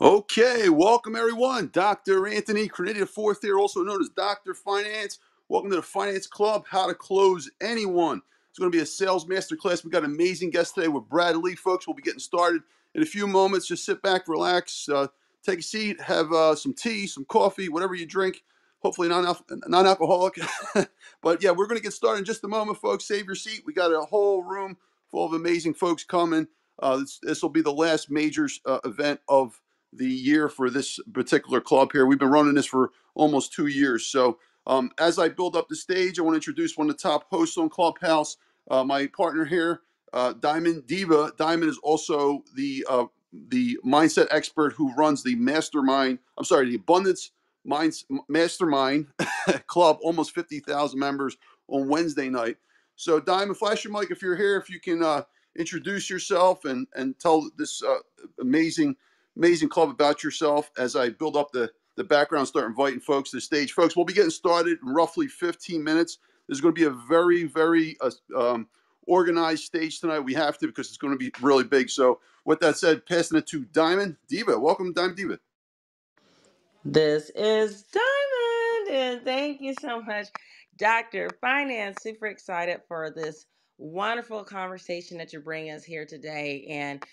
Okay, welcome everyone. Dr. Anthony Criniti IV here, also known as Dr. Finance. Welcome to the Finance Club, how to close anyone. It's going to be a sales masterclass. We got an amazing guest today with Brad Lea, folks. We'll be getting started in a few moments. Just sit back, relax, take a seat, have some tea, some coffee, whatever you drink. Hopefully non-alcoholic. But yeah, we're going to get started in just a moment, folks. Save your seat. We got a whole room full of amazing folks coming. This will be the last major event of the year for this particular club here. We've been running this for almost 2 years. So as I build up the stage, I want to introduce one of the top hosts on Clubhouse, my partner here, Diamond Diva. Diamond is also the mindset expert who runs the the Abundance Minds Mastermind Club, almost 50,000 members on Wednesday night. So Diamond, flash your mic if you're here, if you can introduce yourself and tell this amazing club about yourself as I build up the background, start inviting folks to the stage. Folks, we'll be getting started in roughly 15 minutes. This is going to be a very organized stage tonight. We have to, because it's going to be really big. So with that said, passing it to Diamond Diva. Welcome, Diamond Diva. This is Diamond, and thank you so much, Dr. Finance. Super excited for this wonderful conversation that you're bringing us here today. And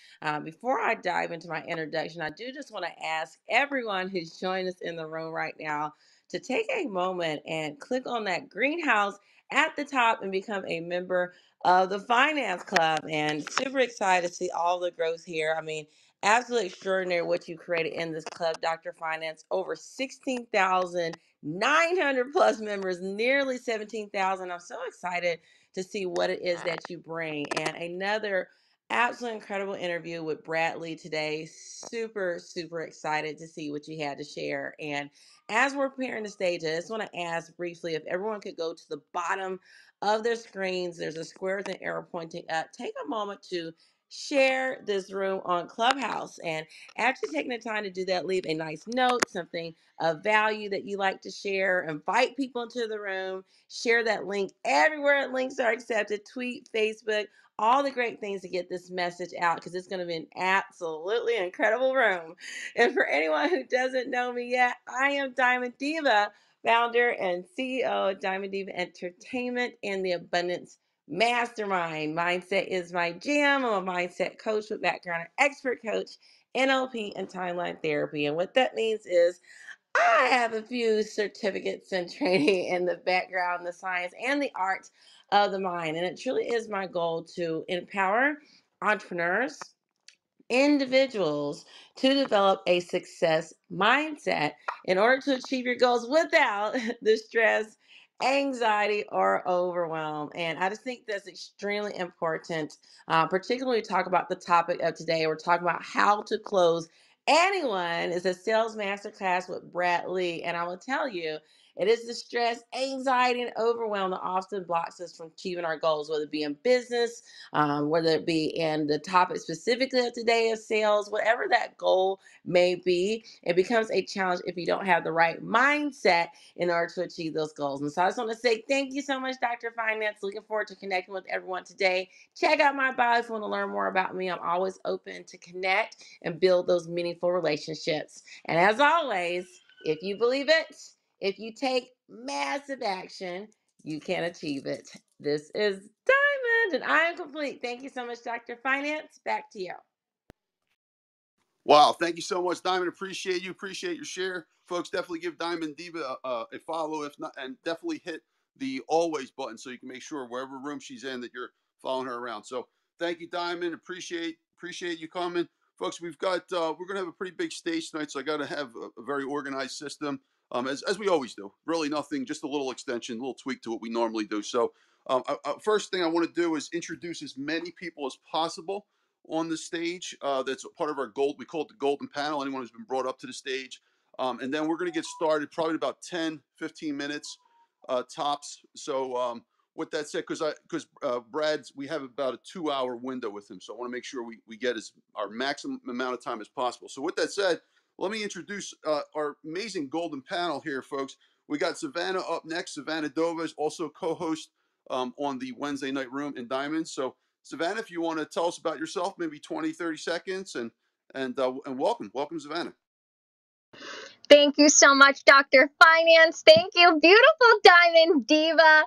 before I dive into my introduction, I do just want to ask everyone who's joined us in the room right now to take a moment and click on that greenhouse at the top and become a member of the Finance Club. And super excited to see all the growth here. I mean, absolutely extraordinary what you created in this club, Dr. Finance. Over 16,900 plus members, nearly 17,000. I'm so excited to see what it is that you bring. And another absolutely incredible interview with Brad Lea today. Super excited to see what you had to share. And as we're preparing the stage, I just want to ask briefly if everyone could go to the bottom of their screens. There's a square with an arrow pointing up. Take a moment to share this room on Clubhouse. And after taking the time to do that, leave a nice note, something of value that you like to share. Invite people into the room. Share that link everywhere links are accepted. Tweet, Facebook, all the great things to get this message out, because it's going to be an absolutely incredible room. And for anyone who doesn't know me yet, I am Diamond Diva, founder and CEO of Diamond Diva Entertainment and the Abundance Mastermind. Mindset is my jam. I'm a mindset coach with background in expert coach, NLP, and timeline therapy. And what that means is I have a few certificates and training in the background, the science, and the art of the mind. And it truly is my goal to empower entrepreneurs, individuals, to develop a success mindset in order to achieve your goals without the stress, anxiety, or overwhelm. And I just think that's extremely important, particularly when we talk about the topic of today. We're talking about how to close anyone. Is a sales masterclass with Brad Lea. And I will tell you, it is the stress, anxiety, and overwhelm that often blocks us from achieving our goals, whether it be in business, whether it be in the topic specifically of today of sales, whatever that goal may be. It becomes a challenge if you don't have the right mindset in order to achieve those goals. And so I just want to say thank you so much, Dr. Finance. Looking forward to connecting with everyone today. Check out my bio if you want to learn more about me. I'm always open to connect and build those meaningful relationships. And as always, if you believe it, if you take massive action, you can achieve it. This is Diamond, and I am complete. Thank you so much, Dr. Finance. Back to you. Wow, thank you so much, Diamond. Appreciate you. Appreciate your share. Folks, definitely give Diamond Diva a follow, if not, and definitely hit the always button so you can make sure wherever room she's in that you're following her around. So thank you, Diamond. Appreciate you coming. Folks, we're gonna have a pretty big stage tonight, so I gotta have a very organized system. As we always do. Really nothing, just a little extension, a little tweak to what we normally do. So first thing I want to do is introduce as many people as possible on the stage. That's part of our gold. We call it the golden panel. Anyone who's been brought up to the stage. And then we're going to get started probably in about 10, 15 minutes tops. So with that said, because Brad's, we have about a 2-hour window with him. So I want to make sure we get our maximum amount of time as possible. So with that said, let me introduce our amazing golden panel here, folks. We got Savannah up next. Savannah Dova is also co-host on the Wednesday Night Room in Diamonds. So Savannah, if you want to tell us about yourself, maybe 20, 30 seconds, and And welcome, Savannah. Thank you so much, Dr. Finance. Thank you, beautiful Diamond Diva.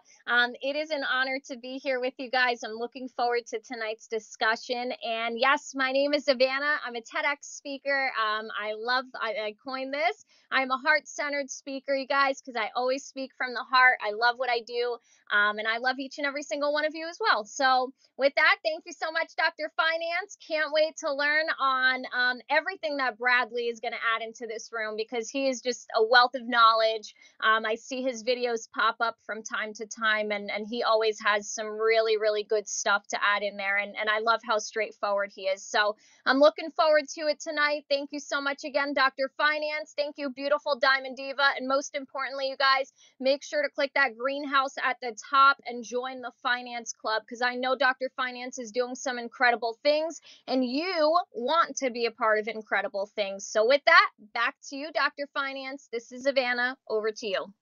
It is an honor to be here with you guys. I'm looking forward to tonight's discussion. And yes, my name is Savannah. I'm a TEDx speaker. I coined this. I'm a heart-centered speaker, you guys, because I always speak from the heart. I love what I do. And I love each and every single one of you as well. So with that, thank you so much, Dr. Finance. Can't wait to learn on everything that Brad Lea is going to add into this room, because he is just a wealth of knowledge. I see his videos pop up from time to time, and he always has some really, really good stuff to add in there. And I love how straightforward he is. So I'm looking forward to it tonight. Thank you so much again, Dr. Finance. Thank you, beautiful Diamond Diva. And most importantly, you guys, make sure to click that greenhouse at the top and join the Finance Club, because I know Dr. Finance is doing some incredible things, and you want to be a part of incredible things. So with that, back to you, Dr. Finance. This is Savannah. Over to you.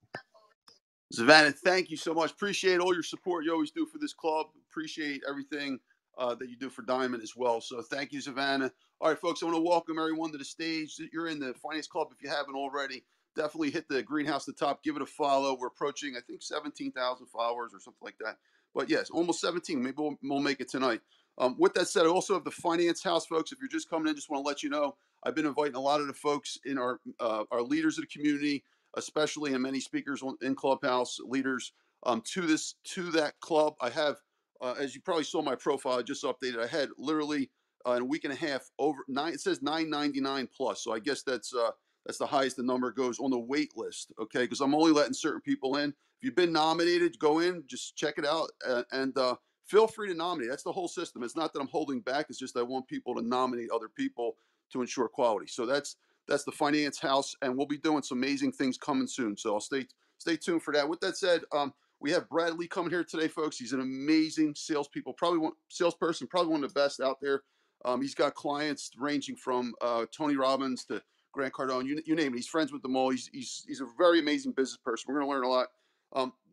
Savannah, thank you so much. Appreciate all your support you always do for this club. Appreciate everything that you do for Diamond as well. So thank you, Savannah. All right, folks, I want to welcome everyone to the stage. You're in the Finance Club. If you haven't already, definitely hit the greenhouse at the top. Give it a follow. We're approaching, I think, 17,000 followers or something like that. But yes, almost 17. Maybe we'll make it tonight. With that said, I also have the Finance House, folks. If you're just coming in, just want to let you know, I've been inviting a lot of the folks in our leaders of the community, especially, and many speakers in Clubhouse, leaders, to that club. I have, as you probably saw my profile, I just updated. I had literally in a week and a half over nine. It says 999 plus, so I guess that's the highest the number goes on the wait list. Okay, because I'm only letting certain people in. If you've been nominated, go in, just check it out, and feel free to nominate. That's the whole system. It's not that I'm holding back. It's just I want people to nominate other people to ensure quality. So that's the Finance House, and we'll be doing some amazing things coming soon. So I'll stay tuned for that. With that said, we have Brad Lea coming here today, folks. He's an amazing salesperson, probably one of the best out there. He's got clients ranging from Tony Robbins to Grant Cardone, you name it. He's friends with them all. He's a very amazing business person. We're going to learn a lot.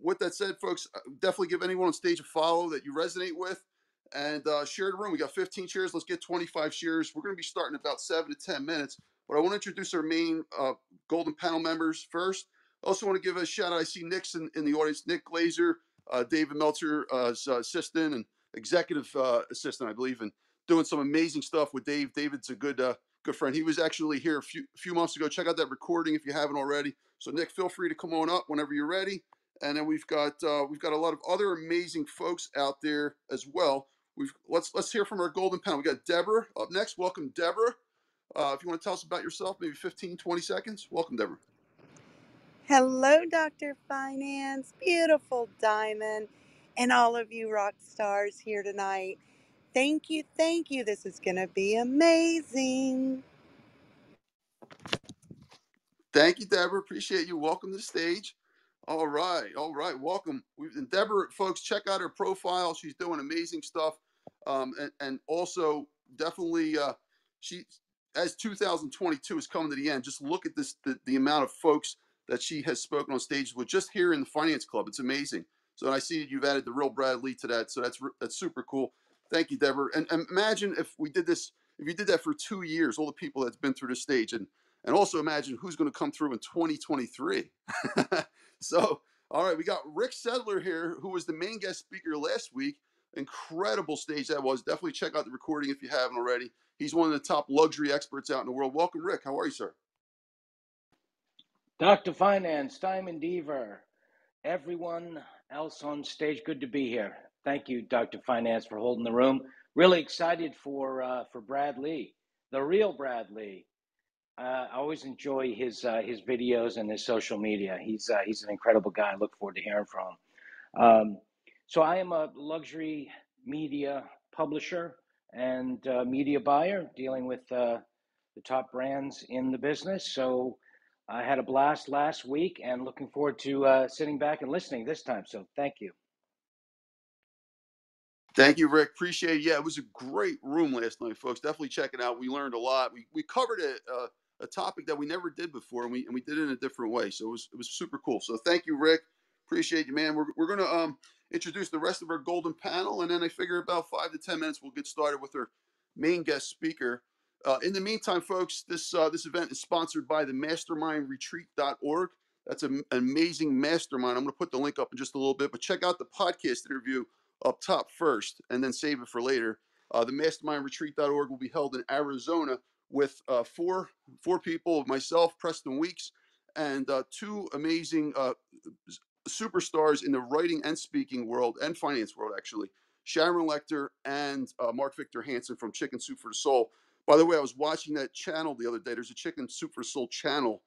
With that said, folks, definitely give anyone on stage a follow that you resonate with, and share the room. We got 15 shares. Let's get 25 shares. We're going to be starting in about 7 to 10 minutes. But I want to introduce our main Golden Panel members first. I also want to give a shout out. I see Nick's in the audience. Nick Glazer, David Meltzer's assistant and executive assistant, I believe, and doing some amazing stuff with Dave. David's a good friend. He was actually here a few months ago. Check out that recording if you haven't already. So Nick, feel free to come on up whenever you're ready. And then we've got a lot of other amazing folks out there as well. Let's hear from our Golden Panel. We got Deborah up next. Welcome, Deborah. If you want to tell us about yourself, maybe 15, 20 seconds. Welcome, Deborah. Hello, Dr. Finance, beautiful Diamond, and all of you rock stars here tonight. Thank you, thank you. This is going to be amazing. Thank you, Deborah. Appreciate you. Welcome to the stage. All right. Welcome. And Deborah, folks, check out her profile. She's doing amazing stuff. And also, definitely, as 2022 is coming to the end, just look at the amount of folks that she has spoken on stage with just here in the Finance Club. It's amazing. So I see you've added the real Brad Lea to that. So that's super cool. Thank you, Deborah. And imagine if you did that for 2 years, all the people that's been through this stage, and also imagine who's going to come through in 2023. So, all right, we got Rick Sedler here, who was the main guest speaker last week. Incredible stage that was. Definitely check out the recording if you haven't already. He's one of the top luxury experts out in the world. Welcome, Rick. How are you, sir? Dr. Finance, Diamond Diva, everyone else on stage, good to be here. Thank you, Dr. Finance, for holding the room. Really excited for Brad Lea, the real Brad Lea. I always enjoy his videos and his social media. He's an incredible guy. I look forward to hearing from him. So I am a luxury media publisher and media buyer, dealing with the top brands in the business. So I had a blast last week and looking forward to sitting back and listening this time. So thank you. Thank you, Rick. Appreciate it. Yeah, it was a great room last night, folks. Definitely check it out. We learned a lot. We covered a topic that we never did before, and we did it in a different way. So it was super cool. So thank you, Rick. Appreciate you, man. We're gonna introduce the rest of our Golden Panel, and then I figure about 5 to 10 minutes we'll get started with our main guest speaker. In the meantime, folks, this event is sponsored by the mastermindretreat.org. That's an amazing mastermind. I'm going to put the link up in just a little bit, but check out the podcast interview up top first and then save it for later. The mastermindretreat.org will be held in Arizona with four people, myself, Preston Weeks, and two amazing superstars in the writing and speaking world and finance world, actually. Sharon Lechter and Mark Victor Hansen from Chicken Soup for the Soul. By the way, I was watching that channel the other day. There's a Chicken Soup for the Soul channel.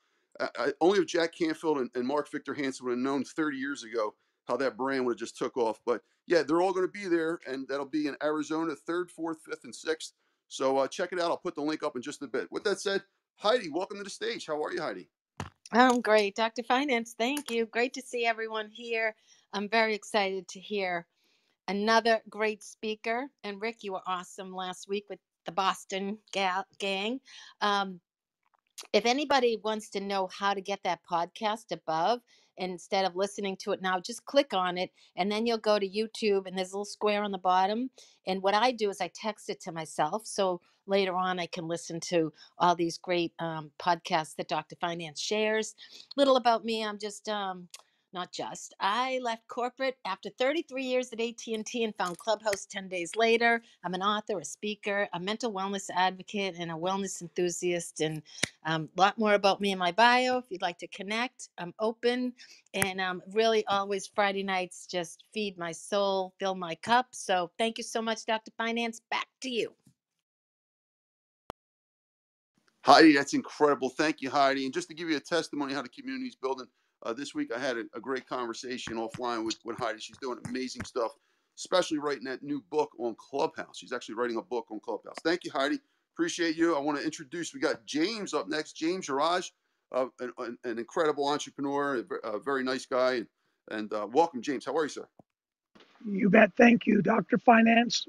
Only if Jack Canfield and Mark Victor Hansen would have known 30 years ago how that brand would have just took off. But yeah, they're all going to be there, and that'll be in Arizona, 3rd, 4th, 5th, and 6th. So check it out. I'll put the link up in just a bit. With that said, Heidi, welcome to the stage. How are you, Heidi? I'm great, Dr. Finance. Thank you. Great to see everyone here. I'm very excited to hear another great speaker. And Rick, you were awesome last week with the Boston gang. If anybody wants to know how to get that podcast above, instead of listening to it now, just click on it and then you'll go to YouTube and there's a little square on the bottom. And what I do is I text it to myself. So later on, I can listen to all these great podcasts that Dr. Finance shares. Little about me, I'm just... I left corporate after 33 years at AT&T and found Clubhouse 10 days later. I'm an author, a speaker, a mental wellness advocate, and a wellness enthusiast. And a lot more about me in my bio. If you'd like to connect, I'm open. And really always Friday nights just feed my soul, fill my cup. So thank you so much, Dr. Finance. Back to you. Heidi, that's incredible. Thank you, Heidi. And just to give you a testimony how the community is building, this week I had a great conversation offline with Heidi. She's doing amazing stuff, especially writing that new book on Clubhouse. She's actually writing a book on Clubhouse. Thank you, Heidi. Appreciate you. I want to introduce, we got James up next. James Jaraj, an incredible entrepreneur, a very nice guy. And welcome, James. How are you, sir? You bet. Thank you, Dr. Finance,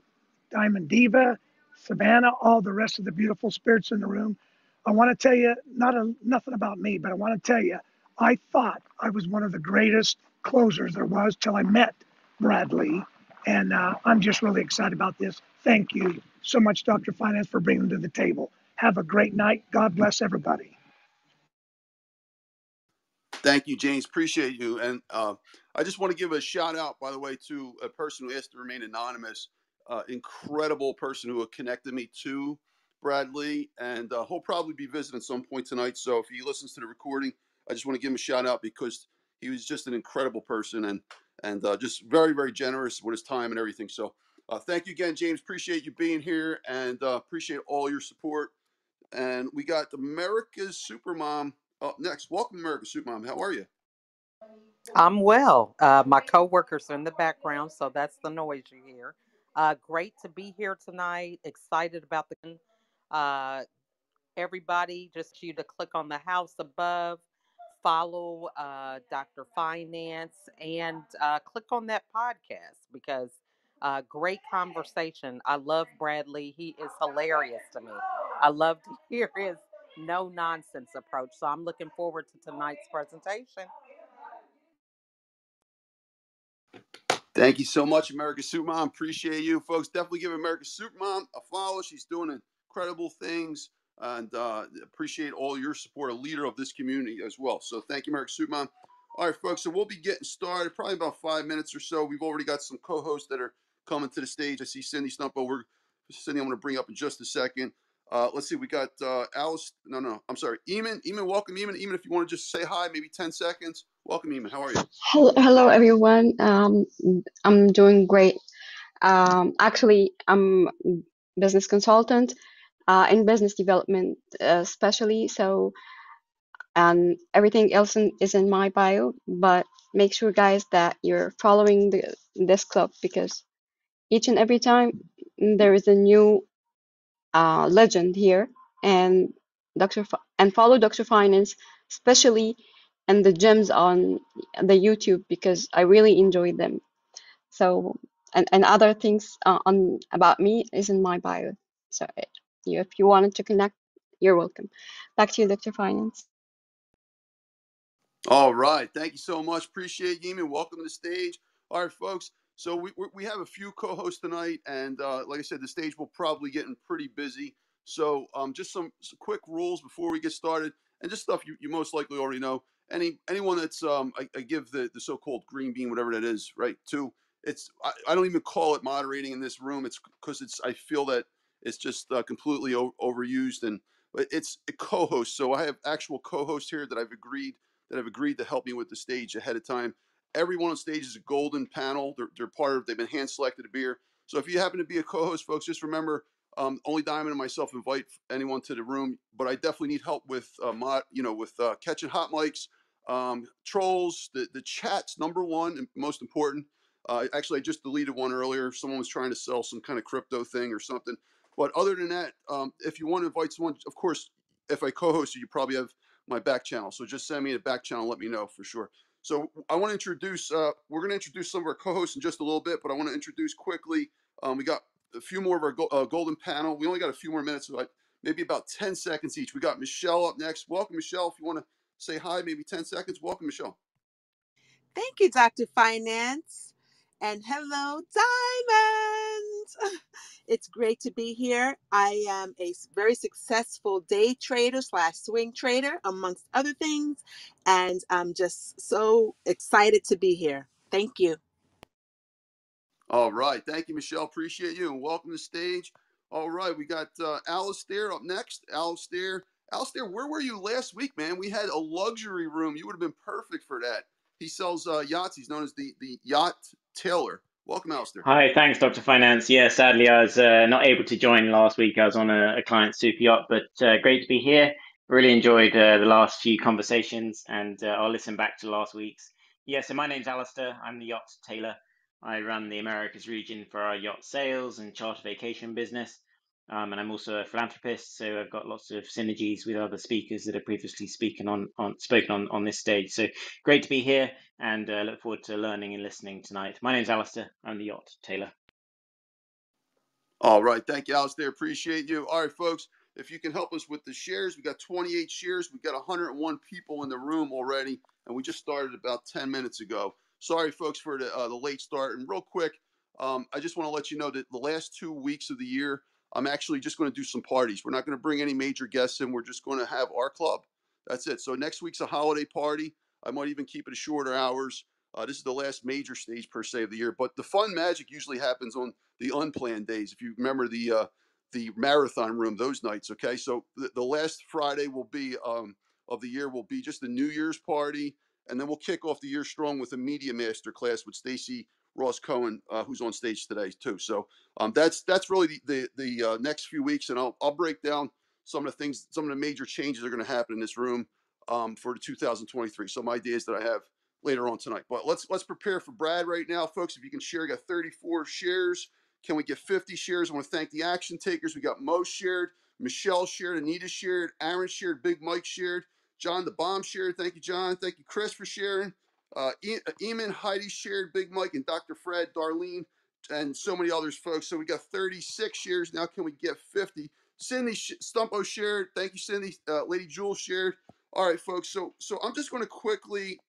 Diamond Diva, Savannah, all the rest of the beautiful spirits in the room. I want to tell you, nothing about me, but I want to tell you, I thought I was one of the greatest closers there was till I met Brad Lea. And I'm just really excited about this. Thank you so much, Dr. Finance, for bringing them to the table. Have a great night. God bless everybody. Thank you, James. Appreciate you. And I just want to give a shout out, by the way, to a person who asked to remain anonymous. Incredible person who connected me to Brad Lea, and he'll probably be visiting at some point tonight. So if he listens to the recording, I just want to give him a shout out because he was just an incredible person and just very, very generous with his time and everything. So thank you again, James. Appreciate you being here and appreciate all your support. And we got America's Supermom up next. Welcome, America's Supermom. How are you? I'm well. My coworkers are in the background, so that's the noise you hear. Great to be here tonight. Excited about the everybody. Just you to click on the house above, follow Dr. Finance, and click on that podcast because great conversation. I love Brad Lea. He is hilarious to me. I love to hear his no nonsense approach. So I'm looking forward to tonight's presentation. Thank you so much, America's Supermom. Appreciate you, folks. Definitely give America's Supermom a follow. She's doing incredible things, and appreciate all your support. A leader of this community as well. So thank you, America's Supermom. All right, folks. So we'll be getting started. Probably about 5 minutes or so. We've already got some co-hosts that are coming to the stage. I see Cindy Stumpo. Cindy, I'm going to bring up in just a second. Let's see. We got Alice. No. I'm sorry. Eamon. Eamon, welcome, Eamon. Eamon, if you want to just say hi, maybe 10 seconds. Welcome, Eamon. How are you? Hello everyone. I'm doing great. Actually, I'm a business consultant in business development, especially. So, and everything else is in my bio. But make sure, guys, that you're following this club because each and every time there is a new legend here, and and follow Dr. Finance, especially and the gems on the YouTube because I really enjoy them. So and other things on about me is in my bio. So if you wanted to connect, you're welcome. Back to you, Dr. Finance. All right. Thank you so much. Appreciate you, Eamon. Welcome to the stage. All right, folks. So we have a few co-hosts tonight, and like I said, the stage will probably get pretty busy. So just some quick rules before we get started, and just stuff you most likely already know. Anyone that's I give the so-called green bean, whatever that is, right? To I don't even call it moderating in this room. It's because I feel that it's just completely overused, and it's a co-host. So I have actual co-hosts here that have agreed to help me with the stage ahead of time. Everyone on stage is a golden panel. They're part of. They've been hand selected to be here. So if you happen to be a co-host, folks, just remember, only Diamond and myself invite anyone to the room. But I definitely need help with catching hot mics, trolls. The chat's number one and most important. Actually, I just deleted one earlier. Someone was trying to sell some kind of crypto thing or something. But other than that, if you want to invite someone, of course, if I co-host you probably have my back channel. So just send me a back channel. Let me know for sure. So I want to introduce, we're going to introduce some of our co-hosts in just a little bit, but I want to introduce quickly, we got a few more of our golden panel. We only got a few more minutes, so maybe about 10 seconds each. We got Michelle up next. Welcome, Michelle. If you want to say hi, maybe 10 seconds. Welcome, Michelle. Thank you, Dr. Finance. And hello, Diamond. It's great to be here. I am a very successful day trader / swing trader, amongst other things. And I'm just so excited to be here. Thank you. All right. Thank you, Michelle. Appreciate you. And welcome to the stage. All right. We got Alistair up next. Alistair, where were you last week, man? We had a luxury room. You would have been perfect for that. He sells yachts. He's known as the yacht tailor. Welcome, Alistair. Hi, thanks, Dr. Finance. Yeah, sadly, I was not able to join last week. I was on a client super yacht, but great to be here. Really enjoyed the last few conversations, and I'll listen back to last week's. Yeah, so my name's Alistair. I'm the yacht tailor. I run the Americas region for our yacht sales and charter vacation business. And I'm also a philanthropist, so I've got lots of synergies with other speakers that have previously spoken on this stage. So great to be here, and look forward to learning and listening tonight. My name's Alistair. I'm the yacht tailor. All right. Thank you, Alistair. Appreciate you. All right, folks, if you can help us with the shares, we got 28 shares. We got 101 people in the room already, and we just started about 10 minutes ago. Sorry, folks, for the late start. And real quick, I just want to let you know that the last 2 weeks of the year, I'm actually just going to do some parties. We're not going to bring any major guests in. We're just going to have our club. That's it. So next week's a holiday party. I might even keep it shorter hours. This is the last major stage per se of the year, but the fun magic usually happens on the unplanned days. If you remember the marathon room, those nights. Okay, so the last Friday will be of the year will be just the New Year's party, and then we'll kick off the year strong with a media master class with Stacy Ross Cohen, who's on stage today too. So that's really the next few weeks, and I'll break down some of the things, some of the major changes that are going to happen in this room for 2023. Some ideas that I have later on tonight. But let's prepare for Brad right now, folks. If you can share, we got 34 shares. Can we get 50 shares? I want to thank the action takers. We got Mo shared, Michelle shared, Anita shared, Aaron shared, Big Mike shared, John the Bomb shared. Thank you, John. Thank you, Chris, for sharing. Eamon, Heidi shared, Big Mike, and Dr. Fred, Darlene, and so many others, folks. So we got 36 shares. Now can we get 50? Cindy Stumpo shared. Thank you, Cindy. Lady Jewel shared. All right, folks. So I'm just going to quickly.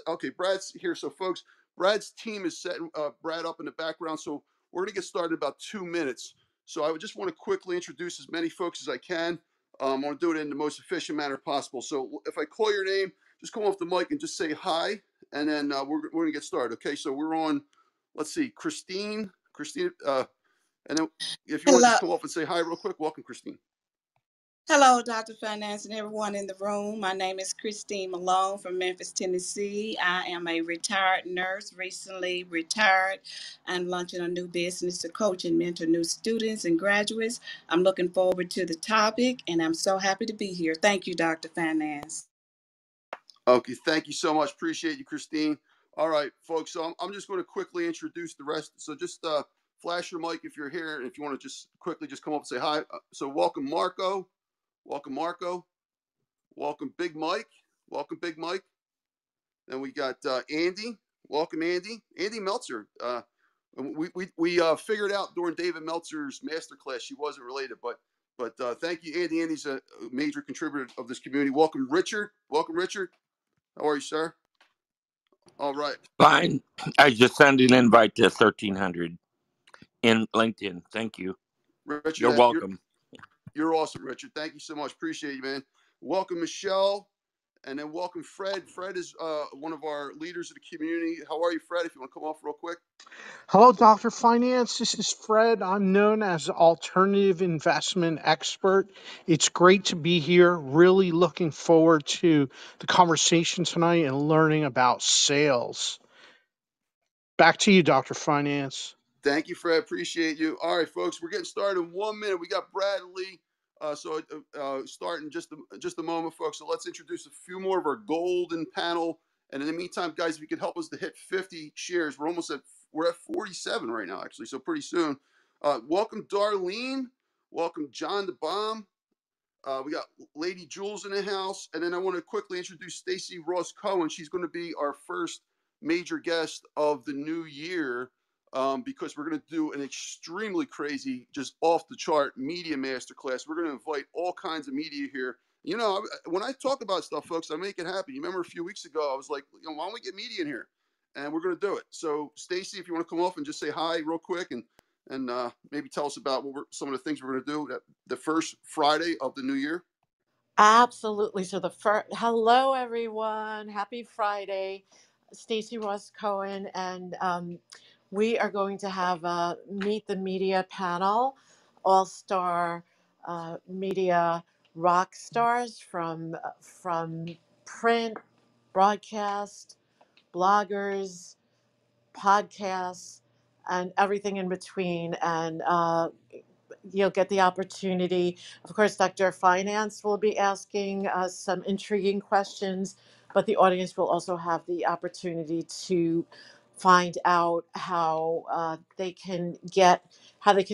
Okay, Brad's here. So, folks, Brad's team is setting Brad up in the background. So we're going to get started in about 2 minutes. So I would just want to quickly introduce as many folks as I can. I want to do it in the most efficient manner possible. So if I call your name, just come off the mic and just say hi, and then we're going to get started. Okay. So we're on. Let's see, Christine, and then if you want to just come off and say hi real quick. Welcome, Christine. Hello, Dr. Finance and everyone in the room. My name is Christine Malone from Memphis, Tennessee. I am a retired nurse, recently retired, and launching a new business to coach and mentor new students and graduates. I'm looking forward to the topic, and I'm so happy to be here. Thank you, Dr. Finance. Okay, thank you so much. Appreciate you, Christine. All right, folks, so I'm just going to quickly introduce the rest. So just flash your mic if you're here, and if you want to just quickly just come up and say hi. So welcome, Marco. Welcome, Marco. Welcome, Big Mike. Welcome, Big Mike. Then we got Andy. Welcome, Andy. Andy Meltzer. We figured out during David Meltzer's masterclass she wasn't related, but thank you, Andy. Andy's a major contributor of this community. Welcome, Richard. Welcome, Richard. How are you, sir? All right. Fine. I just sent an invite to 1300 in LinkedIn. Thank you. Richard, You're welcome. You're awesome, Richard. Thank you so much. Appreciate you, man. Welcome, Michelle. And then welcome, Fred. Fred is one of our leaders of the community. How are you, Fred? If you want to come off real quick. Hello, Dr. Finance. This is Fred. I'm known as alternative investment expert. It's great to be here. Really looking forward to the conversation tonight and learning about sales. Back to you, Dr. Finance. Thank you, Fred. Appreciate you. All right, folks, we're getting started in 1 minute. We got Brad Lea. Starting just a moment, folks. So let's introduce a few more of our golden panel. And in the meantime, guys, if you could help us to hit 50 shares, we're at 47 right now, actually. So pretty soon. Welcome, Darlene. Welcome, John the Bomb. We got Lady Jules in the house. And then I want to quickly introduce Stacy Ross Cohen. She's going to be our first major guest of the new year. Because we're going to do an extremely crazy, just off the chart media masterclass. We're going to invite all kinds of media here. You know, when I talk about stuff, folks, I make it happen. You remember a few weeks ago, I was like, you know, why don't we get media in here? And we're going to do it. So, Stacy, if you want to come off and just say hi real quick and maybe tell us about some of the things we're going to do the first Friday of the new year. Absolutely. So hello everyone. Happy Friday. Stacy Ross Cohen, and we are going to have a Meet the Media panel, all-star media rock stars from print, broadcast, bloggers, podcasts, and everything in between. And you'll get the opportunity. Of course, Dr. Finance will be asking some intriguing questions, but the audience will also have the opportunity to find out how they can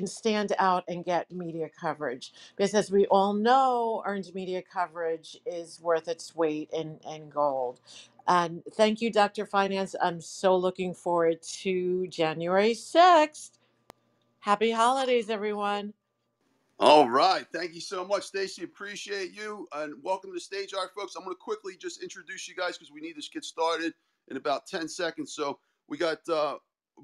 stand out and get media coverage. Because as we all know, earned media coverage is worth its weight in gold. And thank you, Dr. Finance. I'm so looking forward to January 6th. Happy holidays, everyone. All right. Thank you so much, Stacy. Appreciate you. And welcome to the stage. All right, folks, I'm going to quickly just introduce you guys because we need to get started in about 10 seconds. So we got,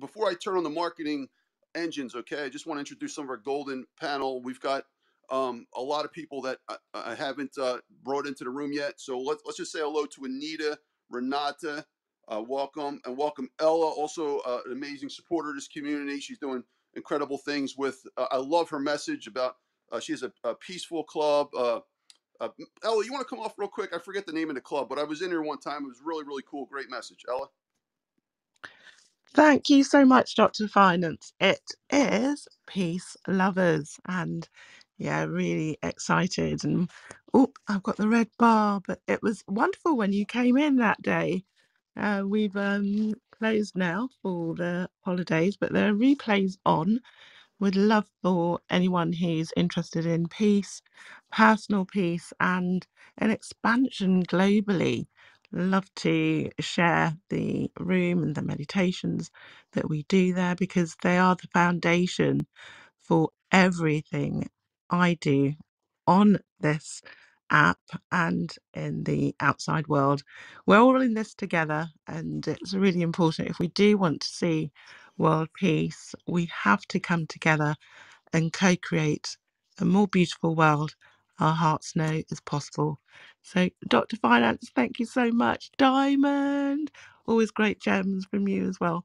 before I turn on the marketing engines, okay, I just want to introduce some of our golden panel. We've got a lot of people that I haven't brought into the room yet. So let's just say hello to Anita, Renata, welcome, and welcome Ella, also an amazing supporter of this community. She's doing incredible things with, I love her message about, she has a peaceful club. Ella, you want to come off real quick? I forget the name of the club, but I was in here one time. It was really, really cool. Great message. Ella? Thank you so much, Dr. Finance. It is Peace Lovers, and yeah, really excited. And I've got the red bar, but it was wonderful when you came in that day. We've closed now for the holidays, but there are replays on. Would love for anyone who's interested in peace, personal peace, and an expansion globally. Love to share the room and the meditations that we do there, because they are the foundation for everything I do on this app and in the outside world. We're all in this together, and it's really important. If we do want to see world peace, we have to come together and co-create a more beautiful world our hearts know is possible. So, Dr. Finance, thank you so much. Diamond, always great gems from you as well.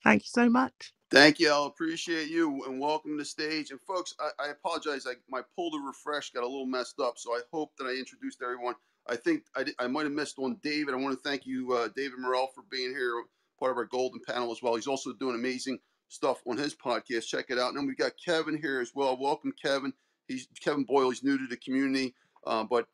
Thank you so much. Thank you. I appreciate you, and welcome to the stage. And folks, I apologize. My pull to refresh got a little messed up, so I hope that I introduced everyone. I think I might have missed on David. I want to thank you, David Morrell, for being here, part of our golden panel as well. He's also doing amazing stuff on his podcast. Check it out. And then we've got Kevin here as well. Welcome, Kevin. He's Kevin Boyle. He's new to the community, but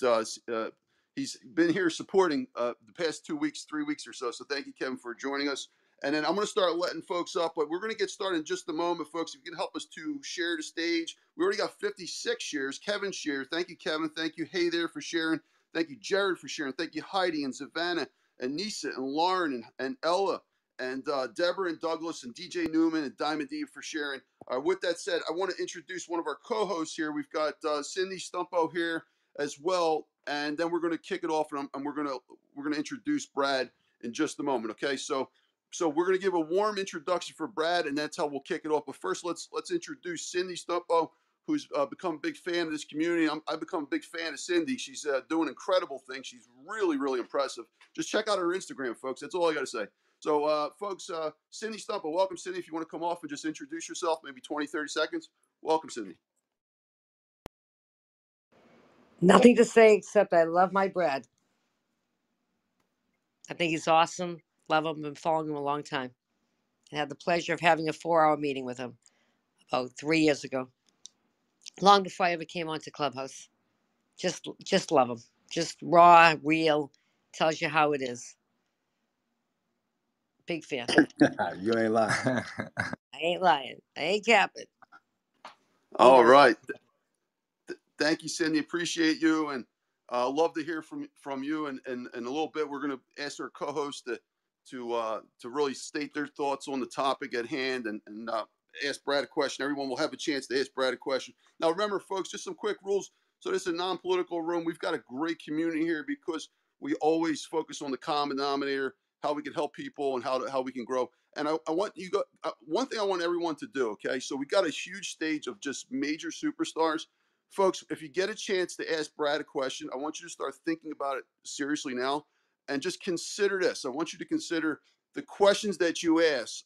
he's been here supporting the past 2 weeks, 3 weeks or so. So thank you, Kevin, for joining us. And then I'm going to start letting folks up, but we're going to get started in just a moment, folks. If you can help us to share the stage. We already got 56 shares. Kevin shared. Thank you, Kevin. Thank you, Hey There, for sharing. Thank you, Jared, for sharing. Thank you, Heidi and Savannah and Nisa and Lauren and Ella and Deborah and Douglas and DJ Newman and Diamond D for sharing. With that said, I want to introduce one of our co-hosts here. We've got Cindy Stumpo here as well, and then we're going to kick it off, and we're going to introduce Brad in just a moment. Okay, so we're going to give a warm introduction for Brad, and that's how we'll kick it off. But first, let's introduce Cindy Stumpo, who's become a big fan of this community. I've become a big fan of Cindy. She's doing incredible things. She's really, really impressive. Just check out her Instagram, folks. That's all I got to say. So, folks, Cindy Stumpa, welcome, Cindy. If you want to come off and just introduce yourself, maybe 20, 30 seconds. Welcome, Cindy. Nothing to say except I love my Brad. I think he's awesome. Love him. Been following him a long time. I had the pleasure of having a 4-hour meeting with him about 3 years ago. Long before I ever came onto Clubhouse. Just love him. Just raw, real. Tells you how it is. Big fan. You ain't lying. I ain't lying. I ain't capping. All right. Thank you, Cindy. Appreciate you, and love to hear from you. And in a little bit, we're going to ask our co-host to really state their thoughts on the topic at hand, and ask Brad a question. Everyone will have a chance to ask Brad a question. Now, remember, folks, just some quick rules. So this is a non-political room. We've got a great community here because we always focus on the common denominator, how we can help people, and how we can grow. And I want you go. One thing I want everyone to do. Okay, so we got a huge stage of just major superstars. Folks, if you get a chance to ask Brad a question, I want you to start thinking about it seriously now, and just consider this. I want you to consider the questions that you ask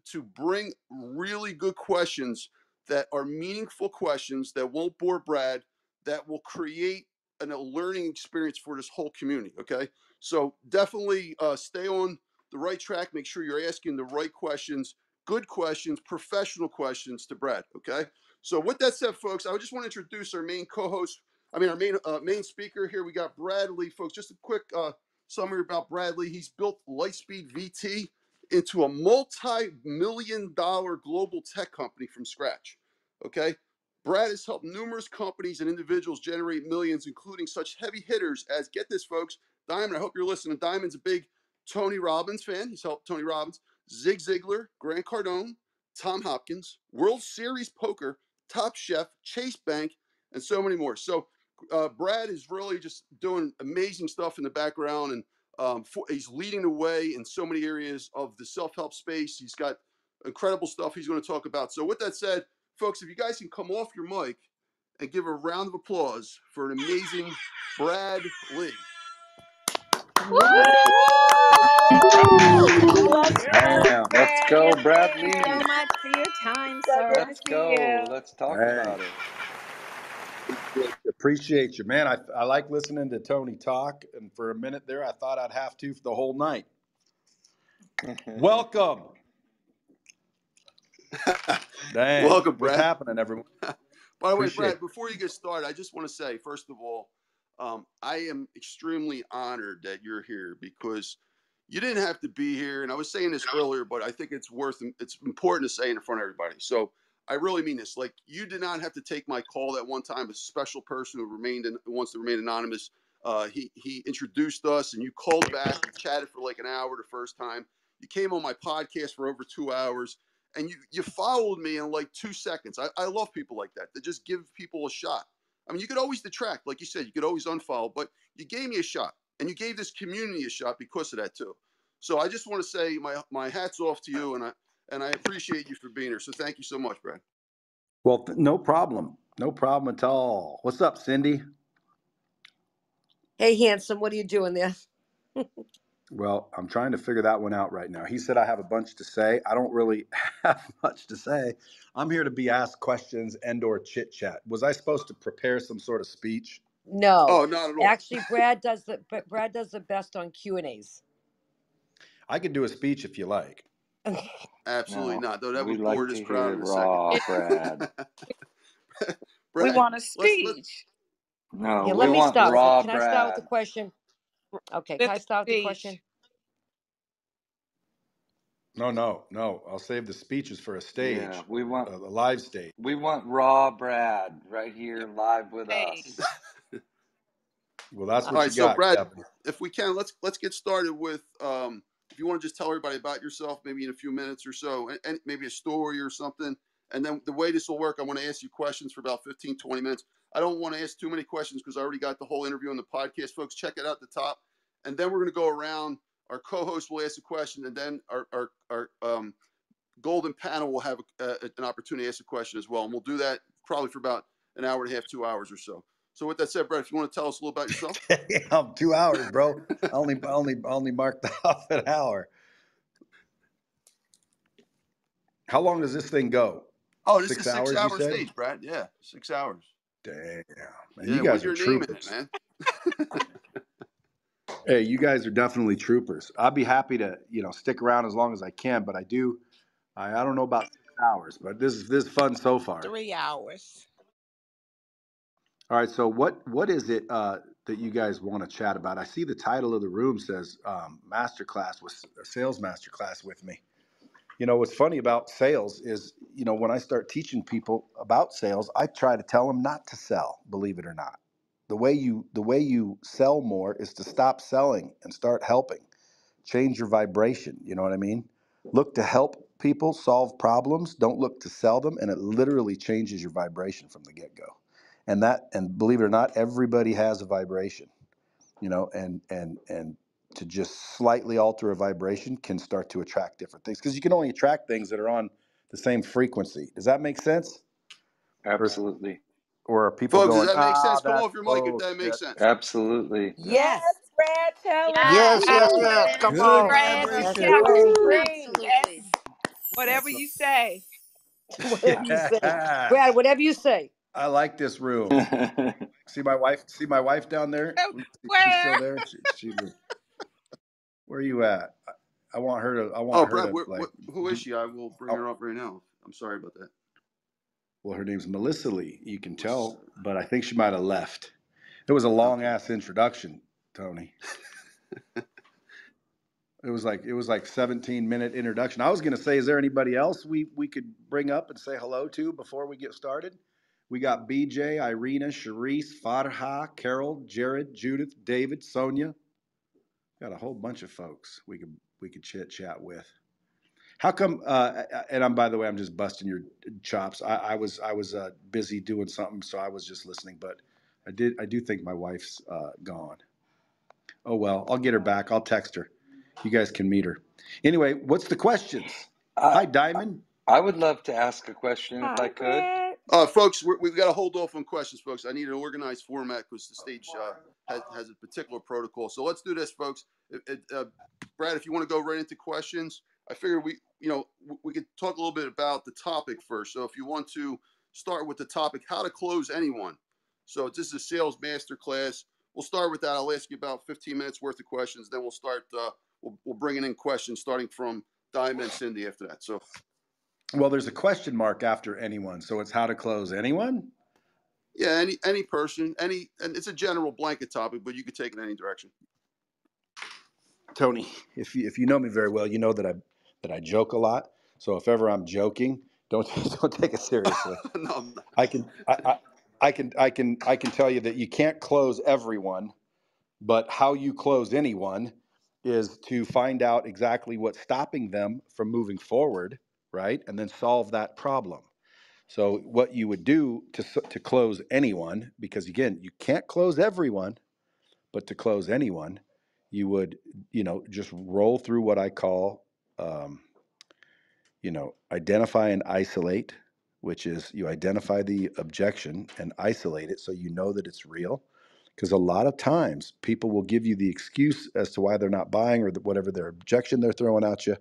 to bring really good questions that are meaningful questions that won't bore Brad, that will create a learning experience for this whole community, okay? So definitely stay on the right track. Make sure you're asking the right questions, good questions, professional questions to Brad, okay? So with that said, folks, I just want to introduce our main co-host, our main speaker here. We got Brad Lea, folks. Just a quick summary about Brad Lea. He's built LightSpeed VT into a multi-million-dollar global tech company from scratch, okay? Brad has helped numerous companies and individuals generate millions, including such heavy hitters as, get this, folks, Diamond, I hope you're listening. Diamond's a big Tony Robbins fan. He's helped Tony Robbins, Zig Ziglar, Grant Cardone, Tom Hopkins, World Series Poker, Top Chef, Chase Bank, and so many more. So Brad is really just doing amazing stuff in the background, and he's leading the way in so many areas of the self-help space. He's got incredible stuff he's going to talk about. So with that said, folks, if you guys can come off your mic and give a round of applause for an amazing Brad Lea. Damn, let's go, Brad Lea. Thank you so much for your time, sir. Let's go. Let's talk about it. Appreciate you, man. I like listening to Tony talk, and for a minute there, I thought I'd have to for the whole night. Welcome. Dang. Welcome, Brad. What's happening, everyone? By the way, Brad, before you get started, I just want to say, first of all, I am extremely honored that you're here, because you didn't have to be here. And I was saying this earlier, but I think it's important to say it in front of everybody. So I really mean this. Like, you did not have to take my call that one time. A special person who wants to remain anonymous. He introduced us, and you called back. We chatted for like an hour the first time. You came on my podcast for over 2 hours, and you followed me in like 2 seconds. I love people like that just give people a shot. I mean, you could always detract, like you said, you could always unfollow, but you gave me a shot, and you gave this community a shot because of that too. So I just want to say my hat's off to you, and I appreciate you for being here. So thank you so much, Brad. Well, no problem. No problem at all. What's up, Cindy? Hey, handsome, what are you doing there? Well, I'm trying to figure that one out right now. He said I have a bunch to say. I don't really have much to say. I'm here to be asked questions and/or chit chat. Was I supposed to prepare some sort of speech? No. Oh, not at all. Actually, Brad does the best on Q&As. I could do a speech if you like. Absolutely not. Though that would like bore this to crowd hear in a raw, second. Brad. Brad, We want a speech. No, Here, we let me want start. raw, Can I Brad. start with the question? Okay, can I start with the question? No. I'll save the speeches for a stage. Yeah, we want a live stage. We want raw Brad right here live with us. Well, that's what all right, you got, so Brad, Kevin. if we can, let's get started with if you want to just tell everybody about yourself, maybe in a few minutes or so, and maybe a story or something. And then the way this will work, I want to ask you questions for about 15, 20 minutes. I don't want to ask too many questions because I already got the whole interview on the podcast. Folks, check it out at the top. And then we're going to go around. Our co-host will ask a question, and then our golden panel will have an opportunity to ask a question as well. And we'll do that probably for about an hour and a half, 2 hours or so. So with that said, Brad, if you want to tell us a little about yourself. Damn, 2 hours, bro. I only marked off an hour. How long does this thing go? Oh, this 6 is hours, you 6 hour said? stage, Brad. Yeah, 6 hours. Damn, man, Yeah, you with guys are your name in it, troopers. man. Hey, you guys are definitely troopers. I'd be happy to, stick around as long as I can, but I don't know about 6 hours, but this is fun so far. 3 hours. All right, so what is it that you guys want to chat about? I see the title of the room says Masterclass, with a sales masterclass with me. What's funny about sales is, when I start teaching people about sales, I try to tell them not to sell, believe it or not. The way you sell more is to stop selling and start helping. Change your vibration, you know what I mean? Look to help people solve problems, don't look to sell them, and it literally changes your vibration from the get-go. And believe it or not, everybody has a vibration, and to just slightly alter a vibration can start to attract different things, because you can only attract things that are on the same frequency. Does that make sense? Absolutely. Or are people Folks, does going, that make sense? Come that's off your mic if that makes bullshit? sense. Absolutely. Yes, Yes. Brad, tell Yes, us. Yes, yes, Yes. yes. Brad. Come Good on. Brad, Yes, we vibration. totally Woo! agree. Yes. Absolutely. Whatever That's you say. Whatever you say. yeah. Brad, whatever you say. I like this room. See my wife down there? She's still Where? there. Where are you at? I want her Oh, to Brad, like who is do. she? I will bring her up right now. I'm sorry about that. Well, her name's Melissa Lee. You can tell, but I think she might have left. It was a long ass introduction, Tony. It was like 17-minute introduction. I was gonna say, is there anybody else we could bring up and say hello to before we get started? We got BJ, Irina, Sharice, Farha, Carol, Jared, Judith, David, Sonia. Got a whole bunch of folks we could chit chat with. How come? And by the way, I'm just busting your chops. I was busy doing something, so I was just listening. But I do think my wife's gone. Oh well, I'll get her back. I'll text her. You guys can meet her. Anyway, what's the questions? I, Hi, Diamond. I would love to ask a question if I Hi, could. Brad. Folks, we've got to hold off on questions, folks. I need an organized format because the stage has a particular protocol. So let's do this, folks. Brad, if you want to go right into questions, I figure we could talk a little bit about the topic first. So if you want to start with the topic, how to close anyone. So this is a sales masterclass. We'll start with that. I'll ask you about 15 minutes worth of questions. Then we'll start. We'll bring in questions starting from Diamond and Cindy after that. So. Well, there's a question mark after anyone, so it's how to close anyone. Yeah, any person, and it's a general blanket topic, but you could take it any direction. Tony, if you know me very well, you know that I joke a lot. So if ever I'm joking, don't take it seriously. No, I'm not. I can tell you that you can't close everyone, but how you close anyone is to find out exactly what's stopping them from moving forward, right? And then solve that problem. So what you would do to close anyone, because again, you can't close everyone, but to close anyone, you would, just roll through what I call, identify and isolate, which is you identify the objection and isolate it so you know that it's real. Because a lot of times people will give you the excuse as to why they're not buying or whatever their objection they're throwing at you,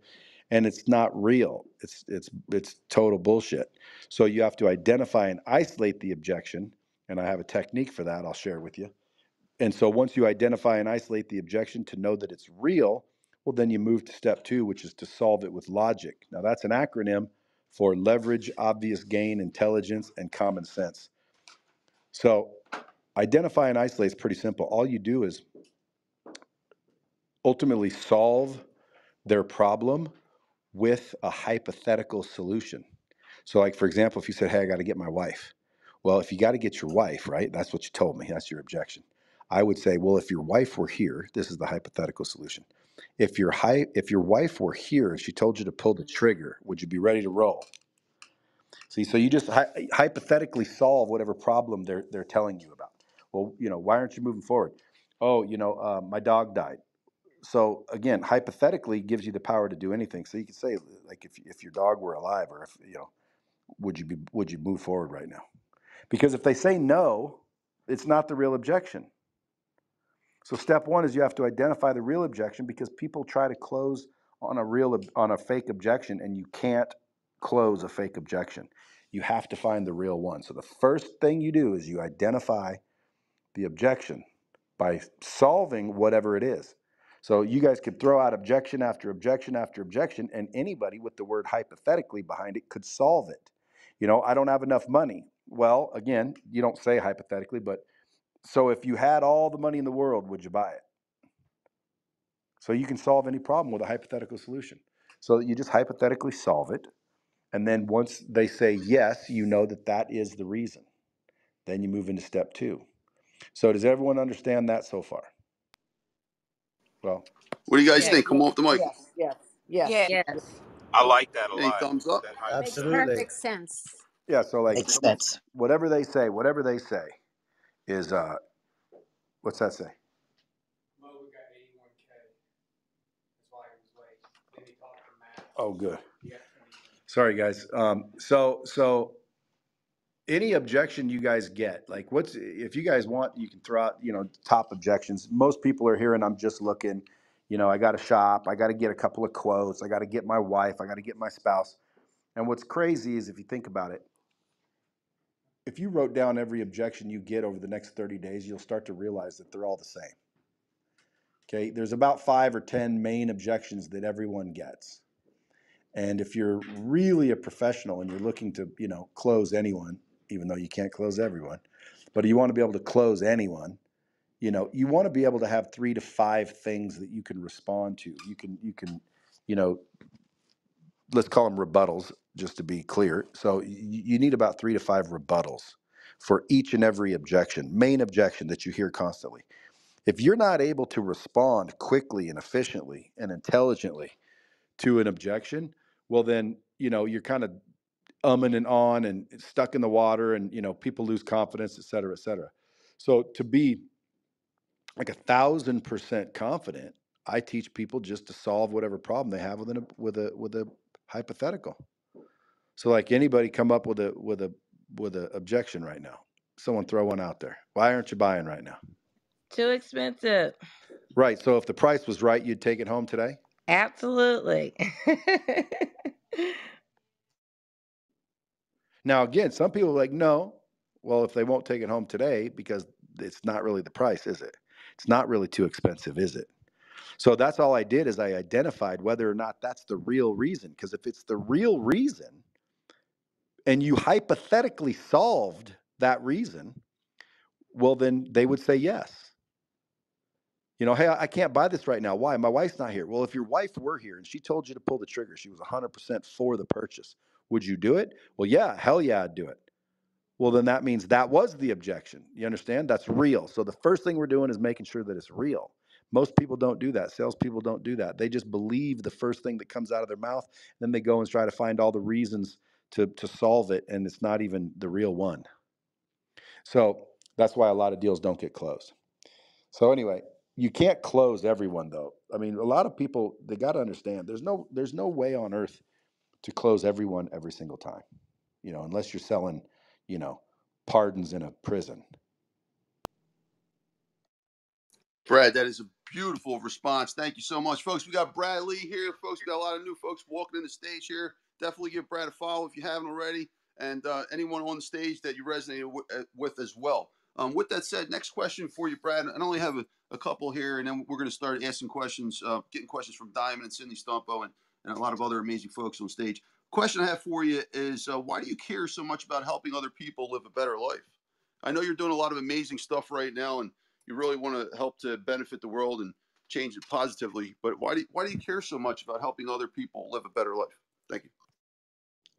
and it's not real. It's total bullshit. So you have to identify and isolate the objection, and I have a technique for that I'll share with you. And so once you identify and isolate the objection to know that it's real, well, then you move to step 2, which is to solve it with logic. Now, that's an acronym for leverage, obvious gain, intelligence, and common sense. So identify and isolate is pretty simple. All you do is ultimately solve their problem with a hypothetical solution. So, like, for example, if you said, hey, I got to get my wife. Well, if you got to get your wife, right? That's what you told me. That's your objection. I would say, well, if your wife were here, this is the hypothetical solution. If your wife were here and she told you to pull the trigger, would you be ready to roll? See, so you just hypothetically solve whatever problem they're telling you about. Well, why aren't you moving forward? Oh, my dog died. So again, hypothetically gives you the power to do anything. So you can say, like, if your dog were alive, or if would you move forward right now? Because if they say no, it's not the real objection. So step one is you have to identify the real objection, because people try to close on a fake objection, and you can't close a fake objection. You have to find the real one. So the first thing you do is you identify the objection by solving whatever it is. So you guys could throw out objection after objection after objection, and anybody with the word hypothetically behind it could solve it. I don't have enough money. Well, again, you don't say hypothetically, but so if you had all the money in the world, would you buy it? So you can solve any problem with a hypothetical solution. So you just hypothetically solve it. And then once they say yes, you know that that is the reason. Then you move into step two. So does everyone understand that so far? Well, What do you guys Yes. think? Come off the mic. Yes. Yeah. Yes. I like that a Any lot. thumbs up? That Makes hypothetical. Absolutely. perfect sense. yeah. So like Makes sense. whatever they say is what's that say? Oh, good. Sorry, guys. So any objection you guys get, like if you guys want, you can throw out, top objections. Most people are hearing, I'm just looking, I got to shop. I got to get a couple of quotes. I got to get my wife. I got to get my spouse. And what's crazy is if you think about it, if you wrote down every objection you get over the next 30 days, you'll start to realize that they're all the same. Okay. There's about 5 or 10 main objections that everyone gets. And if you're really a professional and you're looking to, close anyone, even though you can't close everyone, but you want to be able to close anyone, you want to be able to have 3 to 5 things that you can respond to. You can, let's call them rebuttals, just to be clear. So you need about 3 to 5 rebuttals for each and every main objection that you hear constantly. If you're not able to respond quickly and efficiently and intelligently to an objection, well then, you're kind of umming and on and stuck in the water, and people lose confidence, et cetera, et cetera. So to be like 1,000% confident, I teach people just to solve whatever problem they have with a hypothetical. So like anybody come up with a objection right now. Someone throw one out there. Why aren't you buying right now? Too expensive. Right. So if the price was right, you'd take it home today? Absolutely. Now, again, some people are like, no. Well, if they won't take it home today, because it's not really the price, is it? It's not really too expensive, is it? So that's all I did, is I identified whether or not that's the real reason. Because if it's the real reason and you hypothetically solved that reason, well, then they would say yes. Hey, I can't buy this right now. Why? My wife's not here. Well, if your wife were here and she told you to pull the trigger, she was 100% for the purchase, would you do it? Well, yeah, hell yeah, I'd do it. Well, then that means that was the objection. You understand? That's real. So the first thing we're doing is making sure that it's real. Most people don't do that. Salespeople don't do that. They just believe the first thing that comes out of their mouth. Then they go and try to find all the reasons to solve it, and it's not even the real one. So that's why a lot of deals don't get closed. So anyway, you can't close everyone, though. I mean, a lot of people, they got to understand there's no way on earth to close everyone every single time, unless you're selling, pardons in a prison. Brad, that is a beautiful response. Thank you so much, folks. We got Brad Lea here. Folks, we got a lot of new folks walking in the stage here. Definitely give Brad a follow if you haven't already, and anyone on the stage that you resonated with as well. With that said, next question for you, Brad. I only have a couple here, and then we're going to start asking questions, getting questions from Diamond and Cindy Stumpo and a lot of other amazing folks on stage. Question I have for you is, why do you care so much about helping other people live a better life? I know you're doing a lot of amazing stuff right now, and you really want to help to benefit the world and change it positively. But why do you care so much about helping other people live a better life? Thank you.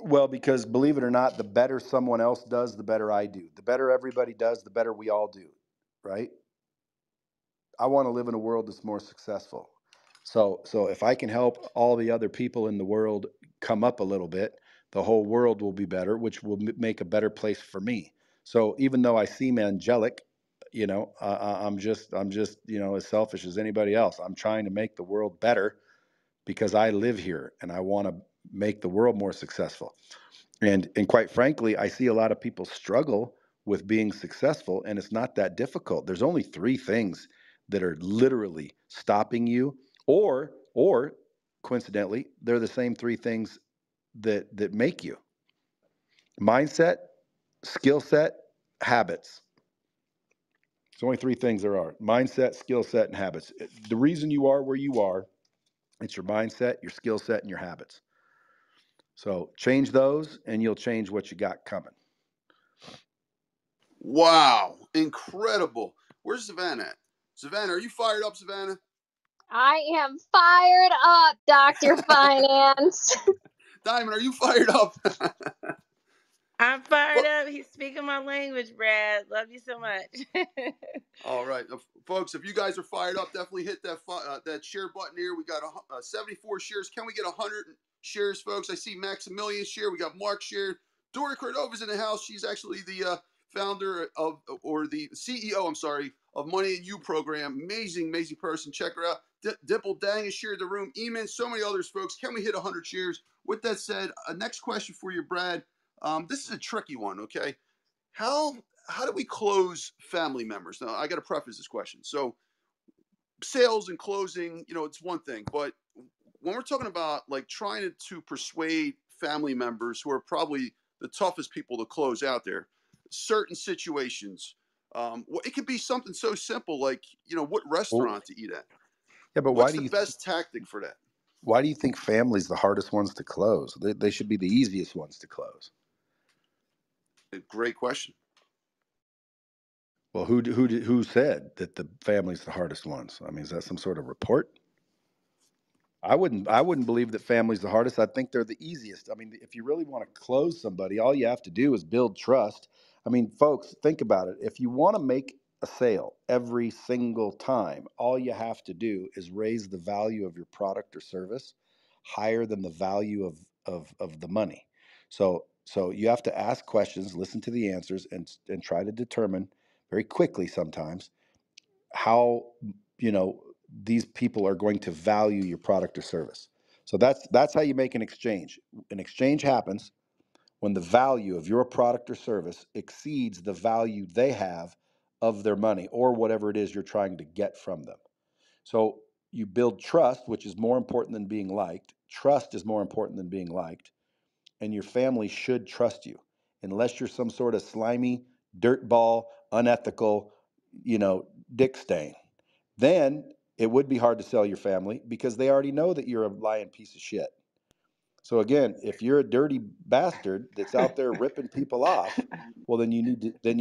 Well, because believe it or not, the better someone else does, the better I do. The better everybody does, the better we all do, right? I want to live in a world that's more successful. So if I can help all the other people in the world come up a little bit, the whole world will be better, which will make a better place for me. So even though I seem angelic, I'm just as selfish as anybody else. I'm trying to make the world better because I live here and I want to make the world more successful. And quite frankly, I see a lot of people struggle with being successful, and it's not that difficult. There's only 3 things that are literally stopping you, or coincidentally, they're the same 3 things that make you. Mindset, skill set, habits. There's only 3 things there are: mindset, skill set, and habits. The reason you are where you are, it's your mindset, your skill set, and your habits. So change those and you'll change what you got coming. Wow, incredible. Where's Savannah at? Savannah, are you fired up, Savannah? I am fired up, Dr. Finance. Diamond, are you fired up? I'm fired up. He's speaking my language, Brad. Love you so much. All right, folks, if you guys are fired up, definitely hit that share button here. We got 74 shares. Can we get 100 shares, folks? I see Maximilian share. We got Mark share. Dory Cordova's in the house. She's actually the founder of, or the CEO, I'm sorry, of Money and You program. Amazing, amazing person. Check her out. Dimple Dang has shared the room. Eamon, so many others, folks. Can we hit 100 shares? With that said, next question for you, Brad. This is a tricky one, okay? How do we close family members? Now, I got to preface this question. So, sales and closing, it's one thing, but when we're talking about like trying to persuade family members who are probably the toughest people to close out there, certain situations, it could be something so simple like, what restaurant to eat at. Yeah, but What's the best tactic for that? Why do you think family's the hardest ones to close? They should be the easiest ones to close. Great question. Well, who said that the family's the hardest ones? I mean, is that some sort of report? I wouldn't believe that family's the hardest. I think they're the easiest. I mean, if you really want to close somebody, all you have to do is build trust. I mean, folks, think about it. If you want to make a sale every single time, all you have to do is raise the value of your product or service higher than the value of the money. So you have to ask questions, listen to the answers, and try to determine very quickly sometimes how these people are going to value your product or service. So that's how you make an exchange. An exchange happens when the value of your product or service exceeds the value they have of their money or whatever it is you're trying to get from them. So you build trust, which is more important than being liked. Trust is more important than being liked. And your family should trust you, unless you're some sort of slimy, dirtball, unethical, dick stain. Then it would be hard to sell your family because they already know that you're a lying piece of shit. So again, if you're a dirty bastard that's out there ripping people off, well, then you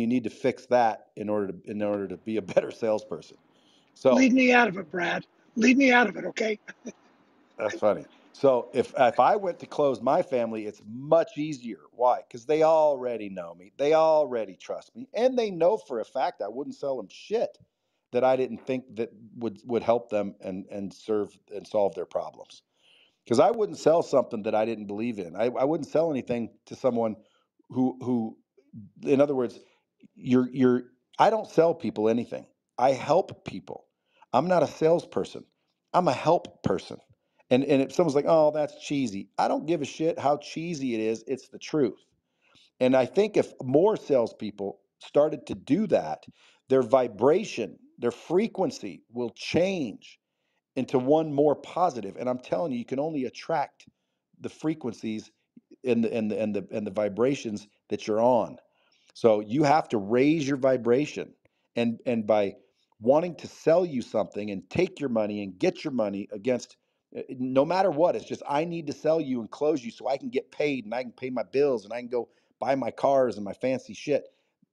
need to fix that in order to be a better salesperson. So leave me out of it, Brad. Leave me out of it, okay? that's funny. So if I went to close my family, it's much easier. Why? Because they already know me. They already trust me. And they know for a fact I wouldn't sell them shit that I didn't think that would help them and serve and solve their problems. Because I wouldn't sell something that I didn't believe in. I wouldn't sell anything to someone who in other words, I don't sell people anything. I help people. I'm not a salesperson. I'm a help person. And if someone's like, oh, that's cheesy, I don't give a shit how cheesy it is. It's the truth. And I think if more salespeople started to do that, their vibration, their frequency will change into one more positive. And I'm telling you, you can only attract the frequencies and the vibrations that you're on. So you have to raise your vibration, and by wanting to sell you something and take your money and get your money against no matter what, it's just I need to sell you and close you so I can get paid and I can pay my bills and I can go buy my cars and my fancy shit.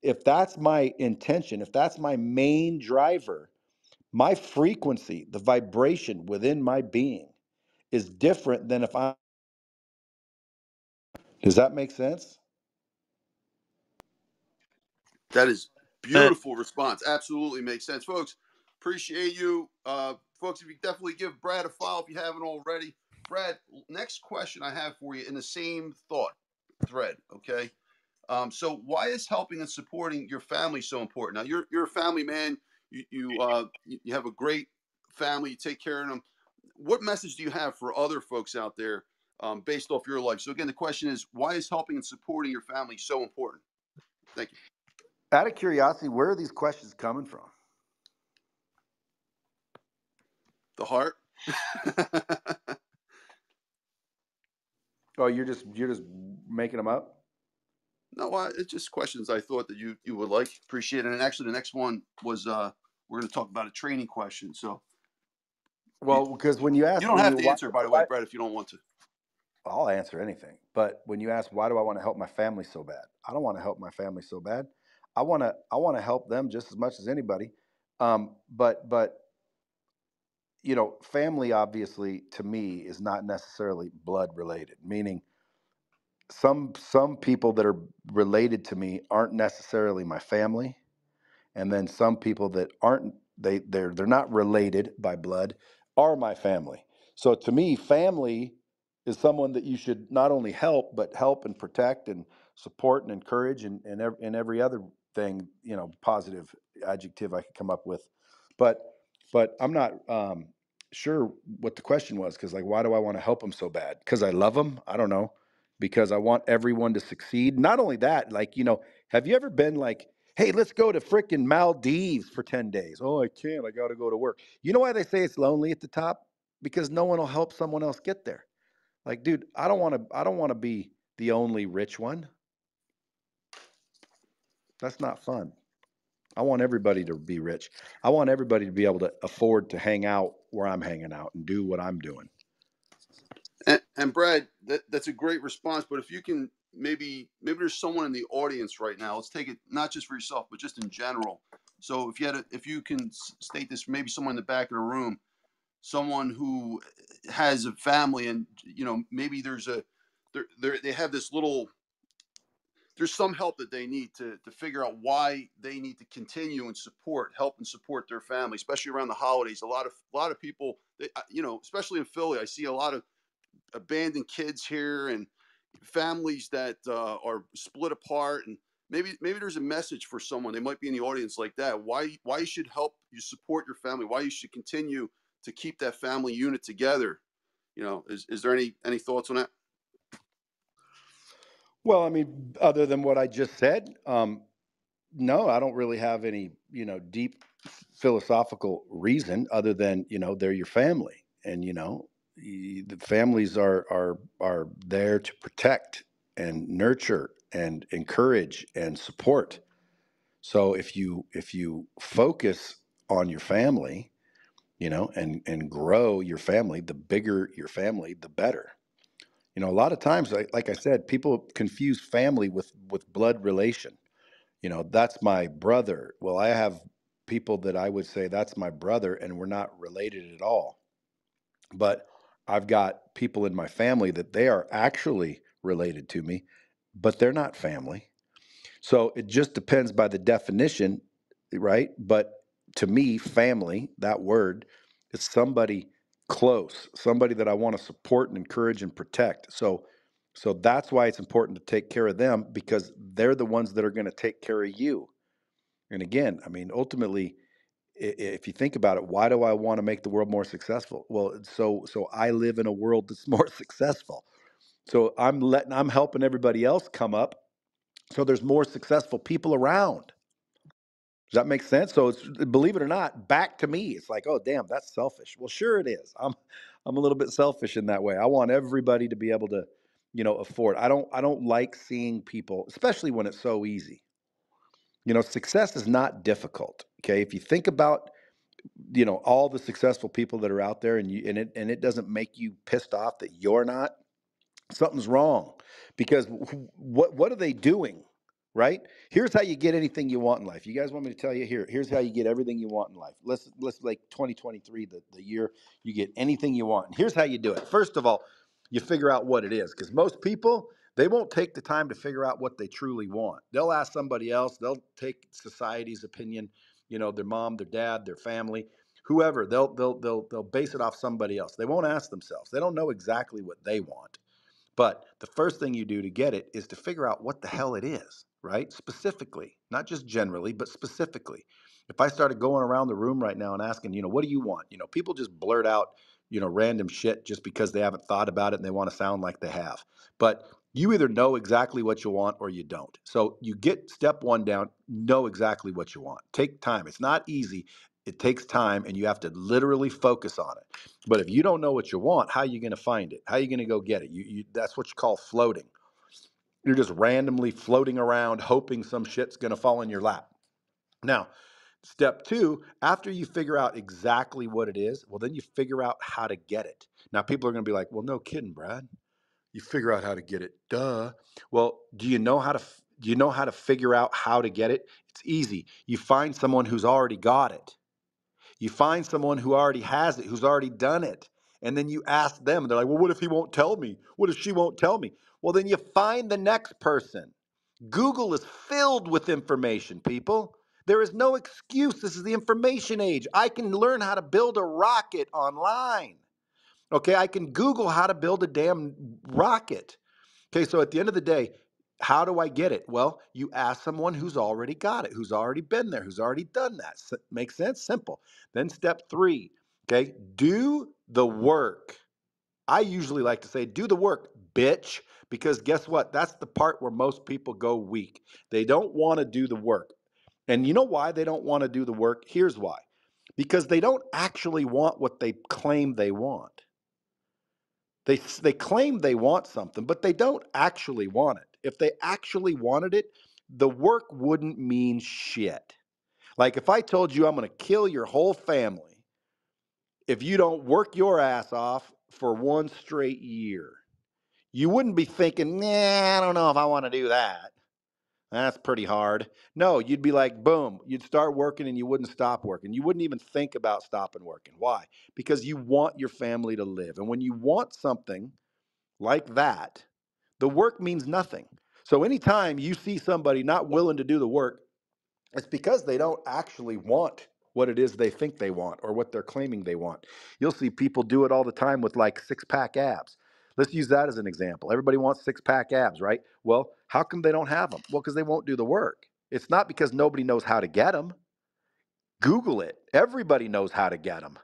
If that's my intention, if that's my main driver, my frequency, the vibration within my being is different than if I. Does that make sense? That is beautiful response. Absolutely makes sense. Folks, appreciate you. Folks, if you definitely give Brad a follow if you haven't already. Brad, next question I have for you in the same thought thread, okay? So why is helping and supporting your family so important? Now, you're a family man. You have a great family. You take care of them. What message do you have for other folks out there based off your life? So again, the question is, why is helping and supporting your family so important? Thank you. Out of curiosity, where are these questions coming from? The heart. Oh, you're just making them up? No, it's just questions I thought that you would like, appreciate. And actually, the next one was we're going to talk about a training question. So, well, because when you ask don't me, have to answer, by the way, Brad, if you don't want to. I'll answer anything. But when you ask, why do I want to help my family so bad? I don't want to help my family so bad. I want to help them just as much as anybody. But you know, family obviously to me is not necessarily blood related. Meaning, some people that are related to me aren't necessarily my family, and then some people that aren't they're not related by blood are my family. So to me, family is someone that you should not only help but help and protect and support and encourage and every other thing, you know, positive adjective I could come up with. But I'm not sure what the question was, because like, why do I want to help them so bad? Because I love them? I don't know. Because I want everyone to succeed. Not only that, like, you know, have you ever been like, hey, let's go to frickin' Maldives for 10 days. Oh, I can't. I got to go to work. You know why they say it's lonely at the top? Because no one will help someone else get there. Like, dude, I don't want to be the only rich one. That's not fun. I want everybody to be rich. I want everybody to be able to afford to hang out where I'm hanging out and do what I'm doing. And Brad, that's a great response. But if you can, maybe there's someone in the audience right now. Let's take it not just for yourself, but just in general. So if you can state this, maybe someone in the back of the room, someone who has a family, and you know, maybe they have this little, there's some help that they need to figure out why they need to continue and help and support their family, especially around the holidays. A lot of people, you know, especially in Philly, I see a lot of abandoned kids here and families that are split apart. And maybe there's a message for someone. They might be in the audience like that. Why you should help you support your family? Why you should continue to keep that family unit together? You know, is there any thoughts on that? Well, I mean, other than what I just said, no, I don't really have any, you know, deep philosophical reason other than, you know, they're your family, and you know, the families are there to protect and nurture and encourage and support. So if you focus on your family, you know, and grow your family, the bigger your family, the better. You know, a lot of times, like I said, people confuse family with blood relation. You know, that's my brother. Well, I have people that I would say that's my brother, and we're not related at all. But I've got people in my family that they are actually related to me, but they're not family. So it just depends by the definition, right? But to me, family, that word, is somebody close, somebody that I want to support and encourage and protect. So that's why it's important to take care of them, because they're the ones that are going to take care of you. And again, I mean, ultimately, if you think about it, why do I want to make the world more successful? Well, so I live in a world that's more successful. So I'm helping everybody else come up, so there's more successful people around. Does that make sense? So it's, believe it or not, back to me. It's like, oh damn, that's selfish. Well, sure it is. I'm a little bit selfish in that way. I want everybody to be able to, you know, afford. I don't like seeing people, especially when it's so easy. You know, success is not difficult. Okay. If you think about, you know, all the successful people that are out there, and it doesn't make you pissed off that you're not, something's wrong. Because what are they doing, right? Here's how you get anything you want in life. You guys want me to tell you? Here's how you get everything you want in life. Let's like 2023, the year you get anything you want. And here's how you do it. First of all, you figure out what it is, because most people, they won't take the time to figure out what they truly want. They'll ask somebody else. They'll take society's opinion, you know, their mom, their dad, their family, whoever. They'll base it off somebody else. They won't ask themselves. They don't know exactly what they want. But the first thing you do to get it is to figure out what the hell it is, right? Specifically, not just generally, but specifically. If I started going around the room right now and asking, you know, what do you want? You know, people just blurt out, you know, random shit just because they haven't thought about it and they want to sound like they have. But You either know exactly what you want or you don't. So you get step one down, know exactly what you want. Take time. It's not easy. It takes time and you have to literally focus on it. But if you don't know what you want, how are you going to find it? How are you going to go get it? That's what you call floating. You're just randomly floating around hoping some shit's going to fall in your lap. Now, step two, after you figure out exactly what it is, well, then you figure out how to get it. Now, people are going to be like, well, no kidding, Brad. You figure out how to get it. Duh. Well, do you know how to figure out how to get it? It's easy. You find someone who's already got it. You find someone who already has it, who's already done it. And then you ask them, and they're like, well, what if he won't tell me? What if she won't tell me? Well, then you find the next person. Google is filled with information, people. There is no excuse. This is the information age. I can learn how to build a rocket online. Okay, I can Google how to build a damn rocket. Okay, so at the end of the day, how do I get it? Well, you ask someone who's already got it, who's already been there, who's already done that. Makes sense? Simple. Then step three, okay, do the work. I usually like to say, do the work, bitch, because guess what? That's the part where most people go weak. They don't want to do the work. And you know why they don't want to do the work? Here's why. Because they don't actually want what they claim they want. They claim they want something, but they don't actually want it. If they actually wanted it, the work wouldn't mean shit. Like if I told you I'm going to kill your whole family if you don't work your ass off for 1 straight year, you wouldn't be thinking, nah, I don't know if I want to do that. That's pretty hard. No, you'd be like, boom, you'd start working and you wouldn't stop working. You wouldn't even think about stopping working. Why? Because you want your family to live. And when you want something like that, the work means nothing. So anytime you see somebody not willing to do the work, it's because they don't actually want what it is they think they want or what they're claiming they want. You'll see people do it all the time with like 6-pack abs. Let's use that as an example. Everybody wants 6-pack abs, right? Well, how come they don't have them? Well, because they won't do the work. It's not because nobody knows how to get them. Google it. Everybody knows how to get them.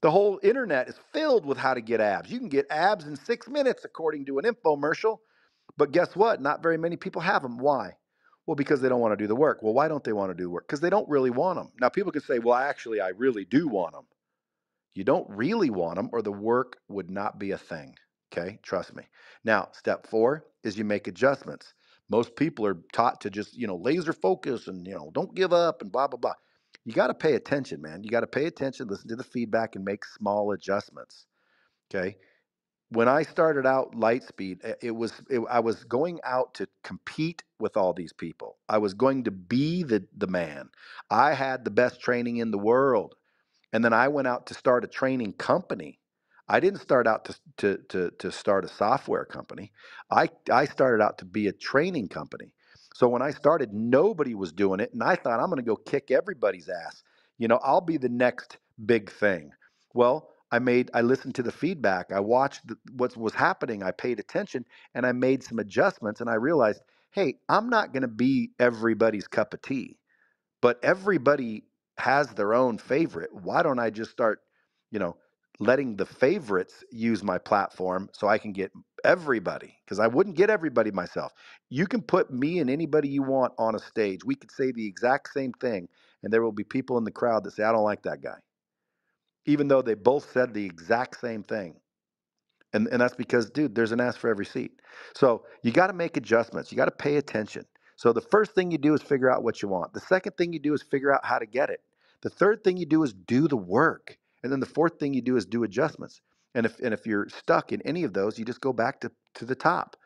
The whole internet is filled with how to get abs. You can get abs in 6 minutes, according to an infomercial. But guess what? Not very many people have them. Why? Well, because they don't want to do the work. Well, why don't they want to do the work? Because they don't really want them. Now, people can say, well, actually, I really do want them. You don't really want them, or the work would not be a thing. Okay? Trust me. Now, step 4 is you make adjustments. Most people are taught to just, laser focus and, don't give up and blah, blah, blah. You got to pay attention, man. You got to pay attention, listen to the feedback, and make small adjustments. Okay? When I started out LightSpeed, I was going out to compete with all these people. I was going to be the man. I had the best training in the world. And then I went out to start a training company. I didn't start out to start a software company. I started out to be a training company. So when I started, nobody was doing it. And I thought, I'm going to go kick everybody's ass. I'll be the next big thing. Well, I listened to the feedback. I watched what was happening. I paid attention and I made some adjustments and I realized, hey, I'm not going to be everybody's cup of tea, but everybody has their own favorite. Why don't I just start, you know, letting the favorites use my platform so I can get everybody? Because I wouldn't get everybody myself. You can put me and anybody you want on a stage. We could say the exact same thing, and there will be people in the crowd that say, I don't like that guy, even though they both said the exact same thing. And that's because, dude, there's an ass for every seat. So you got to make adjustments. You got to pay attention. So the first thing you do is figure out what you want. The second thing you do is figure out how to get it. The third thing you do is do the work. And then the fourth thing you do is do adjustments. And if you're stuck in any of those, you just go back to the top.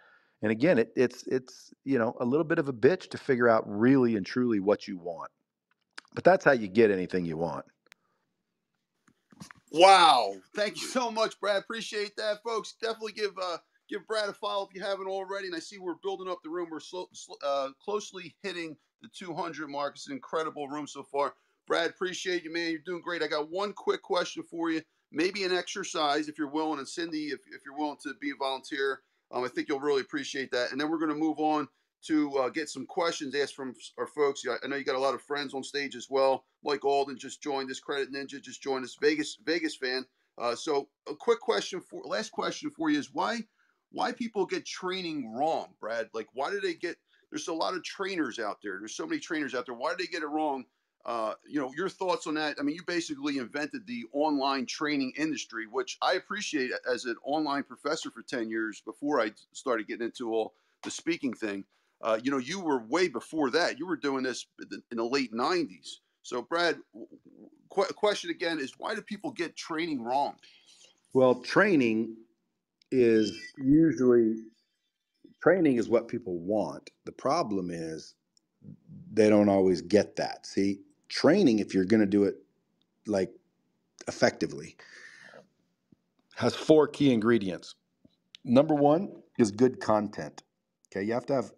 And again, it's a little bit of a bitch to figure out really and truly what you want. But that's how you get anything you want. Wow. Thank you so much, Brad. Appreciate that, folks. Definitely give Brad a follow if you haven't already. And I see we're building up the room. We're closely hitting the 200 mark. It's an incredible room so far. Brad, appreciate you, man. You're doing great. I got one quick question for you. Maybe an exercise if you're willing. And Cindy, if you're willing to be a volunteer, I think you'll really appreciate that. And then we're going to move on to get some questions asked from our folks. I know you got a lot of friends on stage as well. Mike Alden just joined us. Credit Ninja just joined us. Vegas fan. So a last question for you is why why people get training wrong, Brad. Like, why do they get? There's a lot of trainers out there. There's so many trainers out there. Why do they get it wrong? Your thoughts on that. I mean, you basically invented the online training industry, which I appreciate as an online professor for 10 years before I started getting into all the speaking thing. You were way before that. You were doing this in the late 90s. So, Brad, question again is, why do people get training wrong? Well, training is what people want. The problem is they don't always get that. See, training, if you're going to do it like effectively, has 4 key ingredients. Number 1 is good content. Okay, you have to have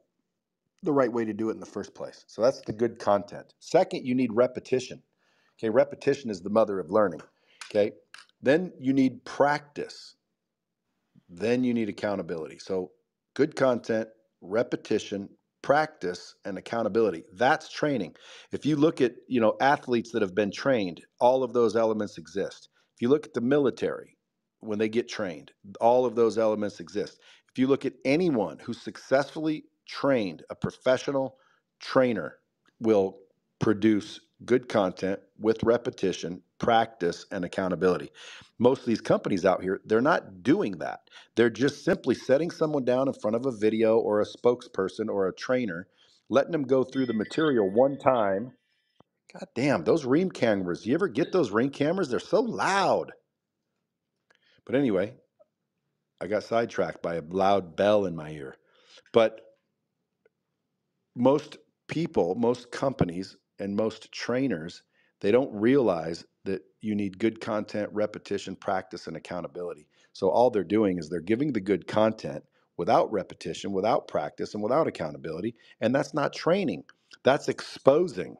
the right way to do it in the first place. So that's the good content. Second, you need repetition. Okay, repetition is the mother of learning. Okay, then you need practice. Then you need accountability. So good content, repetition, practice, and accountability. That's training. If you look at, athletes that have been trained, all of those elements exist. If you look at the military, when they get trained, all of those elements exist. If you look at anyone who successfully trained, a professional trainer will produce good content with repetition, practice, and accountability. Most of these companies out here, they're not doing that. They're just simply setting someone down in front of a video or a spokesperson or a trainer, letting them go through the material one time. God damn, those Ring cameras. You ever get those Ring cameras? They're so loud. But anyway, I got sidetracked by a loud bell in my ear. But most people, most companies, and most trainers, they don't realize that you need good content, repetition, practice, and accountability. So all they're doing is they're giving the good content without repetition, without practice, and without accountability. And that's not training. That's exposing.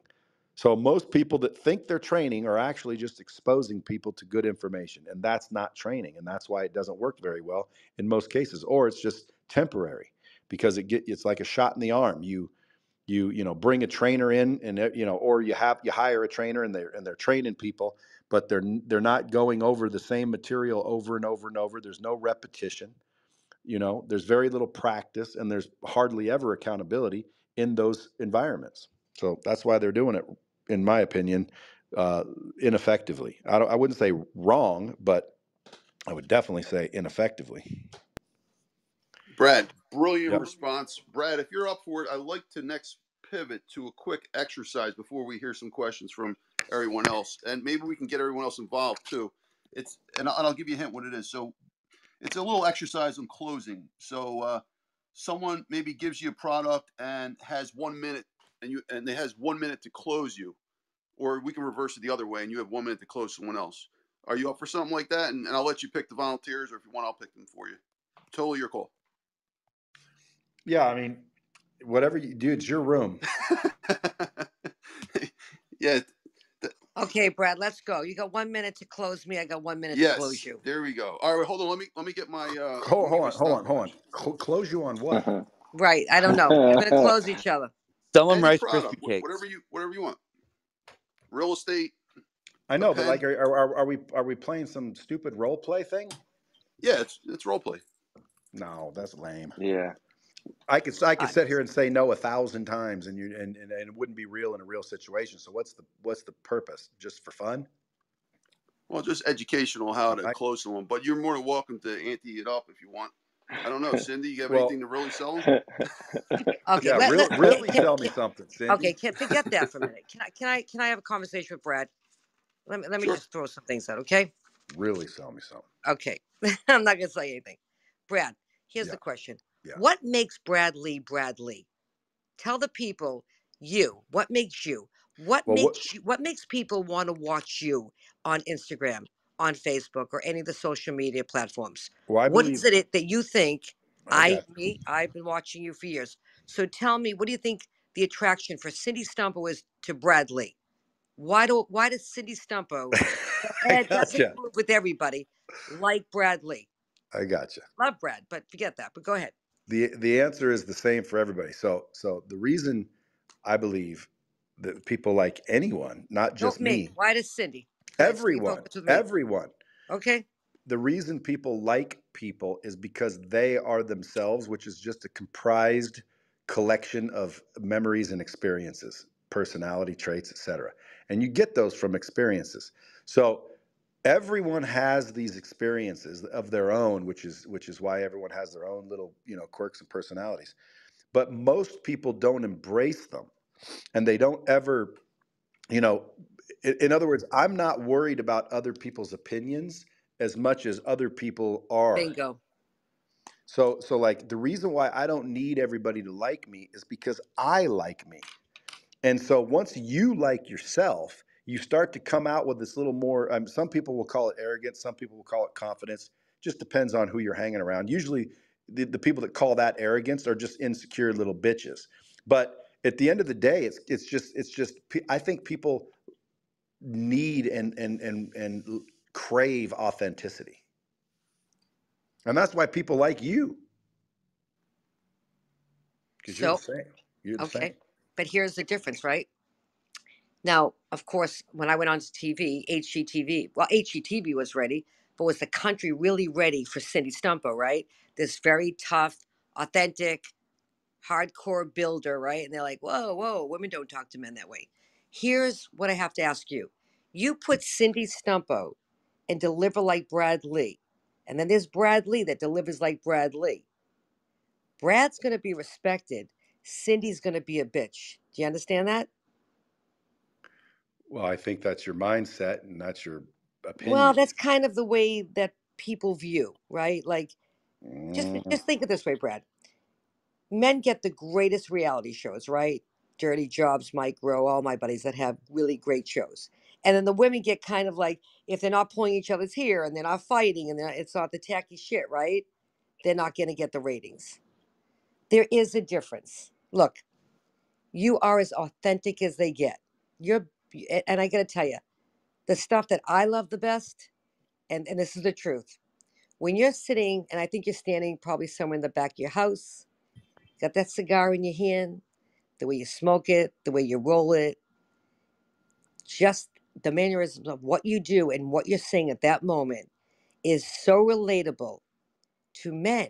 So most people that think they're training are actually just exposing people to good information. And that's not training. And that's why it doesn't work very well in most cases. Or it's just temporary because it's like a shot in the arm. You bring a trainer in, and or you hire a trainer and they're training people, but they're not going over the same material over and over and over. There's no repetition. There's very little practice, and there's hardly ever accountability in those environments. So that's why they're doing it, in my opinion, ineffectively. I wouldn't say wrong, but I would definitely say ineffectively. Brad, brilliant Yep. response. Brad, if you're up for it, I'd like to next pivot to a quick exercise before we hear some questions from everyone else, and maybe we can get everyone else involved too. And I'll give you a hint what it is. So it's a little exercise on closing. So someone maybe gives you a product and has 1 minute, and they has 1 minute to close you, or we can reverse it the other way, and you have 1 minute to close someone else. Are you up for something like that? And I'll let you pick the volunteers, or if you want, I'll pick them for you. Totally your call. Yeah, I mean, whatever you do, it's your room. Yeah. Okay, Brad, let's go. You got 1 minute to close me. I got 1 minute to close you. There we go. All right, hold on. Let me get my. Hold on. Close you on what? Right. I don't know. We're gonna close each other. Sell them Any Rice product, Krispie cakes. whatever you want. Real estate. I know, but like, are we playing some stupid role play thing? Yeah, it's role play. No, that's lame. Yeah. I could sit here and say no 1,000 times, and it wouldn't be real in a real situation. So what's the purpose? Just for fun? Well, just educational how to close someone. But you're more than welcome to ante it up if you want. I don't know, Cindy. You have anything to really sell them? Okay, yeah, really sell me something, Cindy. Okay, forget that for a minute. Can I have a conversation with Brad? Let me just throw some things out, okay? Really sell me something. Okay, I'm not gonna say anything. Brad, here's the question: What makes Brad Lea Brad Lea? Tell the people what makes you. What makes people want to watch you on Instagram, on Facebook, or any of the social media platforms? Well, what is it that you think? I've been watching you for years. So tell me, what do you think the attraction for Cindy Stumpo is to Brad Lea? Why does Cindy Stumpo doesn't move with everybody like Brad Lea? I gotcha. Love Brad, but forget that. But go ahead. The answer is the same for everybody. So the reason I believe that people like anyone, not just me. Why does Cindy? Everyone. Okay. the reason people like people is because they are themselves, which is just a comprised collection of memories and experiences, personality traits, etc. And you get those from experiences. So everyone has these experiences of their own, which is why everyone has their own little, quirks and personalities. But most people don't embrace them, and they don't ever, in other words, I'm not worried about other people's opinions as much as other people are. Bingo. So like the reason why I don't need everybody to like me is because I like me. And so once you like yourself, you start to come out with this little more, some people will call it arrogance, some people will call it confidence. Just depends on who you're hanging around. Usually the people that call that arrogance are just insecure little bitches. But at the end of the day, it's just I think people need and crave authenticity. And that's why people like you. Because you're the same. You're the same. Okay. But here's the difference, right? Now, of course, when I went on to TV, HGTV, well, HGTV was ready, but was the country really ready for Cindy Stumpo, right? This very tough, authentic, hardcore builder, right? And they're like, whoa, women don't talk to men that way. Here's what I have to ask you. You put Cindy Stumpo and deliver like Brad Lea. And then there's Brad Lea that delivers like Brad Lea. Brad's going to be respected. Cindy's going to be a bitch. Do you understand that? Well, I think that's your mindset and that's your opinion. Well, that's kind of the way that people view, right? Like, just think of this way, Brad. Men get the greatest reality shows, right? Dirty Jobs, Mike Rowe, all my buddies that have really great shows. And then the women get kind of like, if they're not pulling each other's hair and they're not fighting and it's not the tacky shit, right? They're not going to get the ratings. There is a difference. Look, you are as authentic as they get. And I got to tell you, the stuff that I love the best, and this is the truth, when you're sitting, and I think you're standing probably somewhere in the back of your house, got that cigar in your hand, the way you smoke it, the way you roll it, just the mannerisms of what you do and what you're saying at that moment is so relatable to men,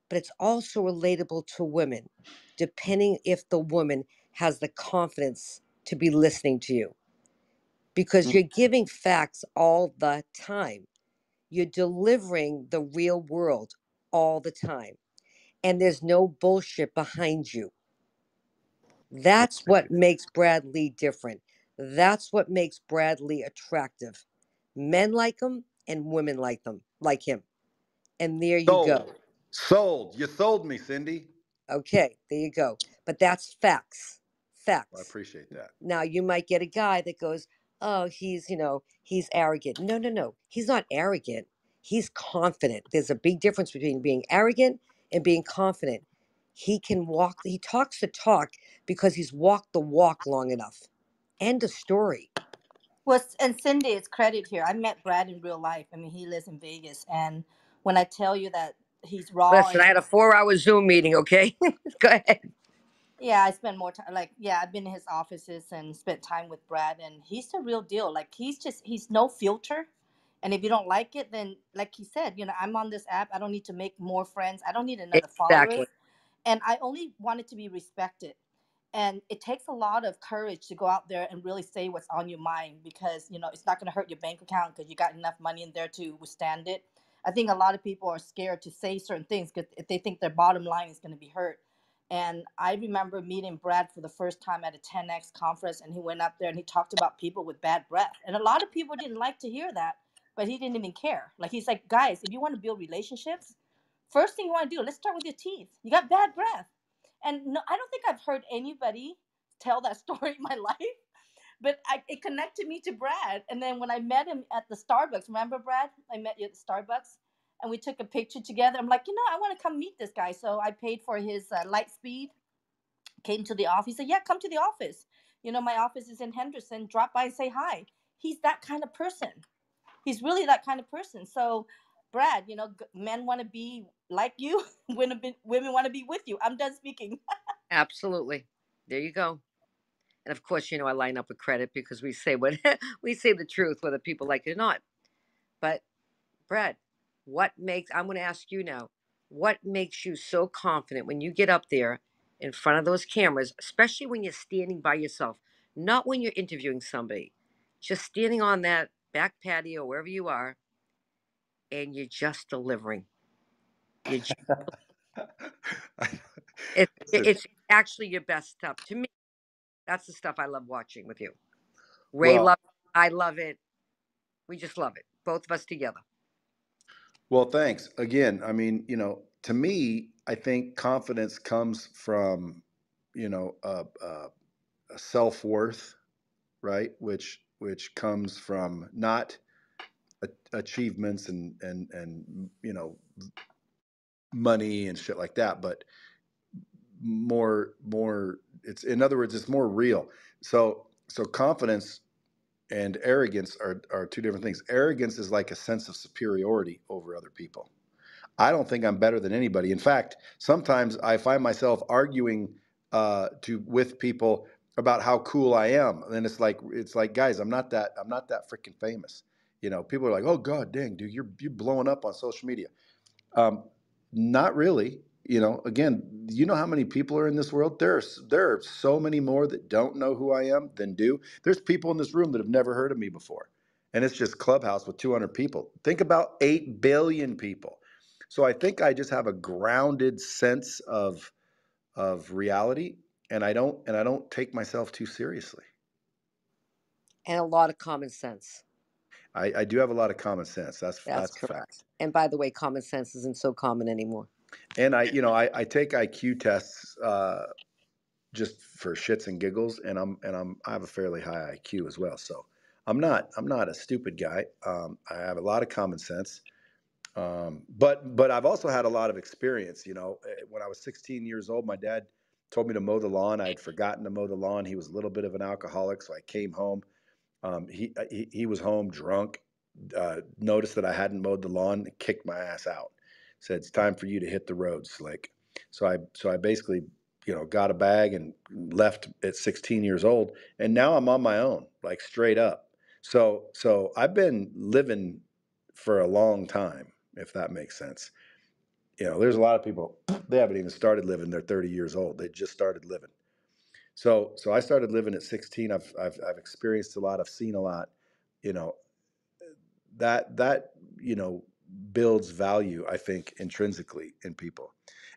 but it's also relatable to women, depending if the woman has the confidence to be listening to you. Because you're giving facts all the time. You're delivering the real world all the time. And there's no bullshit behind you. That's what makes Brad Lea different. That's what makes Brad Lea attractive. Men like him and women like him. And there you go. Sold. You sold me, Cindy. Okay, there you go. But that's facts. Facts. I appreciate that. Now you might get a guy that goes, oh, he's arrogant. No. He's not arrogant. He's confident. There's a big difference between being arrogant and being confident. He talks the talk because he's walked the walk long enough. End of story. Well, and Cindy, it's credit here. I met Brad in real life. I mean, he lives in Vegas. And when I tell you that he's raw. Listen, I had a 4-hour Zoom meeting, okay? Go ahead. Yeah, I spend more time. I've been in his offices and spent time with Brad, and he's the real deal. Like, he's no filter. And if you don't like it, then like he said, I'm on this app. I don't need to make more friends. I don't need another followers. And I only want it to be respected. And it takes a lot of courage to go out there and really say what's on your mind, because, it's not going to hurt your bank account because you got enough money in there to withstand it. I think a lot of people are scared to say certain things because if they think their bottom line is going to be hurt. And I remember meeting Brad for the first time at a 10X conference, and he went up there and he talked about people with bad breath. And a lot of people didn't like to hear that, but he didn't even care. Like, he's like, guys, if you want to build relationships, first thing you want to do, let's start with your teeth. You got bad breath. And no, I don't think I've heard anybody tell that story in my life, but it connected me to Brad. And then when I met him at the Starbucks, remember, Brad? I met you at the Starbucks, and we took a picture together. I'm like, I want to come meet this guy. So I paid for his LightSpeed, came to the office. He said, yeah, come to the office. My office is in Henderson. Drop by and say hi. He's that kind of person. He's really that kind of person. So, Brad, men want to be like you. Women want to be with you. I'm done speaking. Absolutely. There you go. And of course, I line up with credit because we say we say the truth, whether people like it or not. But Brad, I'm going to ask you now, what makes you so confident when you get up there in front of those cameras, especially when you're standing by yourself, not when you're interviewing somebody, just standing on that back patio, wherever you are, and you're just delivering. You're just, Listen, it's actually your best stuff. To me, that's the stuff I love watching with you. Ray well, loves it. I love it. We just love it. Both of us together. well, thanks again. I mean, to me, I think confidence comes from, a self-worth, right? Which comes from not achievements and money and shit like that, but more. It's, in other words, it's more real. So confidence and arrogance are two different things. Arrogance is like a sense of superiority over other people. I don't think I'm better than anybody. In fact, sometimes I find myself arguing with people about how cool I am, and it's like, guys, I'm not that freaking famous. People are like, oh god dang, dude, you're blowing up on social media. Um, Not really. Again, how many people are in this world? There are so many more that don't know who I am than do. There's people in this room that have never heard of me before. And it's just Clubhouse with 200 people. Think about 8 billion people. So I think I just have a grounded sense of reality, and I don't take myself too seriously. And a lot of common sense. I do have a lot of common sense. That's That's a fact. correct. And by the way, common sense isn't so common anymore. And I take IQ tests just for shits and giggles, and I have a fairly high IQ as well. So I'm not a stupid guy. I have a lot of common sense, but I've also had a lot of experience. When I was 16 years old, my dad told me to mow the lawn. I had forgotten to mow the lawn. He was a little bit of an alcoholic, so I came home. He was home drunk, noticed that I hadn't mowed the lawn, kicked my ass out. Said, it's time for you to hit the road, Slick. So I basically, got a bag and left at 16 years old, and now I'm on my own, like straight up. So I've been living for a long time, if that makes sense. There's a lot of people, they haven't even started living. They're 30 years old. They just started living. So I started living at 16. I've experienced a lot. I've seen a lot. You know that builds value, I think, intrinsically in people.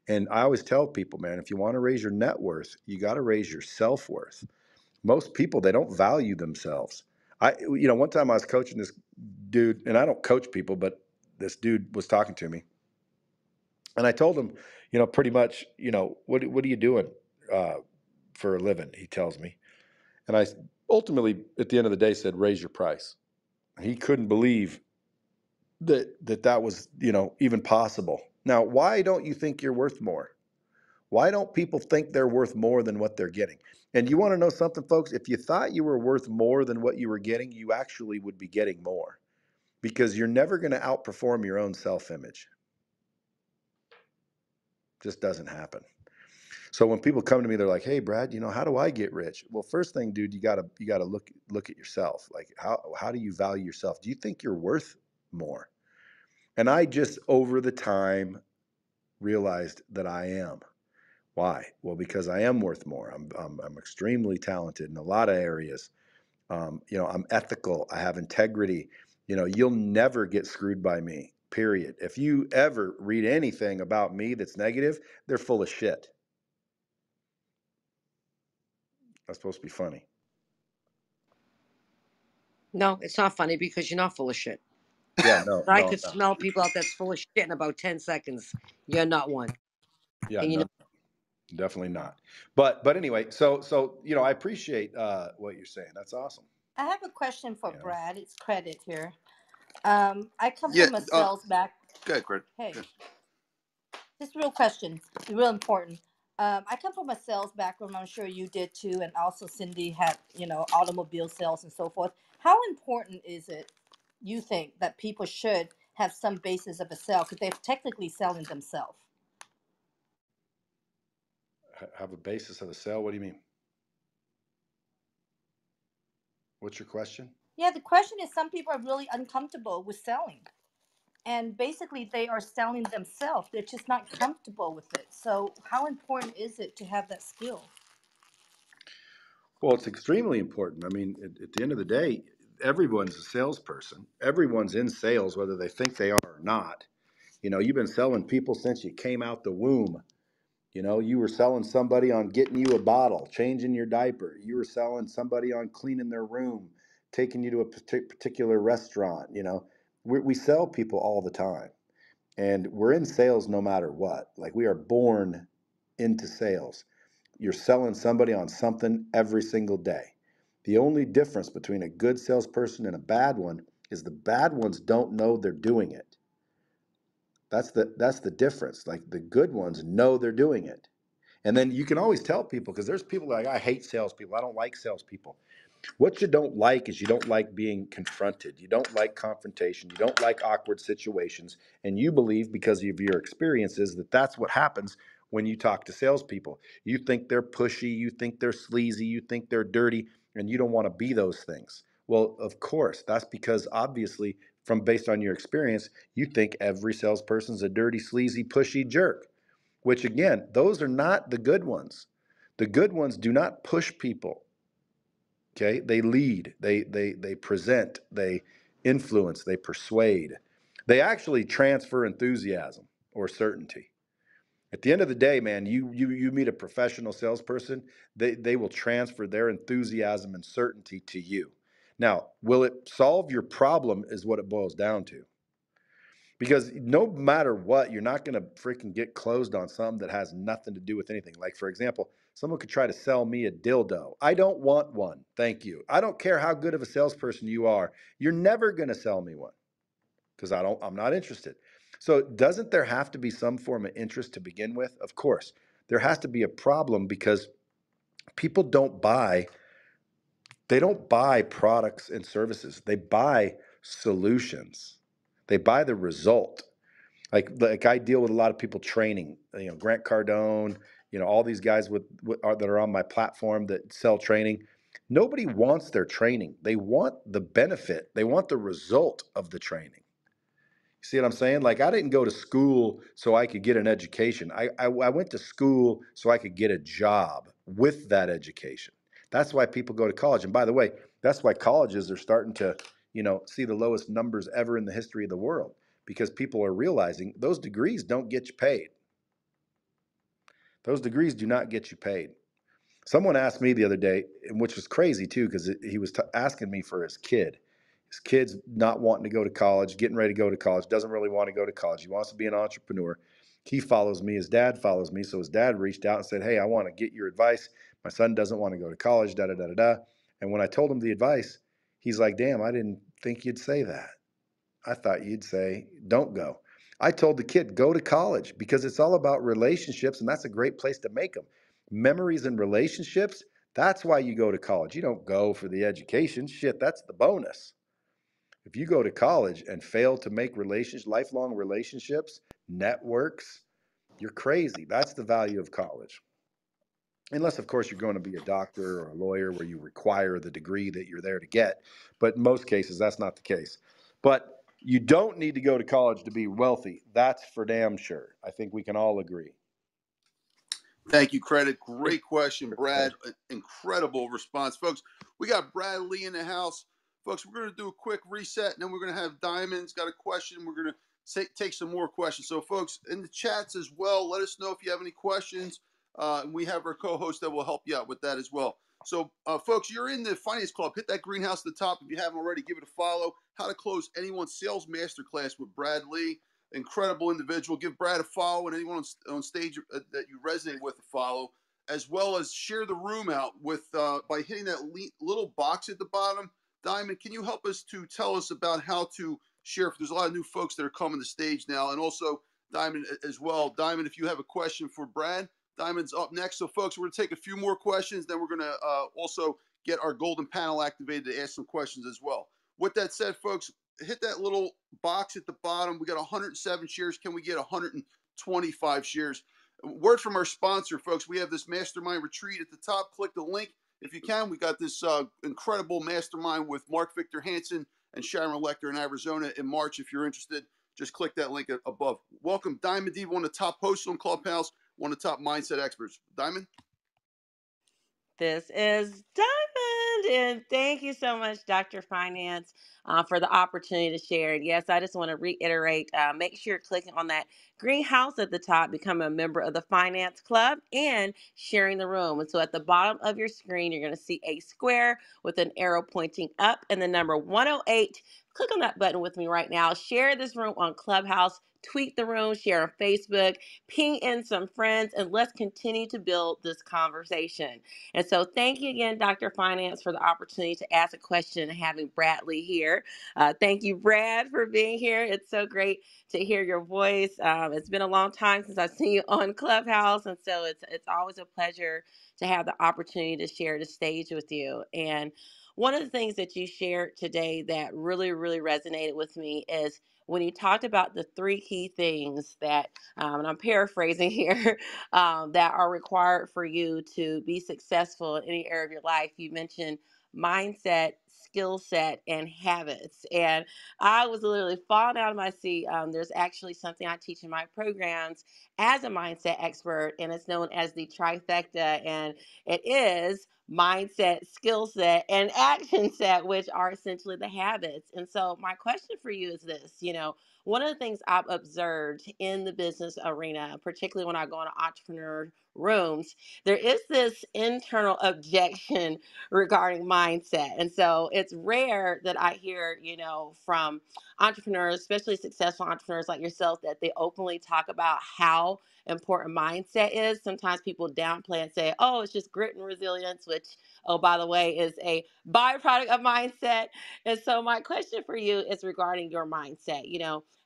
And I always tell people, man, if you want to raise your net worth, you got to raise your self worth. Most people, they don't value themselves. One time I was coaching this dude, and I don't coach people, but this dude was talking to me, and I told him, pretty much, what are you doing for a living? He tells me. And I ultimately, at the end of the day, said, raise your price. He couldn't believe that was, even possible. Now, why don't you think you're worth more? Why don't people think they're worth more than what they're getting? And you want to know something, folks? If you thought you were worth more than what you were getting, you actually would be getting more, because you're never going to outperform your own self-image. Just doesn't happen. So when people come to me, they're like, "Hey, Brad, how do I get rich?" Well, first thing, dude, you gotta look at yourself. Like, how do you value yourself? Do you think you're worth more? And I just, over the time, realized that I am. Why? Well, because I am worth more. I'm extremely talented in a lot of areas. I'm ethical. I have integrity. You'll never get screwed by me. Period. If you ever read anything about me that's negative, they're full of shit. That's supposed to be funny. No, it's not funny because you're not full of shit. Yeah, no, I no, could no. smell people out that's full of shit in about 10 seconds. You're not one. Yeah, And no, definitely not. But anyway, so I appreciate what you're saying. That's awesome. I have a question for You know. Brad. It's credit here. I come Yeah. from a sales back. Go ahead, Craig. Hey, Go ahead. just real question, real important. I come from a sales background. I'm sure you did too, and also Cindy had, automobile sales and so forth. How important is it, you think, that people should have some basis of a sale because they're technically selling themselves? Have a basis of a sale? What do you mean? What's your question? Yeah, the question is, some people are really uncomfortable with selling. and basically they are selling themselves. They're just not comfortable with it. So how important is it to have that skill? Well, it's extremely important. I mean, at the end of the day, everyone's a salesperson. Everyone's in sales, whether they think they are or not. You know, you've been selling people since you came out the womb. You know, you were selling somebody on getting you a bottle, changing your diaper. You were selling somebody on cleaning their room, taking you to a particular restaurant. You know, we sell people all the time. And we're in sales no matter what. Like, we are born into sales. You're selling somebody on something every single day. The only difference between a good salesperson and a bad one is the bad ones don't know they're doing it. That's the difference. Like, the good ones know they're doing it. And then you can always tell people, because there's people like, I hate salespeople. I don't like salespeople. What you don't like is you don't like being confronted. You don't like confrontation. You don't like awkward situations. And you believe, because of your experiences, that that's what happens when you talk to salespeople. You think they're pushy. You think they're sleazy. You think they're dirty. And you don't want to be those things. Well, of course, that's because obviously, based on your experience, you think every salesperson's a dirty, sleazy, pushy jerk, which again, those are not the good ones. The good ones do not push people. Okay, they lead, they present, they influence, they persuade. They actually transfer enthusiasm or certainty. At the end of the day, man, you meet a professional salesperson, they will transfer their enthusiasm and certainty to you. Now, will it solve your problem is what it boils down to. Because no matter what, you're not going to freaking get closed on something that has nothing to do with anything. Like, for example, someone could try to sell me a dildo. I don't want one. Thank you. I don't care how good of a salesperson you are. You're never going to sell me one because I'm not interested. So doesn't there have to be some form of interest to begin with? Of course. There has to be a problem because people they don't buy products and services. They buy solutions. They buy the result. Like I deal with a lot of people training, Grant Cardone, all these guys that are on my platform that sell training. Nobody wants their training. They want the benefit. They want the result of the training. You see what I'm saying? Like, I didn't go to school so I could get an education. I went to school so I could get a job with that education. That's why people go to college. And by the way, that's why colleges are starting to, see the lowest numbers ever in the history of the world, because people are realizing those degrees don't get you paid. Those degrees do not get you paid. Someone asked me the other day, which was crazy too, because he was asking me for his kid. His kid's not wanting to go to college, getting ready to go to college, doesn't really want to go to college. He wants to be an entrepreneur. He follows me. His dad follows me. So his dad reached out and said, hey, I want to get your advice. My son doesn't want to go to college, da, da, da, da, da. And when I told him the advice, he's like, damn, I didn't think you'd say that. I thought you'd say, don't go. I told the kid, go to college, because it's all about relationships, and that's a great place to make them. Memories and relationships, that's why you go to college. You don't go for the education. Shit, that's the bonus. If you go to college and fail to make lifelong relationships, networks, you're crazy. That's the value of college. Unless, of course, you're going to be a doctor or a lawyer where you require the degree that you're there to get. But in most cases, that's not the case. But you don't need to go to college to be wealthy. That's for damn sure. I think we can all agree. Thank you, Credit. Great question, Brad. Incredible response. Folks, we got Brad Lea in the house. Folks, we're going to do a quick reset, and then we're going to have Diamond's got a question. We're going to take some more questions. So, folks, in the chats as well, let us know if you have any questions. And we have our co-host that will help you out with that as well. So, folks, you're in the Finance Club. Hit that greenhouse at the top. If you haven't already, give it a follow. How to Close Anyone's Sales Masterclass with Brad Lea. Incredible individual. Give Brad a follow, and anyone on stage that you resonate with a follow, as well as share the room out with by hitting that little box at the bottom. Diamond, can you help us to tell us about how to share? There's a lot of new folks that are coming to stage now, and also Diamond as well. Diamond, if you have a question for Brad, Diamond's up next. So, folks, we're going to take a few more questions. Then we're going to also get our golden panel activated to ask some questions as well. With that said, folks, hit that little box at the bottom. We got 107 shares. Can we get 125 shares? Word from our sponsor, folks. We have this mastermind retreat at the top. Click the link if you can. We got this incredible mastermind with Mark Victor Hansen and Sharon Lecter in Arizona in March. If you're interested, just click that link above. Welcome, Diamond Diva, one of the top hosts on Clubhouse, one of the top mindset experts. Diamond? This is Diamond, and thank you so much, Dr. Finance, for the opportunity to share. And yes, I just want to reiterate, make sure you're clicking on that greenhouse at the top, become a member of the Finance Club, and sharing the room. And so at the bottom of your screen, you're going to see a square with an arrow pointing up and the number 108. Click on that button with me right now. Share this room on Clubhouse. Tweet the room, share on Facebook, ping in some friends, and let's continue to build this conversation. And so thank you again, Dr. Finance, for the opportunity to ask a question and having Brad Lea here. Thank you, Brad, for being here. It's so great to hear your voice. It's been a long time since I've seen you on Clubhouse, and so it's always a pleasure to have the opportunity to share the stage with you. And one of the things that you shared today that really, really resonated with me is when you talked about the 3 key things that, and I'm paraphrasing here, that are required for you to be successful in any area of your life. You mentioned mindset, skill set, and habits. And I was literally falling out of my seat. There's actually something I teach in my programs as a mindset expert, and it's known as the trifecta. And it is mindset, skill set, and action set, which are essentially the habits. And so my question for you is this, one of the things I've observed in the business arena, particularly when I go into entrepreneur rooms, there is this internal objection regarding mindset. And so it's rare that I hear, from entrepreneurs, especially successful entrepreneurs like yourself, that they openly talk about how important mindset is. Sometimes people downplay and say, oh, it's just grit and resilience, which, oh, by the way, is a byproduct of mindset. And so my question for you is regarding your mindset.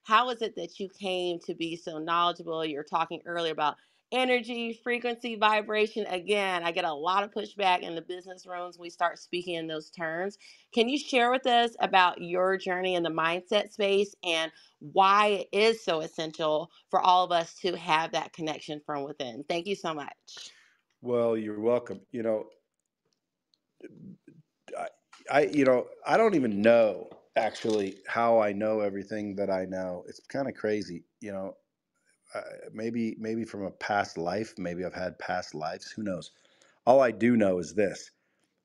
How is it that you came to be so knowledgeable? You were talking earlier about energy, frequency, vibration. Again, I get a lot of pushback in the business rooms when we start speaking in those terms. Can you share with us about your journey in the mindset space and why it is so essential for all of us to have that connection from within? Thank you so much. Well, you're welcome. I don't even know actually how I know everything that I know. It's kind of crazy. Maybe from a past life, maybe I've had past lives, who knows? All I do know is this: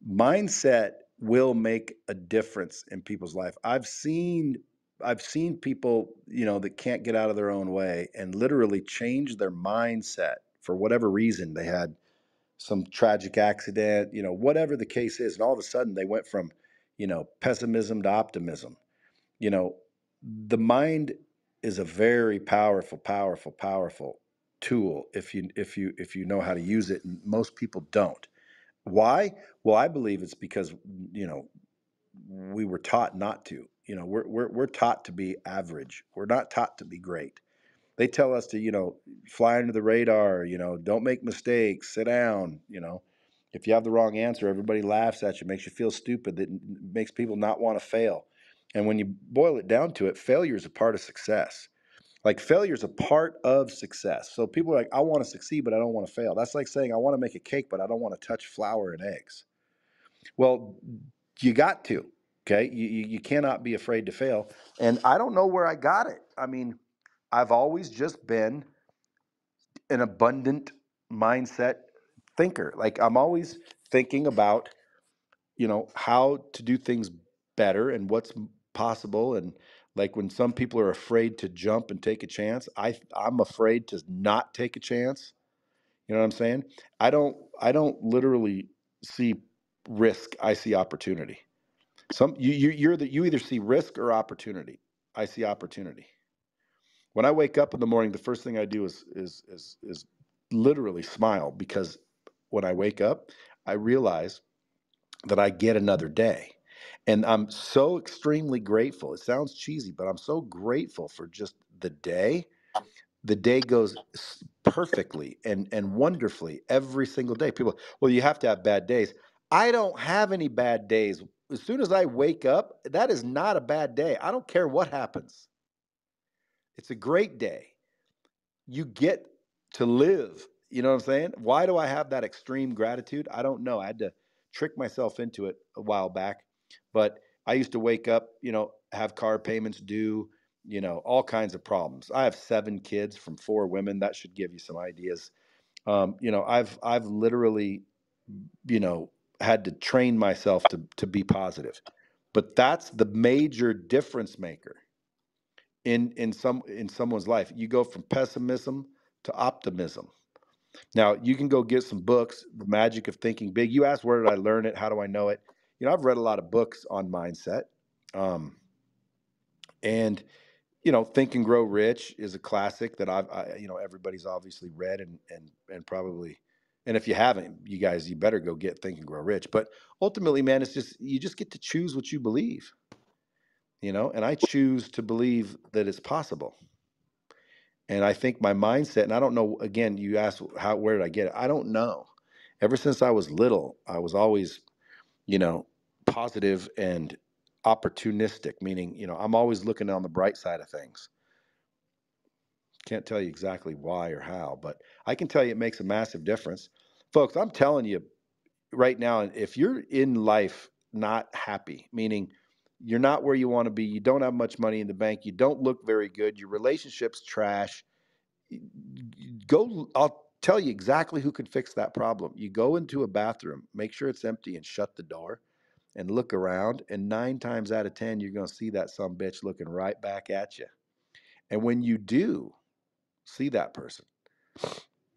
mindset will make a difference in people's life. I've seen people, that can't get out of their own way and literally change their mindset for whatever reason. They had some tragic accident, whatever the case is, and all of a sudden they went from, pessimism to optimism. The mind is a very powerful tool if you know how to use it, and most people don't. Why? Well, I believe it's because we were taught not to. We're taught to be average. We're not taught to be great. They tell us to fly under the radar. Don't make mistakes. Sit down. If you have the wrong answer, everybody laughs at you, makes you feel stupid. That makes people not want to fail. And when you boil it down to it, failure is a part of success. Like, failure is a part of success. So people are like, I want to succeed, but I don't want to fail. That's like saying I want to make a cake, but I don't want to touch flour and eggs. Well, you got to, okay? You cannot be afraid to fail. And I don't know where I got it. I mean, I've always just been an abundant mindset thinker. Like, I'm always thinking about, how to do things better and what's possible. And like, when some people are afraid to jump and take a chance, I'm afraid to not take a chance. You know what I'm saying? I don't literally see risk. I see opportunity. You either see risk or opportunity. I see opportunity. When I wake up in the morning, the first thing I do is literally smile, because when I wake up, I realize that I get another day. And I'm so extremely grateful. It sounds cheesy, but I'm so grateful for just the day. The day goes perfectly and wonderfully every single day. People, well, you have to have bad days. I don't have any bad days. As soon as I wake up, that is not a bad day. I don't care what happens. It's a great day. You get to live. You know what I'm saying? Why do I have that extreme gratitude? I don't know. I had to trick myself into it a while back. But I used to wake up, have car payments due, all kinds of problems. I have 7 kids from 4 women. That should give you some ideas. I've literally, had to train myself to be positive. But that's the major difference maker in someone's life. You go from pessimism to optimism. Now, you can go get some books, The Magic of Thinking Big. You asked, where did I learn it? How do I know it? I've read a lot of books on mindset. And Think and Grow Rich is a classic that everybody's obviously read and probably, and if you haven't, you guys, you better go get Think and Grow Rich. But ultimately, man, it's just, you just get to choose what you believe, and I choose to believe that it's possible. And I think my mindset, and I don't know, again, you asked where did I get it? I don't know. Ever since I was little, I was always, positive and opportunistic, meaning, I'm always looking on the bright side of things. Can't tell you exactly why or how, but I can tell you it makes a massive difference. Folks, I'm telling you right now, if you're in life not happy, meaning you're not where you want to be, you don't have much money in the bank, you don't look very good, your relationship's trash, I'll tell you exactly who could fix that problem. You go into a bathroom, make sure it's empty and shut the door and look around, and 9 times out of 10, you're going to see that some bitch looking right back at you. And when you do see that person,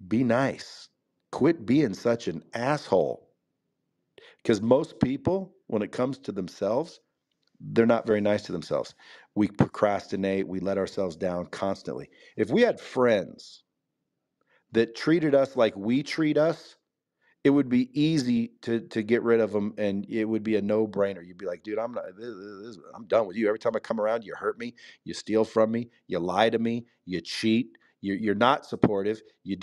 be nice. Quit being such an asshole. Because most people, when it comes to themselves, they're not very nice to themselves. We procrastinate. We let ourselves down constantly. If we had friends that treated us like we treat us, it would be easy to get rid of them, and it would be a no-brainer. You'd be like, dude, I'm done with you. Every time I come around, you hurt me, you steal from me, you lie to me, you cheat, you're not supportive, you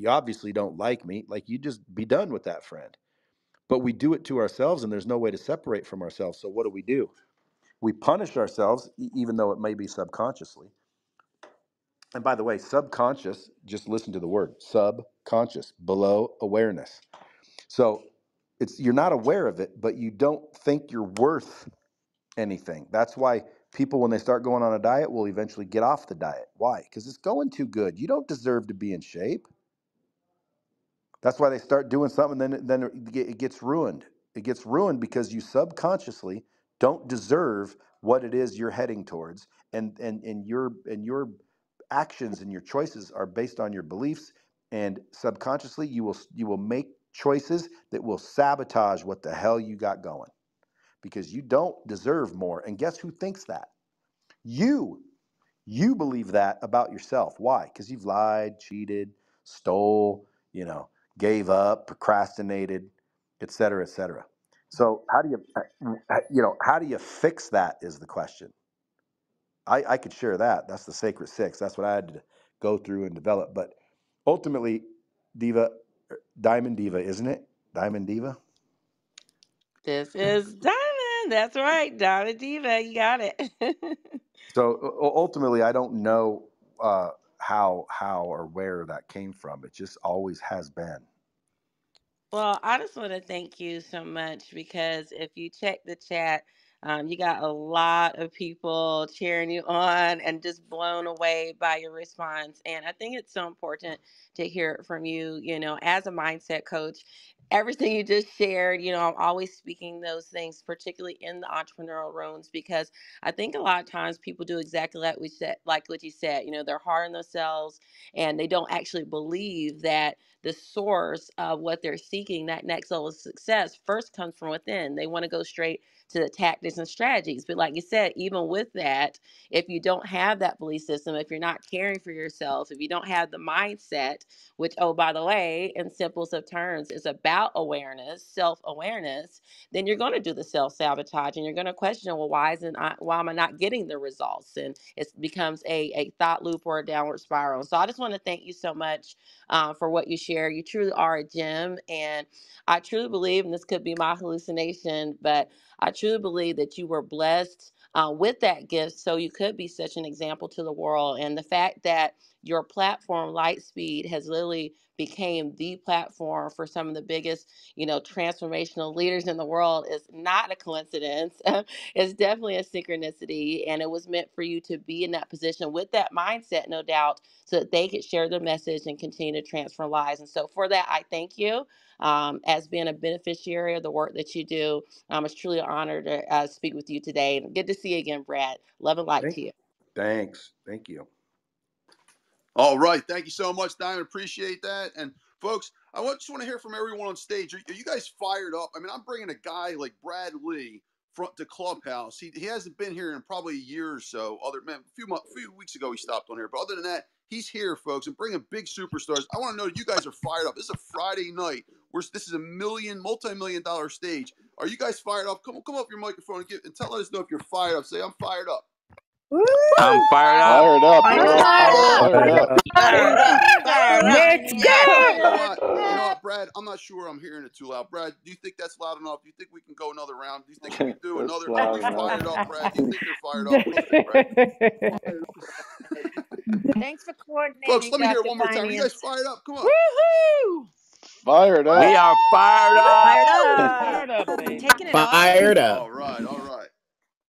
obviously don't like me. Like, you just be done with that friend. But we do it to ourselves, and there's no way to separate from ourselves. So what do? We punish ourselves, even though it may be subconsciously. And by the way, subconscious, just listen to the word, subconscious, below awareness. So you're not aware of it, but you don't think you're worth anything. That's why people, when they start going on a diet, will eventually get off the diet. Why? Because it's going too good. You don't deserve to be in shape. That's why they start doing something, and then it gets ruined. It gets ruined because you subconsciously don't deserve what it is you're heading towards, and your actions and your choices are based on your beliefs, and subconsciously you will make choices that will sabotage what the hell you got going, because you don't deserve more. And guess who thinks that? You believe that about yourself. Why? Because you've lied, cheated, stole, gave up, procrastinated, et cetera, et cetera. So how do you fix that is the question. I could share that. That's the sacred 6. That's what I had to go through and develop. But ultimately, Diamond Diva, isn't it? Diamond Diva? This is Diamond. That's right. Diamond Diva. You got it. So ultimately, I don't know how or where that came from. It just always has been. Well, I just want to thank you so much, because if you check the chat, you got a lot of people cheering you on and just blown away by your response. And I think it's so important to hear it from you, as a mindset coach. Everything you just shared, I'm always speaking those things, particularly in the entrepreneurial rooms, because I think a lot of times people do exactly like what you said. They're hard on themselves, and they don't actually believe that the source of what they're seeking, that next level of success, first comes from within. They want to go straight to the tactics and strategies. But like you said, even with that, if you don't have that belief system, if you're not caring for yourself, if you don't have the mindset, which, oh, by the way, in simplest of terms, is about awareness, self-awareness, then you're going to do the self-sabotage, and you're going to question, well, why am I not getting the results? And it becomes a thought loop or a downward spiral. So I just want to thank you so much for what you share. You truly are a gem. And I truly believe, and this could be my hallucination, but I truly believe that you were blessed with that gift, so you could be such an example to the world. And the fact that your platform, LightSpeed, has literally became the platform for some of the biggest, transformational leaders in the world is not a coincidence. It's definitely a synchronicity. And it was meant for you to be in that position with that mindset, no doubt, so that they could share their message and continue to transform lives. And so for that, I thank you as being a beneficiary of the work that you do. It's truly an honor to speak with you today. And good to see you again, Brad. Love and light to you. Thanks. Thank you. All right. Thank you so much, Diamond. Appreciate that. And folks, I just want to hear from everyone on stage. Are you guys fired up? I mean, I'm bringing a guy like Brad Lea front to Clubhouse. He hasn't been here in probably a year or so. A few weeks ago he stopped on here. But other than that, he's here, folks, and bringing big superstars. I want to know that you guys are fired up. This is a Friday night. This is a multi-million-dollar stage. Are you guys fired up? Come up your microphone and let us know if you're fired up. Say, I'm fired up. Woo! I'm fired up. Fired up, bro. Fired up. Fired up. Fired up. Fired up. Let's Yes. go. You know what, Brad? I'm not sure I'm hearing it too loud. Brad, do you think that's loud enough? Do you think we can go another round? Do you think we can do That's another? loud Are we enough. fired up, Brad? Do you think they're fired up? What do you think, Brad? Thanks for coordinating, Folks, let me hear it Dr. one more time. Are you guys Finance. fired up? Come on. Woohoo! Fired up. We are fired up. Fired up. Fired up, baby. Taking it all Fired in. up. All right.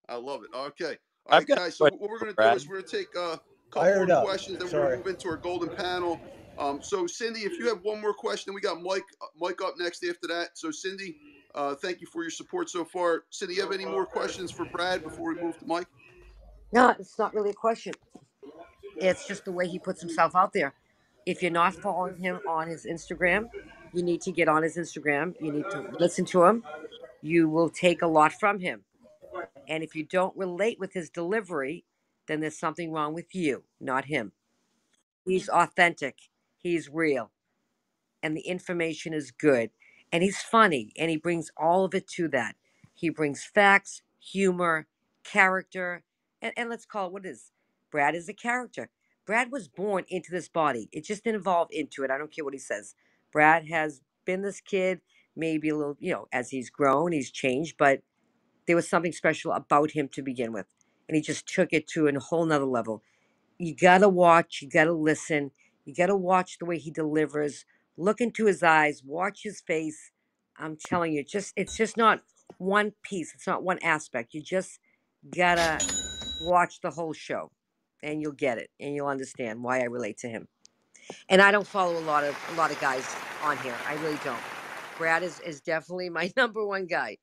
I love it. Okay. All I've right, got a guys. So question what we're for going to do Brad. is we're going to take a couple Fired more up. questions, then we're Sorry. going to move into our golden panel. So Cindy, if you have one more question, we got Mike up next after that. So Cindy, thank you for your support so far. Cindy, you have any more questions for Brad before we move to Mike? No, it's not really a question. It's just the way he puts himself out there. If you're not following him on his Instagram, you need to get on his Instagram. You need to listen to him. You will take a lot from him. And if you don't relate with his delivery, then there's something wrong with you, not him. He's authentic. He's real. And the information is good. And he's funny. And he brings all of it to that. He brings facts, humor, character. And let's call it what it is. Brad is a character. Brad was born into this body. It just didn't evolve into it. I don't care what he says. Brad has been this kid, maybe a little, as he's grown, he's changed, but there was something special about him to begin with. And he just took it to a whole nother level. You got to watch, you got to listen, you got to watch the way he delivers, look into his eyes, watch his face. I'm telling you, it's just not one piece, it's not one aspect. You just got to watch the whole show and you'll get it and you'll understand why I relate to him. And I don't follow a lot of guys on here. I really don't. Brad is definitely my number one guy.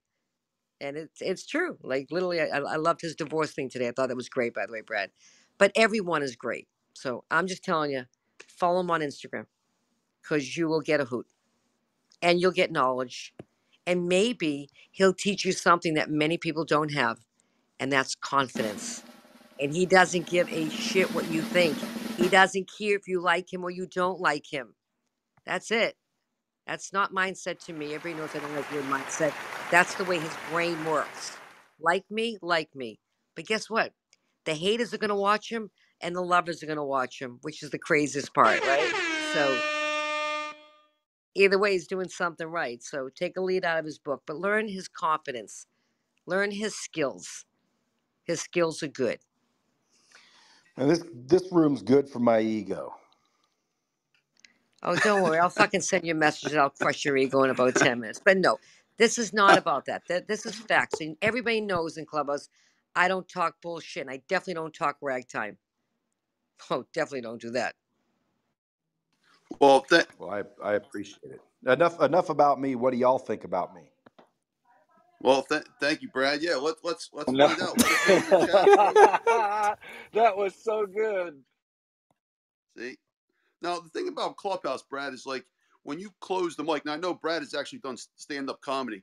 And it's true. Like literally, I loved his divorce thing today. I thought that was great, by the way, Brad. But everyone is great. So I'm just telling you, follow him on Instagram because you will get a hoot and you'll get knowledge. And maybe he'll teach you something that many people don't have, and that's confidence. And he doesn't give a shit what you think. He doesn't care if you like him or you don't like him. That's it. That's not mindset to me. Everybody knows I don't like your mindset. That's the way his brain works. Like me. But guess what? The haters are going to watch him and the lovers are going to watch him, which is the craziest part, right? So either way, he's doing something right. So take a lead out of his book, but learn his confidence. Learn his skills. His skills are good. And this room's good for my ego. Oh, don't worry. I'll fucking send you a message and I'll crush your ego in about 10 minutes. But no, this is not about that. This is facts. And everybody knows in Clubhouse, I don't talk bullshit. And I definitely don't talk ragtime. Oh, definitely don't do that. Well, I appreciate it. Enough about me. What do y'all think about me? Well, thank you, Brad. Yeah, let's find out. Let us know in the chat, folks. That was so good. See? Now, the thing about Clubhouse, Brad, is like when you close the mic. Now, I know Brad has actually done stand-up comedy.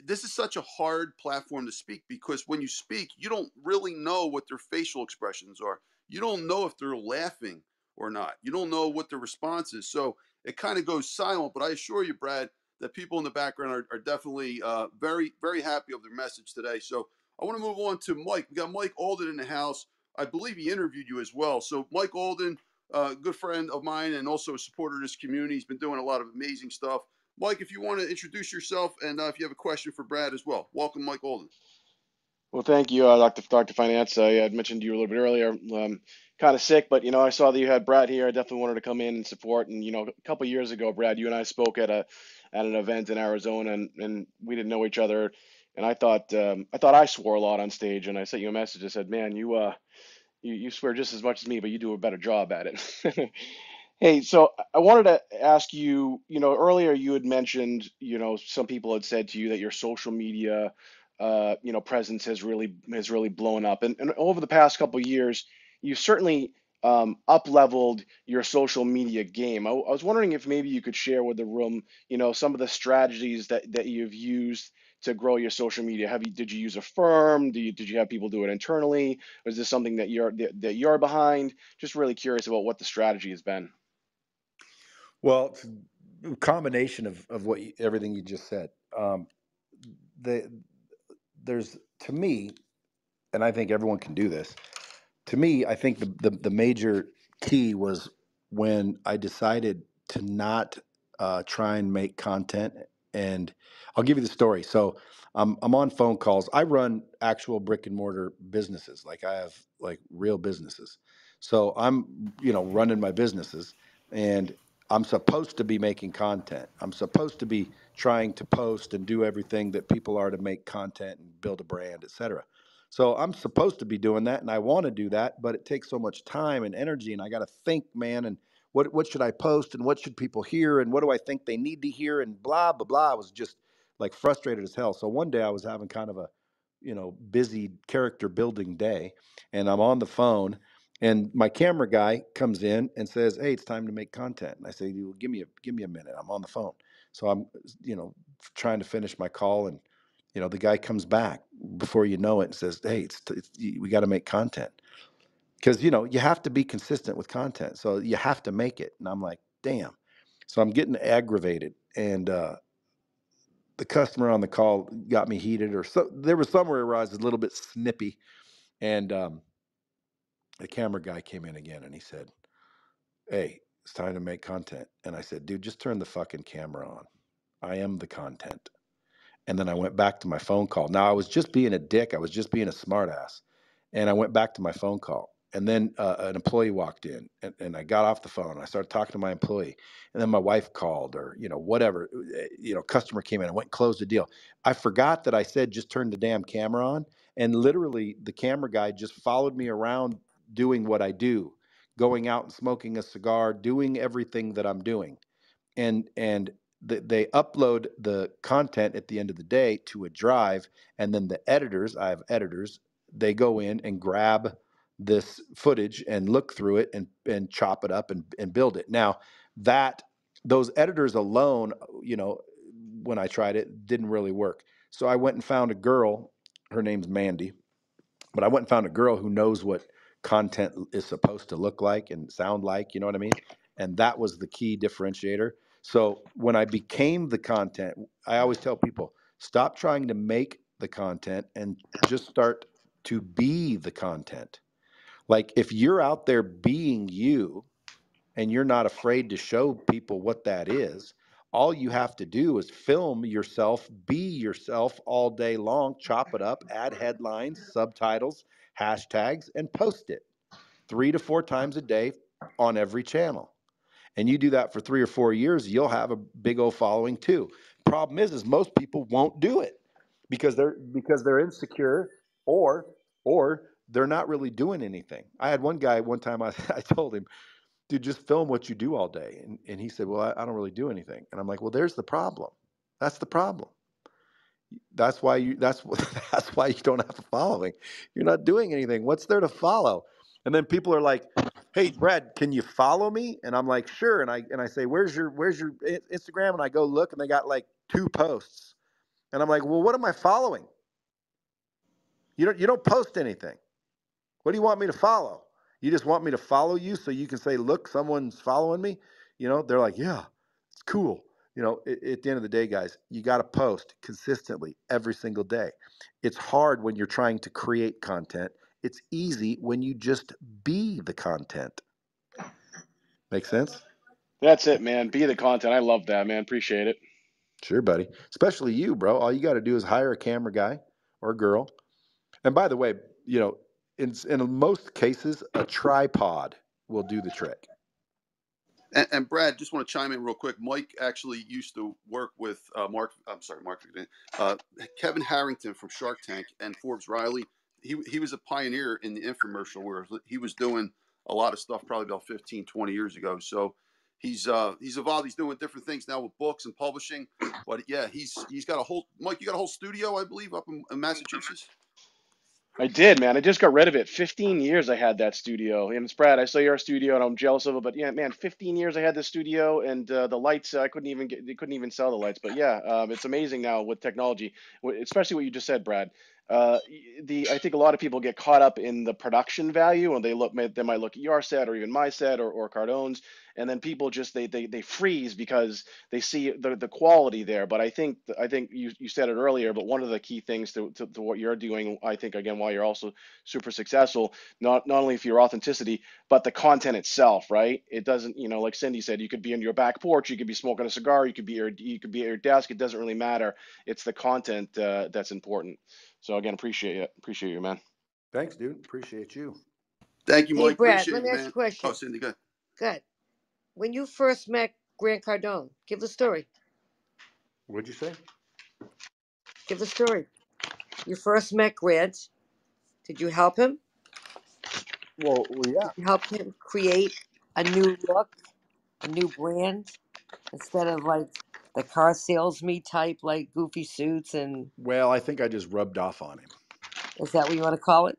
This is such a hard platform to speak because when you speak, you don't really know what their facial expressions are. You don't know if they're laughing or not. You don't know what their response is. So it kind of goes silent. But I assure you, Brad, that people in the background are definitely very, very happy of their message today. So I want to move on to Mike. We got Mike Alden in the house. I believe he interviewed you as well. So Mike Alden, good friend of mine and also a supporter of this community. He's been doing a lot of amazing stuff. Mike, if you want to introduce yourself and if you have a question for Brad as well. Welcome, Mike Alden. Well, thank you, Dr. Finance. I had mentioned you a little bit earlier. kind of sick, but I saw that you had Brad here. I definitely wanted to come in and support. And a couple of years ago, Brad, you and I spoke at an event in Arizona, and we didn't know each other. And I thought I swore a lot on stage, and I sent you a message. I said, "Man, you swear just as much as me, but you do a better job at it." Hey, so I wanted to ask you, earlier you had mentioned, some people had said to you that your social media, presence has really blown up, and over the past couple of years, you've certainly up leveled your social media game. I was wondering if maybe you could share with the room, some of the strategies that you've used to grow your social media. Did you use a firm? Did you have people do it internally? Or is this something that you're behind? Just really curious about what the strategy has been. Well, it's a combination of everything you just said. There's, to me, and I think everyone can do this. To me, I think the major key was when I decided to not try and make content. And I'll give you the story. So I'm on phone calls. I run actual brick and mortar businesses. Like I have like real businesses. So I'm, running my businesses, and I'm supposed to be making content. I'm supposed to be trying to post and do everything that people are to make content and build a brand, et cetera. So I'm supposed to be doing that, and I want to do that, but it takes so much time and energy, and I got to think, man, and what should I post, and what should people hear, and what do I think they need to hear, and blah blah blah. I was just like frustrated as hell. So one day I was having kind of a, busy character building day, and I'm on the phone, and my camera guy comes in and says, "Hey, it's time to make content." And I say, "Well, give me a minute. I'm on the phone." So I'm, trying to finish my call, and the guy comes back before you know it and says, "Hey, we got to make content," because you have to be consistent with content, so you have to make it. And I'm like, "Damn!" So I'm getting aggravated, and the customer on the call got me heated, or so there was somewhere where I was a little bit snippy, and the camera guy came in again, and he said, "Hey, it's time to make content." And I said, "Dude, just turn the fucking camera on. I am the content." And then I went back to my phone call. Now I was just being a dick. I was just being a smartass. And I went back to my phone call. And then an employee walked in, and I got off the phone. And I started talking to my employee. And then my wife called, or, whatever, customer came in and went and closed the deal. I forgot that I said, just turn the damn camera on. And literally the camera guy just followed me around doing what I do, going out and smoking a cigar, doing everything that I'm doing. And they upload the content at the end of the day to a drive, and then I have editors, they go in and grab this footage and look through it and chop it up and build it. Now those editors alone, when I tried it, didn't really work. So I went and found a girl, her name's Mandy, but I went and found a girl who knows what content is supposed to look like and sound like, you know what I mean? And that was the key differentiator. So when I became the content, I always tell people, stop trying to make the content and just start to be the content. Like if you're out there being you and you're not afraid to show people what that is, all you have to do is film yourself, be yourself all day long, chop it up, add headlines, subtitles, hashtags, and post it 3 to 4 times a day on every channel. And you do that for 3 or 4 years, you'll have a big old following too. Problem is most people won't do it because they're insecure, or they're not really doing anything. I had one guy one time, I told him, "Dude, just film what you do all day." And he said, "Well, I don't really do anything." And I'm like, "Well, there's the problem. That's the problem. That's why that's why you don't have a following. You're not doing anything. What's there to follow?" And then people are like, "Hey, Brad, can you follow me?" And I'm like, "Sure." And I say, where's your Instagram?" And I go look, and they got like 2 posts. And I'm like, "Well, what am I following? You don't post anything. What do you want me to follow? You just want me to follow you so you can say, look, someone's following me?" They're like, "Yeah, it's cool." At the end of the day, guys, you got to post consistently every single day. It's hard when you're trying to create content. It's easy when you just be the content. Make sense? That's it, man. Be the content. I love that, man. Appreciate it. Sure, buddy. Especially you, bro. All you got to do is hire a camera guy or girl. And by the way, in most cases, a tripod will do the trick. And Brad, just want to chime in real quick. Mike actually used to work with Kevin Harrington from Shark Tank and Forbes Riley. He was a pioneer in the infomercial where he was doing a lot of stuff probably about 15, 20 years ago. So he's evolved. He's doing different things now with books and publishing. But yeah, he's got a whole, Mike, you got a whole studio, I believe, up in Massachusetts. I did, man. I just got rid of it. 15 years I had that studio. And it's Brad, I saw your studio and I'm jealous of it. But yeah, man, 15 years I had this studio and the lights, they couldn't even sell the lights. But yeah, it's amazing now with technology, especially what you just said, Brad. I think a lot of people get caught up in the production value and they might look at your set or even my set or Cardone's, and then people just they freeze because they see the quality there. But I think you said it earlier, but one of the key things to what you're doing, I think, again, why you're also super successful, not only for your authenticity, but the content itself, right? It doesn't, like Cindy said, you could be on your back porch, you could be smoking a cigar, you could be at your desk. It doesn't really matter. It's the content that's important. So again, appreciate you, man. Thanks, dude. Appreciate you. Thank you, Hey, Mike. Brad, Appreciate let me you, ask you man. a question. Oh, Cindy, go ahead. Good. When you first met Grant Cardone, give the story. What'd you say? Give the story. You first met Grant. Did you help him? Well, yeah. Did you help him create a new look, a new brand, instead of like the car salesman type, like goofy suits and? Well, I think I just rubbed off on him. Is that what you want to call it?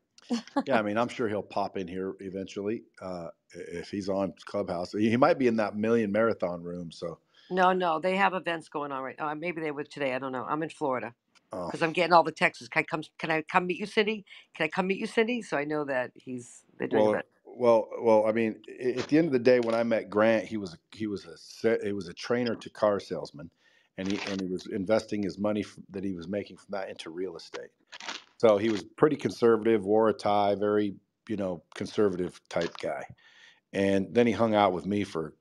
Yeah, I mean, I'm sure he'll pop in here eventually if he's on Clubhouse. He might be in that Million Marathon room. So No, they have events going on right now. Maybe they would today. I don't know. I'm in Florida because oh. I'm getting all the texts. Can I come meet you, Cindy? Can I come meet you, Cindy? So I know that they're doing a bit. Well, I mean, at the end of the day, when I met Grant, he was a trainer to car salesman, and he was investing his money that he was making from that into real estate. So he was pretty conservative, wore a tie, very, conservative type guy. And then he hung out with me for,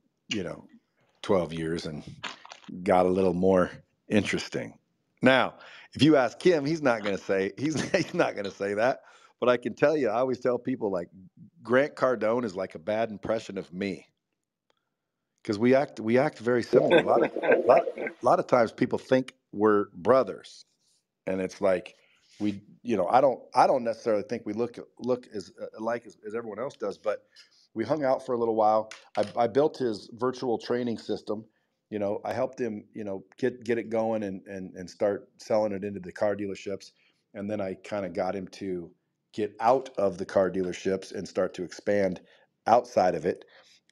12 years and got a little more interesting. Now, if you ask him, he's not going to say that. But I can tell you, I always tell people like Grant Cardone is like a bad impression of me because we act very similar. A lot of times people think we're brothers, and it's like I don't necessarily think we look as alike as everyone else does, but we hung out for a little while. I built his virtual training system. I helped him, get it going and start selling it into the car dealerships. And then I kind of got him to get out of the car dealerships and start to expand outside of it.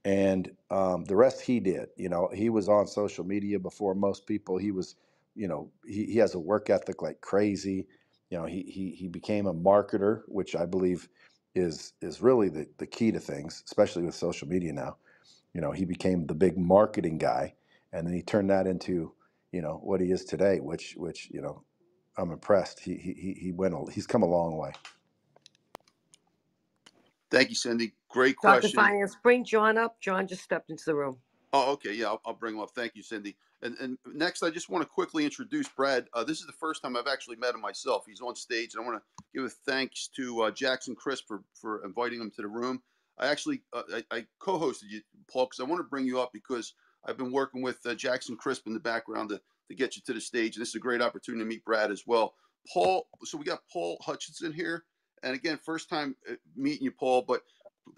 And the rest he did. He was on social media before most people. He was, he has a work ethic like crazy. He became a marketer, which I believe is really the key to things, especially with social media now. He became the big marketing guy, and then he turned that into, what he is today, which I'm impressed. He's come a long way. Thank you, Cindy. Great Dr. question. Finance, bring John up. John just stepped into the room. Oh, okay. Yeah, I'll bring him up. Thank you, Cindy. And next, I just want to quickly introduce Brad. This is the first time I've actually met him myself. He's on stage, and I want to give a thanks to Jackson Crisp for inviting him to the room. I actually I co-hosted you, Paul, because I want to bring you up because I've been working with Jackson Crisp in the background to get you to the stage, and this is a great opportunity to meet Brad as well. Paul, so we got Paul Hutchinson here, and again, first time meeting you, Paul, but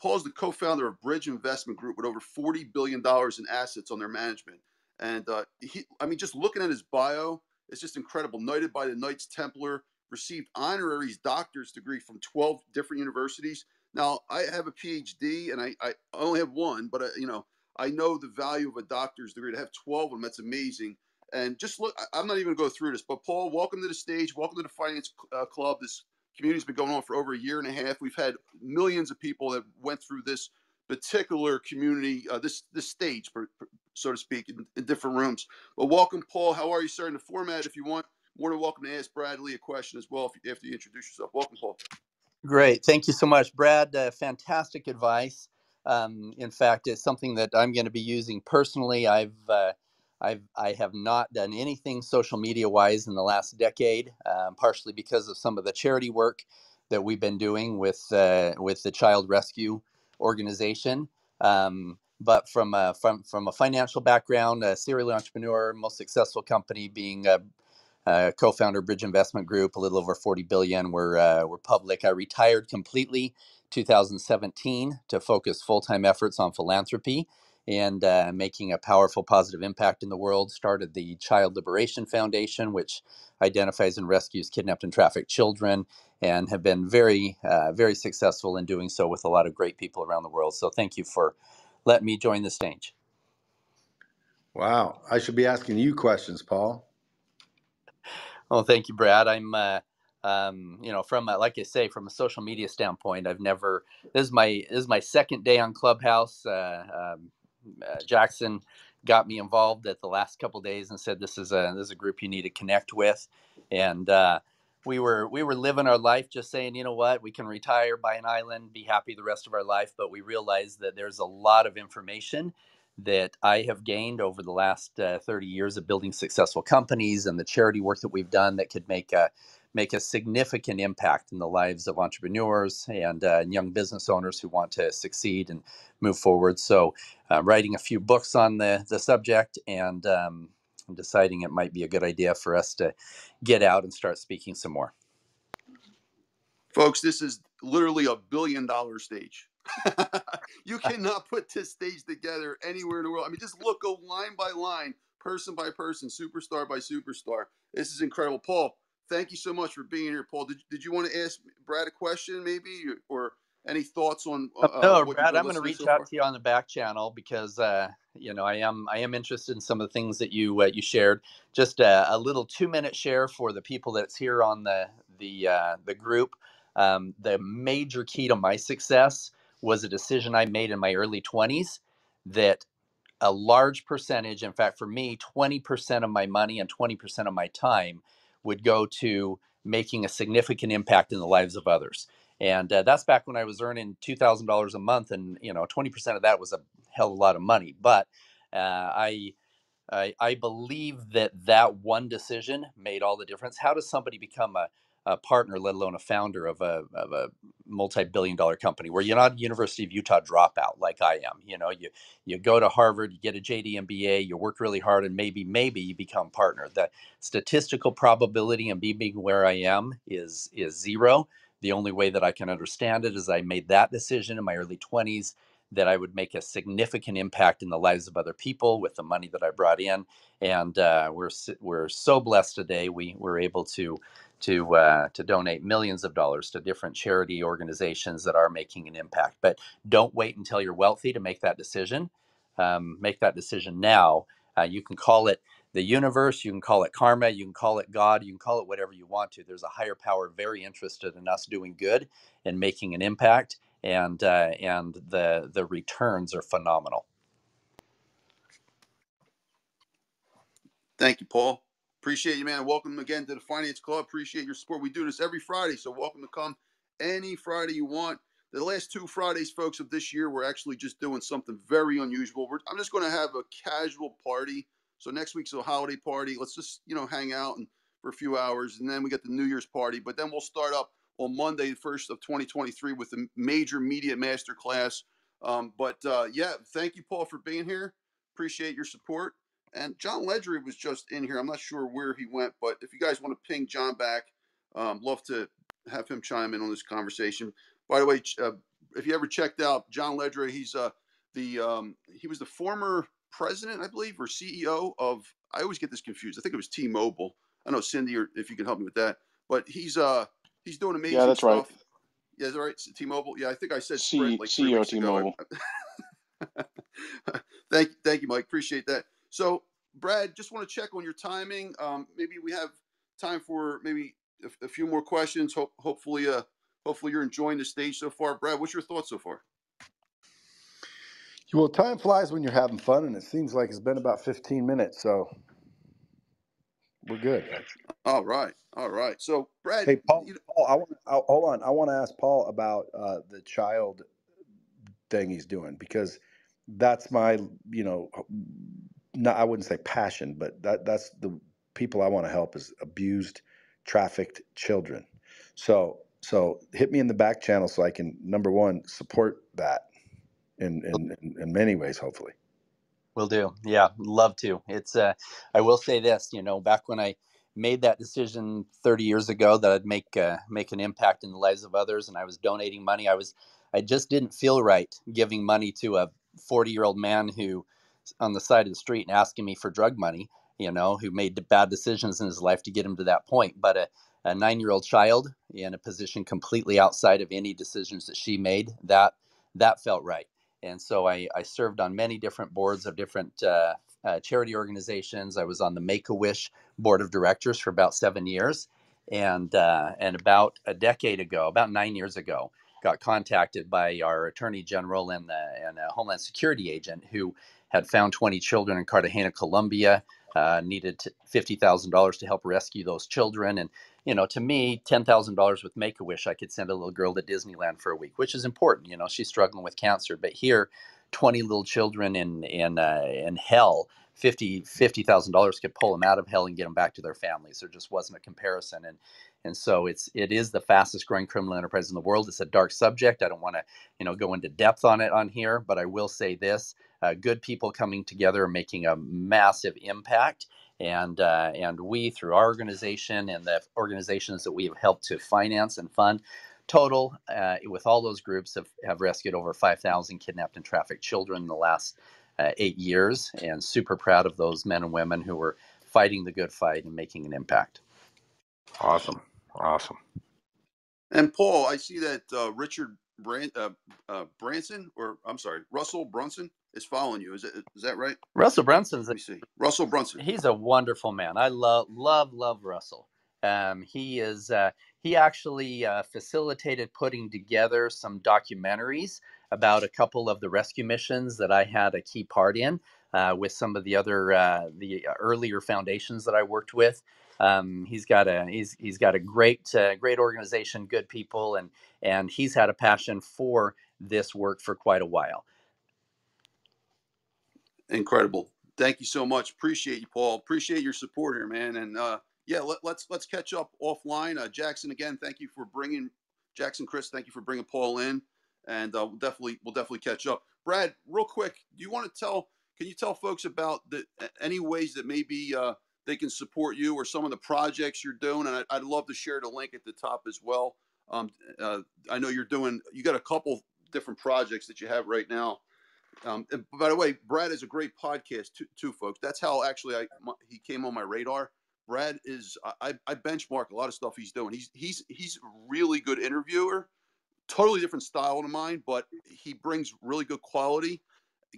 Paul's the co-founder of Bridge Investment Group with over $40 billion in assets on their management. And just looking at his bio, it's just incredible. Knighted by the Knights Templar, received honoraries doctor's degree from 12 different universities. Now, I have a PhD, and I only have one, but I know the value of a doctor's degree. To have 12 of them, that's amazing. And just look, I'm not even going to go through this, but Paul, welcome to the stage. Welcome to the Finance Club. This community's been going on for over a year and a half. We've had millions of people that went through this particular community, this stage, so to speak, in different rooms. But welcome, Paul. How are you, sir? In the format, if you want, more than welcome to ask Brad Lea a question as well after you introduce yourself. Welcome, Paul. Great. Thank you so much, Brad. Fantastic advice. In fact, it's something that I'm going to be using personally. I have not done anything social media wise in the last decade, partially because of some of the charity work that we've been doing with the child rescue organization. But from a financial background, a serial entrepreneur, most successful company being co-founder Bridge Investment Group, a little over 40 billion. We're public. I retired completely 2017 to focus full-time efforts on philanthropy and making a powerful positive impact in the world. Started the Child Liberation Foundation, which identifies and rescues kidnapped and trafficked children, and have been very successful in doing so with a lot of great people around the world. So thank you for letting me join the stage. Wow, I should be asking you questions, Paul. Well, thank you, Brad. I'm, from like I say, from a social media standpoint, I've never. This is my second day on Clubhouse. Jackson got me involved at the last couple of days and said this is a group you need to connect with, and we were living our life, just saying, you know what, we can retire, buy an island, be happy the rest of our life. But we realized that there's a lot of information that I have gained over the last 30 years of building successful companies and the charity work that we've done that could make a significant impact in the lives of entrepreneurs and young business owners who want to succeed and move forward. So writing a few books on the subject, and deciding it might be a good idea for us to get out and start speaking some more. Folks, this is literally $1 billion stage. You cannot put this stage together anywhere in the world. I mean, just go line by line, person by person, superstar by superstar. This is incredible. Paul, thank you so much for being here. Paul, did you want to ask Brad a question maybe, or any thoughts on No, what Brad, you've I'm been going to listening reach so out far? to you on the back channel because I am interested in some of the things that you shared. Just a little 2-minute share for the people that's here on the group. The major key to my success was a decision I made in my early 20s that a large percentage, in fact, for me, 20% of my money and 20% of my time would go to making a significant impact in the lives of others. And that's back when I was earning $2,000 a month, and 20% of that was a hell of a lot of money. But I believe that one decision made all the difference. How does somebody become a partner, let alone a founder of a multi-billion-dollar company, where you're not a University of Utah dropout like I am? You go to Harvard, you get a JD MBA, you work really hard, and maybe you become partner. The statistical probability of me being where I am is zero. The only way that I can understand it is I made that decision in my early 20s that I would make a significant impact in the lives of other people with the money that I brought in. And we're so blessed today. We were able to donate millions of dollars to different charity organizations that are making an impact. But don't wait until you're wealthy to make that decision. Make that decision now. You can call it the universe, you can call it karma, you can call it God, you can call it whatever you want to. There's a higher power very interested in us doing good and making an impact, and the returns are phenomenal. Thank you, Paul. Appreciate you, man. Welcome again to the Finance Club. Appreciate your support. We do this every Friday, so welcome to come any Friday you want. The last 2 Fridays, folks, of this year, we're actually just doing something very unusual. I'm just going to have a casual party. So next week's a holiday party. Let's just, hang out for a few hours, and then we get the New Year's party. But then we'll start up on Monday, the 1st of 2023, with a major media masterclass. Yeah, thank you, Paul, for being here. Appreciate your support. And John Ledry was just in here. I'm not sure where he went, but if you guys want to ping John back, love to have him chime in on this conversation. By the way, if you ever checked out John Ledry, he's he was the former president, I believe, or CEO of. I always get this confused. I think it was T-Mobile. I know Cindy, or if you can help me with that. But he's doing amazing Yeah, that's right. stuff. Yeah, is that right? T-Mobile. Yeah, I think I said Sprint like 3 CEO weeks ago. T-Mobile. Thank you, Mike. Appreciate that. So, Brad, just want to check on your timing. Maybe we have time for maybe a few more questions. Hopefully you're enjoying the stage so far. Brad, what's your thoughts so far? Well, time flies when you're having fun, and it seems like it's been about 15 minutes, so we're good. All right. So, Brad, hey, Paul, hold on. I want to ask Paul about the child thing he's doing, because that's my, I wouldn't say passion, but that's the people I want to help is abused, trafficked children. So So hit me in the back channel so I can, number one, support that in many ways, hopefully. Will do. Yeah, love to. It's I will say this, back when I made that decision 30 years ago that I'd make an impact in the lives of others, and I was donating money, I just didn't feel right giving money to a 40-year-old man who on the side of the street and asking me for drug money, who made bad decisions in his life to get him to that point. But a 9-year-old child in a position completely outside of any decisions that she made, that felt right. And so I served on many different boards of different charity organizations. I was on the Make-A-Wish board of directors for about 7 years. And about a decade ago, about 9 years ago, got contacted by our attorney general and a Homeland Security agent who had found 20 children in Cartagena, Colombia, needed $50,000 to help rescue those children. And to me, $10,000 with Make-A-Wish, I could send a little girl to Disneyland for a week, which is important. She's struggling with cancer, but here, 20 little children in hell, $50,000 could pull them out of hell and get them back to their families. There just wasn't a comparison, and so it is the fastest growing criminal enterprise in the world. It's a dark subject. I don't want to go into depth on it on here, but I will say this: good people coming together are making a massive impact. And we, through our organization and the organizations that we have helped to finance and fund, total, with all those groups, have rescued over 5,000 kidnapped and trafficked children in the last 8 years. And super proud of those men and women who are fighting the good fight and making an impact. Awesome. And Paul, I see that Russell Brunson is following you. Is that right? Russell Brunson's. Let me see. Russell Brunson. He's a wonderful man. I love Russell. He actually facilitated putting together some documentaries about a couple of the rescue missions that I had a key part in with some of the other the earlier foundations that I worked with. He's got a great organization, good people, and he's had a passion for this work for quite a while. Incredible. Thank you so much. Appreciate you, Paul. Appreciate your support here, man. And let's catch up offline. Jackson, again, thank you for bringing Chris. Thank you for bringing Paul in, and we'll definitely catch up. Brad, real quick, can you tell folks about any ways that maybe they can support you or some of the projects you're doing? And I'd love to share the link at the top as well. I know you got a couple different projects that you have right now. And by the way, Brad is a great podcast too, folks. That's how actually he came on my radar. Brad is I benchmark a lot of stuff he's doing. He's a really good interviewer, totally different style than mine, but he brings really good quality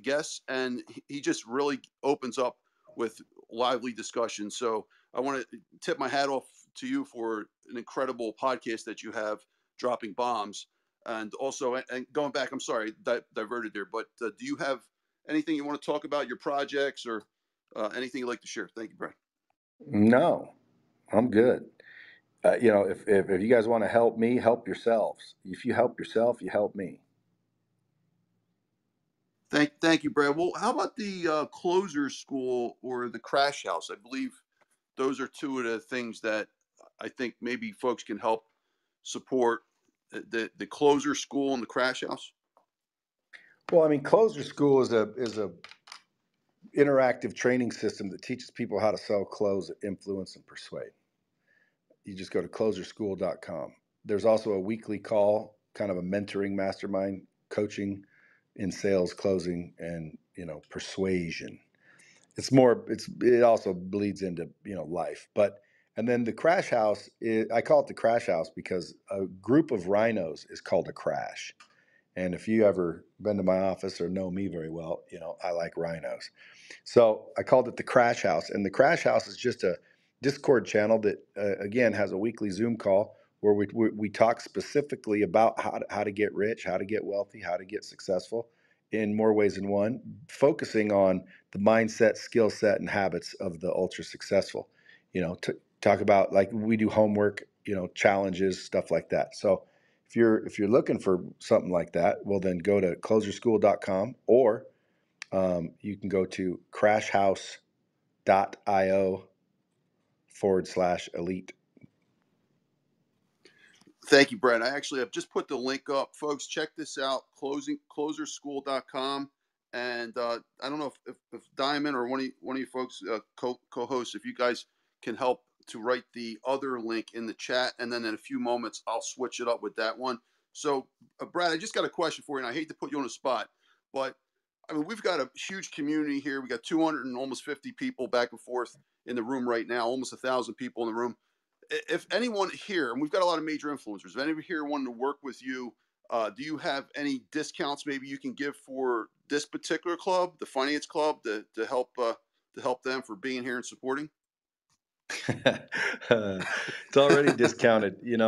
guests, and he just really opens up with lively discussion. So I want to tip my hat off to you for an incredible podcast that you have, Dropping Bombs. And also, and going back, I'm sorry, diverted there, but do you have anything you want to talk about, your projects, or anything you'd like to share? Thank you, Brad. No, I'm good. If you guys want to help me, help yourselves. If you help yourself, you help me. Thank you, Brad. Well, how about the Closer School or the Crash House? I believe those are two of the things that I think maybe folks can help support. The Closer School and the Crash House. Well, I mean, Closer School is a interactive training system that teaches people how to sell, close, influence, and persuade. You just go to closerschool.com. There's also a weekly call, kind of a mentoring mastermind, coaching in sales, closing, and persuasion. It also bleeds into life. And then the Crash House, I call it the Crash House because a group of rhinos is called a crash. And if you ever been to my office or know me very well, I like rhinos. So I called it the Crash House. And the Crash House is just a Discord channel that, again, has a weekly Zoom call where we talk specifically about how to get rich, how to get wealthy, how to get successful in more ways than one, focusing on the mindset, skill set, and habits of the ultra successful. To talk about, like, we do homework, challenges, stuff like that. So if you're looking for something like that, well, then go to closerschool.com, or you can go to crashhouse.io/elite. Thank you, Brad. I actually have just put the link up. Folks, check this out, closerschool.com. And I don't know if Diamond or one of you folks, co-hosts, if you guys can help to write the other link in the chat. And then in a few moments, I'll switch it up with that one. So, Brad, I just got a question for you, and I hate to put you on the spot, but I mean, we've got a huge community here. We got 200 and almost 50 people back and forth in the room right now, almost 1,000 people in the room. If anyone here, and we've got a lot of major influencers, if anyone here wanted to work with you, do you have any discounts maybe you can give for this particular club, the finance club, to help them for being here and supporting? It's already discounted, and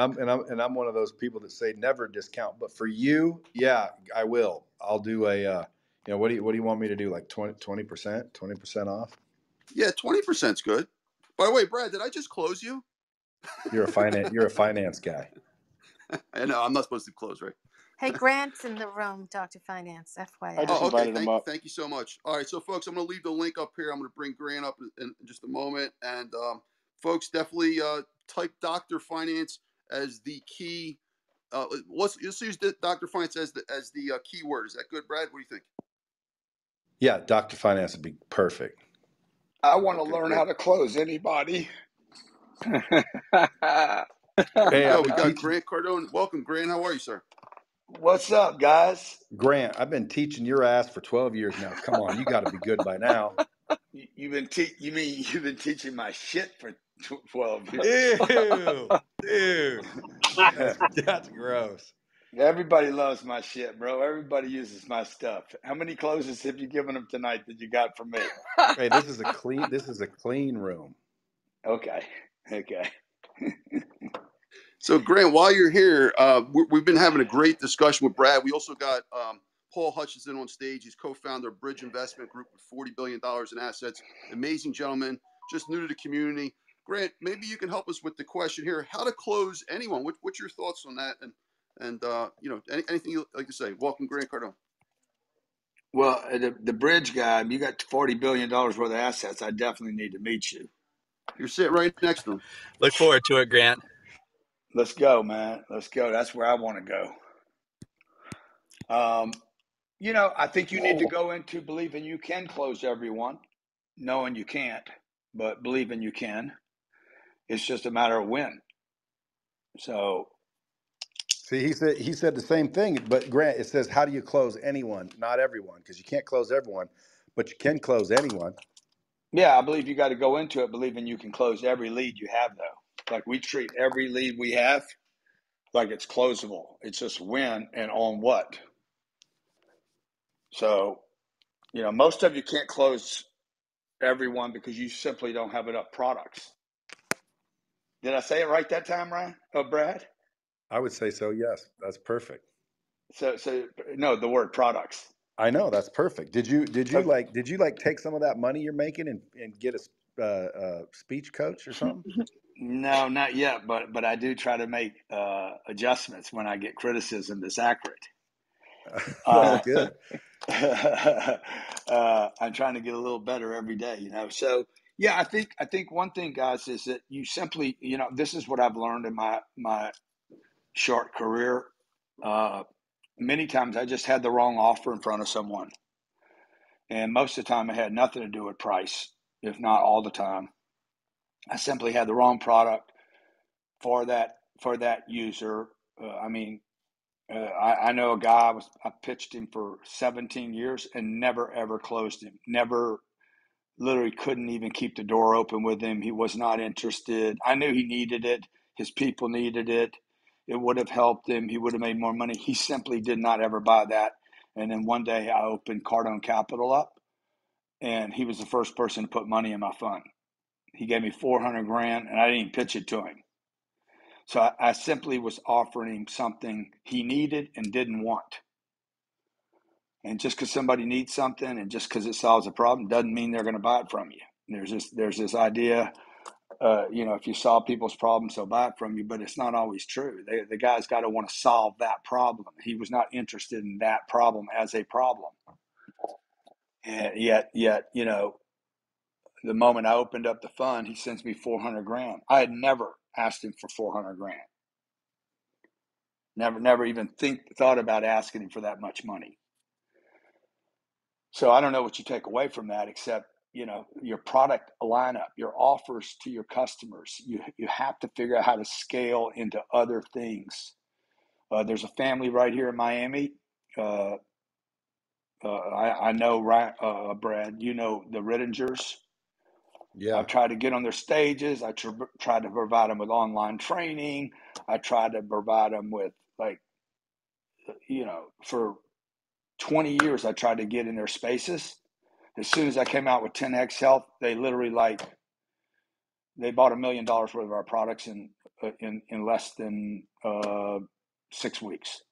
I'm one of those people that say never discount. But for you, yeah, I will. I'll do a, what do you want me to do? Like 20% off? Yeah, 20% is good. By the way, Brad, did I just close you? You're a finance guy. I know I'm not supposed to close, right? Hey, Grant's in the room, Dr. Finance, FYI. I just invited him up. Thank you so much. All right, so folks, I'm going to leave the link up here. I'm going to bring Grant up in just a moment. And folks, definitely type Dr. Finance as the key. Let's use Dr. Finance as the keyword. Is that good, Brad? What do you think? Yeah, Dr. Finance would be perfect. I want to learn how to close anybody. Hey, we got Grant Cardone. Welcome, Grant. How are you, sir? What's up, guys? Grant, I've been teaching your ass for 12 years now. Come on, you got to be good by now. You've been teaching my shit for 12 years. Dude. That's gross. Everybody loves my shit, bro. Everybody uses my stuff. How many closes have you given them tonight that you got from me? Hey, this is a clean room. Okay. So, Grant, while you're here, we've been having a great discussion with Brad. We also got Paul Hutchinson on stage. He's co-founder of Bridge Investment Group with $40 billion in assets. Amazing gentleman, just new to the community. Grant, maybe you can help us with the question here: how to close anyone? What's your thoughts on that? And anything you'd like to say? Welcome, Grant Cardone. Well, the Bridge guy, you got $40 billion worth of assets. I definitely need to meet you. You're sitting right next to him. Look forward to it, Grant. Let's go, man. Let's go. That's where I want to go. I think you need to go into believing you can close everyone, knowing you can't, but believing you can. It's just a matter of when. So, see, he said the same thing, but Grant, it says, how do you close anyone, not everyone? Because you can't close everyone, but you can close anyone. Yeah, I believe you got to go into it believing you can close every lead you have, though. Like we treat every lead we have like it's closable. It's just when and on what. So, most of you can't close everyone because you simply don't have enough products. Did I say it right that time, Ryan? Oh, Brad? I would say so. Yes, that's perfect. So no, the word products. I know that's perfect. Did you take some of that money you're making and get a speech coach or something? No, not yet. But I do try to make adjustments when I get criticism that's accurate. That's good. I'm trying to get a little better every day, So yeah, I think one thing, guys, is that you simply, this is what I've learned in my short career. Many times I just had the wrong offer in front of someone, and most of the time it had nothing to do with price, if not all the time. I simply had the wrong product for that user. I know a guy, I pitched him for 17 years and never, ever closed him. Never, literally couldn't even keep the door open with him. He was not interested. I knew he needed it. His people needed it. It would have helped him. He would have made more money. He simply did not ever buy that. And then one day I opened Cardone Capital up, and he was the first person to put money in my fund. He gave me $400,000, and I didn't even pitch it to him. So I simply was offering him something he needed and didn't want. And just because somebody needs something and just because it solves a problem doesn't mean they're going to buy it from you. There's this idea, if you solve people's problems, they'll buy it from you, but it's not always true. The guy's got to want to solve that problem. He was not interested in that problem as a problem. And yet, the moment I opened up the fund, he sends me $400,000. I had never asked him for $400,000. Never even thought about asking him for that much money. So I don't know what you take away from that, except, your product lineup, your offers to your customers. You have to figure out how to scale into other things. There's a family right here in Miami. I know, Brad, the Rittingers. Yeah. I've tried to get on their stages. I tried to provide them with online training. I tried to provide them with, for 20 years, I tried to get in their spaces. As soon as I came out with 10X Health, they literally they bought $1 million worth of our products in less than 6 weeks.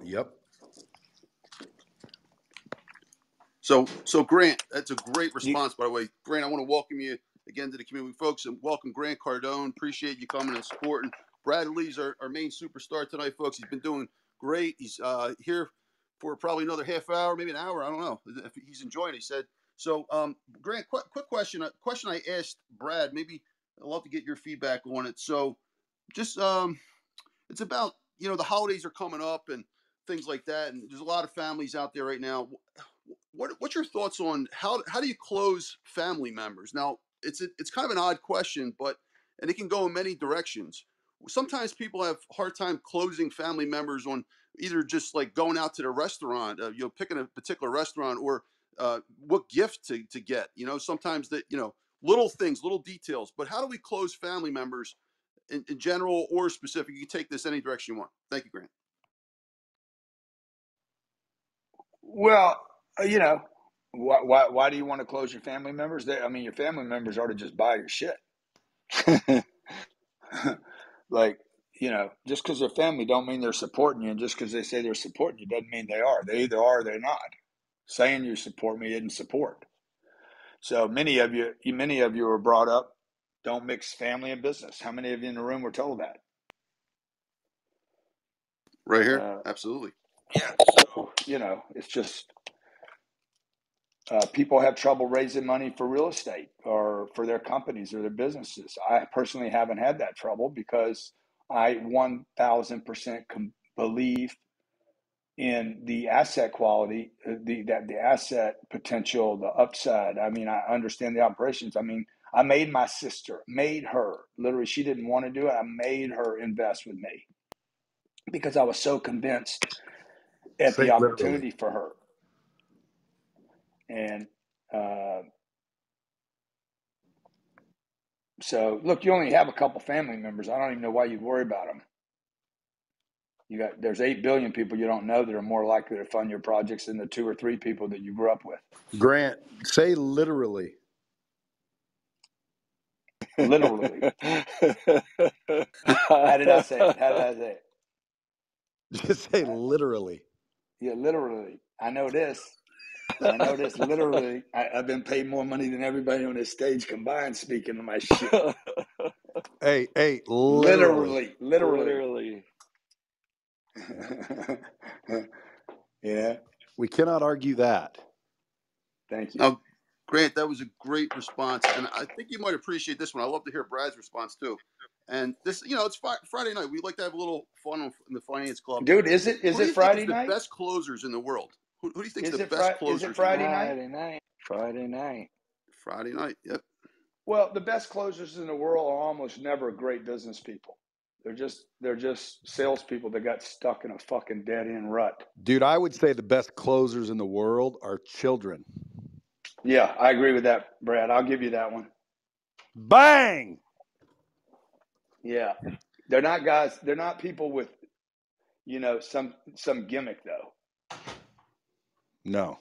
Yep. So Grant, that's a great response, by the way. Grant, I want to welcome you again to the community, folks, and welcome Grant Cardone. Appreciate you coming and supporting. Brad Lee's our main superstar tonight, folks. He's been doing great. He's here for probably another half hour, maybe an hour. I don't know if he's enjoying it. He said. So, Grant, quick question. A question I asked Brad. Maybe I'd love to get your feedback on it. So, just it's about the holidays are coming up and things like that, and there's a lot of families out there right now. What's your thoughts on how do you close family members? Now, it's kind of an odd question, and it can go in many directions. Sometimes people have a hard time closing family members on either just like going out to the restaurant, picking a particular restaurant, or what gift to get. Sometimes that little things, little details. But how do we close family members in general or specific? You can take this any direction you want. Thank you, Grant. Well, why do you want to close your family members? Your family members ought to just buy your shit. Just because they're family don't mean they're supporting you, and just because they say they're supporting you doesn't mean they are. They either are or they're not. Saying you support me isn't support. So many of you were brought up, don't mix family and business. How many of you in the room were told that? Right here, absolutely. Yeah. So it's just people have trouble raising money for real estate or for their companies or their businesses. I personally haven't had that trouble because I 1,000% believe in the asset quality, the asset potential, the upside. I understand the operations. I made my sister, literally, she didn't want to do it. I made her invest with me because I was so convinced at the opportunity for her. And so, look, you only have a couple family members. I don't even know why you'd worry about them. There's 8 billion people you don't know that are more likely to fund your projects than the 2 or 3 people that you grew up with. Grant, say literally. Literally. How did I say it? Just say literally. Yeah, literally. I know this. Literally. I've been paid more money than everybody on this stage combined speaking of my shit. Hey, literally. Yeah. We cannot argue that. Thank you. Now, Grant, that was a great response, and I think you might appreciate this one. I love to hear Brad's response too. And this, it's Friday night. We like to have a little fun in the Finance Club. Dude, is it Friday night? The best closers in the world. Who do you think is the best closers? Is it Friday night? Friday night. Friday night. Yep. Well, the best closers in the world are almost never great business people. They're just salespeople that got stuck in a fucking dead end rut. Dude, I would say the best closers in the world are children. Yeah, I agree with that, Brad. I'll give you that one. Bang! Yeah. They're not guys, they're not people with, some gimmick though. No.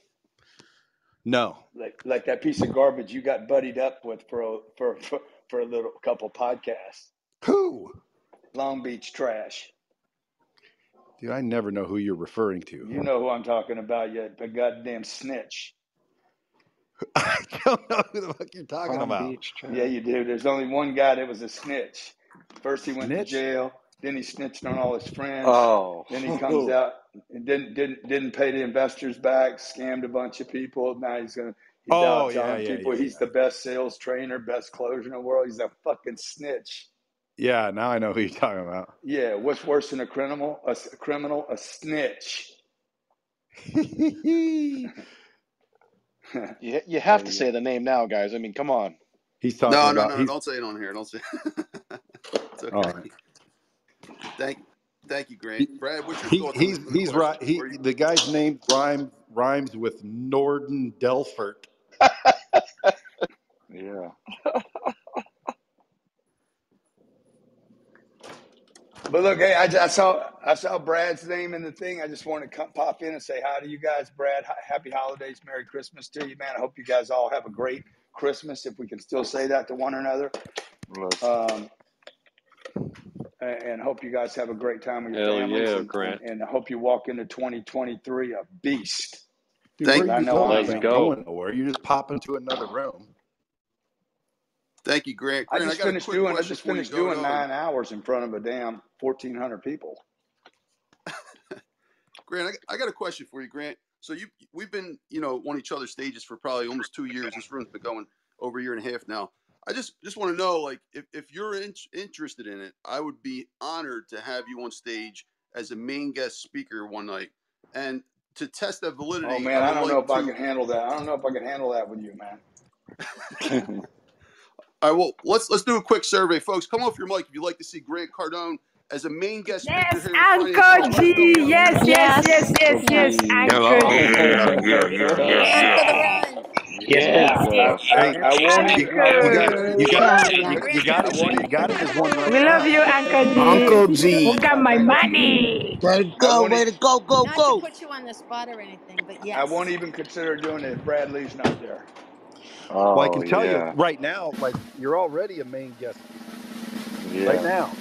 Like that piece of garbage you got buddied up with for a little couple podcasts. Who? Long Beach Trash. Dude, I never know who you're referring to. You know who I'm talking about, you goddamn snitch. I don't know who the fuck you're talking about. Yeah, you do. There's only one guy that was a snitch. First he went to jail, then he snitched on all his friends. Oh. Then he comes out and didn't pay the investors back, scammed a bunch of people. Now he's gonna Yeah. He's the best sales trainer, best closer in the world. He's a fucking snitch. Yeah, now I know who you're talking about. Yeah, what's worse than a criminal? A criminal, a snitch. You have to say the name now, guys. I mean, come on. He's talking about. No. Don't say it on here. Don't say. It's okay. All right. Thank you, Grant. Brad, what's your thoughts on the He's right. question? The guy's name rhymes with Norden Delfert. Yeah. But look, hey, I saw Brad's name in the thing. I just want to pop in and say hi to you guys, Brad. Happy holidays, Merry Christmas to you, man. I hope you guys all have a great Christmas, if we can still say that to one another. And hope you guys have a great time with your families. Yeah, Grant. And I hope you walk into 2023 a beast. Dude, where I you know going? I am. Going nowhere. You just pop into another room. Thank you, Grant. I just finished doing 9 hours in front of a damn 1,400 people. Grant, I got a question for you, Grant. So we've been, on each other's stages for probably almost 2 years. This room's been going over a year and a half now. I just want to know, like, if you're interested in it, I would be honored to have you on stage as a main guest speaker one night, and to test that validity. Oh man, I don't know if I can handle that. I don't know if I can handle that with you, man. All right, well, let's do a quick survey, folks. Come off your mic if you'd like to see Grant Cardone as a main guest speaker here. Anchor G. Yes, Anchor You got it. There's one right We now. love you, Anchor G. Uncle G. Who got my money? Way to go, way to go, go, Not go. to put you on the spot or anything, but yes. I won't even consider doing it if Brad Lee's not there. Well, I can tell you right now, like, you're already a main guest speaker. Right now.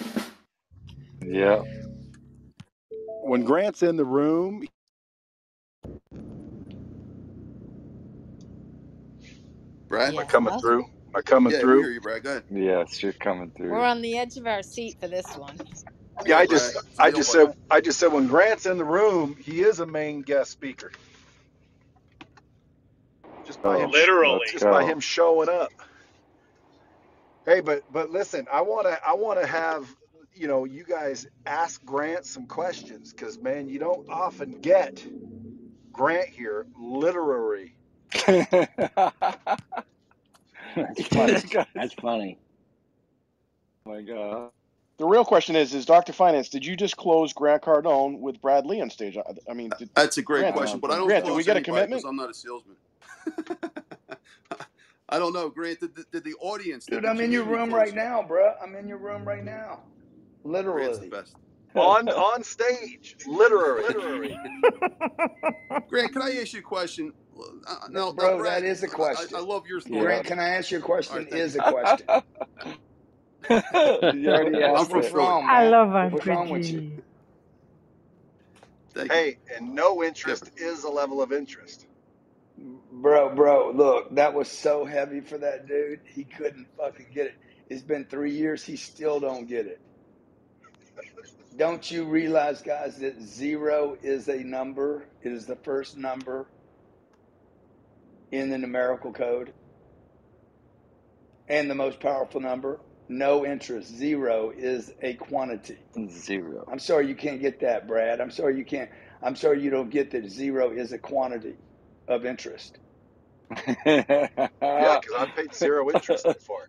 Yeah. When Grant's in the room. Brad? Am I coming through? We hear you, Brad. Go ahead. Yes, you're coming through. We're on the edge of our seat for this one. Yeah, I just said when Grant's in the room, he is a main guest speaker. Just by him showing up. Hey, but listen, I want to have you guys ask Grant some questions, because man, you don't often get Grant here literary. That's funny. Oh my God. The real question is Dr. Finance, did you just close Grant Cardone with Brad Lee on stage? I mean, that's a great question, but I don't Grant, close did we get a anybody commitment? because I'm not a salesman. I don't know, Grant. Did the audience? Dude, I'm in your room right now, bro. I'm in your room right now. Literally. Grant's the best. on stage, literary. Grant, can I ask you a question? No, bro, Brad, that is a question. I love your thought. Grant, can I ask you a question? Is a question. You already asked. I'm from Philly. I love Uncle What's wrong with you? Hey, and no interest is a level of interest. Bro, look, that was so heavy for that dude. He couldn't fucking get it. It's been 3 years. He still don't get it. Don't you realize, guys, that 0 is a number? It is the first number in the numerical code and the most powerful number. No interest. 0 is a quantity. 0. I'm sorry you can't get that, Brad. I'm sorry you can't. I'm sorry you don't get that 0 is a quantity of interest. Yeah, because I paid 0 interest before.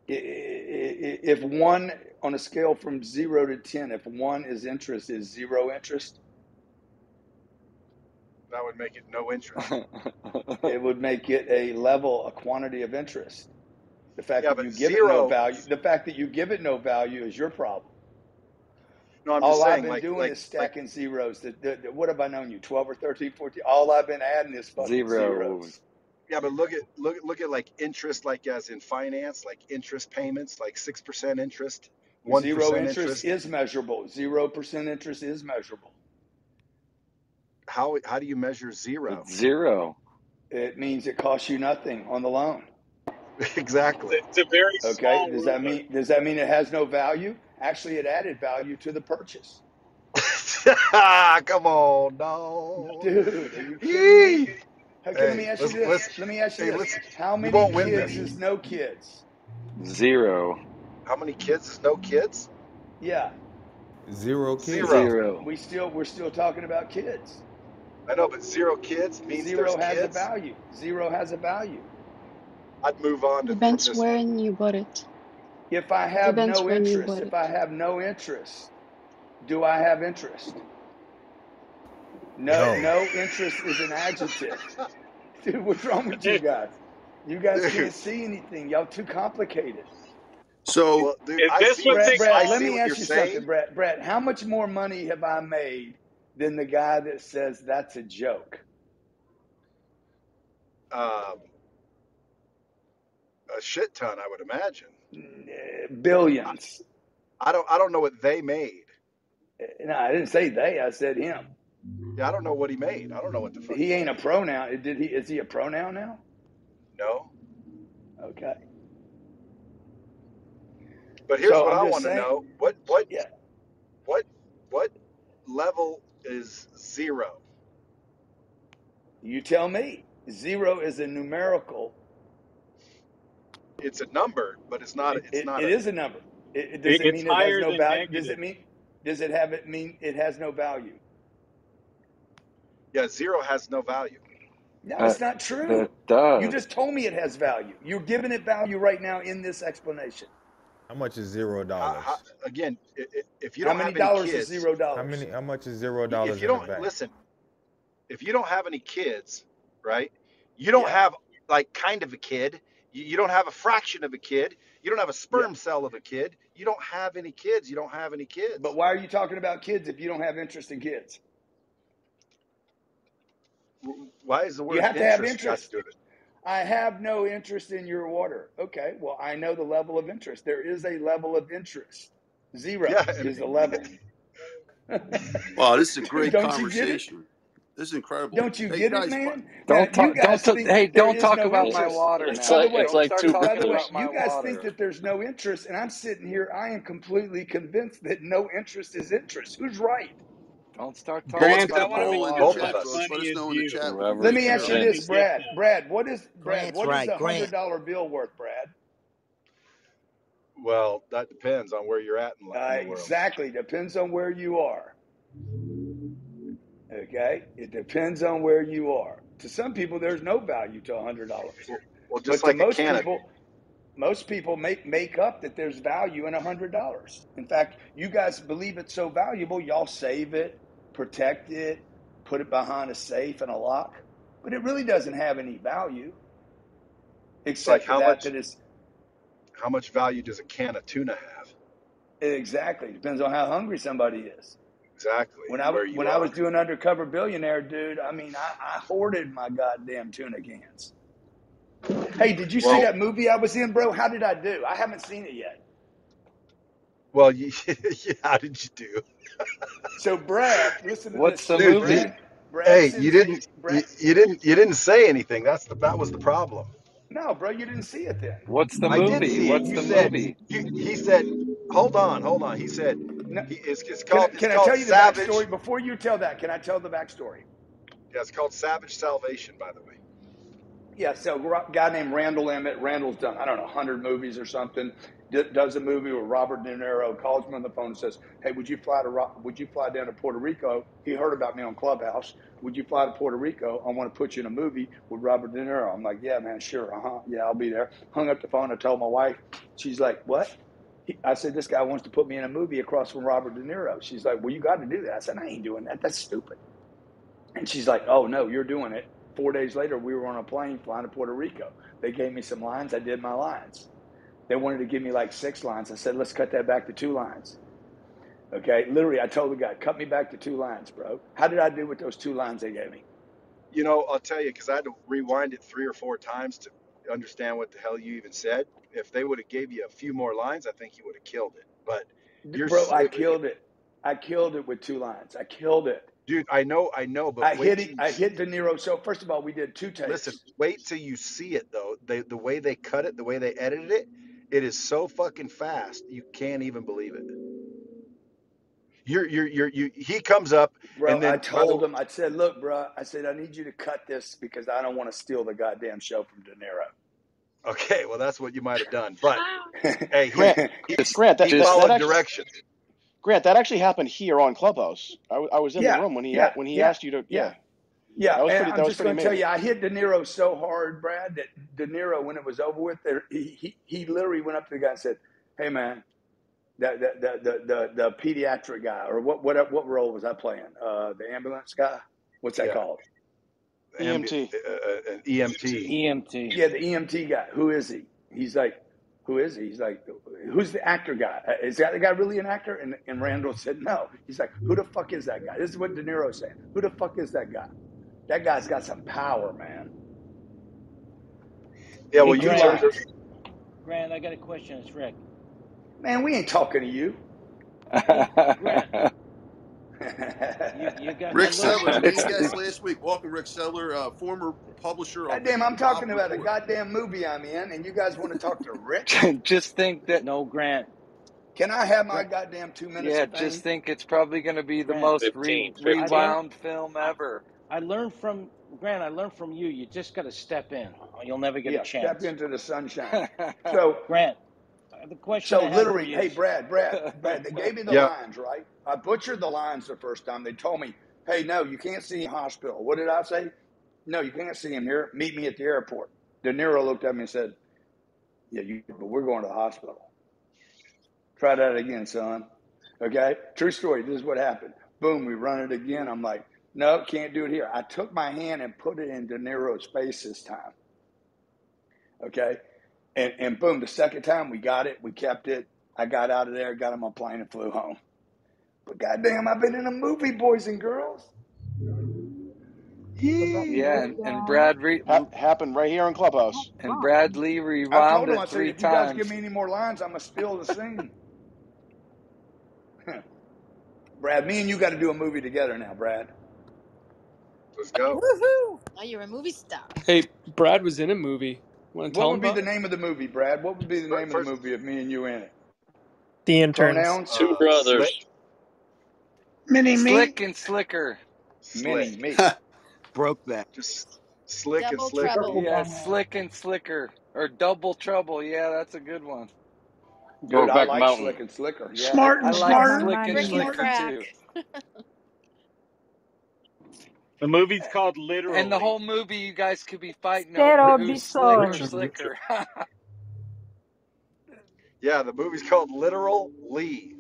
If 1 on a scale from 0 to 10, if 1 is interest, is 0 interest? That would make it no interest. It would make it a level, a quantity of interest. The fact that you give 0, it no value, the fact that you give it no value is your problem. No, I'm all just I've saying, been doing is stacking zeros. What have I known you? 12 or 13, 14? All I've been adding is fucking zeros. Yeah, but look at like interest, like as in finance, like interest payments, like 6% interest, 1% 0 interest is measurable. 0% interest is measurable. How do you measure 0? It's 0. It means it costs you nothing on the loan. Exactly. It's a very small Does that mean it has no value? Actually, it added value to the purchase. Come on, no. Dude, are you kidding me? Okay, let me ask you this. How many kids is no kids? 0. How many kids is no kids? Yeah, Zero kids. Zero. we're still talking about kids. I know, but 0 kids means there's Zero has a kids. value. Zero has a value. I'd move on from Depends this one. when you bought it. If I have Depends no when you interest, bought if it. I have no interest, do I have interest? No. No interest is an adjective. Dude, what's wrong with you guys? You guys can't see anything. Y'all too complicated. So, Well, dude, Is I this see what what they Brad, call? let see me what you're ask you saying. something, Brad, how much more money have I made than the guy that says that's a joke? A shit ton, I would imagine. Billions. I don't know what they made. No, I didn't say they. I said him. Yeah, I don't know what he made. I don't know what the fuck He he ain't a made. pronoun. Is he a pronoun now? No. Okay. But here's So what I'm I just want to saying. know. Yeah. What level is 0? You tell me. 0 is a numerical. It's a number, but it's not It a is a number. Does it It's mean it has higher no than value? negative. Does it mean it has no value? Yeah, 0 has no value. No, it's not true. You just told me it has value. You're giving it value right now in this explanation. How much is $0? Again, if you How don't many have any dollars is kids, $0? How much is $0 if you in the don't bank? listen, if you don't have any kids, right? You don't Yeah. have like kind of a kid. You don't have a fraction of a kid. You don't have a Yeah. sperm cell of a kid. You don't have any kids. You don't have any But kids. why are you talking about kids if you don't have interest in kids? Why is the You word have to have interest got to interest. do with it? I have no interest in your water. Okay, well, I know the level of interest. There is a level of interest. 0 Yeah. is the level. wow, this is a great Don't you get it? conversation. This is incredible. Don't you Hey, get it, guys, man? Now, you guys think that there is no interest. By the way, you guys think that there's no interest, and I'm sitting here, I am completely convinced that no interest is interest. Who's right? well, let's Grant, get I a want to poll be in the Both just of as chat, us. folks. Let funny us as know in the you. chat before Let we me ask you Let go. me this, get Brad. that. Brad, what is Grant. a $100 bill worth, Brad? Well, that depends on where you're at in the world. Exactly. Depends on where you are. Okay? It depends on where you are. To some people, there's no value to $100. Well, just But to like a can of most people make up that there's value in $100. In fact, you guys believe it's so valuable, y'all save it, protect it, put it behind a safe and a lock. But it really doesn't have any value, like except for that it's how much value does a can of tuna have? exactly depends on how hungry somebody is. Exactly, When and where you I was are. doing Undercover Billionaire, dude, I mean, I hoarded my goddamn tuna cans. Hey, did you see Well, that movie I was in, bro? How did I do? I haven't seen it yet. well, how did you do? So, Brad, listen to this shit. Dude, Brad hey, you sends didn't me. Brad, you didn't say anything. That was the problem. no, bro, you didn't see it then. I did see it. He said, hold on. He said, No, it's can I called tell you the Savage. backstory before you tell that? Can I tell the backstory? Yeah, it's called Savage Salvation, by the way. Yeah, so a guy named Randall Emmett. Randall's done, I don't know, 100 movies or something. Does a movie with Robert De Niro. Calls me on the phone and says, "Hey, would you fly down to Puerto Rico?" He heard about me on Clubhouse. "Would you fly to Puerto Rico? I want to put you in a movie with Robert De Niro." I'm like, "Yeah, man, sure, yeah, I'll be there." Hung up the phone. I told my wife. She's like, "What?" I said, "This guy wants to put me in a movie across from Robert De Niro." She's like, "Well, you got to do that." I said, "I ain't doing that. That's stupid." And she's like, "Oh no, you're doing it." 4 days later, we were on a plane flying to Puerto Rico. They gave me some lines. I did my lines. They wanted to give me like 6 lines. I said, "Let's cut that back to 2 lines." Okay. Literally, I told the guy, "Cut me back to 2 lines, bro." How did I do with those 2 lines they gave me? You know, I'll tell you, because I had to rewind it 3 or 4 times to understand what the hell you even said. If they would have gave you a few more lines, I think you would have killed it. But Bro, I killed it. I killed it with 2 lines. I killed it. Dude, I know, but I hit De Niro. So first of all, we did 2 takes. Listen, wait till you see it though. The way they cut it, the way they edited it, it is so fucking fast. You can't even believe it. He comes up Bro, and I then told him, I said, "Look, bro," I said, "I need you to cut this because I don't want to steal the goddamn show from De Niro." Okay, well, that's what you might have done. But hey, Grant, he Grant, he followed directions. Grant, that actually happened here on Clubhouse. I was in the Yeah, room when he yeah, when he yeah, asked you to. yeah, Yeah, yeah. And that I'm was just pretty going to tell amazing. you, I hit De Niro so hard, Brad, that De Niro, when it was over with, he literally went up to the guy and said, "Hey, man, the pediatric guy, or what role was I playing? The ambulance guy? What's that called? EMT. An EMT. EMT. Yeah, the EMT guy. Who is he?" He's like, "Who is he?" He's like, "Who's the actor guy? Is that the guy really an actor?" And Randall said, "No." He's like, "Who the fuck is that guy?" This is what De Niro's saying. "Who the fuck is that guy? That guy's got some power, man." Yeah, Hey, well, you learned. Grant, I got a question. It's Rick. Man, we ain't talking to you. Hey, Grant. You got. Rick Sedler, main guest last week. Welcome, Rick Sedler, former publisher of Goddamn, I'm the Pop talking about a Report. goddamn movie I'm in, and you guys want to talk to Rick? Just think that. No, Grant. Can I have my goddamn 2 minutes Yeah, of just fame? think it's probably going to be the Grant. most rewound film ever. I learned from Grant. I learned from you. You just got to step in, or you'll never get a Yeah, step chance. into the sunshine. So, Grant, the question so I have for literally, you hey, is, Brad, they gave me the Yeah. lines, right? I butchered the lines the first time. They told me, "Hey, no, you can't see him in the hospital." What did I say? "No, you can't see him here. Meet me at the airport." De Niro looked at me and said, "Yeah, but we're going to the hospital." Try that again, son. Okay? True story. This is what happened. Boom, we run it again. I'm like, "No, can't do it here." I took my hand and put it in De Niro's face this time. Okay? And boom, the second time we got it, we kept it. I got out of there, got on my plane and flew home. But goddamn, I've been in a movie, boys and girls. Yeah, and Brad happened right here in Clubhouse. And Brad Lea I rewound told him, I it said, 3 if you guys give times. me any more lines, I'm going to spill the scene. Brad, me and you got to do a movie together now, Brad. Let's go. Woohoo! Now you're a movie star. Hey, Brad was in a movie. Want to tell What him would be about the it? name of the movie, Brad? What would be the name of the movie of me and you in it? The Interns. Pronouns? Two brothers. Mini me. Slick and Slicker. Mini me. Broke that. Just slick and Double slicker. trouble. Yeah, Slick and Slicker. Or Double Trouble. Yeah, that's a good one. Dude, I Brokeback like Mountain. Slick and Slicker. Yeah, Smart I and like smarter. Slick and Rick and Slicker crack. too. The movie's called Literally. And the whole movie, you guys could be fighting over Zero who's Slick or Before. Slicker. Yeah, the movie's called Literal Lee.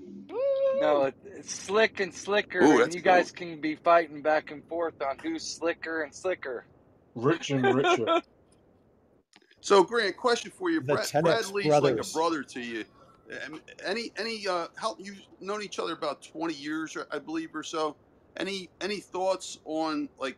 No, it's Slick and Slicker, Ooh, and that's you cool. guys can be fighting back and forth on who's slicker and slicker. Rich and Richer. So, Grant, question for you. The Brad 10X Lee's like a brothers. brother to you. Any how you've known each other about 20 years, I believe, or so. Any thoughts on like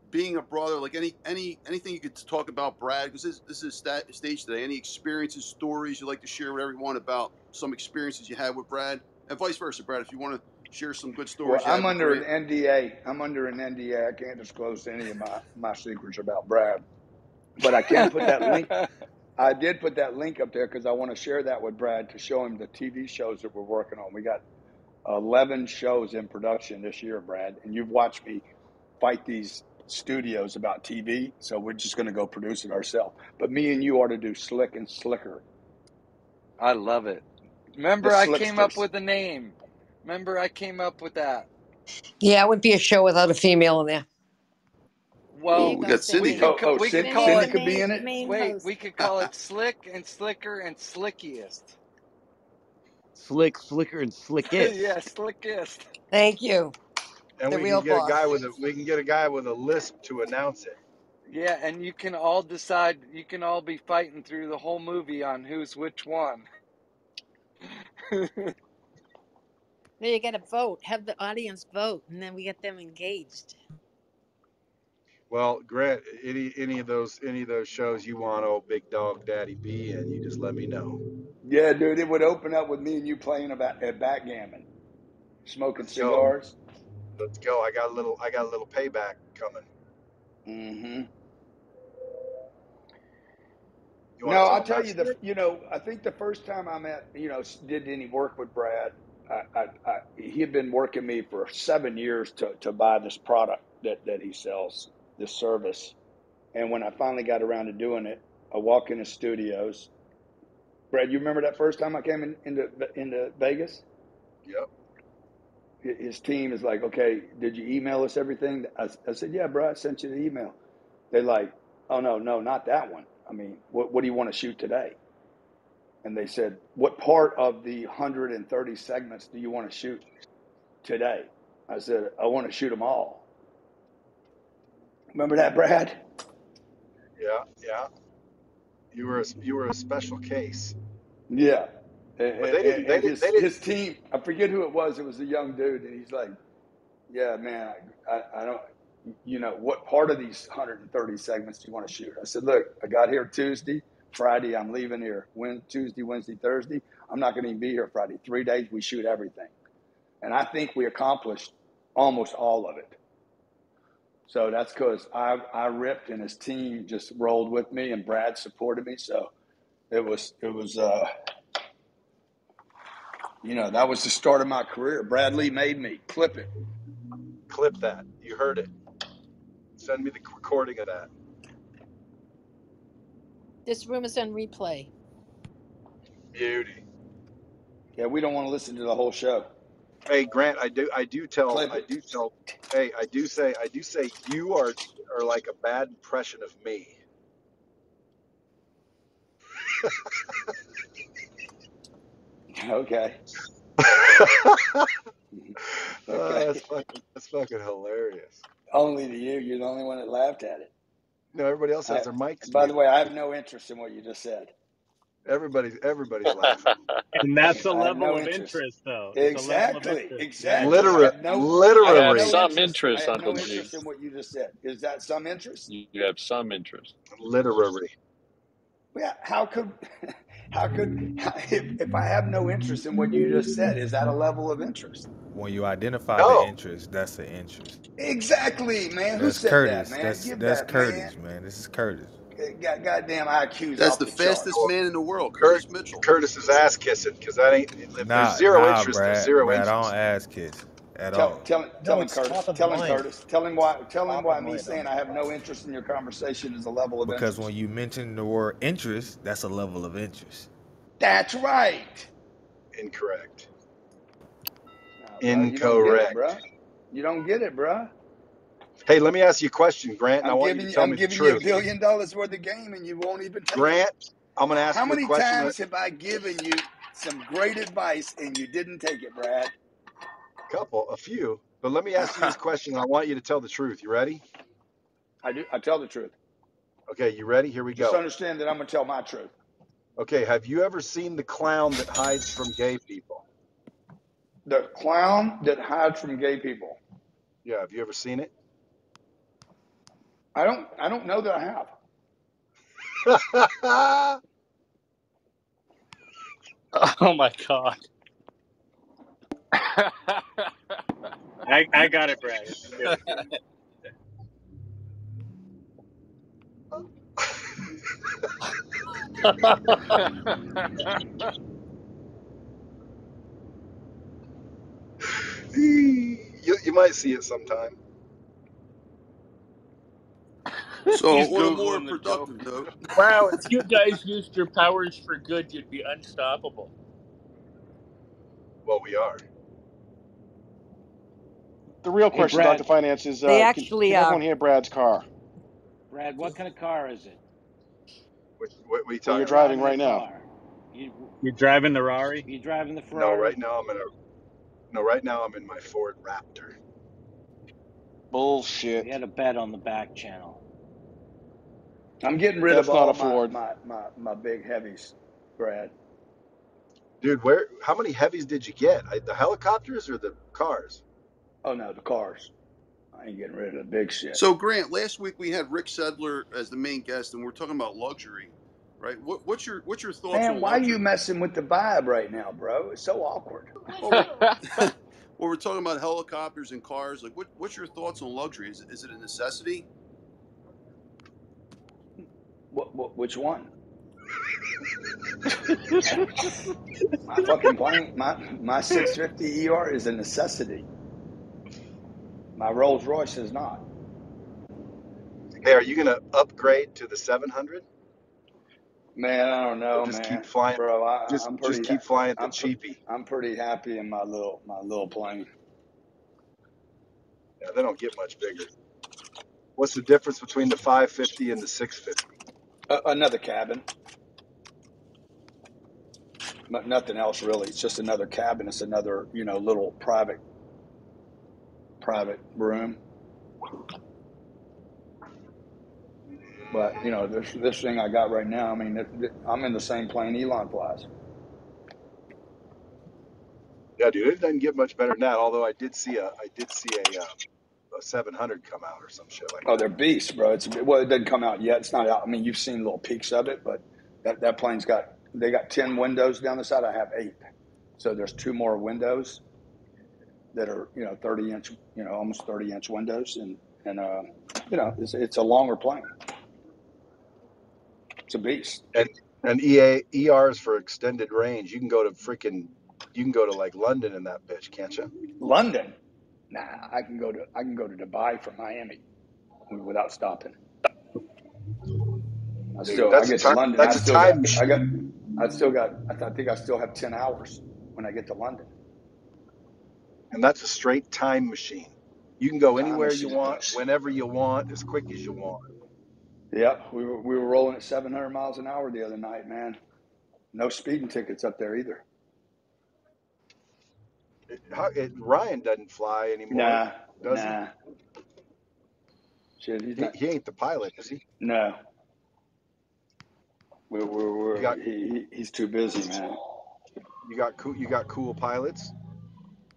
being a brother? Like anything you could talk about Brad? Because this is stage today. Any experiences, stories you'd like to share with everyone about some experiences you had with Brad, and vice versa, Brad. If you want to share some good Well, stories you I'm had with under Grant. an NDA. I can't disclose any of my secrets about Brad. But I can put that link. I did put that link up there because I want to share that with Brad to show him the TV shows that we're working on. We got 11 shows in production this year, Brad, and you've watched me fight these studios about TV, so we're just going to go produce it ourselves. But me and you ought to do Slick and Slicker. I love it. Remember, The I came up Slicksters. with the name. Remember, I came up with that. Yeah, it wouldn't be a show without a female in there. There Ooh, you Well, we go, got Cindy. we Cindy. could we could Cindy's call Cindy it. the could be in main it. main Wait, host. we could call it Slick and Slicker and Slickiest. Slick, slicker, and slickest. Yeah, Slickest. Thank you. And The we can real get a boss. guy with a lisp to announce it. Yeah, and you can all decide. You can all be fighting through the whole movie on who's which one. There you got to vote. Have the audience vote, and then we get them engaged. Well, Grant, any of those shows you want old Big Dog Daddy B in, you just let me know. Yeah, dude, it would open up with me and you playing at backgammon, smoking Let's go. cigars. Let's go. I got a little payback coming. Mm-hmm. You No, want to tell I'll him tell that you, I think the first time I did any work with Brad, he had been working me for 7 years to buy this product that he sells, this service. And when I finally got around to doing it, I walk in the studios. Brad, you remember that first time I came into Vegas? Yep. His team is like, okay, did you email us everything? I said, yeah, bro, I sent you the email. They're like, oh, no, not that one. I mean, what do you want to shoot today? And they said, what part of the 130 segments do you want to shoot today? I said, I want to shoot them all. Remember that, Brad? Yeah. You were a special case. Yeah. But they didn't. His team, I forget who it was a young dude, and he's like, yeah, man, I don't, what part of these 130 segments do you want to shoot? I said, look, I got here Tuesday, Friday, I'm leaving here. Tuesday, Wednesday, Thursday. I'm not going to even be here Friday. 3 days, we shoot everything. And I think we accomplished almost all of it. So that's because I ripped and his team just rolled with me and Brad supported me. So it was that was the start of my career. Brad Lea made me. Clip it. Clip that. You heard it. Send me the recording of that. This room is on replay. Beauty. Yeah, we don't want to listen to the whole show. Hey, Grant, I do say you are like a bad impression of me. Okay. Okay. That's fucking hilarious. Only to you. You're the only one that laughed at it. No, everybody else has their mics. By the way, I have no interest in what you just said. Everybody's laughing. And that's a level of interest, though. Exactly. Literally. I have some interest, I have no Uncle G. interest in what you just said. Is that some interest? You have some interest. Literally. Yeah. How could if I have no interest in what you just said, is that a level of interest? When you identify the interest, that's the interest. Exactly, man. Who That's said Curtis. that, man? That's Curtis, man. This is Curtis. Goddamn IQ's That's off the fastest charts. man in the world, Curtis Mitchell. Curtis is ass kissing because that ain't. If there's zero interest, Brad, there's zero Brad, interest. I don't ass kiss at all. Tell him, Curtis. Tell him, Curtis. Tell him why me saying I have no interest in your conversation is a level of because interest. When you mention the word interest, that's a level of interest. That's right. Incorrect. Incorrect. You don't get it, bro. Hey, let me ask you a question, Grant. I'm giving you $1 billion worth of game, and you won't even take Grant, it. I'm going to ask you a question. How many times have I given you some great advice, and you didn't take it, Brad? A few. But let me ask you this question. I want you to tell the truth. You ready? I do. I tell the truth. Okay, you ready? Here we go. Just understand that I'm going to tell my truth. Okay, have you ever seen the clown that hides from gay people? The clown that hides from gay people? Yeah, have you ever seen it? I don't know that I have. Oh my God. I got it, Brad. You might see it sometime. So on a more productive note. Wow, if you guys used your powers for good, you'd be unstoppable. Well, we are. The real question, Brad, Dr. Finance, is They can actually everyone hear Brad's car? Brad, what kind of car is it? What are you talking You're driving right now. You're driving the Rari? You driving the Ferrari? No, right now I'm in my Ford Raptor. Bullshit. We had a bet on the back channel. I'm getting rid of all my big heavies, Brad. Dude, how many heavies did you get? The helicopters or the cars? Oh no, the cars. I ain't getting rid of the big shit. So Grant, last week we had Rick Sedler as the main guest, and we're talking about luxury, right? What's your thoughts on luxury? Man, why are you messing with the vibe right now, bro? It's so awkward. Well, we're talking about helicopters and cars. Like, what's your thoughts on luxury? Is it a necessity? Which one? My fucking plane, my 650 ER is a necessity. My Rolls Royce is not. Hey, are you going to upgrade to the 700? Man, I don't know, just man. keep flying. Bro, Just keep flying the cheapie. I'm pretty happy in my little plane. Yeah, they don't get much bigger. What's the difference between the 550 and the 650? Another cabin. Nothing else really. It's just another cabin. It's another, little private room. But this thing I got right now. I mean, I'm in the same plane Elon flies. Yeah, dude, it doesn't get much better than that. Although I did see a 700 come out or some shit like that. Oh, they're beasts, bro. It doesn't come out yet. It's not out. I mean, you've seen little peaks of it, but that plane's got 10 windows down the side. I have 8, so there's 2 more windows that are 30-inch, almost 30-inch windows, and it's a longer plane. It's a beast. And ERs for extended range. You can go to like London in that bitch, can't you? London? Nah, I can go to Dubai from Miami without stopping. I get to London. I think I still have 10 hours when I get to London. And that's a straight time machine. You can go anywhere you want, whenever you want, as quick as you want. Yep, we were rolling at 700 miles an hour the other night, man. No speeding tickets up there either. Ryan doesn't fly anymore. Does he? Shit, he ain't the pilot, is he? No. He's too busy, man. You got cool pilots?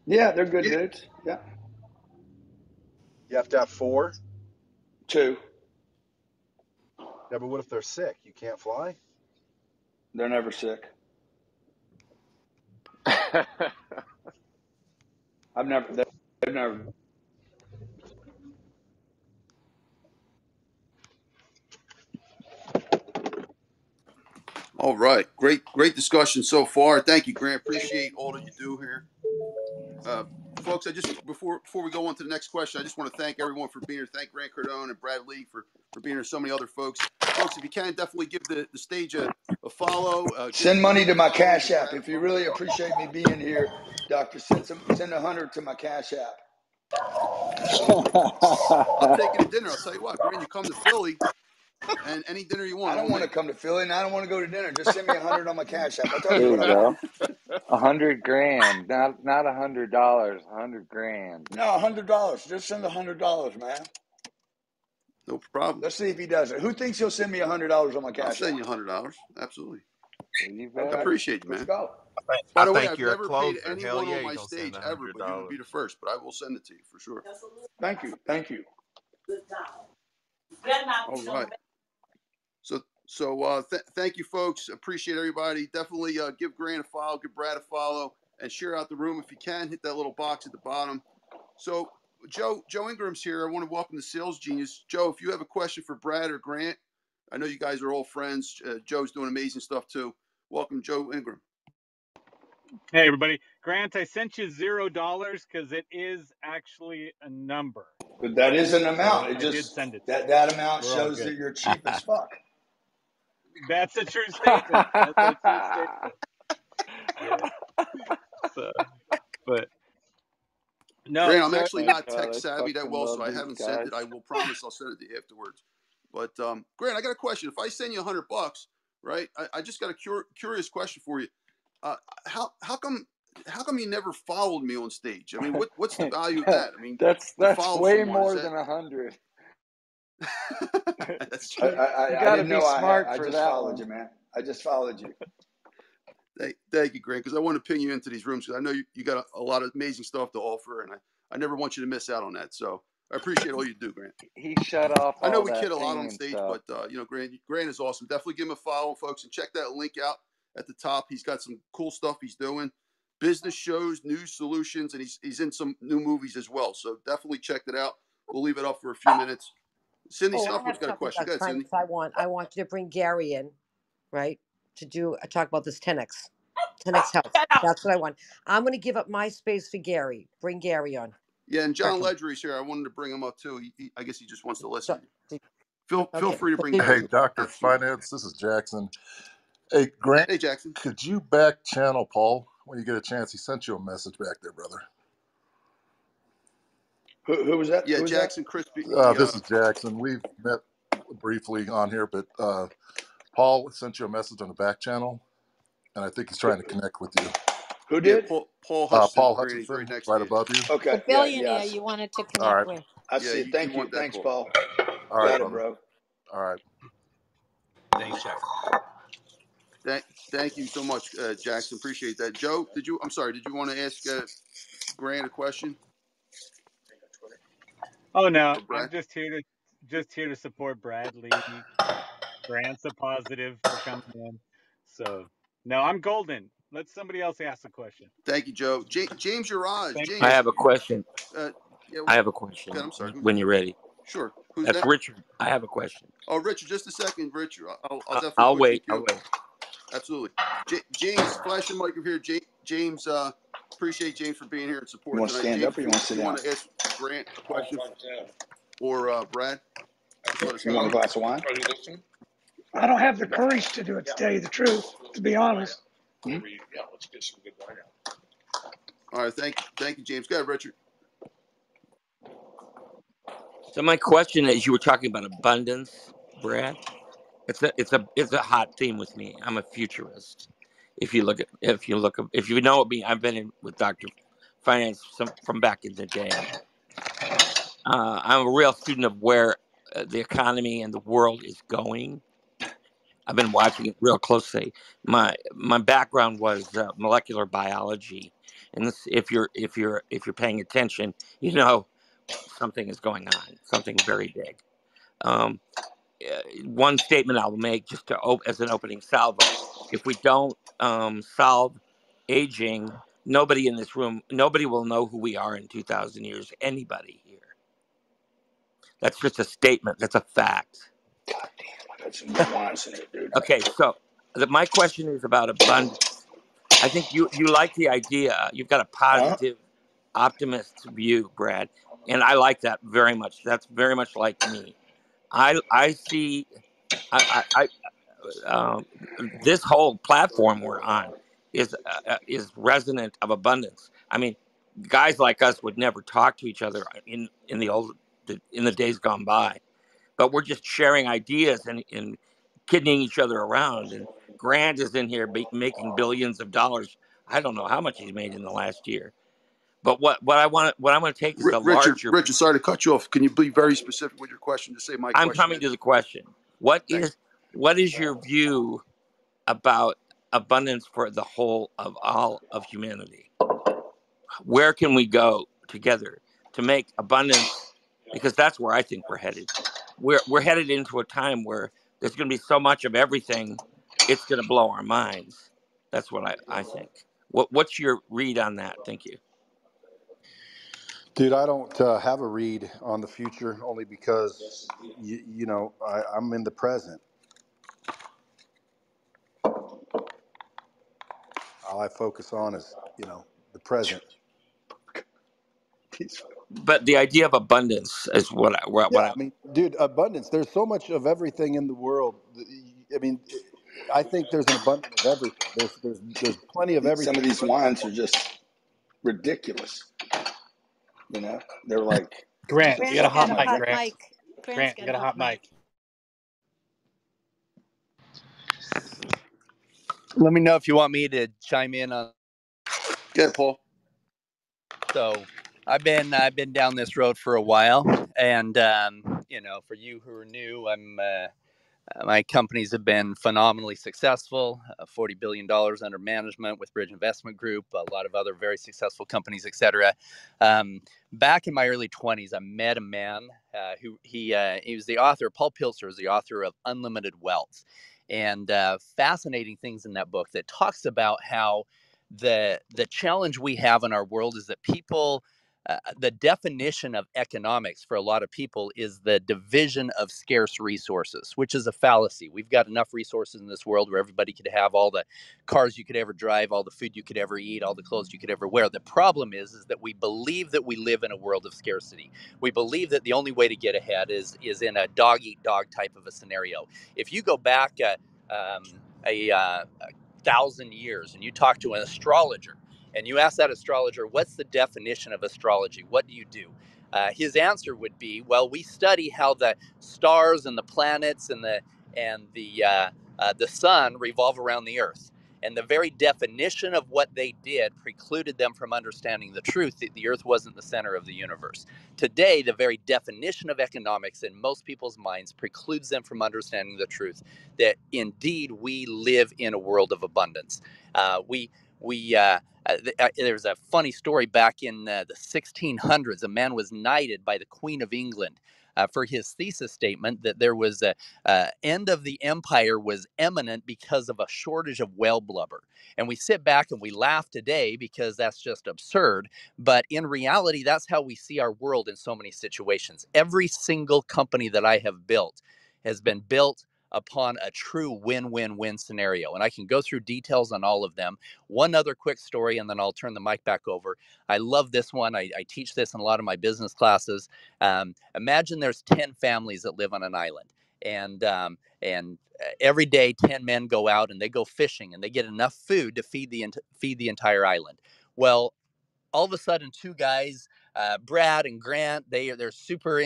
Yeah, they're good dudes. Yeah. You have to have 4? 2. Yeah, but what if they're sick? You can't fly? They're never sick. They've never. All right. Great discussion so far. Thank you, Grant. Appreciate all that you do here. Folks, before we go on to the next question, I just want to thank everyone for being here. Thank Grant Cardone and Brad Lea for being here. So many other folks. Folks, if you can, definitely give the stage a follow. Send money to my Cash App. If you really appreciate me being here, Doctor, send $100 to my Cash App. I'll take you to dinner. I'll tell you what, Grant, you come to Philly, and any dinner you want. I don't want to come to Philly, and I don't want to go to dinner. Just send me $100 on my Cash App. I told you There what you I go. want. $100,000, not $100, $100,000. No, $100. Just send $100, man. No problem. Let's see if he does it. Who thinks he'll send me $100 on my Cash App? I'll send you $100. Absolutely. Okay. I appreciate you, man. Let's go. By the way, I've never paid anyone on my stage ever, but you would be the first. But I will send it to you for sure. Thank you. All right. So thank you, folks. Appreciate everybody. Definitely give Grant a follow, give Brad a follow, and share out the room if you can. Hit that little box at the bottom. So Joe Ingram's here. I want to welcome the Sales Genius. Joe, if you have a question for Brad or Grant, I know you guys are all friends. Joe's doing amazing stuff too. Welcome, Joe Ingram. Hey, everybody. Grant, I sent you $0 because it is actually a number. But that is an amount. So I did send it. That amount shows that you're cheap as fuck. That's a true statement. Yeah. So, but no, Grant, I'm actually not tech I savvy that well, so I these haven't guys. sent it. I will promise I'll send it to you afterwards. But Grant, I got a question. If I send you $100, right? I just got a curious question for you. How come you never followed me on stage? I mean, what's the value of that? I mean, that's way someone, more than 100. That's true. You got to be smart for that. I just followed you, man. I just followed you. Thank you, Grant, because I want to ping you into these rooms because I know you got a lot of amazing stuff to offer, and I never want you to miss out on that. So I appreciate all you do, Grant. He shut off. I know all we that kid a lot on pinging stage, stuff. but Grant is awesome. Definitely give him a follow, folks, and check that link out at the top. He's got some cool stuff he's doing, business shows, news solutions, and he's in some new movies as well. So definitely check that out. We'll leave it up for a few minutes. Cindy Southwood's got a question. Go ahead, Cindy. I want you to bring Gary in, right, to talk about this 10X Health. That's what I want. I'm going to give up my space for Gary. Bring Gary on. Yeah, and John Ledgery's here. I wanted to bring him up too. I guess he just wants to listen. Feel free to bring Hey, Jackson. Dr. Absolutely. Finance, this is Jackson. Hey, Grant, Hey, Jackson. could you back channel Paul when you get a chance? He sent you a message back there, brother. Who was that? Yeah, Who was Jackson Crispy. This is Jackson. We've met briefly on here, but Paul sent you a message on the back channel, and I think he's trying to connect with you. Who did? Paul Hutchinson. Paul Right Hutchinson, next right to you. above you. Okay. The billionaire Yeah. you wanted to All connect right. with. I see it. Thank you. Thanks, Paul. All right, Got it, brother. bro. All right. Thanks, Jackson. Thank you so much, Jackson. Appreciate that. Joe, did you want to ask Grant a question? Oh no, I'm just here to support Brad Lea. Grant's a positive for coming in. So no, I'm golden. Let somebody else ask the question. Thank you, Joe. James Uraj. James. I have a question. Yeah, I have a question. Okay, I'm sorry. When you're ready. Sure. Who's That's that? Richard. I have a question. Oh, Richard, just a second, Richard. I'll definitely I'll put wait. you I'll wait. Absolutely. James, flash your mic over here. James, appreciate James for being here and supporting You want to tonight. stand James, up or you want to sit you down? want to ask Grant a question? Or Brad? Just let us You know. want a glass of wine? I don't have the courage to do it, to tell you the truth, to be honest. Hmm? Yeah, let's get some good wine out. All right, thank you, James. Go ahead, Richard. So my question is, you were talking about abundance, Brad. It's a hot theme with me. I'm a futurist. If you know me, I've been in with Dr. Finance from back in the day. I'm a real student of where the economy and the world is going. I've been watching it real closely. My background was molecular biology, and if you're paying attention, you know something is going on, something very big. One statement I'll make just as an opening salvo: if we don't solve aging, nobody in this room, nobody will know who we are in 2,000 years. Anybody here? That's just a statement. That's a fact. God damn, I got some good wines in here, dude. Okay, so my question is about abundance. I think you like the idea. You've got a positive, optimist view, Brad, and I like that very much. That's very much like me. I see. This whole platform we're on is resonant of abundance. I mean, guys like us would never talk to each other in the days gone by, but we're just sharing ideas and kidding each other around. And Grant is in here making billions of dollars. I don't know how much he's made in the last year, but what I want to take is a larger. Richard, sorry to cut you off. Can you be very specific with your question? Just say my question. I'm coming to the question. What is your view about abundance for the whole of all of humanity? Where can we go together to make abundance? Because that's where I think we're headed. We're headed into a time where there's going to be so much of everything, it's going to blow our minds. That's what I think. What's your read on that? Thank you. Dude, I don't have a read on the future only because, I'm in the present. All I focus on is, the present. But the idea of abundance is I mean, dude, abundance. There's so much of everything in the world. I mean, I think there's an abundance of everything. There's plenty of everything. Some of these wines are just ridiculous. They're like Grant, you got a hot mic, Grant. Grant, you got a hot mic. Let me know if you want me to chime in on. Good, Paul. So I've been down this road for a while, and for you who are new, my companies have been phenomenally successful. $40 billion under management with Bridge Investment Group, a lot of other very successful companies, etc. Back in my early 20s, I met a man who he was the author. Paul Pilzer is the author of Unlimited Wealth, and fascinating things in that book that talks about how the challenge we have in our world is that people the definition of economics for a lot of people is the division of scarce resources, which is a fallacy. We've got enough resources in this world where everybody could have all the cars you could ever drive, all the food you could ever eat, all the clothes you could ever wear. The problem is that we believe that we live in a world of scarcity. We believe that the only way to get ahead is in a dog-eat-dog type of a scenario. If you go back a 1,000 years and you talk to an astrologer, and you ask that astrologer, what's the definition of astrology? What do you do? His answer would be, well, we study how the stars and the planets and the sun revolve around the earth. And the very definition of what they did precluded them from understanding the truth that the earth wasn't the center of the universe. Today, the very definition of economics in most people's minds precludes them from understanding the truth that indeed we live in a world of abundance. There's a funny story back in the 1600s. A man was knighted by the Queen of England for his thesis statement that there was a end of the empire was imminent because of a shortage of whale blubber. And we sit back and we laugh today because that's just absurd. But in reality, that's how we see our world in so many situations. Every single company that I have built has been built upon a true win-win-win scenario. And I can go through details on all of them. One other quick story, and then I'll turn the mic back over. I love this one. I teach this in a lot of my business classes. Imagine there's 10 families that live on an island. And every day 10 men go out and they go fishing and they get enough food to feed the entire island. Well, all of a sudden, two guys, Brad and Grant, they're super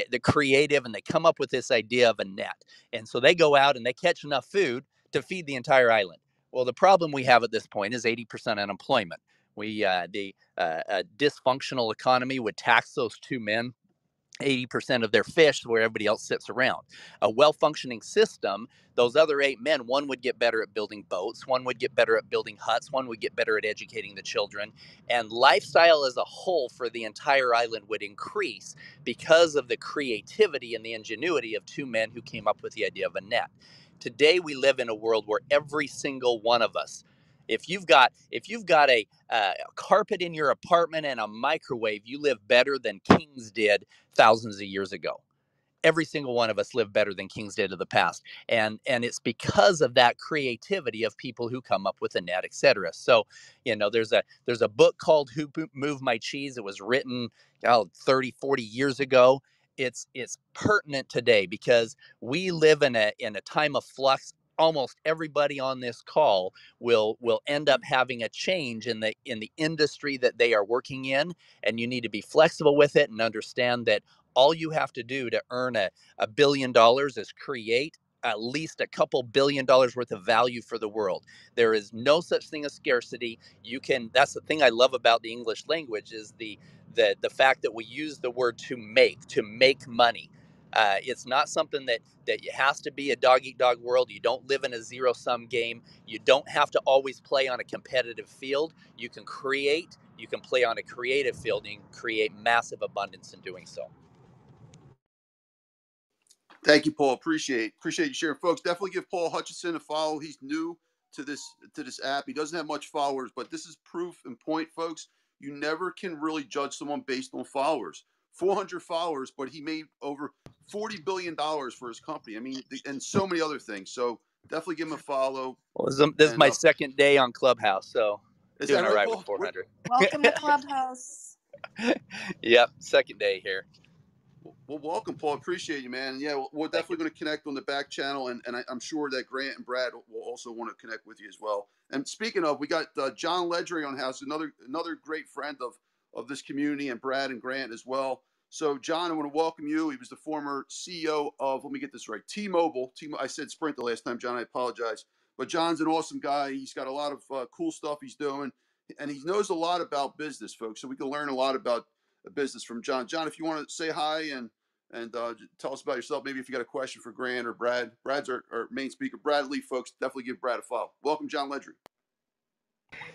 they're creative, and they come up with this idea of a net. And so they go out and they catch enough food to feed the entire island. Well, the problem we have at this point is 80% unemployment. The dysfunctional economy would tax those two men 80% of their fish where everybody else sits around. A well-functioning system, those other 8 men, one would get better at building boats, one would get better at building huts, one would get better at educating the children, and lifestyle as a whole for the entire island would increase because of the creativity and the ingenuity of 2 men who came up with the idea of a net. Today we live in a world where every single one of us, if you've got a carpet in your apartment and a microwave, you live better than kings did thousands of years ago. Every single one of us live better than kings did of the past. And it's because of that creativity of people who come up with a net, etc. So, there's a book called Who Moved My Cheese? It was written 30, 40 years ago. It's pertinent today because we live in a time of flux. Almost everybody on this call will end up having a change in the industry that they are working in, and you need to be flexible with it and understand that all you have to do to earn $1 billion is create at least a couple $1 billion worth of value for the world. There is no such thing as scarcity. That's the thing I love about the English language is the fact that we use the word to make money. It's not something that has to be a dog-eat-dog world. You don't live in a zero-sum game. You don't have to always play on a competitive field. You can play on a creative field, and you can create massive abundance in doing so. Thank you, Paul. Appreciate you sharing, folks. Definitely give Paul Hutchinson a follow. He's new to this app. He doesn't have much followers, but this is proof in point, folks. You never can really judge someone based on followers. 400 followers, but he made over $40 billion for his company. I mean, and so many other things. So definitely give him a follow. Well, this is my second day on Clubhouse, so doing all right with 400. Welcome to Clubhouse. Yep, second day here. Well, welcome, Paul. Appreciate you, man. Yeah, we're definitely going to connect on the back channel, and I'm sure that Grant and Brad will also want to connect with you as well. And speaking of, we got John Ledry on house, another great friend of this community, and Brad and Grant as well. So, John, I want to welcome you. He was the former CEO of, let me get this right, T-Mobile. I said Sprint the last time, John. I apologize. But John's an awesome guy. He's got a lot of cool stuff he's doing, and he knows a lot about business, folks. So we can learn a lot about business from John. John, if you want to say hi and tell us about yourself, maybe if you got a question for Grant or Brad. Brad's our main speaker. Brad Lea, folks, definitely give Brad a follow. Welcome, John Ledry.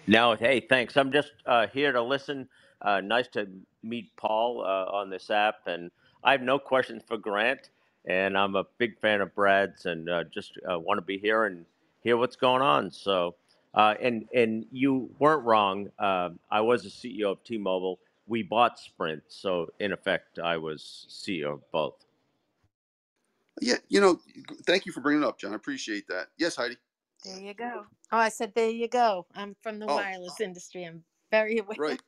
No, hey, thanks. I'm just here to listen. Nice to meet Paul on this app, and I have no questions for Grant, and I'm a big fan of Brad's, and just want to be here and hear what's going on. So And you weren't wrong. I was a CEO of T-Mobile. We bought Sprint, so in effect, I was CEO of both. Yeah, thank you for bringing it up, John. I appreciate that. Yes, Heidi. There you go. Oh, I said, there you go. I'm from the wireless industry. I'm very aware. Right.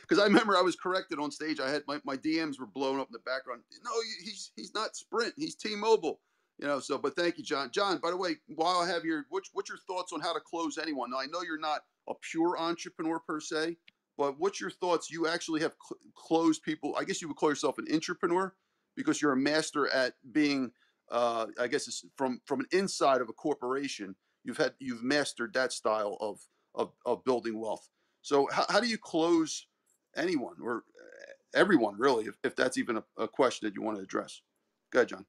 Because I remember I was corrected on stage. I had my DMs were blown up in the background. No, he's not Sprint. He's T-Mobile. But thank you, John. John, by the way, while I have your, what's your thoughts on how to close anyone? Now, I know you're not a pure entrepreneur per se, but what's your thoughts? You actually have closed people. I guess you would call yourself an entrepreneur because you're a master at being, I guess it's from an inside of a corporation. You've mastered that style of building wealth. So how do you close anyone or everyone, really, if that's even a question that you want to address? Go ahead, John.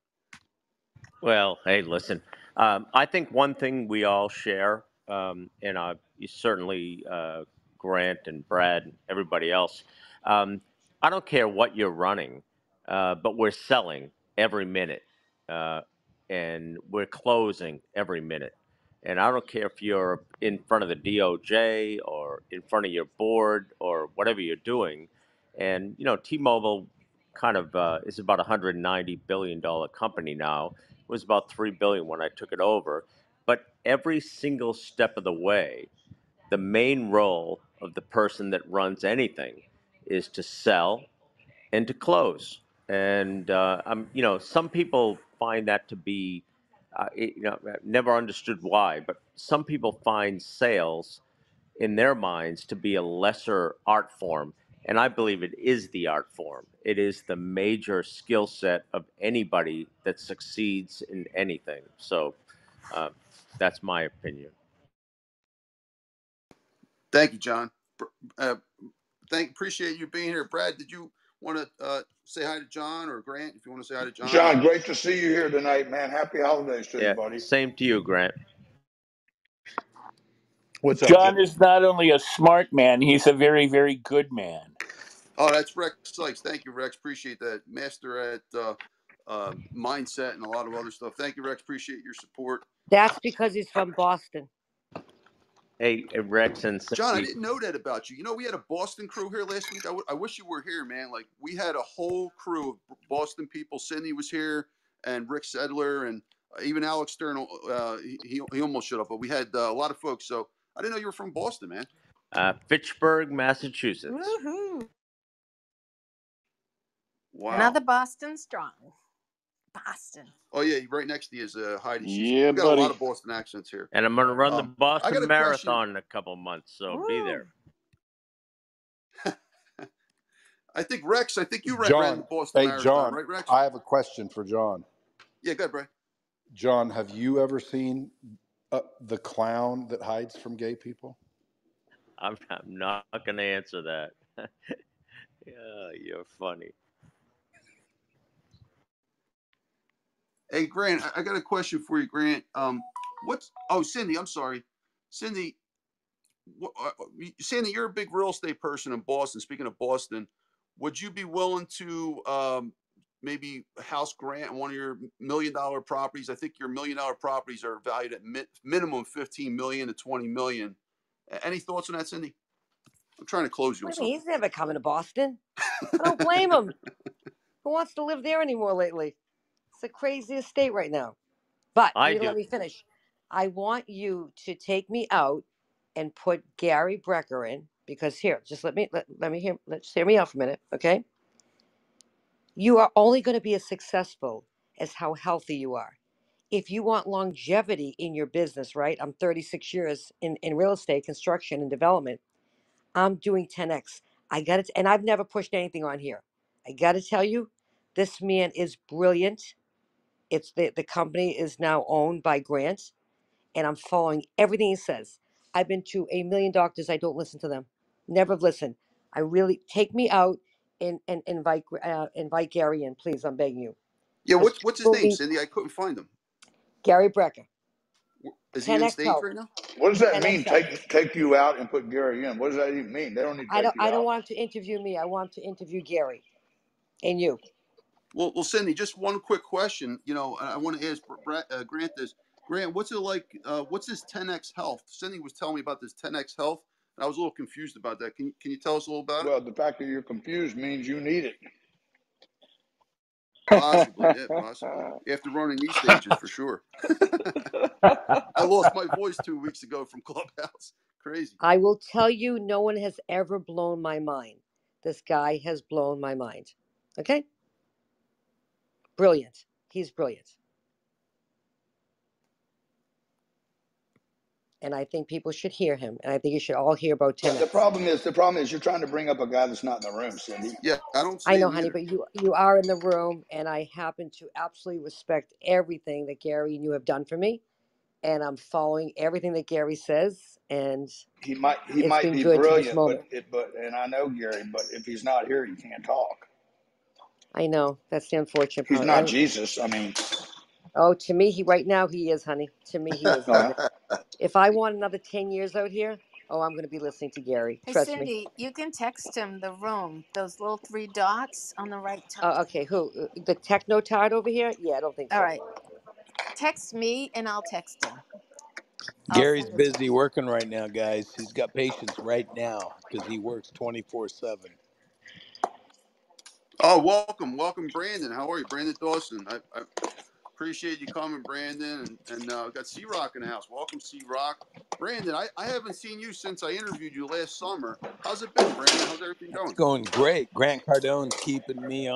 Well, hey, listen, I think one thing we all share, and certainly Grant and Brad and everybody else, I don't care what you're running, but we're selling every minute, and we're closing every minute. And I don't care if you're in front of the DOJ or in front of your board or whatever you're doing. And, T-Mobile kind of is about a $190 billion company now. It was about $3 billion when I took it over. But every single step of the way, the main role of the person that runs anything is to sell and to close. And some people find that to be, never understood why, but some people find sales in their minds to be a lesser art form. And I believe it is the art form. It is the major skill set of anybody that succeeds in anything. So that's my opinion. Thank you, John. Appreciate you being here. Brad, did you want to say hi to John, or Grant, if you want to say hi to John? John, great to see you here tonight, man. Happy holidays to you, buddy. Same to you, Grant. What's up, John is not only a smart man, he's a very, very good man. Oh, that's Rex Sykes. Thank you, Rex. Appreciate that. Master at mindset and a lot of other stuff. Thank you, Rex. Appreciate your support. That's because he's from Boston. Hey, Rex and John, I didn't know that about you. We had a Boston crew here last week. I wish you were here, man. Like, we had a whole crew of Boston people. Cindy was here, and Rick Sedler, and even Alex Stern. He almost showed up, but we had a lot of folks. So I didn't know you were from Boston, man. Fitchburg, Massachusetts. Woohoo! Wow. Another Boston strong. Boston. Oh, yeah, right next to you is Heidi. Yeah, We've got a lot of Boston accents here. And I'm going to run the Boston Marathon in a couple months, so Woo. be there. I think you ran the Boston Marathon, John, right, Rex? I have a question for John. Yeah, go ahead, Brian. John, have you ever seen the clown that hides from gay people? I'm not going to answer that. Yeah, you're funny. Hey, Grant, I got a question for you, Grant. Cindy, I'm sorry. Cindy, Cindy, you're a big real estate person in Boston. Speaking of Boston, would you be willing to maybe house Grant one of your $1 million properties? I think your $1 million properties are valued at minimum $15 million to $20 million. Any thoughts on that, Cindy? I'm trying to close you on something. He's never coming to Boston. I don't blame him. Who wants to live there anymore lately? It's the craziest state right now. But let me finish. I want you to take me out and put Gary Brecker in, because here, just let me hear. Let's hear me out for a minute, okay? You are only going to be as successful as how healthy you are. If you want longevity in your business, right? I'm 36 years in real estate, construction, and development. I'm doing 10X. I got it, and I've never pushed anything on here. I got to tell you, this man is brilliant. It's the company is now owned by Grant, and I'm following everything he says. I've been to 1 million doctors. I don't listen to them. Never listen. I really take me out and invite Gary in, please. I'm begging you. Yeah, what's his name, Cindy? I couldn't find him. Gary Brecker. Is he on stage right now? What does that mean? Take you out and put Gary in. What does that even mean? They don't need to take you out. I don't want him to interview me. I want him to interview Gary and you. Well, Cindy, just one quick question. I want to ask Grant this. Grant, what's it like? What's this 10x Health? Cindy was telling me about this 10x Health, and I was a little confused about that. Can you tell us a little about it? Well, the fact that you're confused means you need it. Possibly, yeah, possibly. After running these stages, for sure. I lost my voice 2 weeks ago from Clubhouse. Crazy. I will tell you, no one has ever blown my mind. This guy has blown my mind. Okay? Brilliant. He's brilliant. And I think people should hear him. And I think you should all hear about 10X. The problem is you're trying to bring up a guy that's not in the room, Cindy. Yeah, I don't see I know, him honey, either. but you are in the room, and I happen to absolutely respect everything that Gary and you have done for me. And I'm following everything that Gary says, and he might it's been be good to this brilliant, moment. but and I know Gary, but if he's not here, he can't talk. I know, that's the unfortunate part. He's not Right? Jesus. I mean, oh, to me, right now he is, honey. To me, he is right now. If I want another 10 years out here, oh, I'm going to be listening to Gary. Hey, Trust Cindy, me. you can text him the room, those little 3 dots on the right top. Oh, okay. Who? The techno tard over here? Yeah, I don't think so. All right. Text me and I'll text him. Gary's busy working right now, guys. He's got patients right now because he works 24/7. Oh, welcome, Brandon. How are you, Brandon Dawson? I appreciate you coming, Brandon, and got C-Rock in the house. Welcome, C-Rock. Brandon, I haven't seen you since I interviewed you last summer. How's it been, Brandon? How's everything going? It's going great. Grant Cardone's keeping me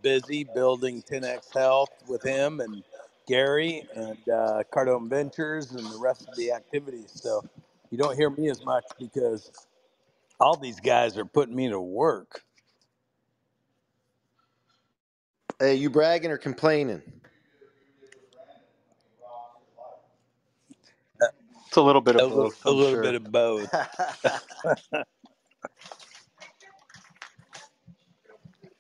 busy building 10X Health with him and Gary and Cardone Ventures and the rest of the activities. So you don't hear me as much because all these guys are putting me to work. Hey, you bragging or complaining? It's a little bit of both, A I'm little sure. bit of both.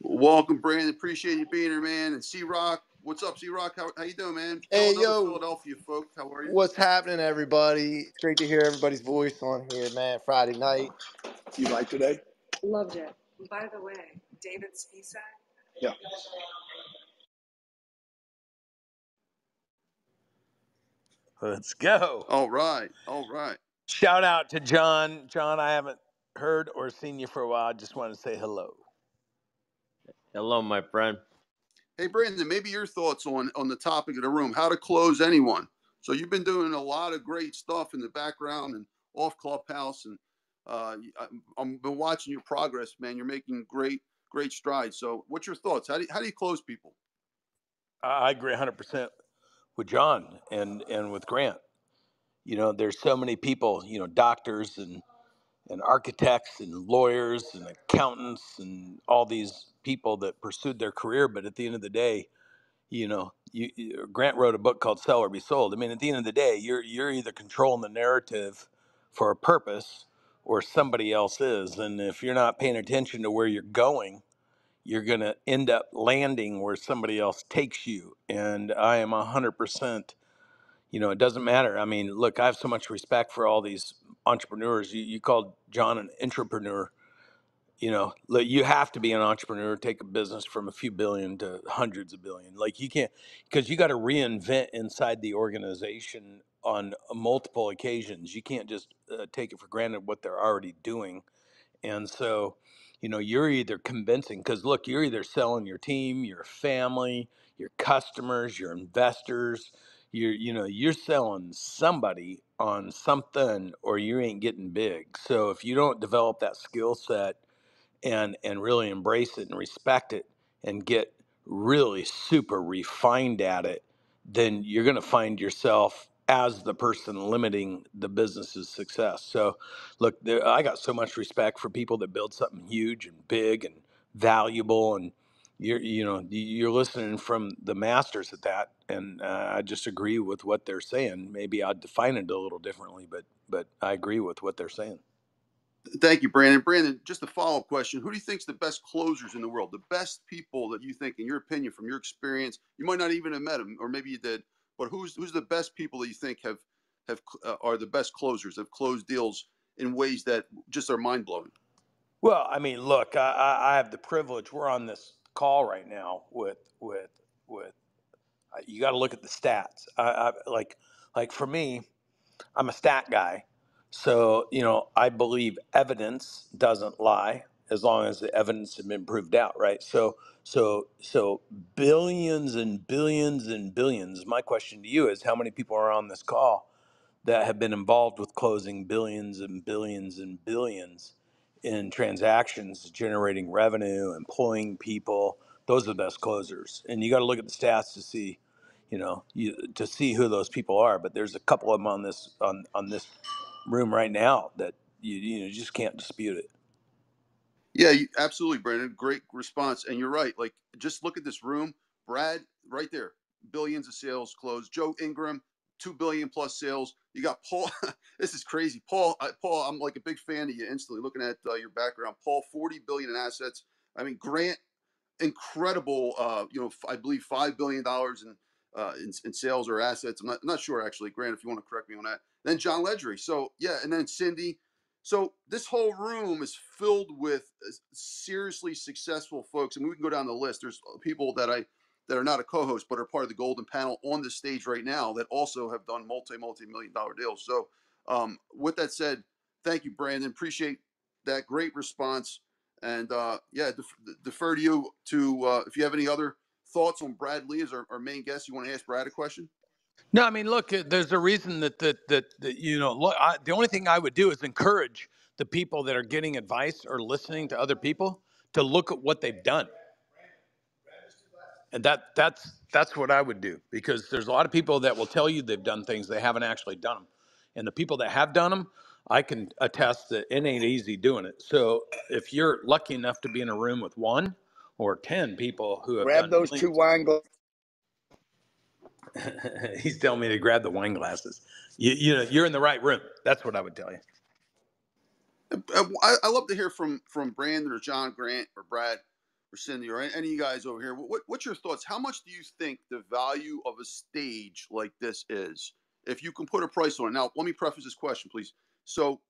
Welcome, Brandon. Appreciate you being here, man. And C-Rock, what's up, C-Rock? How you doing, man? Hey, Another yo. Philadelphia folk. How are you? What's happening, everybody? It's great to hear everybody's voice on here, man. Friday night. You like today? Loved it. By the way, David's visa. Yeah. Let's go. All right. Shout out to John. John, I haven't heard or seen you for a while. I just want to say hello. Hello, my friend. Hey, Brandon, maybe your thoughts on the topic of the room, how to close anyone. So you've been doing a lot of great stuff in the background and off Clubhouse, and I've been watching your progress, man. You're making great strides. So what's your thoughts? How do you close people? I agree 100% with John and with Grant. You know, there's so many people, you know, doctors and architects and lawyers and accountants and all these people that pursued their career. But at the end of the day, you know, Grant wrote a book called Sell or Be Sold. I mean, at the end of the day, you're either controlling the narrative for a purpose or somebody else is. And if you're not paying attention to where you're going, you're going to end up landing where somebody else takes you. And I am 100%, you know, it doesn't matter. I mean, look, I have so much respect for all these entrepreneurs. You called John an entrepreneur. You know, you have to be an entrepreneur, take a business from a few billion to hundreds of billion. Like you can't, because you got to reinvent inside the organization on multiple occasions. You can't just take it for granted what they're already doing. And so, you know, you're either convincing, because look, you're either selling your team, your family, your customers, your investors. You're selling somebody on something, or you ain't getting big. So if you don't develop that skill set and really embrace it and respect it and get really super refined at it, then you're going to find yourself as the person limiting the business's success. So look, I got so much respect for people that build something huge and big and valuable, and you're listening from the masters at that, and I just agree with what they're saying. Maybe I'd define it a little differently, but I agree with what they're saying. Thank you, Brandon. Brandon, just a follow-up question. Who do you think is the best closers in the world? The best people that you think, in your opinion, from your experience, you might not even have met them, or maybe you did, but who's the best people that you think are the best closers, have closed deals in ways that just are mind-blowing? Well, I mean, look, I have the privilege. We're on this call right now with you got to look at the stats. Like Like for me, I'm a stat guy. So, I believe evidence doesn't lie as long as the evidence has been proved out, right? So billions and billions and billions. My question to you is how many people are on this call that have been involved with closing billions and billions and billions in transactions, generating revenue, employing people? Those are the best closers. And you got to look at the stats to see, to see who those people are. But there's a couple of them on this room right now that you just can't dispute it. Yeah, absolutely, Brandon. Great response. And you're right. Like, just look at this room. Brad, right there, billions of sales closed. Joe Ingram, 2 billion plus sales. You got Paul. This is crazy. Paul, I'm like a big fan of you instantly looking at your background. Paul, 40 billion in assets. I mean, Grant, incredible. I believe $5 billion in sales or assets. I'm not sure actually, Grant, if you want to correct me on that. Then John Ledry. So yeah, and then Cindy. So this whole room is filled with seriously successful folks, and we can go down the list. There's people that are not a co-host but are part of the golden panel on the stage right now that also have done multi-million-dollar deals. So with that said, thank you, Brandon. Appreciate that great response. And defer to you to if you have any other thoughts on Brad Lea as our main guest. You want to ask Brad a question? No, I mean, look, there's a reason that look, the only thing I would do is encourage the people that are getting advice or listening to other people to look at what they've done. And that's what I would do, because there's a lot of people that will tell you they've done things, they haven't actually done them. And the people that have done them, I can attest that it ain't easy doing it. So if you're lucky enough to be in a room with 1 or 10 people who have grab done those 2 wine glasses. He's telling me to grab the wine glasses. You're in the right room. That's what I would tell you. I love to hear from Brandon or John, Grant or Brad or Cindy or any of you guys over here. What's your thoughts? How much do you think the value of a stage like this is? If you can put a price on it. Now, let me preface this question, please. So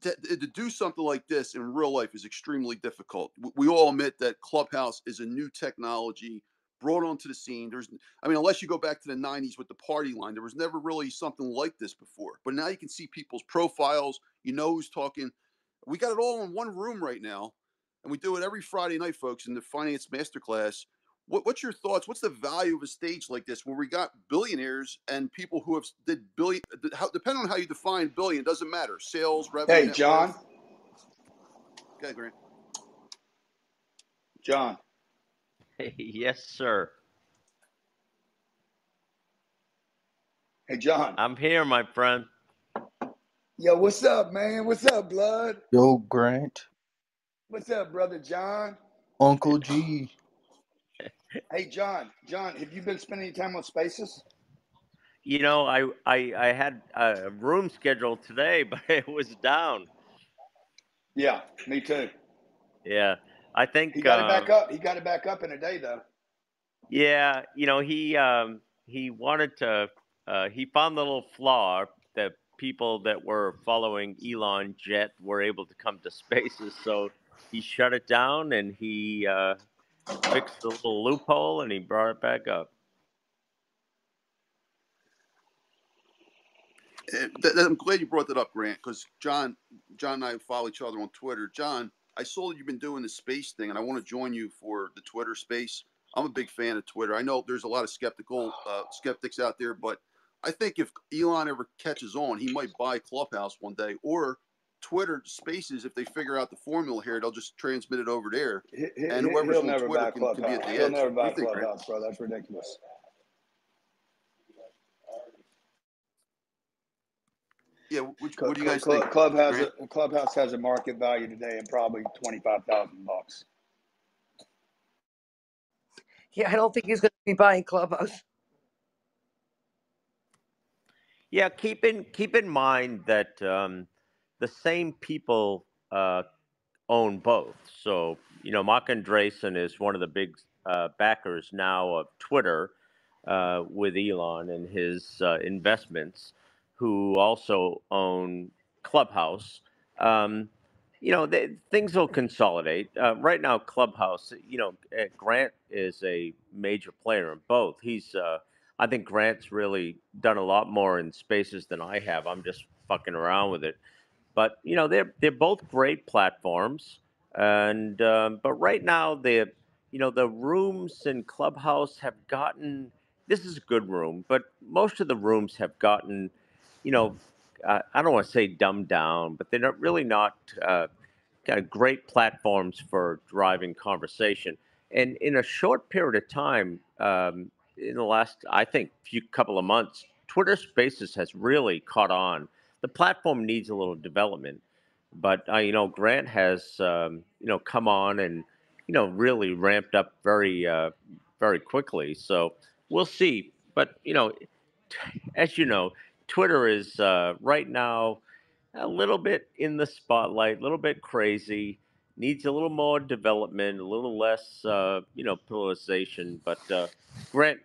to do something like this in real life is extremely difficult. We all admit that Clubhouse is a new technology brought onto the scene. Unless you go back to the 90s with the party line, there was never really something like this before. But now you can see people's profiles. You know who's talking. We got it all in one room right now, and we do it every Friday night, folks, in the Finance Masterclass. What's your thoughts? What's the value of a stage like this where we got billionaires and people who have did billion? Depending on how you define billion, doesn't matter. Sales, revenue, Hey, net John. worth. Okay, Grant. John. Hey, yes, sir. Hey, John. I'm here, my friend. Yo, what's up, man? What's up, blood? Yo, Grant. What's up, brother John? Uncle G. Hey, John. John, have you been spending any time on Spaces? I had a room scheduled today, but it was down. Yeah, me too. Yeah, I think he got it back up. He got it back up in a day, though. Yeah, he wanted to. He found the little flaw that people that were following Elon Jet were able to come to Spaces, so he shut it down and he fixed the little loophole and he brought it back up. I'm glad you brought that up, Grant, because John and I follow each other on Twitter. John, I saw that you've been doing the space thing, and I want to join you for the Twitter space. I'm a big fan of Twitter. I know there's a lot of skeptics out there, but I think if Elon ever catches on, he might buy Clubhouse one day, or Twitter Spaces. If they figure out the formula here, they'll just transmit it over there, and whoever's on Twitter can be at the edge. He'll never buy Clubhouse, bro. That's ridiculous. Yeah, what do you guys think? Clubhouse has a market value today of probably $25,000. Yeah, I don't think he's going to be buying Clubhouse. Yeah, keep in mind that the same people own both. So Mark Andreessen is one of the big backers now of Twitter with Elon and his investments, who also own Clubhouse. Things will consolidate. Right now, Clubhouse, Grant is a major player in both. He's I think Grant's really done a lot more in spaces than I have. I'm just fucking around with it. But they're both great platforms, and but right now the rooms in Clubhouse have gotten. This is a good room, but most of the rooms have gotten, you know, I don't want to say dumbed down, but they're not kind of great platforms for driving conversation. And in a short period of time, in the last, I think, few couple of months, Twitter Spaces has really caught on. The platform needs a little development, but Grant has come on and really ramped up very quickly. So we'll see. But as you know, Twitter is right now a little bit in the spotlight, a little bit crazy, needs a little more development, a little less, polarization. But Grant,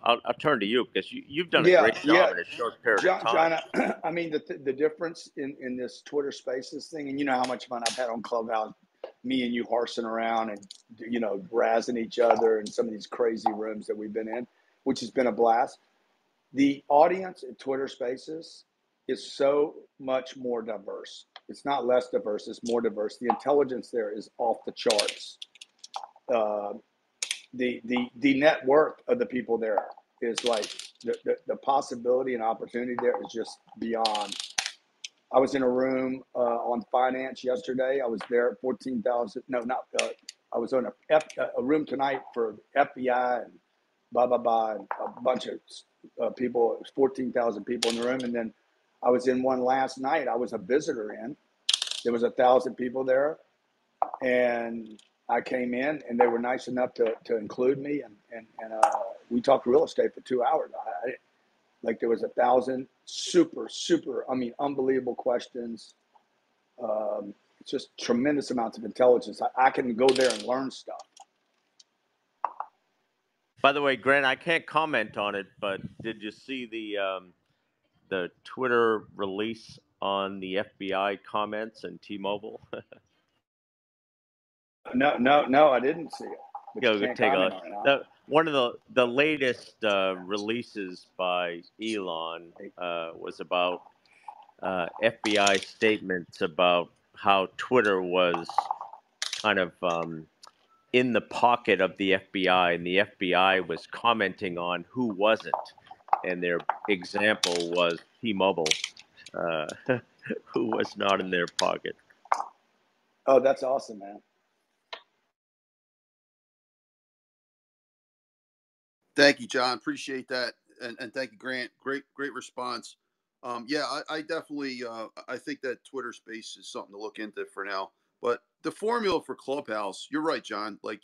I'll turn to you because you've done a Yeah, great yeah. job in a short period of John, time. I mean, the difference in this Twitter Spaces thing, and you know how much fun I've had on Clubhouse, me and you horsing around and, razzing each other in some of these crazy rooms that we've been in, which has been a blast. The audience at Twitter Spaces is so much more diverse. It's not less diverse, it's more diverse. The intelligence there is off the charts. The net worth of the people there is like the possibility and opportunity there is just beyond. I was in a room on finance yesterday. I was there at 14,000. No, not. I was on a room tonight for FBI and blah blah blah, and a bunch of people. It was 14,000 people in the room, and then I was in one last night. I was a visitor in. There was 1,000 people there, and I came in, and they were nice enough to include me, and we talked real estate for 2 hours. Like there was 1,000 super, I mean, unbelievable questions. It's just tremendous amounts of intelligence. I can go there and learn stuff. By the way, Grant, I can't comment on it, but did you see the Twitter release on the FBI comments and T-Mobile? No, I didn't see it. But you Go can't take a comment look. on it, huh? One of the latest releases by Elon was about FBI statements about how Twitter was kind of in the pocket of the FBI, and the FBI was commenting on who wasn't, and their example was T-Mobile, who was not in their pocket. Oh, that's awesome, man. Thank you, John. Appreciate that, and thank you, Grant. Great response. Yeah, I definitely I think that Twitter Space is something to look into for now. But the formula for Clubhouse, you're right, John. Like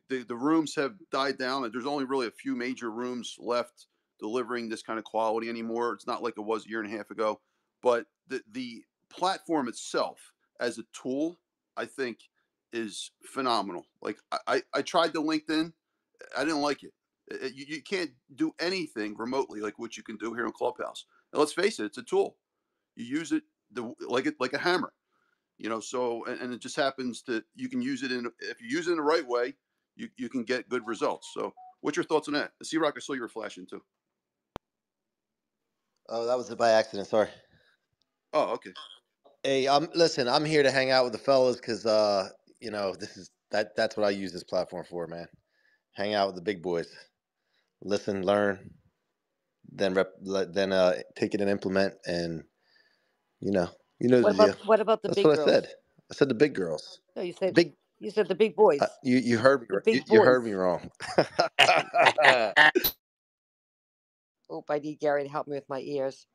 the rooms have died down, and there's only really a few major rooms left delivering this kind of quality anymore. It's not like it was a year and a half ago. But the platform itself as a tool, I think, is phenomenal. Like I tried the LinkedIn, I didn't like it. You can't do anything remotely like what you can do here in Clubhouse. And let's face it, it's a tool. You use it like a hammer, So and it just happens that you can use it if you use it in the right way, you can get good results. So, what's your thoughts on that? C-Rock, I saw you were flashing too. Oh, that was by accident. Sorry. Oh, okay. Hey, listen. I'm here to hang out with the fellas because that's what I use this platform for, man. Hang out with the big boys, listen, learn, then take it and implement, and you know the deal. What about the That's big what I girls? said. I said the big girls. No, The big. you said the big boys. You heard me. The big You boys. heard me wrong. Oh, I need Gary to help me with my ears.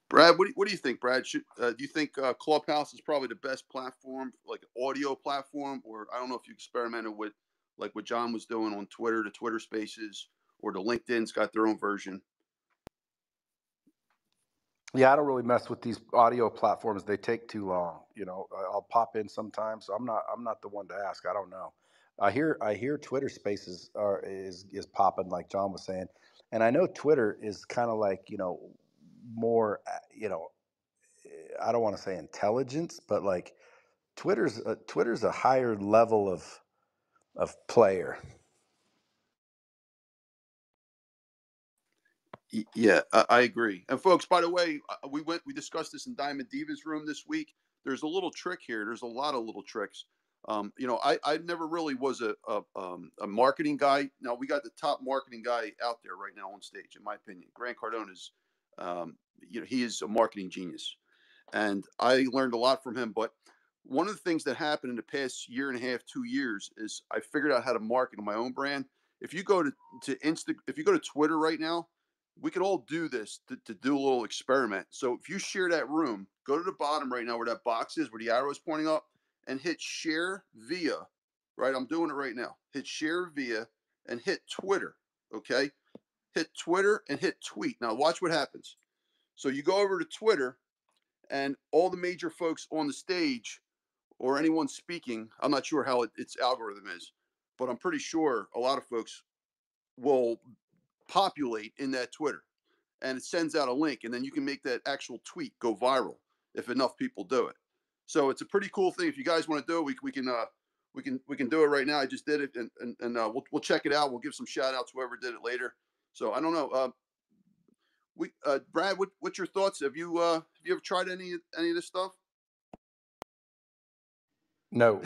Brad, what do you think, Brad? Do you think Clubhouse is probably the best platform, like audio platform, or I don't know if you experimented with like what John was doing on Twitter, the Twitter Spaces, or the LinkedIn's got their own version? Yeah, I don't really mess with these audio platforms. They take too long. I'll pop in sometimes. So I'm not the one to ask. I don't know. I hear Twitter Spaces is popping, like John was saying, and I know Twitter is kind of like more I don't want to say intelligence, but like Twitter's a higher level of player. Yeah, I agree. And folks, by the way, we discussed this in Diamond Diva's room this week. There's a little trick here. There's a lot of little tricks. I never really was a marketing guy. Now we got the top marketing guy out there right now on stage, in my opinion. Grant Cardone is, he is a marketing genius, and I learned a lot from him. But one of the things that happened in the past year and a half, 2 years, is I figured out how to market on my own brand. If you go if you go to Twitter right now, we could all do this to do a little experiment. So if you share that room, go to the bottom right now where that box is, where the arrow is pointing up, and hit share via. Right, I'm doing it right now. Hit share via and hit Twitter. Okay, hit Twitter and hit tweet. Now watch what happens. So you go over to Twitter, and all the major folks on the stage or anyone speaking, I'm not sure how its algorithm is, but I'm pretty sure a lot of folks will populate in that Twitter, and it sends out a link, and then you can make that actual tweet go viral if enough people do it. So it's a pretty cool thing. If you guys want to do it, we can do it right now. I just did it, and we'll check it out. We'll give some shout outs whoever did it later. So I don't know. Brad, what's your thoughts? Have you ever tried any of this stuff? No.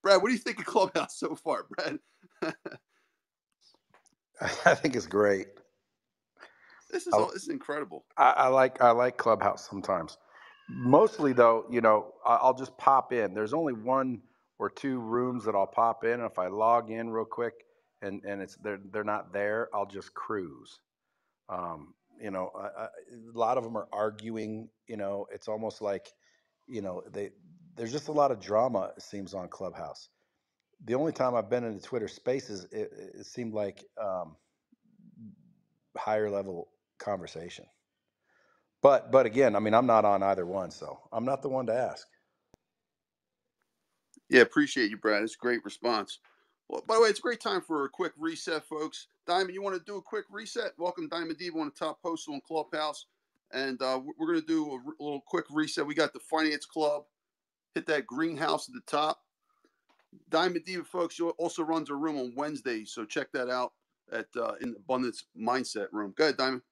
Brad, what do you think of Clubhouse so far, Brad? I think it's great. This is incredible. I like Clubhouse sometimes. Mostly though, I'll just pop in. There's only one or two rooms that I'll pop in. And if I log in real quick and they're not there, I'll just cruise. A lot of them are arguing. It's almost like, there's just a lot of drama, it seems, on Clubhouse. The only time I've been in the Twitter Spaces, it seemed like higher level conversation. But again, I mean, I'm not on either one, so I'm not the one to ask. Yeah, appreciate you, Brad. It's a great response. Well, by the way, it's a great time for a quick reset, folks. Diamond, you want to do a quick reset? Welcome, Diamond Diva, one of the top hosts on Clubhouse. And we're going to do a little quick reset. We got the Finance Club. Hit that greenhouse at the top. Diamond Diva, folks, also runs a room on Wednesdays, so check that out in the Abundance Mindset room. Go ahead, Diamond.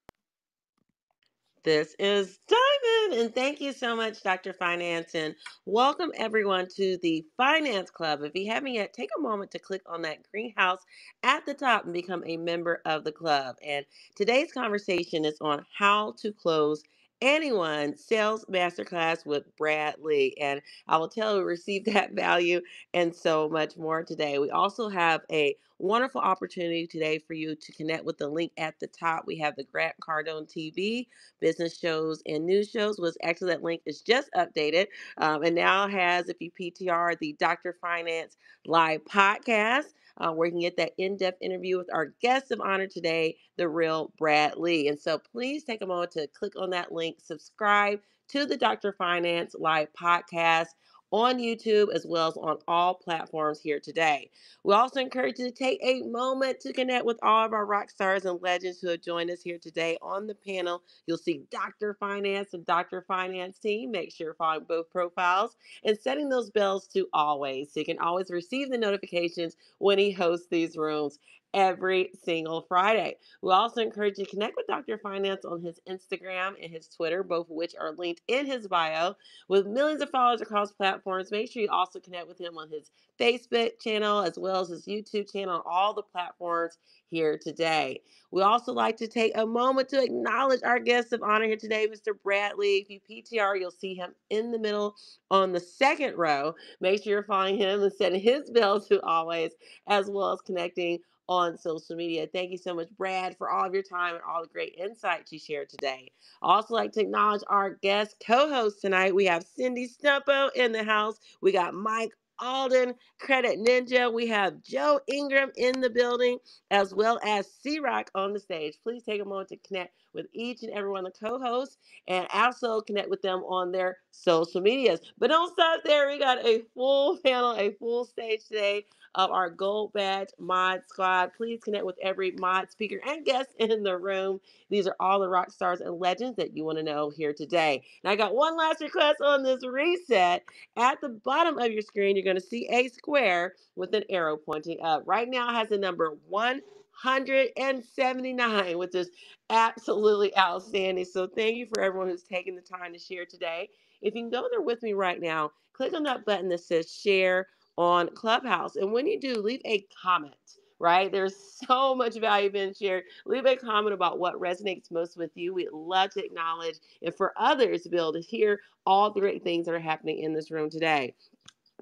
This is Diamond, and thank you so much, Dr. Finance, and welcome everyone to the Finance Club. If you haven't yet, take a moment to click on that greenhouse at the top and become a member of the club. And today's conversation is on how to close anyone's sales masterclass with Brad Lea. And I will tell you, we received that value and so much more today. We also have a wonderful opportunity today for you to connect with the link at the top. We have the Grant Cardone TV business shows and news shows. Was actually, that link is just updated and now has, if you PTR, the Dr. Finance live podcast, where you can get that in-depth interview with our guest of honor today, the real Brad Lea. And so please take a moment to click on that link, subscribe to the Dr. Finance live podcast on YouTube, as well as on all platforms here today. We also encourage you to take a moment to connect with all of our rock stars and legends who have joined us here today on the panel. You'll see Dr. Finance and Dr. Finance team. Make sure you're following both profiles and setting those bells to always, so you can always receive the notifications when he hosts these rooms every single Friday. We also encourage you to connect with Dr. Finance on his Instagram and his Twitter, both of which are linked in his bio. With millions of followers across platforms, make sure you also connect with him on his Facebook channel as well as his YouTube channel on all the platforms here today. We also like to take a moment to acknowledge our guest of honor here today, Mr. Brad Lea. If you PTR, you'll see him in the middle on the second row. Make sure you're following him and setting his bell to always, as well as connecting on social media. Thank you so much, Brad, for all of your time and all the great insights you shared today. I also like to acknowledge our guest co-host tonight. We have Cindy Stumpo in the house. We got Mike Alden, Credit Ninja. We have Joe Ingram in the building, as well as C-Rock on the stage. Please take a moment to connect with with each and every one of the co-hosts and also connect with them on their social medias. But don't stop there. We got a full panel, a full stage today of our Gold Badge Mod Squad. Please connect with every mod, speaker, and guest in the room. These are all the rock stars and legends that you want to know here today. And I got one last request on this reset. At the bottom of your screen, you're going to see a square with an arrow pointing up. Right now it has the number 179, which is absolutely outstanding. So thank you for everyone who's taken the time to share today. If you can go there with me right now, click on that button that says share on Clubhouse. And when you do, leave a comment, right? There's so much value being shared. Leave a comment about what resonates most with you. We'd love to acknowledge and for others to be able to hear all the great things that are happening in this room today.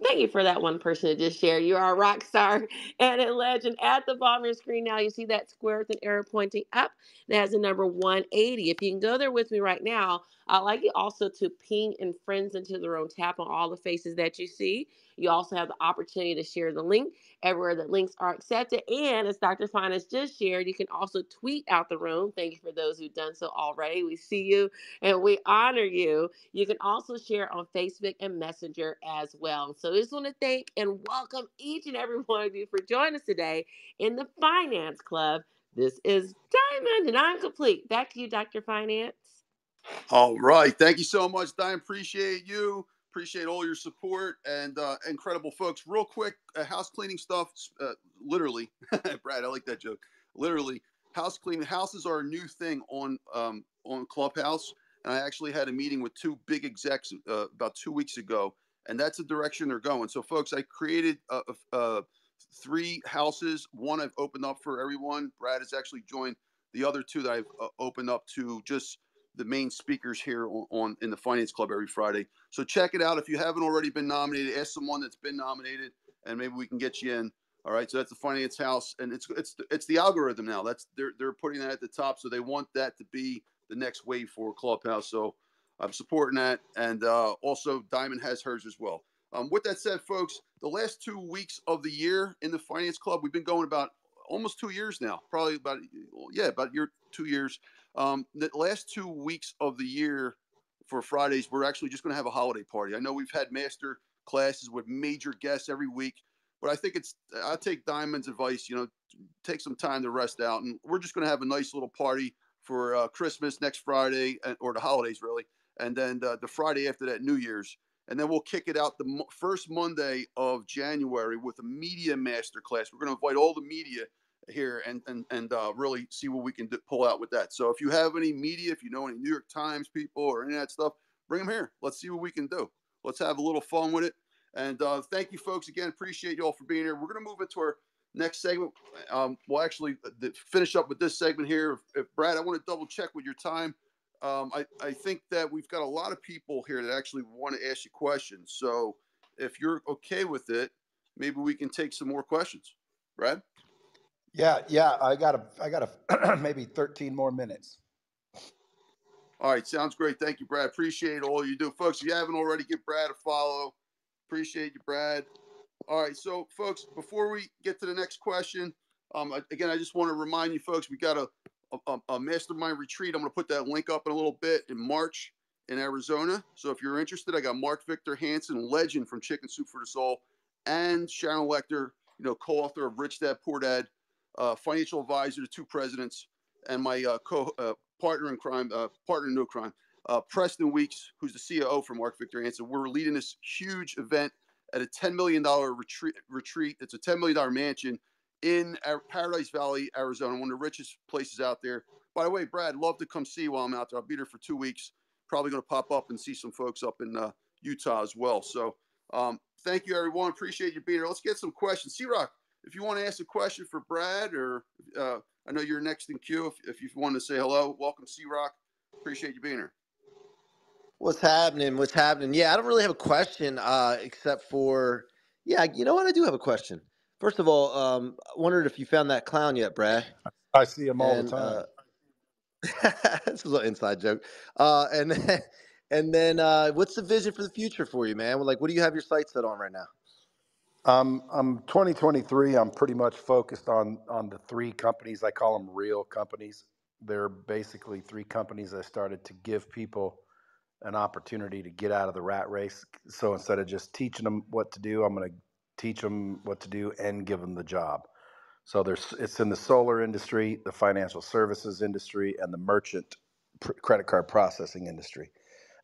Thank you for that one person to just share. You are a rock star and a legend. At the bottom of your screen now, you see that square with an arrow pointing up. That has the number 180. If you can go there with me right now, I'd like you also to ping and friends into the room. Tap on all the faces that you see. You also have the opportunity to share the link everywhere that links are accepted. And as Dr. Finance just shared, you can also tweet out the room. Thank you for those who've done so already. We see you and we honor you. You can also share on Facebook and Messenger as well. So I just want to thank and welcome each and every one of you for joining us today in the Finance Club. This is Diamond, and I'm complete. Back to you, Dr. Finance. All right. Thank you so much, Diane. Appreciate you. Appreciate all your support and incredible folks. Real quick, house cleaning stuff. Literally, Brad, I like that joke. Literally, house cleaning. Houses are a new thing on Clubhouse. And I actually had a meeting with two big execs about 2 weeks ago, and that's the direction they're going. So, folks, I created 3 houses. One I've opened up for everyone. Brad has actually joined the other 2 that I've opened up to just the main speakers here on in the Finance Club every Friday. So check it out. If you haven't already been nominated, ask someone that's been nominated, and maybe we can get you in. All right. So that's the Finance House, and it's the algorithm now. That's they're putting that at the top, so they want that to be the next wave for Clubhouse. So I'm supporting that, and also Diamond has hers as well. With that said, folks, the last 2 weeks of the year in the Finance Club, we've been going about almost 2 years now, probably about 2 years. The last 2 weeks of the year for Fridays, we're actually just going to have a holiday party. I know we've had master classes with major guests every week, but I think I take Diamond's advice, take some time to rest out, and we're just going to have a nice little party for Christmas next Friday, or the holidays really, and then the Friday after that, New Year's. And then we'll kick it out the first Monday of January with a media master class. We're going to invite all the media here and really see what we can pull out with that. So if you have any media, if you know any New York Times people or any of that stuff, bring them here. Let's see what we can do. Let's have a little fun with it. And thank you, folks. Again, appreciate you all for being here. We're going to move into our next segment. We'll actually finish up with this segment here. Brad, I want to double check with your time. I think that we've got a lot of people here that actually want to ask you questions. So if you're okay with it, maybe we can take some more questions. Brad? Yeah. I got maybe 13 more minutes. All right. Sounds great. Thank you, Brad. Appreciate all you do. Folks, if you haven't already, give Brad a follow. Appreciate you, Brad. All right. So, folks, before we get to the next question, again, I just want to remind you, folks, we got a mastermind retreat. I'm going to put that link up in a little bit in March in Arizona. So if you're interested, I got Mark Victor Hansen, legend from Chicken Soup for the Soul, and Sharon Lechter, co-author of Rich Dad Poor Dad, financial advisor to 2 presidents, and my partner in crime, partner in no crime, Preston Weeks, who's the COO for Mark Victor Hansen. We're leading this huge event at a $10 million retreat. It's a $10 million mansion in Paradise Valley, Arizona, one of the richest places out there. By the way, Brad, love to come see you while I'm out there. I'll be there for 2 weeks. Probably going to pop up and see some folks up in Utah as well. So thank you, everyone. Appreciate you being here. Let's get some questions. C-Rock, if you want to ask a question for Brad, or I know you're next in queue. If you want to say hello, welcome, C-Rock. Appreciate you being here. What's happening? Yeah, I don't really have a question except for, you know what? I do have a question. First of all, I wondered if you found that clown yet, Brad. I see him all the time. This was an inside joke. And then what's the vision for the future for you, man? What do you have your sights set on right now? I'm 2023. I'm pretty much focused on the 3 companies. I call them real companies. They're basically 3 companies I started to give people an opportunity to get out of the rat race. So instead of just teaching them what to do, I'm going to teach them what to do and give them the job. So it's in the solar industry, the financial services industry, and the merchant credit card processing industry.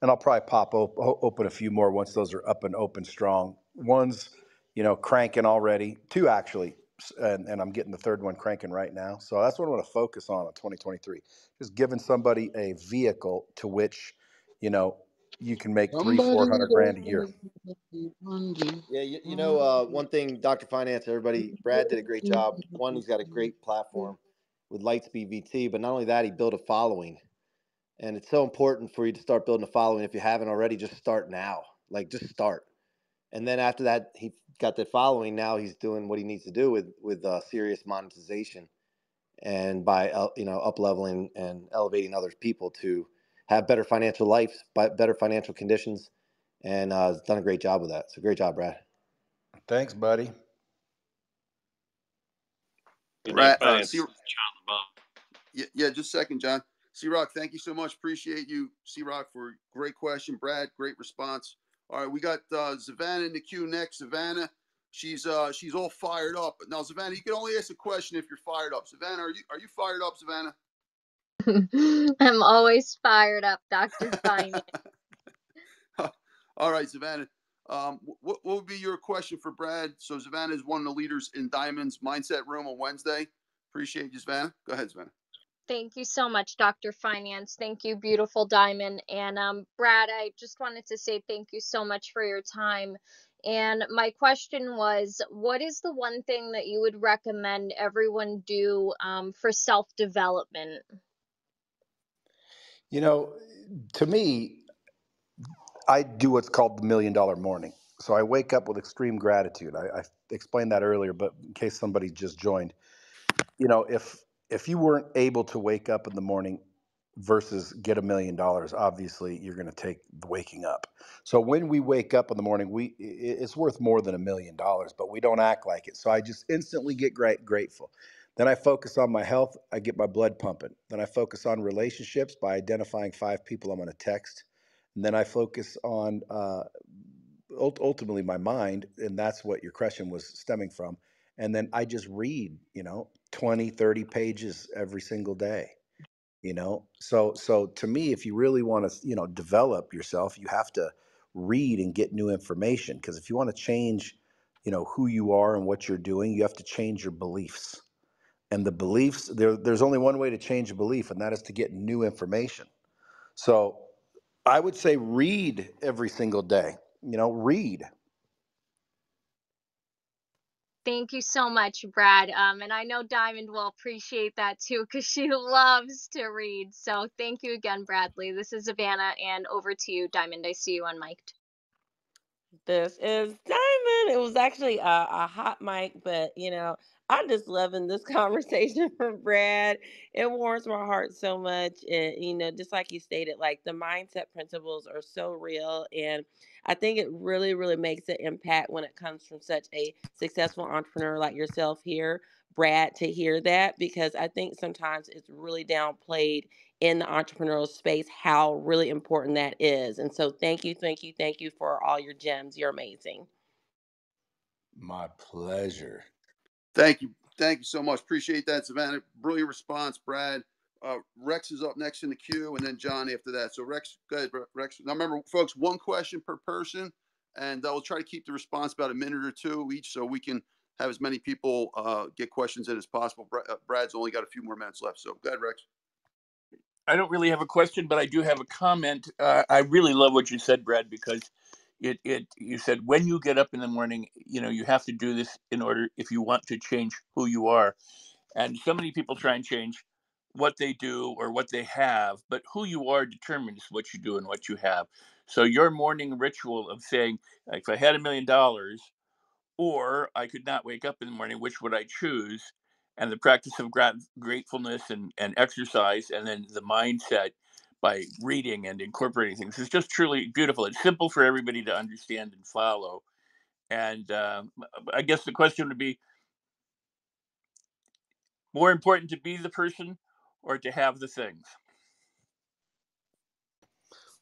And I'll probably open a few more once those are up and open strong. One's, cranking already. 2 actually, and I'm getting the 3rd one cranking right now. So that's what I want to focus on in 2023. Just giving somebody a vehicle to which, you can make $300-400 grand a year. Yeah, one thing, Dr. Finance, everybody, Brad did a great job. One, he's got a great platform with LightSpeed VT, but not only that, he built a following. And it's so important for you to start building a following. If you haven't already, just start now. Just start. And then after that, he got that following. Now he's doing what he needs to do with serious monetization, and by up leveling and elevating other people to have better financial lives, better financial conditions, and has done a great job with that. So great job, Brad. Thanks, buddy. Brad, yeah, just a second, John. C-Rock, thank you so much. Appreciate you, C-Rock, for great question. Brad, great response. All right, we got Savannah in the queue next. Savannah, she's all fired up. Now, Savannah, you can only ask a question if you're fired up. Savannah, are you fired up, Savannah? I'm always fired up, Dr. Finance. All right, Savannah. What would be your question for Brad? So Savannah is one of the leaders in Diamond's Mindset Room on Wednesday. Appreciate you, Savannah. Go ahead, Savannah. Thank you so much, Dr. Finance. Thank you, beautiful Diamond. And Brad, I just wanted to say thank you so much for your time. And my question was, what is the one thing that you would recommend everyone do for self-development? To me, I do what's called the $1 million morning. So I wake up with extreme gratitude. I explained that earlier, but in case somebody just joined, if you weren't able to wake up in the morning versus get $1 million, obviously you're going to take the waking up. So when we wake up in the morning, it's worth more than $1 million, but we don't act like it. So I just instantly get grateful. Then I focus on my health. I get my blood pumping. Then I focus on relationships by identifying 5 people I'm going to text. And then I focus on ultimately my mind, and that's what your question was stemming from. And then I just read, 20, 30 pages every single day, So to me, if you really want to, develop yourself, you have to read and get new information. Because if you want to change, who you are and what you're doing, you have to change your beliefs. And the beliefs, there's only one way to change a belief, and that is to get new information. So I would say read every single day, read. Thank you so much, Brad. And I know Diamond will appreciate that too, because she loves to read. So thank you again, Bradley. This is Savannah, and over to you, Diamond. I see you unmiked. This is Diamond. It was actually a hot mic, but I'm just loving this conversation from Brad. It warms my heart so much. And, just like you stated, like the mindset principles are so real. And I think it really, really makes an impact when it comes from such a successful entrepreneur like yourself here, Brad, to hear that, because I think sometimes it's really downplayed in the entrepreneurial space how really important that is. And so thank you for all your gems. You're amazing. My pleasure. Thank you so much. Appreciate that, Savannah. Brilliant response, Brad. Rex is up next in the queue, and then John after that. So Rex, go ahead, Rex. Now remember, folks, 1 question per person, and we'll try to keep the response about a minute or 2 each, so we can have as many people get questions in as possible. Brad's only got a few more minutes left, so go ahead, Rex. I don't really have a question, but I do have a comment. I really love what you said, Brad, because you said when you get up in the morning, you have to do this in order if you want to change who you are. And so many people try and change what they do or what they have, but who you are determines what you do and what you have. So your morning ritual of saying, like, if I had $1 million, or I could not wake up in the morning, which would I choose? And the practice of gratefulness and exercise, and then the mindset by reading and incorporating things is just truly beautiful. It's simple for everybody to understand and follow. And I guess the question would be more important to be the person or to have the things?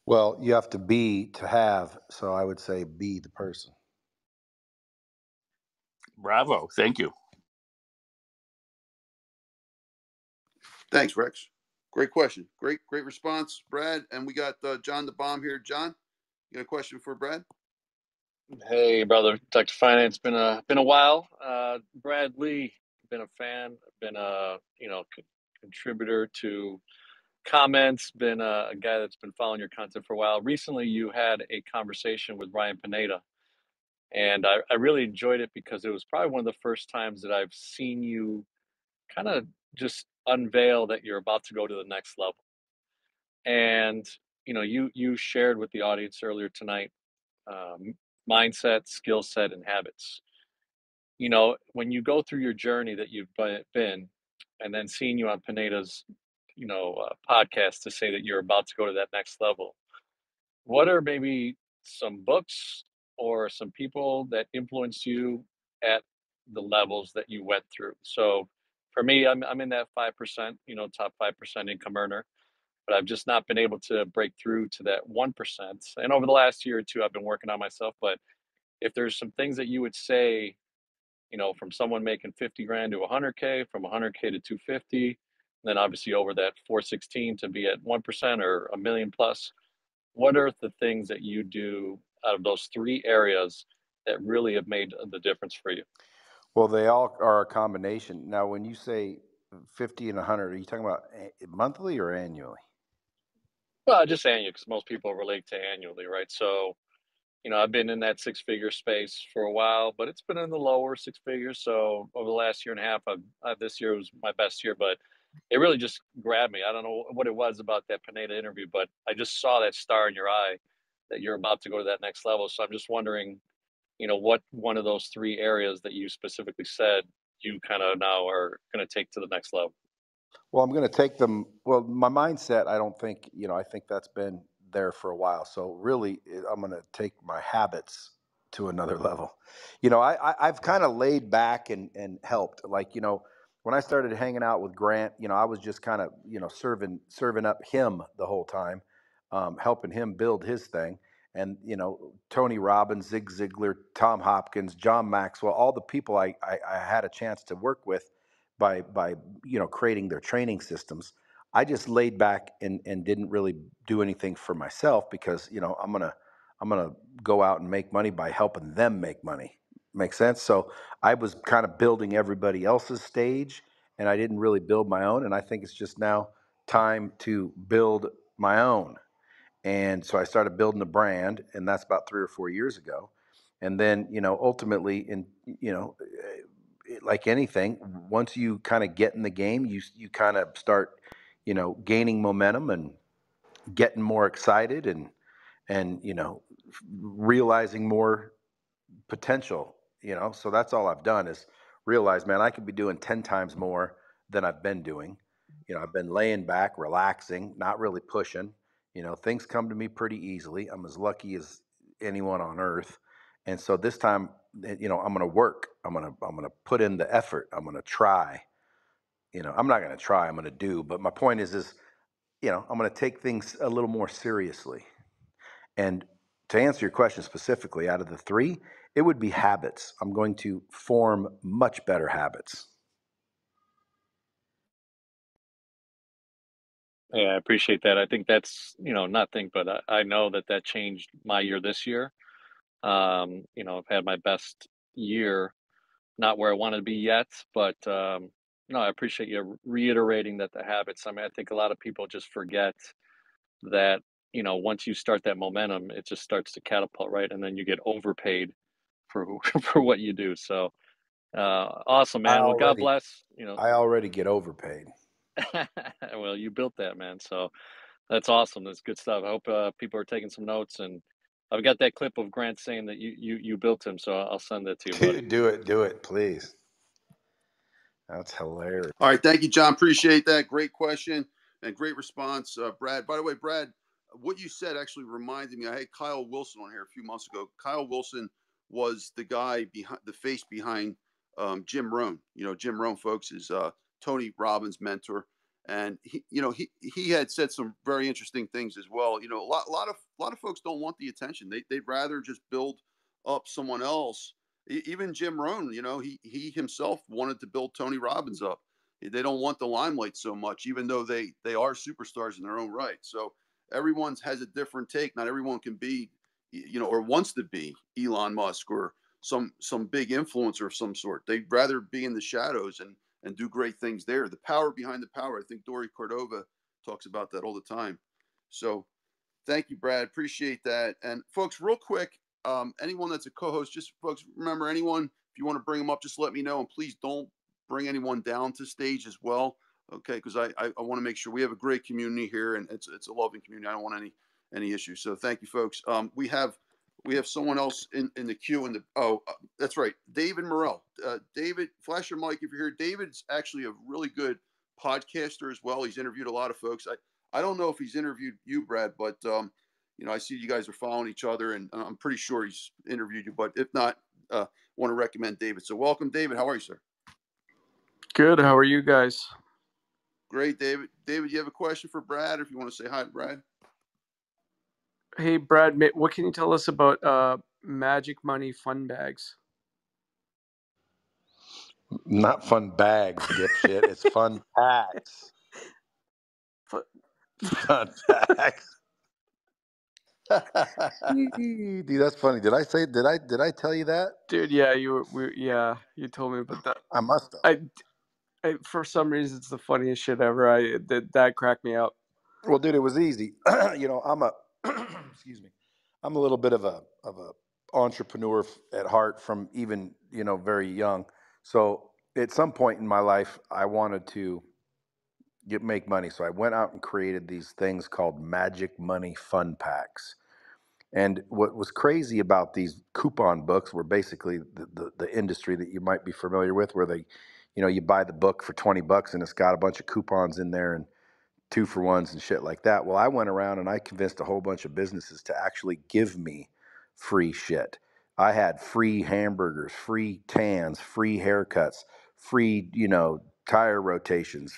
Well, you have to be to have, so I would say be the person. Bravo. Thank you. Thanks, Rex. Great question. Great response, Brad. And we got John the Bomb here. John, you got a question for Brad? Hey, brother, Dr. Finance. Been a while. Brad Lea, been a fan. Been a contributor to comments. Been a guy that's been following your content for a while. Recently, you had a conversation with Ryan Pineda, and I really enjoyed it because it was probably one of the first times that I've seen you kind of just unveil that you're about to go to the next level. And you shared with the audience earlier tonight, mindset, skill set, and habits. When you go through your journey that you've been, and then seeing you on Pineda's, podcast to say that you're about to go to that next level, what are maybe some books or some people that influenced you at the levels that you went through? So for me, I'm in that 5%, top 5% income earner, but I've just not been able to break through to that 1%. And over the last year or two, I've been working on myself. But if there's some things that you would say, from someone making 50 grand to 100K, from 100K to 250, then obviously over that 416 to be at 1% or a million plus, what are the things that you do out of those three areas that really have made the difference for you? Well, they all are a combination. Now, when you say 50 and 100, are you talking about monthly or annually? Well, just annual, because most people relate to annually, right? So, I've been in that six-figure space for a while, but it's been in the lower six figures. So over the last year and a half, this year was my best year, but it really just grabbed me. I don't know what it was about that Pineda interview, but I just saw that star in your eye that you're about to go to that next level. So I'm just wondering, what one of those three areas that you specifically said you kind of now are going to take to the next level. Well, I'm going to take them. Well, my mindset, I don't think, I think that's been there for a while. So really, I'm going to take my habits to another level. I've kind of laid back and helped. Like, when I started hanging out with Grant, I was just kind of, serving up him the whole time, helping him build his thing. And, Tony Robbins, Zig Ziglar, Tom Hopkins, John Maxwell, all the people I had a chance to work with by creating their training systems. I just laid back and didn't really do anything for myself because I'm gonna go out and make money by helping them make money. Make sense? So I was kind of building everybody else's stage, and I didn't really build my own. And I think it's just now time to build my own. And so I started building a brand, and that's about 3 or 4 years ago. And then ultimately, like anything, once you kind of get in the game, you kind of start, gaining momentum and getting more excited and realizing more potential. So that's all I've done is realize, man, I could be doing 10 times more than I've been doing. I've been laying back, relaxing, not really pushing. Things come to me pretty easily. I'm as lucky as anyone on earth. And so this time, I'm going to work. I'm going to put in the effort. I'm going to try. I'm not going to try. I'm going to do. But my point is, I'm going to take things a little more seriously. And to answer your question specifically, out of the three, it would be habits. I'm going to form much better habits. Yeah, I appreciate that. I think that's, not think, but I know that changed my year this year. I've had my best year, not where I want to be yet, but no, I appreciate you reiterating that the habits. I mean, I think a lot of people just forget that, once you start that momentum, it just starts to catapult, right? And then you get overpaid for for what you do. So awesome, man. Well, God bless. I already get overpaid. Well, you built that, man. So that's awesome. That's good stuff. I hope people are taking some notes, and I've got that clip of Grant saying that you built him, so I'll send that to you, buddy. Do it, please. That's hilarious. All right, thank you, John. Appreciate that. Great question and great response, Brad. By the way, Brad, what you said actually reminded me. I had Kyle Wilson on here a few months ago. Kyle Wilson was the guy behind the face behind Jim Rohn. Jim Rohn, folks, is Tony Robbins' mentor. And he had said some very interesting things as well. A lot of folks don't want the attention. They'd rather just build up someone else. Even Jim Rohn, he himself wanted to build Tony Robbins up. They don't want the limelight so much, even though they are superstars in their own right. So everyone has a different take. Not everyone can be, or wants to be Elon Musk or some big influencer of some sort. They'd rather be in the shadows and do great things there. The power behind the power. I think Dory Cordova talks about that all the time. So thank you, Brad. Appreciate that. And folks, real quick, anyone that's a co-host, just folks, remember, anyone, if you want to bring them up, just let me know. And please don't bring anyone down to stage as well. Okay. Because I want to make sure we have a great community here, and it's a loving community. I don't want any issues. So thank you, folks. We have someone else in the queue. That's right. David Morrell. David, flash your mic if you're here. David's actually a really good podcaster as well. He's interviewed a lot of folks. I don't know if he's interviewed you, Brad, but I see you guys are following each other, and I'm pretty sure he's interviewed you. But if not, want to recommend David. So welcome, David. How are you, sir? Good. How are you guys? Great, David. David, you have a question for Brad, or if you want to say hi to Brad? Hey, Brad, what can you tell us about Magic Money fun bags? Not fun bags, dipshit. It's fun packs. Fun packs. Dude, that's funny. Did I tell you that? Dude, yeah, you told me about that. I must have. I for some reason, it's the funniest shit ever. That cracked me up. Well, dude, it was easy. I'm a excuse me. I'm a little bit of a entrepreneur at heart from even very young. So at some point in my life, I wanted to make money. So I went out and created these things called Magic Money Fun Packs. And what was crazy about these coupon books were basically the industry that you might be familiar with, where they, you buy the book for $20 and it's got a bunch of coupons in there and 2-for-1s and shit like that. Well, I went around and I convinced a whole bunch of businesses to actually give me free shit. I had free hamburgers, free tans, free haircuts, free, tire rotations,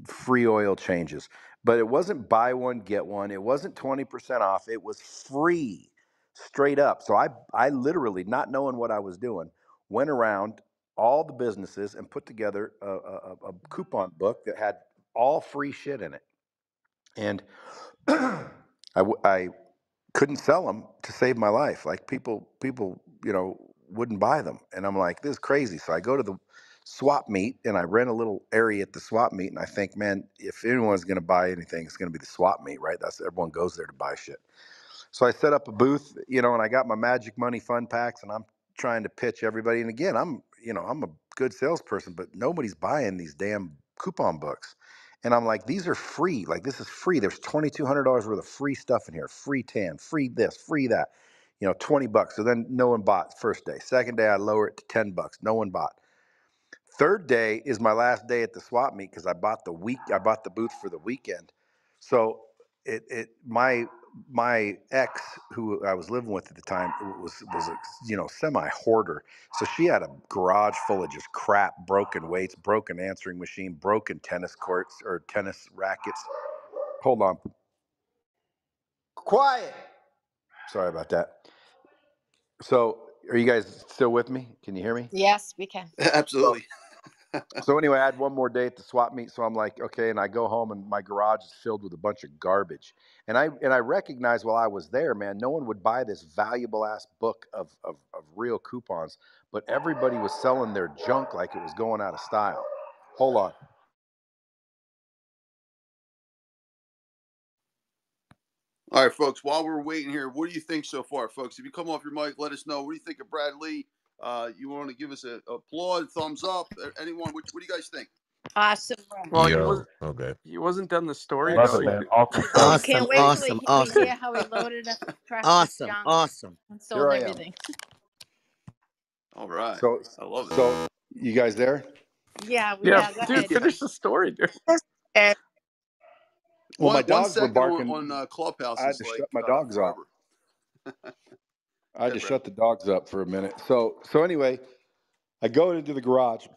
free oil changes. But it wasn't buy one, get one. It wasn't 20% off. It was free, straight up. So I literally, not knowing what I was doing, went around all the businesses and put together a coupon book that had all free shit in it. And I couldn't sell them to save my life. Like people, wouldn't buy them. And I'm like, this is crazy. So I go to the swap meet and I rent a little area at the swap meet. And I think, man, if anyone's going to buy anything, it's going to be the swap meet, right? Everyone goes there to buy shit. So I set up a booth, and I got my Magic Money Fun Packs, and I'm trying to pitch everybody. And again, I'm a good salesperson, but nobody's buying these damn coupon books. And I'm like, these are free. Like, this is free. There's $2,200 worth of free stuff in here. Free tan, free this, free that. $20. So then no one bought first day. Second day, I lower it to $10. No one bought. Third day is my last day at the swap meet because I bought the booth for the weekend. So my ex, who I was living with at the time, was a semi hoarder. So she had a garage full of just crap, broken weights, broken answering machine, broken tennis courts or tennis rackets. Hold on. Quiet. Sorry about that. So are you guys still with me? Can you hear me? Yes, we can. Absolutely. So anyway, I had one more day at the swap meet. So I'm like, okay. And I go home and my garage is filled with a bunch of garbage. And I recognized while I was there, man, no one would buy this valuable ass book of real coupons, but everybody was selling their junk like it was going out of style. Hold on. All right, folks, while we're waiting here, what do you think so far, folks? If you come off your mic, let us know. What do you think of Brad Lea? You want to give us a applaud, thumbs up? Anyone? What do you guys think? Awesome. Well, he wasn't done the story. Love it, man. Awesome. I can't wait till we hear how he loaded up the truck with junk and sold everything. All right. So I love it. So you guys there? Yeah. Dude, Go ahead. finish the story, dude. Well, my dogs were barking on Clubhouse. I had to shut my dogs up. I had to shut the dogs up for a minute. So anyway, I go into the garage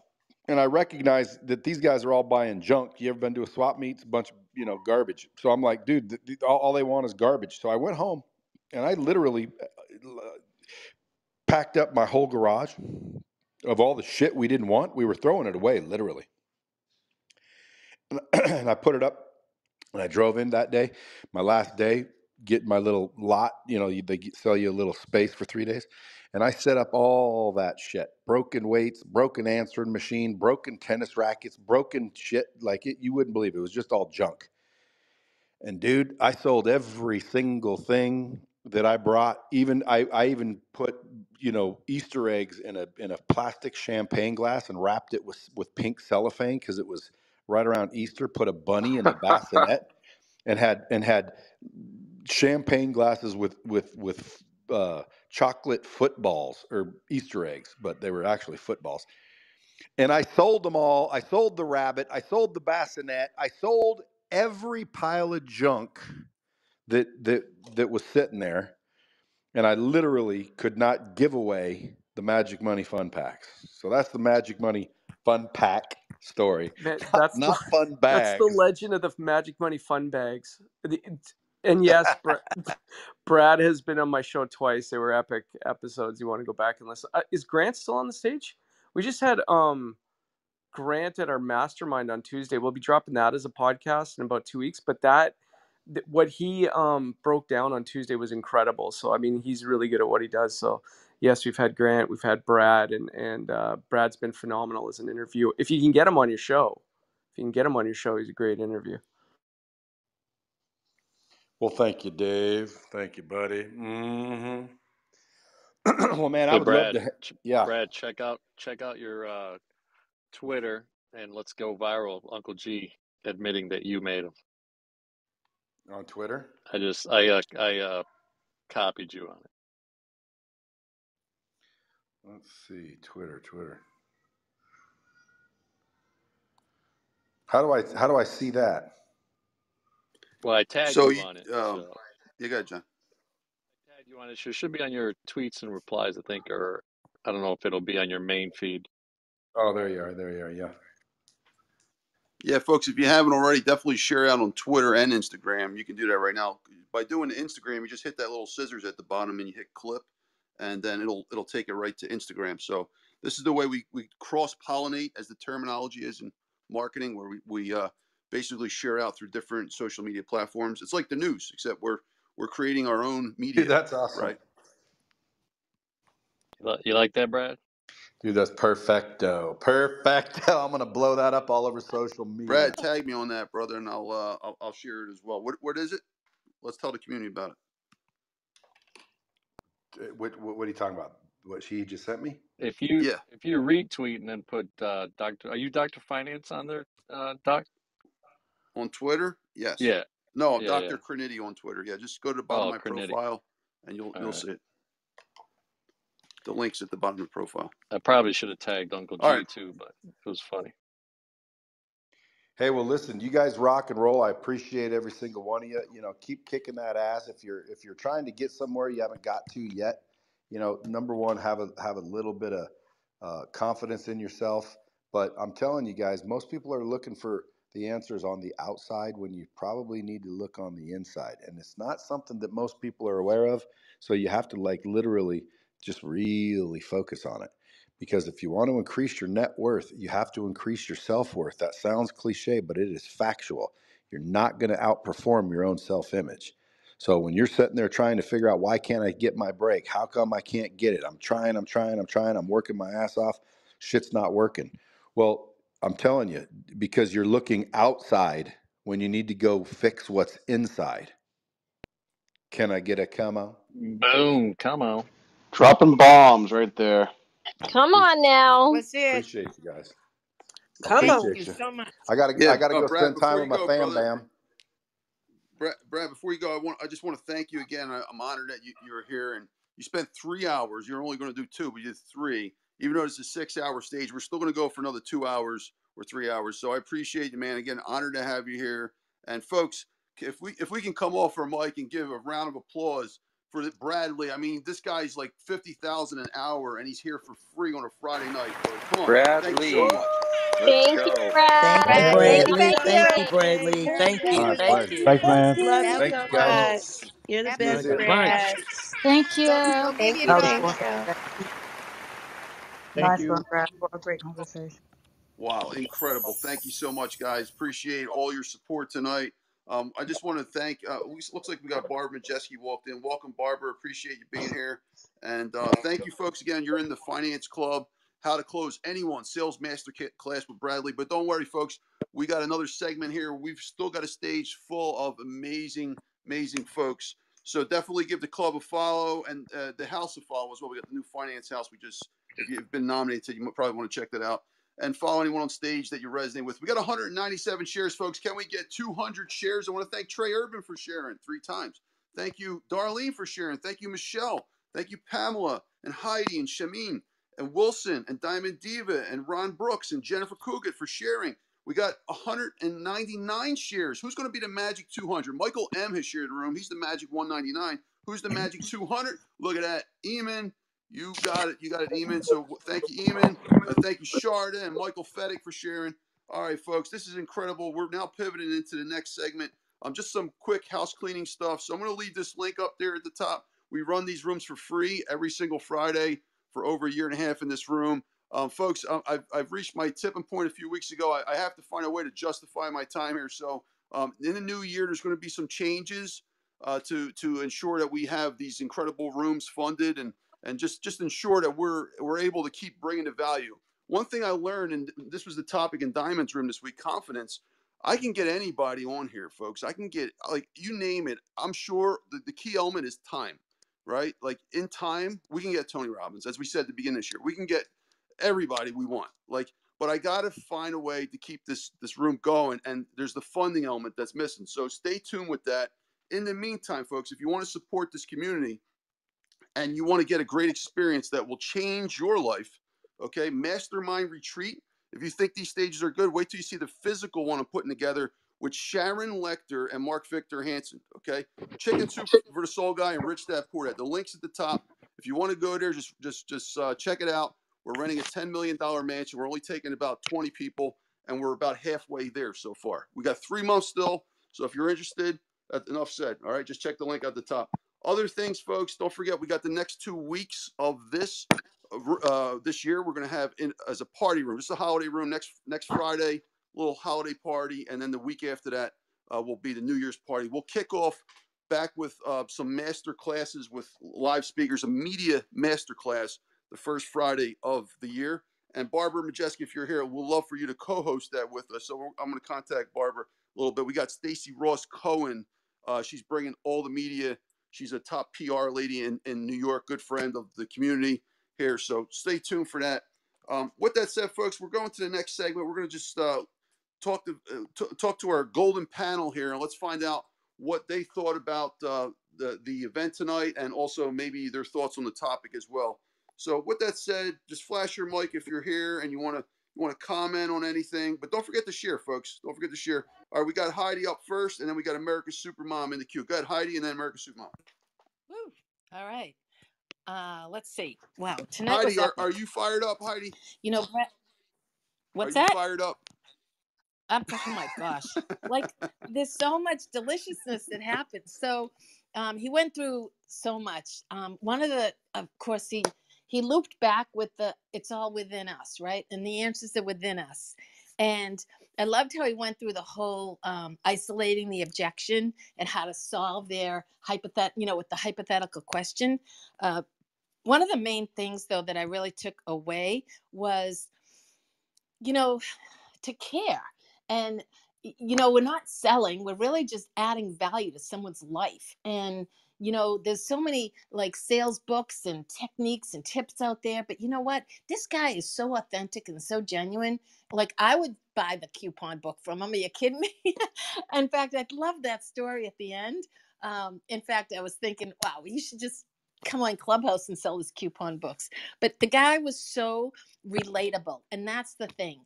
And I recognize that these guys are all buying junk. You ever been to a swap meet? It's a bunch of, garbage. So I'm like, dude, all they want is garbage. So I went home and I literally packed up my whole garage of all the shit we didn't want. We were throwing it away, literally. And I put it up and I drove in that day, my last day, getting my little lot. They sell you a little space for 3 days. And I set up all that shit, broken weights, broken answering machine, broken tennis rackets, broken shit. Like you wouldn't believe it. It was just all junk. And dude, I sold every single thing that I brought. Even I even put, Easter eggs in a plastic champagne glass and wrapped it with pink cellophane because it was right around Easter. Put a bunny in the bassinet and had champagne glasses with chocolate footballs or Easter eggs, but they were actually footballs. And I sold them all. I sold the rabbit. I sold the bassinet. I sold every pile of junk that was sitting there. And I literally could not give away the Magic Money Fun Packs. So that's the Magic Money Fun Pack story. Man, Not fun that's the bags. legend of the Magic Money Fun Bags. And yes, Brad has been on my show twice. They were epic episodes. You want to go back and listen. Is Grant still on the stage? We just had Grant at our mastermind on Tuesday. We'll be dropping that as a podcast in about 2 weeks. But what he broke down on Tuesday was incredible. So I mean, he's really good at what he does. So yes, we've had Grant, we've had Brad, and Brad's been phenomenal as an interview. If you can get him on your show, he's a great interview. Well, thank you, Dave. Thank you, buddy. Mm-hmm. Well, man, I Hey, would Brad, love to. Yeah. Brad, check out your Twitter and let's go viral. Uncle G admitting that you made him. On Twitter? I copied you on it. Let's see. Twitter. How do I see that? Well, I tagged So you on it. you got it, John. I tagged you on it. It should be on your tweets and replies, I think, or I don't know if it'll be on your main feed. Oh, there you are. Yeah. Yeah, folks, if you haven't already, definitely share out on Twitter and Instagram. You can do that right now. By doing the Instagram, you just hit that little scissors at the bottom and you hit clip, and then it'll take it right to Instagram. So this is the way we cross-pollinate, as the terminology is in marketing, where we basically share out through different social media platforms. It's like the news, except we're creating our own media. Dude, that's awesome. Right? You like that, Brad? Dude, that's perfecto. I'm gonna blow that up all over social media. Brad, tag me on that, brother, and I'll share it as well. What is it? Let's tell the community about it. What are you talking about? What she just sent me? If you retweet and then put are you Dr. Finance on there, Doc? On Twitter? Yes. Yeah. No, yeah, Dr. Criniti on Twitter. Yeah, just go to the bottom of my Criniti. profile and you'll see it. The link's at the bottom of the profile. I probably should have tagged Uncle G too, but it was funny. Hey, well, listen, you guys rock and roll. I appreciate every single one of you. Keep kicking that ass. If you're trying to get somewhere you haven't got to yet, number one, have a little bit of confidence in yourself. But I'm telling you guys, most people are looking for the answers on the outside when you probably need to look on the inside. And it's not something that most people are aware of. So you have to literally just really focus on it. Because if you want to increase your net worth, you have to increase your self-worth. That sounds cliche, but it is factual. You're not going to outperform your own self-image. So when you're sitting there trying to figure out, why can't I get my break? How come I can't get it? I'm trying. I'm working my ass off. Shit's not working. Well, I'm telling you, because you're looking outside when you need to go fix what's inside. Can I get a come on? Boom, come on. Dropping bombs right there. Come on now. Let's hear it. Appreciate you guys. Thank you so much. I gotta go Brad, spend time with my fam, bam. Brad, before you go, I just want to thank you again. I'm honored that you're here and you spent 3 hours. You're only going to do 2, but you did 3. Even though it's a 6-hour stage, we're still going to go for another 2 hours or 3 hours. So I appreciate you, man. Again, honored to have you here. And folks, if we can come off our mic and give a round of applause for Brad Lea. I mean, this guy's like $50,000 an hour, and he's here for free on a Friday night. So come on, Brad thank you so Lea. much. Let's Thank you, go. Brad. Thank you, Brad, Thank thank you Bradley. so you. Thank you, much. Bradley. Thank Thank you. you. My Thank pleasure. you. Thanks, man. Love you Thank so you, guys. much. Fabulous. You're the See you best, Very soon. Brad. much. Thank So you. Thank maybe you, it's That was time. thank fun. you. Thank Nice one, you. Brad. What a great conversation. Wow, incredible. Thank you so much, guys. Appreciate all your support tonight. I just want to thank, looks like we got Barbara Majeski walked in. Welcome, Barbara. Appreciate you being here. And thank you, folks, again. You're in the Finance Club, How to Close Anyone, Sales Master Class with Brad Lea. But don't worry, folks. We got another segment here. We've still got a stage full of amazing, amazing folks. So definitely give the club a follow and the house a follow as well. We got the new Finance House. If you've been nominated, you probably want to check that out. And follow anyone on stage that you resonate with. We got 197 shares, folks. Can we get 200 shares? I want to thank Trey Urban for sharing 3 times. Thank you, Darlene, for sharing. Thank you, Michelle. Thank you, Pamela and Heidi and Shameen and Wilson and Diamond Diva and Ron Brooks and Jennifer Kugat for sharing. We got 199 shares. Who's going to be the Magic 200? Michael M. has shared the room. He's the Magic 199. Who's the Magic 200? Look at that. Eamon. You got it. You got it, Eamon. So thank you, Eamon. Thank you, Sharda and Michael Fettig for sharing. All right, folks, this is incredible. We're now pivoting into the next segment. Just some quick house cleaning stuff. So I'm going to leave this link up there at the top. We run these rooms for free every single Friday for over a year and a half in this room. Folks, I've reached my tipping point a few weeks ago. I have to find a way to justify my time here. So in the new year, there's going to be some changes to ensure that we have these incredible rooms funded and just ensure that we're able to keep bringing the value. One thing I learned, and this was the topic in Diamond's room this week, confidence. I can get anybody on here, folks. I can get, like, you name it. I'm sure the key element is time, right? Like, in time, we can get Tony Robbins, as we said at the beginning of this year. We can get everybody we want. Like, but I got to find a way to keep this room going, and there's the funding element that's missing. So stay tuned with that. In the meantime, folks, if you want to support this community, and you want to get a great experience that will change your life, okay, Mastermind Retreat. If you think these stages are good, wait till you see the physical one I'm putting together with Sharon Lecter and Mark Victor Hansen, okay? Chicken Soup for the Soul Guy and Rich Dad Poor Dad. The link's at the top. If you want to go there, just check it out. We're renting a $10 million mansion. We're only taking about 20 people, and we're about halfway there so far. We got 3 months still, so if you're interested, enough said, all right? Just check the link at the top. Other things, folks, don't forget, we got the next 2 weeks of this year. We're going to have as a party room. This is a holiday room next Friday, little holiday party. And then the week after that will be the New Year's party. We'll kick off back with some master classes with live speakers, a media master class, the first Friday of the year. And Barbara Majeski, if you're here, we'll love for you to co-host that with us. So I'm going to contact Barbara a little bit. We got Stacy Ross Cohen. She's bringing all the media. She's a top PR lady in New York, good friend of the community here. So stay tuned for that. With that said, folks, we're going to the next segment. We're going to just talk to our golden panel here, and let's find out what they thought about the event tonight, and also maybe their thoughts on the topic as well. So with that said, just flash your mic if you're here and you want to comment on anything. But don't forget to share, folks. Don't forget to share. All right, we got Heidi up first, and then we got America's Supermom in the queue. Go ahead, Heidi, and then America's Supermom. Woo. All right. Let's see. Wow. Tonight Heidi, was epic. are you fired up, Heidi? You know, Brett, what's Are you that? fired up? Oh my gosh. Like, there's so much deliciousness that happens. So he went through so much. One of of course, he looped back with it's all within us, right? And the answers are within us. And I loved how he went through the whole isolating the objection and how to solve their with the hypothetical question. One of the main things, though, that I really took away was, to care. And, we're not selling, we're really just adding value to someone's life. And, there's so many like sales books and techniques and tips out there. But you know what? This guy is so authentic and so genuine. Like, I would buy the coupon book from him. Are you kidding me? In fact, I love that story at the end. In fact, I was thinking, wow, you should just come on Clubhouse and sell his coupon books. But the guy was so relatable. And that's the thing.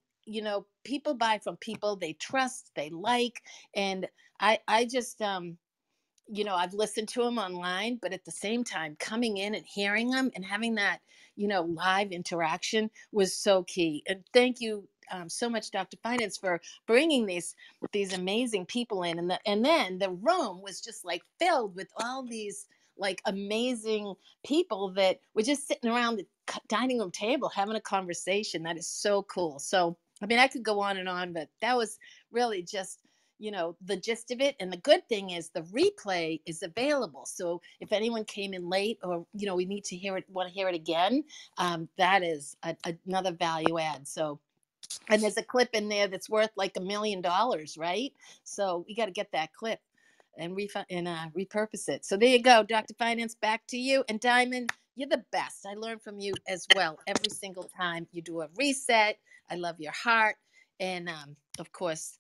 People buy from people they trust, they like. And I just, you know, I've listened to him online, but at the same time, coming in and hearing him and having that, you know, live interaction was so key. And thank you so much, Dr. Finance, for bringing these amazing people in. And then the room was just like filled with all these like amazing people that were just sitting around the dining room table having a conversation. That is so cool. So, I mean, I could go on and on, but that was really just, you know, the gist of it. And the good thing is the replay is available. So if anyone came in late or, you know, we need to hear it, want to hear it again, that is another value add. So, and there's a clip in there that's worth like $1 million, right? So we got to get that clip and repurpose it. So there you go, Dr. Finance, back to you. And Diamond, you're the best. I learn from you as well every single time you do a reset. I love your heart. And of course,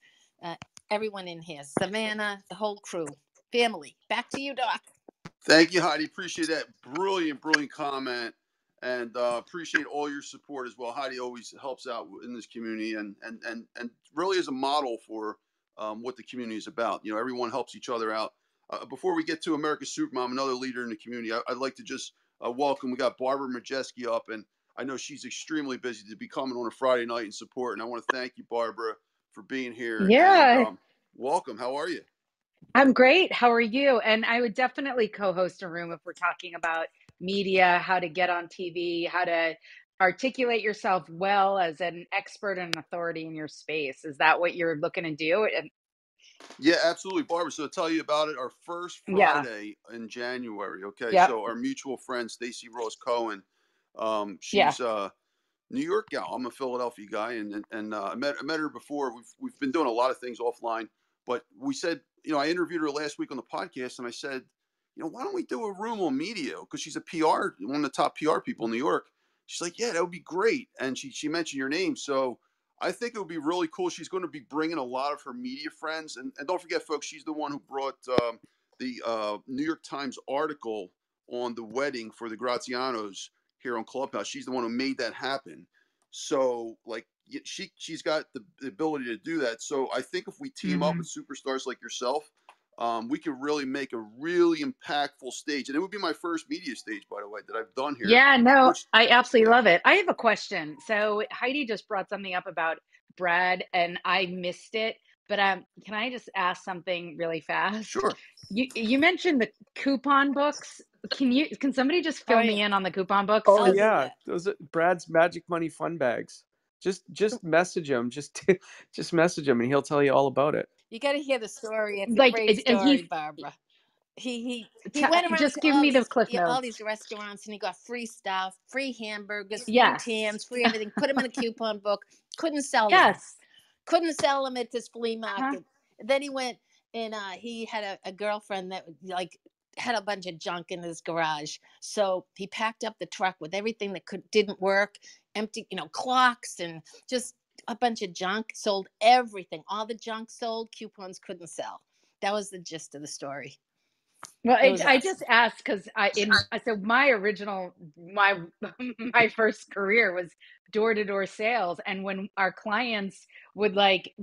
everyone in here, Savannah, the whole crew, family. Back to you, Doc. Thank you, Heidi. Appreciate that. Brilliant comment. And appreciate all your support as well. Heidi always helps out in this community and really is a model for what the community is about. You know, everyone helps each other out. Before we get to America's Supermom, another leader in the community, I'd like to just welcome. We got Barbara Majeski up, and I know she's extremely busy to be coming on a Friday night and support. And I want to thank you, Barbara, for being here. Yeah. And welcome. How are you? I'm great. How are you? And I would definitely co-host a room if we're talking about media, how to get on TV, how to articulate yourself well as an expert and authority in your space. Is that what you're looking to do? Yeah, absolutely, Barbara. So to tell you about it, our first Friday in January. Okay, Yep. So our mutual friend Stacey Ross Cohen, she's New York gal. I'm a Philadelphia guy, and I met her before. We've been doing a lot of things offline, but we said, you know, I interviewed her last week on the podcast, and I said, you know, why don't we do a room on media? Because she's a PR, one of the top PR people in New York. She's like, yeah, that would be great, and she mentioned your name, so I think it would be really cool. She's going to be bringing a lot of her media friends, and don't forget, folks, she's the one who brought the New York Times article on the wedding for the Grazianos here on Clubhouse. She's the one who made that happen. So, like, she's got the ability to do that. So I think if we team up with superstars like yourself, we could really make a really impactful stage. And it would be my first media stage, by the way, that I've done here. Yeah, no, I absolutely love it. I have a question. So Heidi just brought something up about Brad, and I missed it. But can I just ask something really fast? Sure. You mentioned the coupon books. Can somebody just fill me in on the coupon books? Oh yeah, those are Brad's Magic Money Fun Bags. Just message him. Just message him, and he'll tell you all about it. You got to hear the story. It's Like, a great and story, Barbara. He went around just to give all me the these, cliff notes. all these restaurants, and he got free stuff, free hamburgers, free Yes. tams, free everything. Put them in a coupon book. Couldn't sell them. Couldn't sell them at this flea market. Then he went and he had a girlfriend that like had a bunch of junk in his garage. So he packed up the truck with everything that didn't work, empty, you know, clocks and just a bunch of junk. Sold everything. All the junk sold. Coupons couldn't sell. That was the gist of the story. Well, I just asked because so my first career was door-to-door sales, and when our clients would like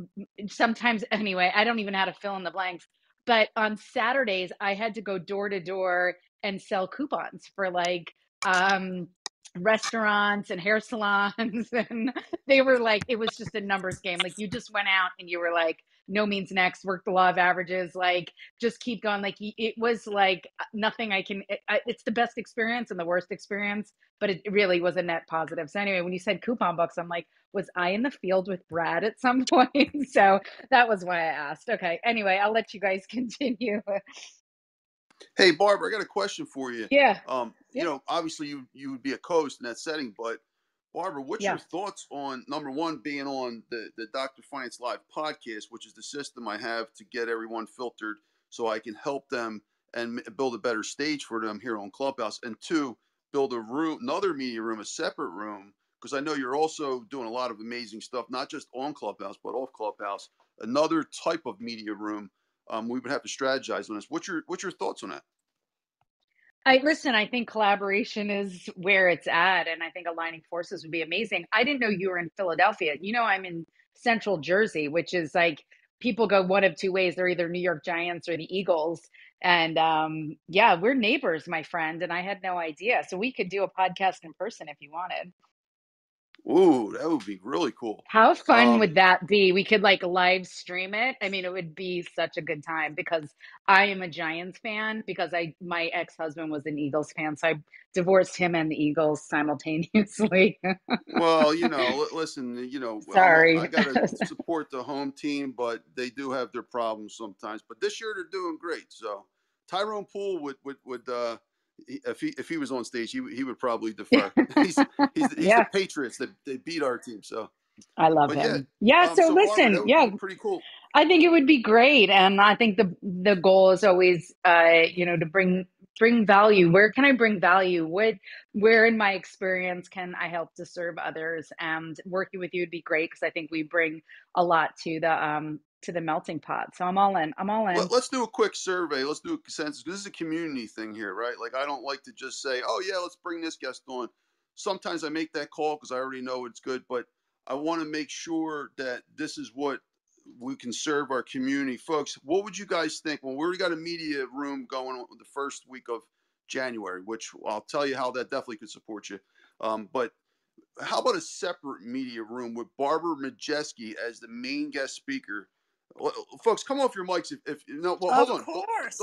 sometimes anyway, I don't even know how to fill in the blanks, but on Saturdays I had to go door to door and sell coupons for like restaurants and hair salons, and they were like, it was just a numbers game. Like you just went out and you were like, no means next, work the law of averages, like just keep going. Like it was like nothing it's the best experience and the worst experience, but it really was a net positive. So anyway, when you said coupon books, I'm like, was I in the field with Brad at some point? So that was why I asked. Okay. Anyway, I'll let you guys continue. Hey, Barbara, I got a question for you. Yeah. You know, obviously you would be a co-host in that setting, but Barbara, what's your thoughts on, number one, being on the Dr. Finance Live podcast, which is the system I have to get everyone filtered so I can help them and build a better stage for them here on Clubhouse, and two, build a room, another media room, a separate room, because I know you're also doing a lot of amazing stuff, not just on Clubhouse, but off Clubhouse, another type of media room. We would have to strategize on this. What's your thoughts on that? I think collaboration is where it's at, and I think aligning forces would be amazing. I didn't know you were in Philadelphia. You know, I'm in Central Jersey, which is like people go one of two ways. They're either New York Giants or the Eagles. And yeah, we're neighbors, my friend. And I had no idea. So we could do a podcast in person if you wanted. Ooh, that would be really cool. How fun would that be? We could like live stream it. I mean, it would be such a good time because I am a Giants fan because my ex-husband was an Eagles fan. So I divorced him and the Eagles simultaneously. Well, listen, I Sorry. got to support the home team, but they do have their problems sometimes. But this year they're doing great. So Tyrone Poole would if he was on stage, he would probably defer. He's Yeah, the Patriots that they beat our team. So, I love but yeah, him. Yeah. So so Barbara, that listen, would yeah, be pretty cool. I think it would be great. And I think the goal is always, to bring value. Where can I bring value? Where in my experience can I help to serve others? And working with you would be great because I think we bring a lot to the melting pot. So I'm all in. Let's do a quick survey. Let's do a consensus. This is a community thing here, right? Like, I don't like to just say, oh, yeah, let's bring this guest on. Sometimes I make that call because I already know it's good, but I want to make sure that this is what we can serve our community. Folks, what would you guys think? Well, we already got a media room going on the first week of January, which I'll tell you how that definitely could support you. But how about a separate media room with Barbara Majeski as the main guest speaker? Folks, come off your mics if no. Well, hold on. Of course.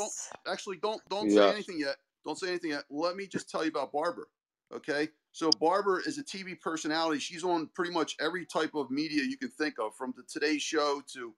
Don't say anything yet. Don't say anything yet. Let me just tell you about Barbara. Okay. So Barbara is a TV personality. She's on pretty much every type of media you can think of, from the Today Show to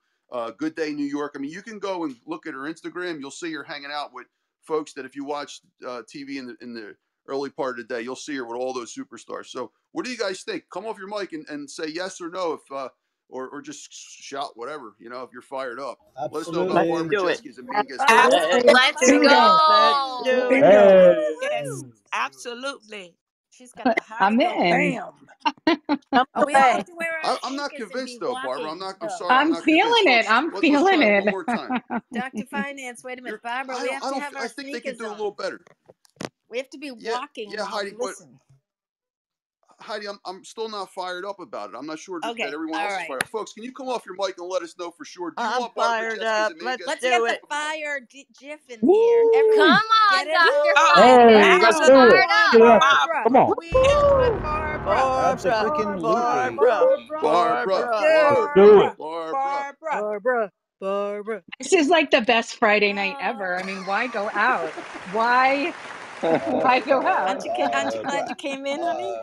Good Day New York. I mean, you can go and look at her Instagram. You'll see her hanging out with folks that if you watch TV in the early part of the day, you'll see her with all those superstars. So what do you guys think? Come off your mic and say yes or no if or just shout whatever, if you're fired up. Let us know about Absolutely. Barbara Jeske as a main guest speaker. Absolutely. Let's Bingo. go. Bingo. Yes, absolutely. She's got the heart I'm of gold. in. Bam. Oh, we all Okay. have to wear our I'm not sneakers and be convinced though, Barbara. walking. I'm No. sorry. I'm I'm not convinced, feeling it. folks. I'm Let's feeling try it it. one more time. Dr. Finance, wait a minute. Barbara, I we don't. have to have our I think they could sneakers do a on. little better. We have to be Yeah, walking yeah, while we Heidi. But listen. Heidi, I'm still not fired up about it. I'm not sure that Okay, everyone all else is right. fired up. Folks, can you come off your mic and let us know for sure? Do you I'm want Barbara fired Jeske as up. a main Let's guest Let's speaker? get do the it. fire GIF in here. Woo! Come Everybody on, get it Dr. on. Hey, let's Finance. do We it. Fired want up. Yeah. Barbara. Come on. We want Barbara. Barbara. Abso-freaking-lutely. Barbara. Barbara, Barbara. Let's do Barbara, it. Barbara. Barbara. Barbara. This is like the best Friday night ever. I mean, why go out? Why go out? Aren't you glad you came in, honey?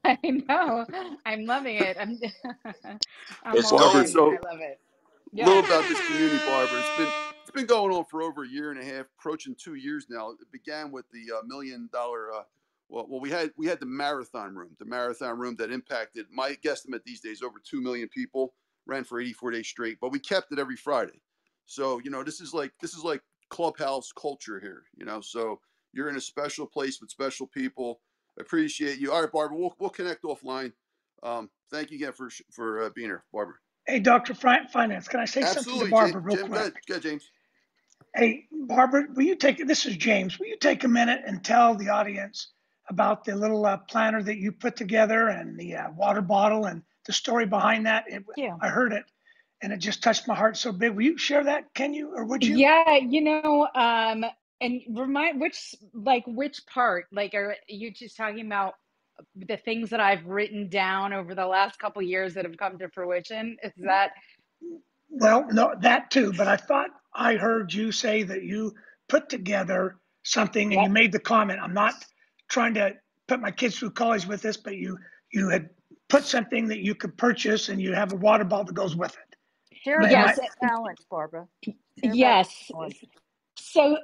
I know. I'm loving it. I'm It's all Barbara. in. So I love it. a little Yeah. about this community, Barbara. It's been going on for over a year and a half, approaching 2 years now. It began with the $1 million. Well, we had the marathon room that impacted, my guesstimate these days, over 2 million people. Ran for 84 days straight, but we kept it every Friday. So this is like Clubhouse culture here. So you're in a special place with special people. I appreciate you. All right, Barbara, we'll connect offline. Thank you again for being here, Barbara. Hey, Dr. Finance, can I say something to Absolutely, Barbara real Jim. quick? Go ahead, James. Hey, Barbara, this is James. Will you take a minute and tell the audience about the little planner that you put together and the water bottle and the story behind that? Yeah. I heard it and it just touched my heart so big. Will you share that? Can you, or would you? Yeah, and remind which part? Like, are you just talking about the things that I've written down over the last couple of years that have come to fruition? Is that? Well, no, that too. But I thought I heard you say that you put together something and you made the comment. I'm not trying to put my kids through college with this, but you had put something that you could purchase and you have a water bottle that goes with it. Share about the challenge, Barbara. Yes. So,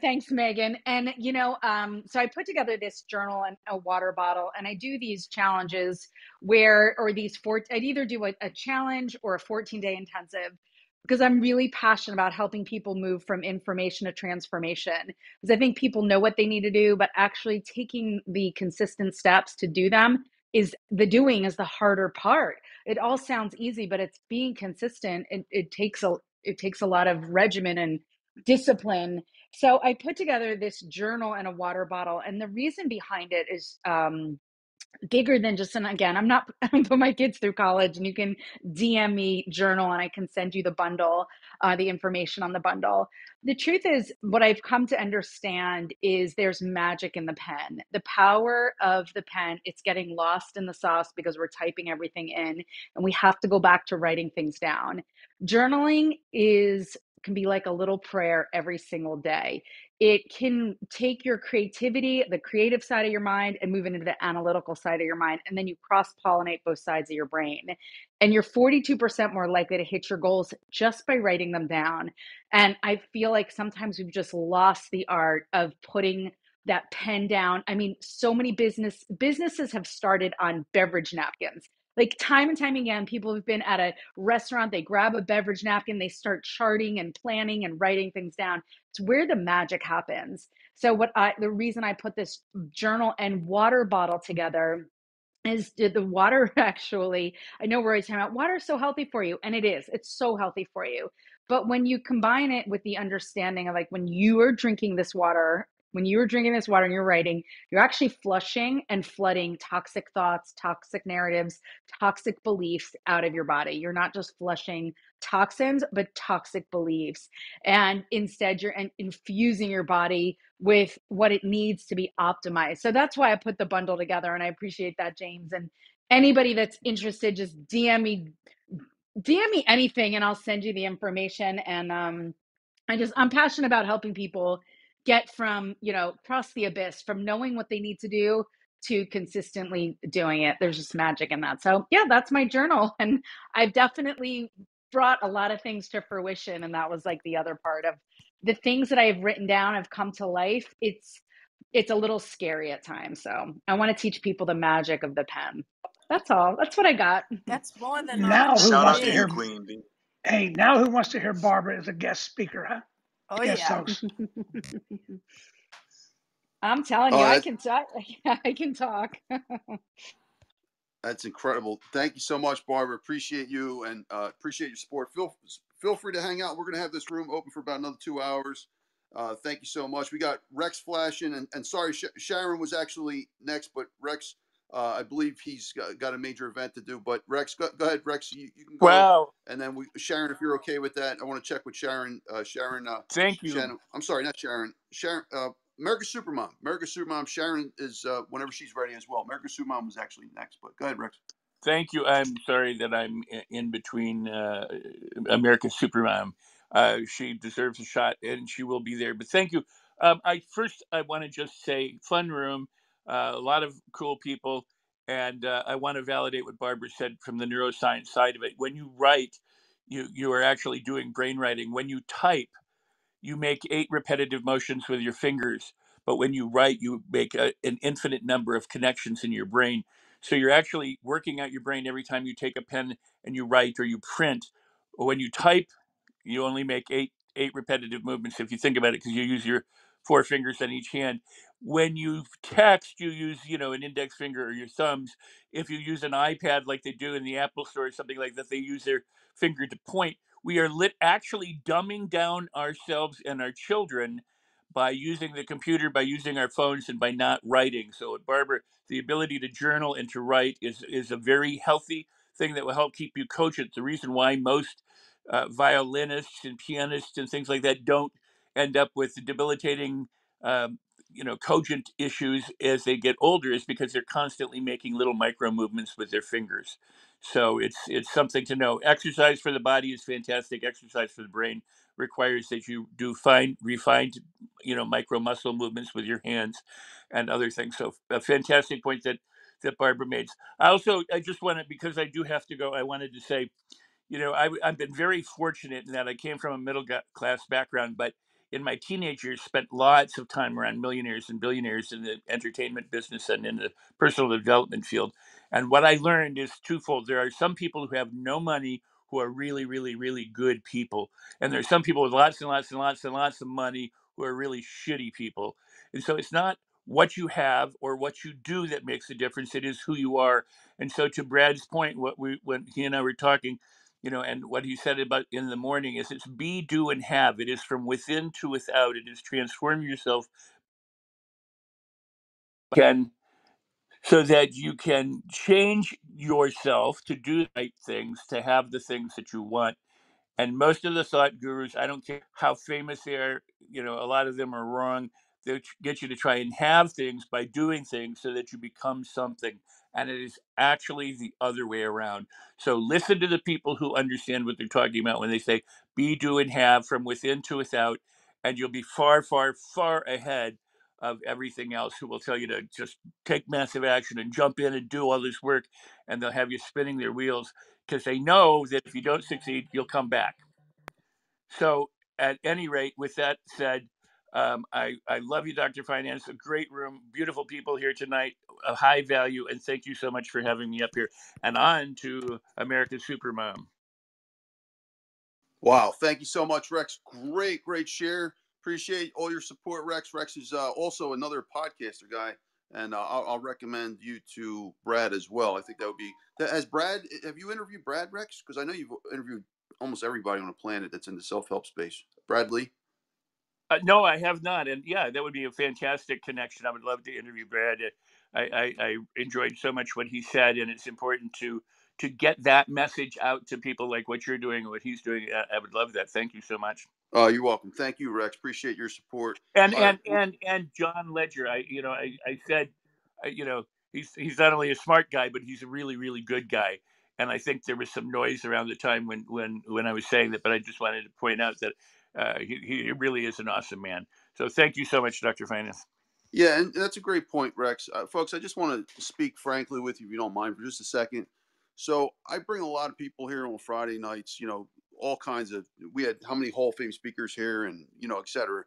thanks, Megan. And, so I put together this journal and a water bottle, and I do these challenges I'd either do a challenge or a 14-day intensive, because I'm really passionate about helping people move from information to transformation. Because I think people know what they need to do, but actually taking the consistent steps to do them is the harder part. It all sounds easy, but it's being consistent. It takes a lot of regimen and discipline. So I put together this journal and a water bottle. And the reason behind it is bigger than just, and again, I'm not put my kids through college, and you can DM me journal and I can send you the bundle, the information on the bundle. The truth is, what I've come to understand is there's magic in the pen. The power of the pen, it's getting lost in the sauce because we're typing everything in, and we have to go back to writing things down. Journaling can be like a little prayer every single day. It can take your creativity, the creative side of your mind, and move it into the analytical side of your mind. And then you cross pollinate both sides of your brain. And you're 42% more likely to hit your goals just by writing them down. And I feel like sometimes we've just lost the art of putting that pen down. I mean, so many businesses have started on beverage napkins. Like time and time again, people have been at a restaurant, they grab a beverage napkin, they start charting and planning and writing things down. It's where the magic happens. So the reason I put this journal and water bottle together is, did the water actually, I know we're always talking about water is so healthy for you, and it is, it's so healthy for you. But when you combine it with the understanding of, like, when you are drinking this water, and you're writing, you're actually flushing and flooding toxic thoughts, toxic narratives, toxic beliefs out of your body. You're not just flushing toxins, but toxic beliefs. And instead, you're infusing your body with what it needs to be optimized. So that's why I put the bundle together, and I appreciate that, James. And anybody that's interested, just DM me anything, and I'll send you the information. And I'm passionate about helping people get from, cross the abyss, from knowing what they need to do to consistently doing it. There's just magic in that. So yeah, that's my journal. And I've definitely brought a lot of things to fruition. And that was like the other part of the things that I've written down have come to life. It's a little scary at times. So I want to teach people the magic of the pen. That's all. That's what I got. That's more than enough Now who for Shout out wants to to you, me. hear? Queen B. Hey, now who wants to hear Barbara as a guest speaker, huh? Oh Guest yeah. host. I'm telling you, Oh, I can talk. I can talk. that's incredible. Thank you so much, Barbara. Appreciate you, and appreciate your support. Feel free to hang out. We're going to have this room open for about another 2 hours. Thank you so much. We got Rex flashing, and sorry, Sharon was actually next, but Rex, I believe he's got a major event to do. But Rex, go ahead, Rex. You can go, Wow. and then Sharon, if you're okay with that, I want to check with Sharon. Thank you. Shannon. I'm sorry, not Sharon. Sharon. America's Supermom. America's Supermom. Sharon is whenever she's ready as well. America's Supermom was actually next, but go ahead, Rex. Thank you. I'm sorry that I'm in between America's Supermom. She deserves a shot, and she will be there. But thank you. I want to just say, fun room, a lot of cool people, and I want to validate what Barbara said from the neuroscience side of it. When you write, you are actually doing brain writing. When you type, you make 8 repetitive motions with your fingers, but when you write, you make an infinite number of connections in your brain. So you're actually working out your brain every time you take a pen and you write or you print. When you type, you only make eight repetitive movements if you think about it, because you use your 4 fingers on each hand. When you text, you use an index finger or your thumbs. If you use an iPad like they do in the Apple Store or something like that, they use their finger to point. We are actually dumbing down ourselves and our children by using the computer, by using our phones, and by not writing. So, Barbara, the ability to journal and to write is a very healthy thing that will help keep you cogent. The reason why most violinists and pianists and things like that don't end up with debilitating, cogent issues as they get older is because they're constantly making little micro movements with their fingers. So it's something to know. Exercise for the body is fantastic. Exercise for the brain requires that you do refined, micro muscle movements with your hands and other things. So a fantastic point that Barbara made. I just wanted, because I do have to go, I wanted to say, I've been very fortunate in that I came from a middle class background, but in my teenage years, spent lots of time around millionaires and billionaires in the entertainment business and in the personal development field. And what I learned is twofold. There are some people who have no money who are really, really, really good people. And there's some people with lots and lots and lots and lots of money who are really shitty people. And so it's not what you have or what you do that makes a difference. It is who you are. And so, to Brad's point, when he and I were talking, and what he said about in the morning is, it's be, do, and have. It is from within to without. It is transform yourself. Can so that you can change yourself to do the right things, to have the things that you want. And most of the thought gurus, I don't care how famous they are, a lot of them are wrong. They get you to try and have things by doing things so that you become something. And it is actually the other way around. So listen to the people who understand what they're talking about when they say be, do, and have from within to without. And you'll be far, far, far ahead of everything else who will tell you to just take massive action and jump in and do all this work. And they'll have you spinning their wheels because they know that if you don't succeed, you'll come back. So at any rate, with that said, I love you, Dr. Finance. A great room, beautiful people here tonight, a high value, and thank you so much for having me up here. And on to America's Supermom. Wow, thank you so much, Rex. Great share. Appreciate all your support, Rex. Rex is also another podcaster guy, and I'll recommend you to Brad as well. I think that would be. Have you interviewed Brad, Rex? Because I know you've interviewed almost everybody on the planet that's in the self-help space. Brad Lea? No, I have not, and yeah, that would be a fantastic connection. I would love to interview Brad. I enjoyed so much what he said, and it's important to get that message out to people like what you're doing and what he's doing. I would love that. Thank you so much. Oh, you're welcome. Thank you, Rex. Appreciate your support. And John Ledger, I said, he's not only a smart guy, but he's a really, really good guy. And I think there was some noise around the time when I was saying that, but I just wanted to point out that he really is an awesome man. So thank you so much, Dr. Finance. Yeah, and that's a great point, Rex. Folks, I just want to speak frankly with you, if you don't mind, for just a second. So I bring a lot of people here on Friday nights, all kinds of, we had how many Hall of Fame speakers here and, et cetera.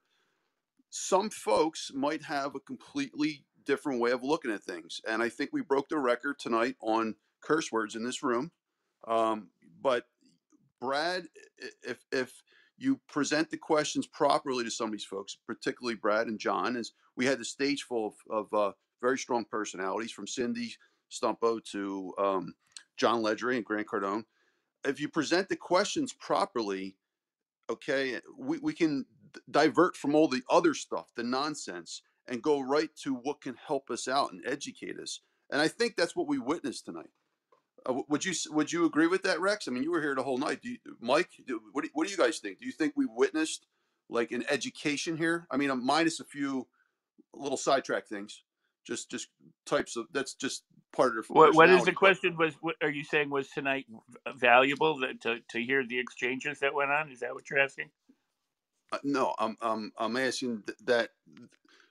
Some folks might have a completely different way of looking at things. And I think we broke the record tonight on curse words in this room. But Brad, if you present the questions properly to some of these folks, particularly Brad and John, as we had the stage full of very strong personalities from Cindy Stumpo to John Ledger and Grant Cardone. If you present the questions properly, okay, we can divert from all the other stuff, the nonsense, and go right to what can help us out and educate us. And I think that's what we witnessed tonight. Would you agree with that, Rex? I mean, you were here the whole night. Mike, what do you guys think? Do you think we witnessed like an education here? I mean, minus a few little sidetrack things, just types of that's just part of their What is the personality. question? What are you saying was tonight valuable to hear the exchanges that went on? Is that what you're asking? No, I'm asking that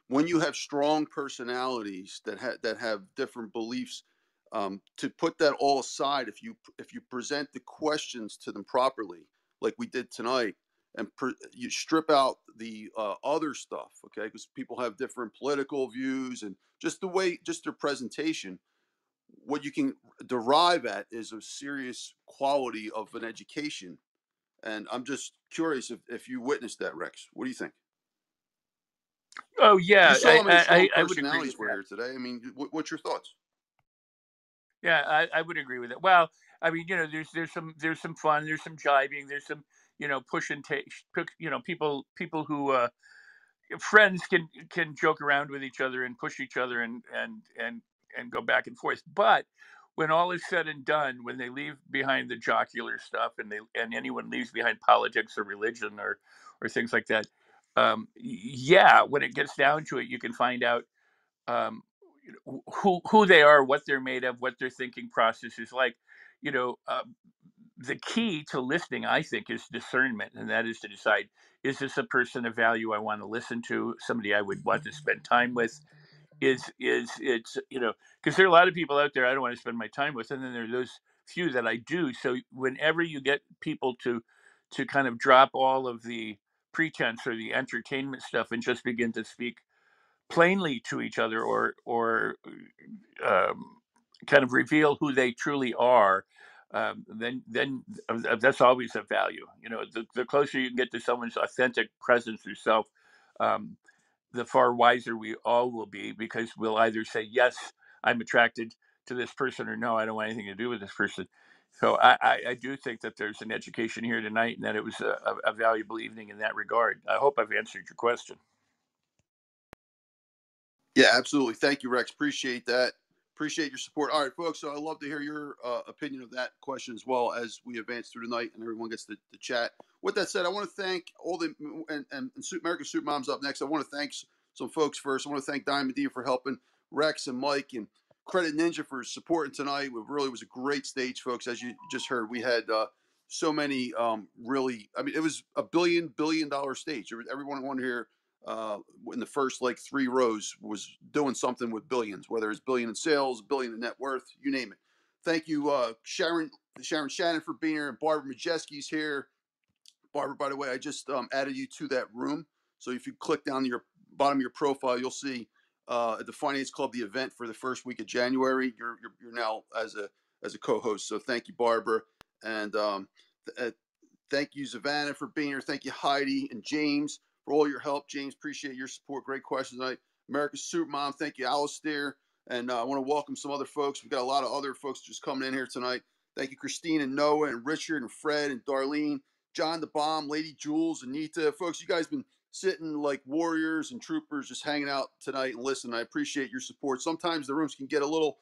when you have strong personalities that have different beliefs, to put that all aside, if you present the questions to them properly, like we did tonight, and you strip out the other stuff, okay? Because people have different political views and just their presentation. What you can derive at is a serious quality of an education. And I'm just curious if you witnessed that, Rex. What do you think? Oh yeah, You saw how many strong I would agree with personalities were that. here today. I mean, what's your thoughts? Yeah, I would agree with it. Well, I mean, there's some fun, there's some jibing, there's some push and take. People who friends can joke around with each other and push each other and go back and forth. But when all is said and done, when they leave behind the jocular stuff and anyone leaves behind politics or religion or things like that, yeah, when it gets down to it, you can find out um, who they are, what they're made of, what their thinking process is like. You know, the key to listening, I think, is discernment, and that is to decide: is this a person of value I want to listen to? Somebody I would want to spend time with? Is it's because there are a lot of people out there I don't want to spend my time with, and then there are those few that I do. So whenever you get people to kind of drop all of the pretense or the entertainment stuff and just begin to speak plainly to each other or kind of reveal who they truly are, then that's always a value. The closer you can get to someone's authentic presence or self, um, the far wiser we all will be, because we'll either say, yes, I'm attracted to this person, or no, I don't want anything to do with this person. So I do think that there's an education here tonight, and that it was a valuable evening in that regard. I hope I've answered your question. Yeah, absolutely. Thank you, Rex. Appreciate that. Appreciate your support. All right, folks. So I'd love to hear your opinion of that question as well as we advance through the night and everyone gets to chat. With that said, I want to thank all the and American Super Moms up next. I want to thank some folks first. I want to thank Diamond D for helping, Rex and Mike and Credit Ninja for supporting tonight. It really was a great stage, folks. As you just heard, we had so many really. I mean, it was a billion-dollar stage. Everyone on here in the first like 3 rows was doing something with billions, whether it's billion in sales, billion in net worth, you name it. Thank you, Sharon Shannon for being here, and Barbara Majeski's here. Barbara, by the way, I just added you to that room. So if you click down your bottom of your profile, you'll see at the Finance Club the event for the first week of January. You're now as a co-host. So thank you, Barbara, and thank you, Savannah, for being here. Thank you, Heidi and James, for all your help. James, appreciate your support. Great questions tonight. America's Supermom, thank you, Alistair. And I want to welcome some other folks. We've got a lot of other folks just coming in here tonight. Thank you, Christine and Noah and Richard and Fred and Darlene, John the Bomb, Lady Jules, Anita. Folks, you guys been sitting like warriors and troopers just hanging out tonight and listening. I appreciate your support. Sometimes the rooms can get a little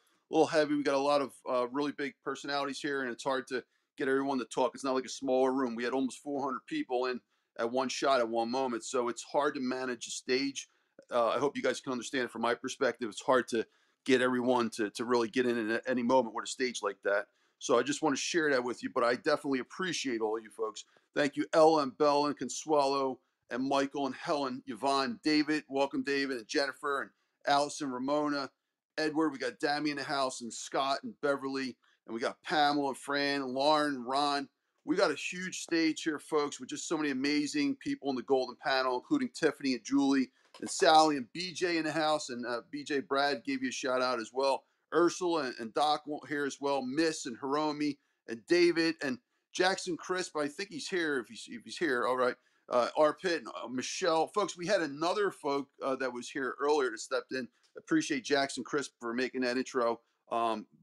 heavy. We got a lot of really big personalities here, and it's hard to get everyone to talk. It's not like a smaller room. We had almost 400 people in at one shot at one moment, so it's hard to manage a stage. I hope you guys can understand from my perspective. It's hard to get everyone to really get in at any moment with a stage like that. So I just want to share that with you, but I definitely appreciate all you folks. Thank you, Ella and Bella and Consuelo and Michael and Helen, Yvonne, David. Welcome, David, and Jennifer and Allison, Ramona, Edward. We got Damien in the house, and Scott and Beverly. And we got Pamela and Fran, and Lauren, and Ron. We got a huge stage here, folks, with just so many amazing people in the golden panel, including Tiffany and Julie and Sally and BJ in the house. And BJ Brad gave you a shout out as well. Ursula and Doc here as well. Miss and Hiromi and David and Jackson Crisp. I think he's here if he's here. All right. Arpit and Michelle. Folks, we had another folk that was here earlier that stepped in. Appreciate Jackson Crisp for making that intro.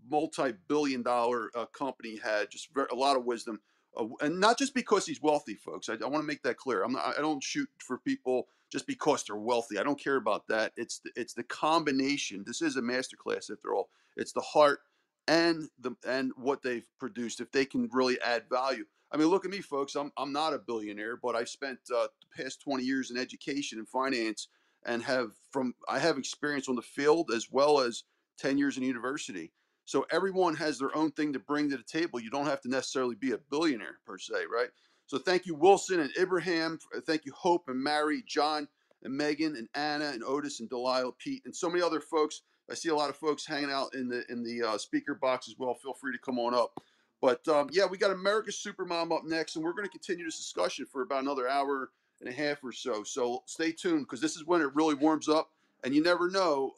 Multi-billion-dollar company, had just a lot of wisdom, and not just because he's wealthy, folks. I want to make that clear. I don't shoot for people just because they're wealthy. I don't care about that. It's the combination. This is a masterclass, after all. It's the heart and what they've produced. If they can really add value. I mean, look at me, folks. I'm not a billionaire, but I've spent the past 20 years in education and finance, and I have experience on the field as well as 10 years in university. So everyone has their own thing to bring to the table. You don't have to necessarily be a billionaire per se, right? So thank you, Wilson and Ibrahim. Thank you, Hope and Mary, John and Megan and Anna and Otis and Delilah, Pete, and so many other folks. I see a lot of folks hanging out in the speaker box as well. Feel free to come on up. But yeah, we got America's Supermom up next, and we're going to continue this discussion for about another hour and a half or so. So stay tuned, because this is when it really warms up. And you never know,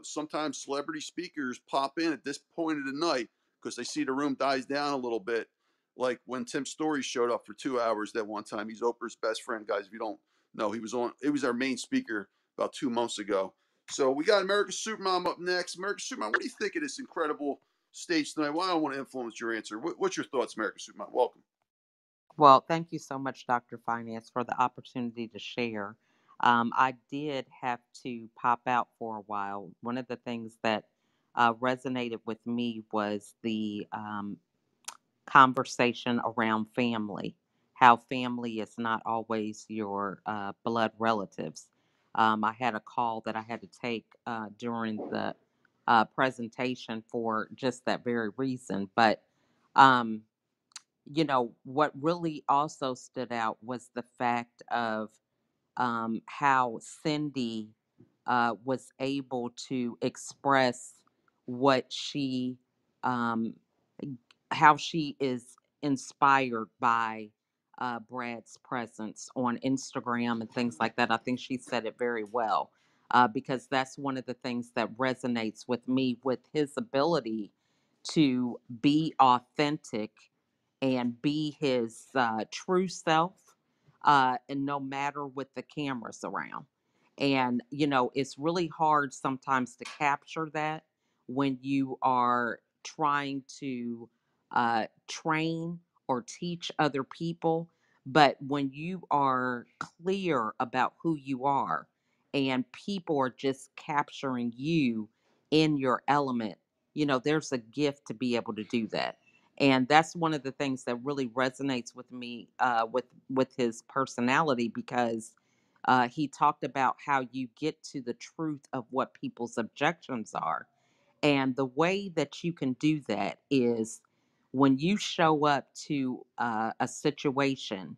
sometimes celebrity speakers pop in at this point of the night because they see the room dies down a little bit. Like when Tim Story showed up for 2 hours that one time. He's Oprah's best friend, guys. If you don't know, he was our main speaker about 2 months ago. So we got America's Supermom up next. America's Supermom, what do you think of this incredible stage tonight? Well, I don't want to influence your answer. What's your thoughts, America's Supermom? Welcome. Well, thank you so much, Dr. Finance, for the opportunity to share. I did have to pop out for a while. One of the things that resonated with me was the conversation around family, how family is not always your blood relatives. I had a call that I had to take during the presentation for just that very reason. But um, what really also stood out was the fact of how Cindy was able to express what um, how she is inspired by Brad's presence on Instagram and things like that. I think she said it very well, because that's one of the things that resonates with me, with his ability to be authentic and be his true self, and no matter what the camera's around. And, it's really hard sometimes to capture that when you are trying to train or teach other people. But when you are clear about who you are and people are just capturing you in your element, there's a gift to be able to do that. And that's one of the things that really resonates with me, with his personality, because he talked about how you get to the truth of what people's objections are. And the way that you can do that is when you show up to a situation,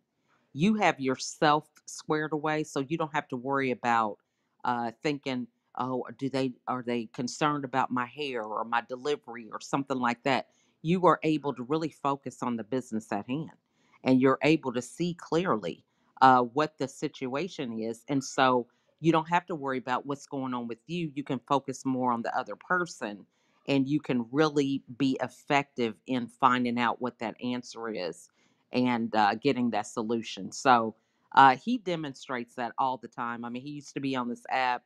you have yourself squared away, so you don't have to worry about thinking, oh, are they concerned about my hair or my delivery or something like that. You are able to really focus on the business at hand, and you're able to see clearly what the situation is. And so you don't have to worry about what's going on with you. You can focus more on the other person, and you can really be effective in finding out what that answer is, and getting that solution. So he demonstrates that all the time. I mean, he used to be on this app,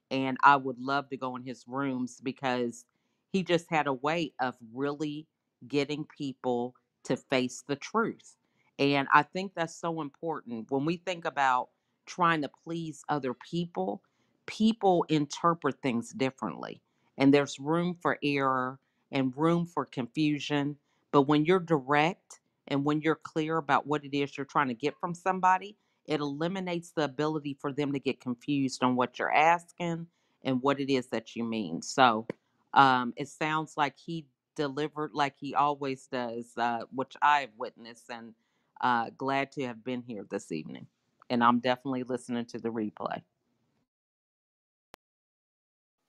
and I would love to go in his rooms because he just had a way of really getting people to face the truth. And I think that's so important. When we think about trying to please other people, people interpret things differently. And there's room for error and room for confusion. But when you're direct and when you're clear about what it is you're trying to get from somebody, it eliminates the ability for them to get confused on what you're asking and what it is that you mean. So it sounds like he delivered like he always does, which I've witnessed, and glad to have been here this evening. And I'm definitely listening to the replay.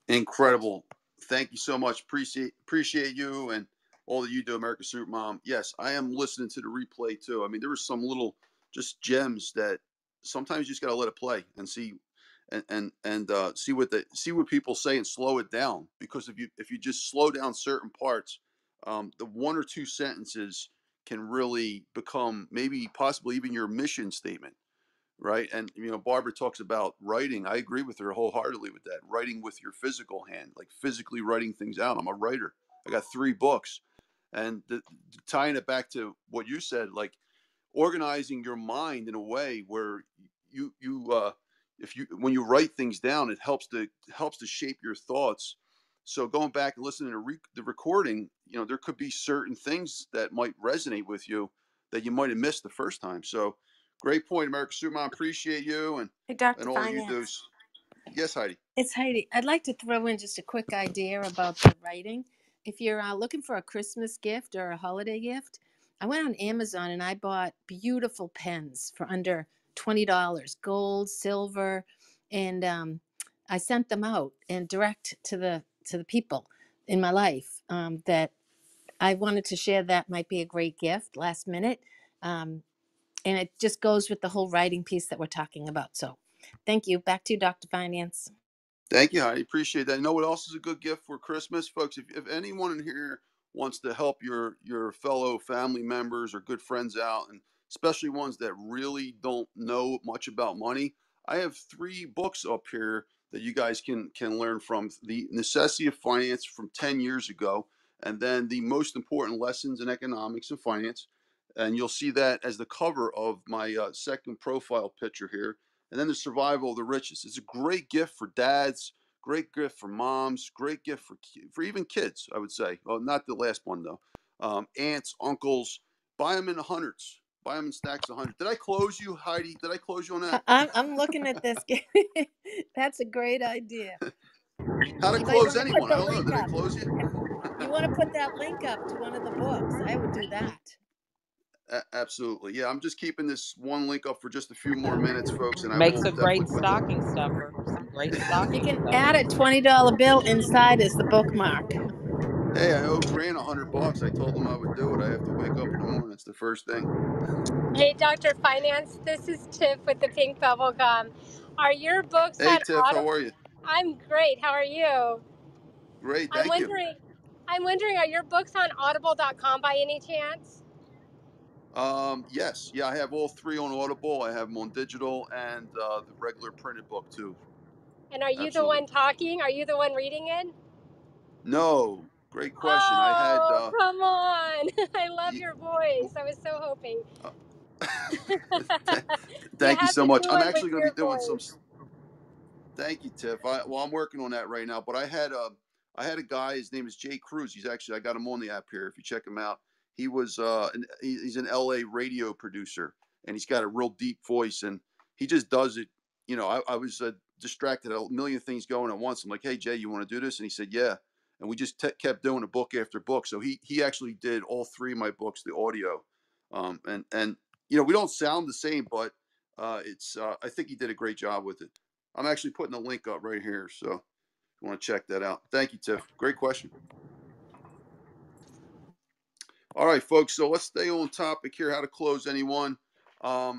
Incredible. Thank you so much. Appreciate you and all that you do, America Supermom. Yes, I am listening to the replay too. I mean, there were some little just gems that sometimes you just got to let it play and see, and see what people say and slow it down. Because if you just slow down certain parts, the one or two sentences can really become maybe possibly even your mission statement. Right. And, Barbara talks about writing. I agree with her wholeheartedly with that. Writing with your physical hand, like physically writing things out. I'm a writer. I got 3 books. And tying it back to what you said, like organizing your mind in a way where when you write things down, it helps to shape your thoughts. So going back and listening to the recording, there could be certain things that might resonate with you that you might have missed the first time. So great point, America Supermom. Appreciate you Hey, Dr. and all that you do. Finance. Yes, Heidi. It's Heidi. I'd like to throw in just a quick idea about the writing. If you're looking for a Christmas gift or a holiday gift, I went on Amazon and I bought beautiful pens for under $20, gold, silver, and I sent them out and direct to the people in my life that I wanted to share. That might be a great gift last minute. And it just goes with the whole writing piece that we're talking about. So thank you. Back to you, Dr. Finance. Thank you, Heidi. Appreciate that. You know what else is a good gift for Christmas, folks? If anyone in here wants to help your fellow family members or good friends out, and especially ones that really don't know much about money, I have 3 books up here that you guys can learn from. The Necessity of Finance from 10 years ago, and then the Most Important Lessons in Economics and Finance. And you'll see that as the cover of my second profile picture here. And then the Survival of the Richest. It's a great gift for dads, great gift for moms, great gift for even kids, I would say. Well, not the last one though. Aunts, uncles, buy them in the hundreds. Buy them in stacks of 100. Did I close you, Heidi? Did I close you on that? I'm looking at this. That's a great idea. How to You might close want to put anyone? I the don't know. link Did I up. close you? You want to put that link up to one of the books. I would do that. Absolutely. Yeah, I'm just keeping this one link up for just a few more minutes, folks, and I Makes will a definitely great put that. stocking stuffer. Some great You stocking can add stuffers. a $20 bill inside as the bookmark. Hey, I owe Grant $100. I told him I would do it. I have to wake up in the morning. It's the first thing. Hey, Dr. Finance, this is Tiff with the Pink Bubble Gum. Are your books Hey, on Tiff, auto? how are you? I'm great. How are you? Great, I'm thank you. wondering, I'm wondering, are your books on audible.com by any chance? Yes, yeah, I have all 3 on Audible. I have them on digital and the regular printed book too. And are you the Absolutely. one talking? Are you the one reading it? No, great question. I had Oh, come on. I love your voice. I was so hoping. You thank you have so to much. do I'm it with actually going to your be doing some. voice. Thank you, Tiff. I'm working on that right now. But I had I had a guy, his name is Jay Cruz. He's actually, I got him on the app here. If you check him out, he was, he's an LA radio producer, and he's got a real deep voice, and he just does it. You know, I was distracted, a million things going at once. I'm like, hey, Jay, you want to do this? And he said, yeah. And we just kept doing a book after book. So he actually did all three of my books, the audio. And you know, we don't sound the same, but I think he did a great job with it. I'm actually putting the link up right here. So if you want to check that out. Thank you, Tiff. Great question. All right, folks. So let's stay on topic here. How to close anyone. I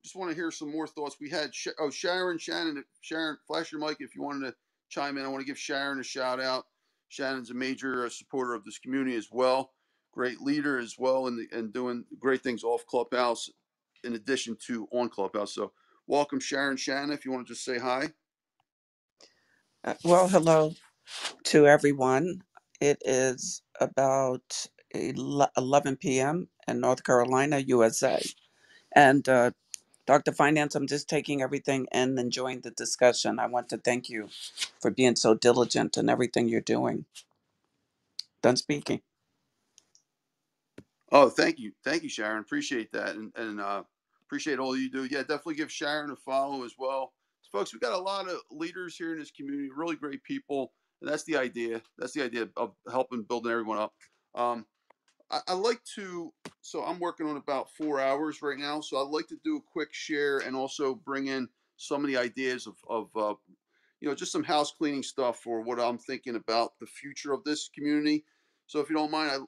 just want to hear some more thoughts. We had Sharon, flash your mic if you wanted to chime in. I want to give Sharon a shout out. Shannon's a major supporter of this community as well. Great leader as well, and doing great things off Clubhouse, in addition to on Clubhouse. So welcome, Sharon. Shannon, if you want to just say hi. Well, hello to everyone. It is about 11 p.m. in North Carolina, USA. And Dr. Finance, I'm just taking everything in, enjoying the discussion. I want to thank you for being so diligent in everything you're doing. Done speaking. Oh, thank you, Sharon. Appreciate that, and appreciate all you do. Yeah, definitely give Sharon a follow as well. So, folks, we got a lot of leaders here in this community, really great people, and that's the idea. That's the idea of helping building everyone up. I like to. So I'm working on about 4 hours right now. So I'd like to do a quick share and also bring in some of the ideas of you know, just some house cleaning stuff for what I'm thinking about the future of this community. So if you don't mind,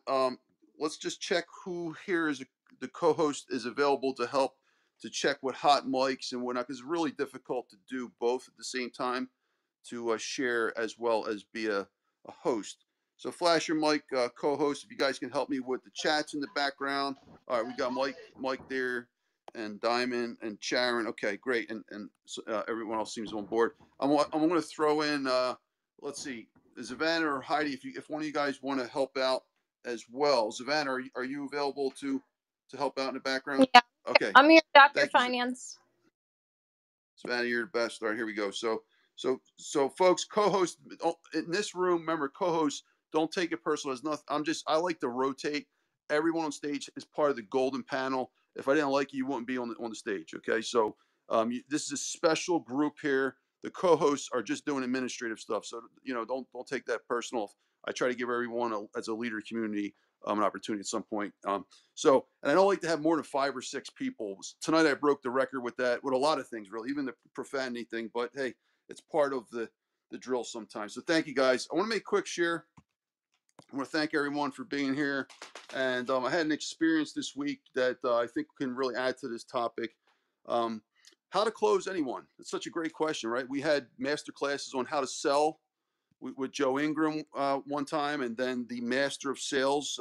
let's just check who here is the co-host is available to help to check with hot mics and whatnot, because it's really difficult to do both at the same time, to share as well as be a host. So flash your mic, co-host, if you guys can help me with the chats in the background. All right, we got Mike there, and Diamond and Sharon. Okay, great, and everyone else seems on board. I'm going to throw in. Let's see, Savannah or Heidi, if one of you guys want to help out as well. Savannah, are you available to help out in the background? Yeah, Okay, I'm here, Dr. thank you, Finance. Savannah. You're the best. All right, here we go. So folks, co-host in this room. Remember, co-hosts don't take it personal. It's nothing. I like to rotate. Everyone on stage is part of the golden panel. If I didn't like you, you wouldn't be on the stage. Okay, so this is a special group here. The co-hosts are just doing administrative stuff. So you know, don't take that personal. I try to give everyone as a leader community an opportunity at some point. So, and I don't like to have more than 5 or 6 people. Tonight I broke the record with that, with a lot of things, really, even the profanity thing. But hey, it's part of the drill sometimes. So thank you guys. I want to make a quick share. I want to thank everyone for being here. And I had an experience this week that I think can really add to this topic. How to close anyone? It's such a great question, right? We had master classes on how to sell with Joe Ingram one time, and then the master of sales,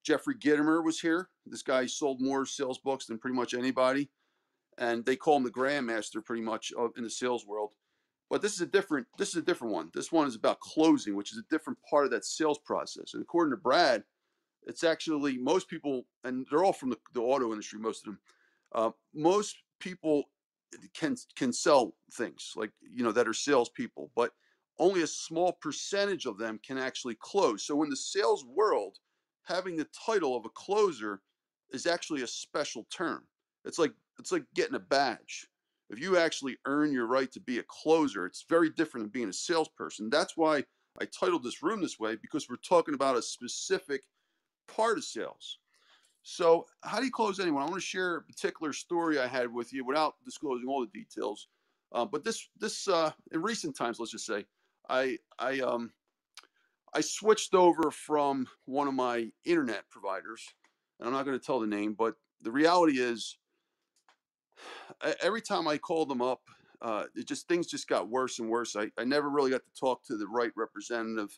Jeffrey Gitomer, was here. This guy sold more sales books than pretty much anybody, and they call him the grandmaster pretty much in the sales world. But this is a different one. This one is about closing, which is a different part of that sales process. And according to Brad, it's actually most people, and they're all from the auto industry, most of them. Most people can sell things, like, you know, that are salespeople, but only a small percentage of them can actually close. So in the sales world, having the title of a closer is actually a special term. It's like getting a badge. If you actually earn your right to be a closer, it's very different than being a salesperson. That's why I titled this room this way, because we're talking about a specific part of sales. So how do you close anyone? I want to share a particular story I had with you without disclosing all the details. But this in recent times, let's just say, I switched over from one of my internet providers, and I'm not going to tell the name, but the reality is, every time I called them up, things just got worse and worse. I never really got to talk to the right representative.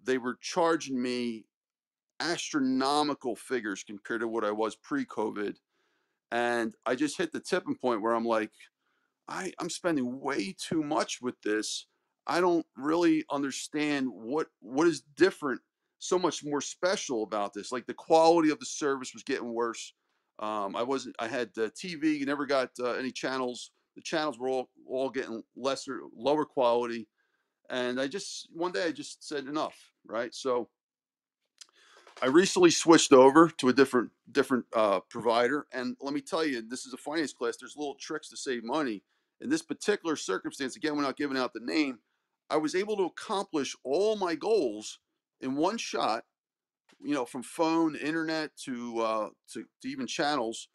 They were charging me astronomical figures compared to what I was pre-COVID. And I just hit the tipping point where I'm like, I'm spending way too much with this. I don't really understand what is different, so much more special about this. Like, the quality of the service was getting worse. I had TV, you never got any channels. The channels were all getting lower quality. And one day I just said enough, right? So I recently switched over to a different provider, and let me tell you, this is a finance class. There's little tricks to save money. In this particular circumstance, again, we're not giving out the name. I was able to accomplish all my goals in one shot. From phone, internet to even channels,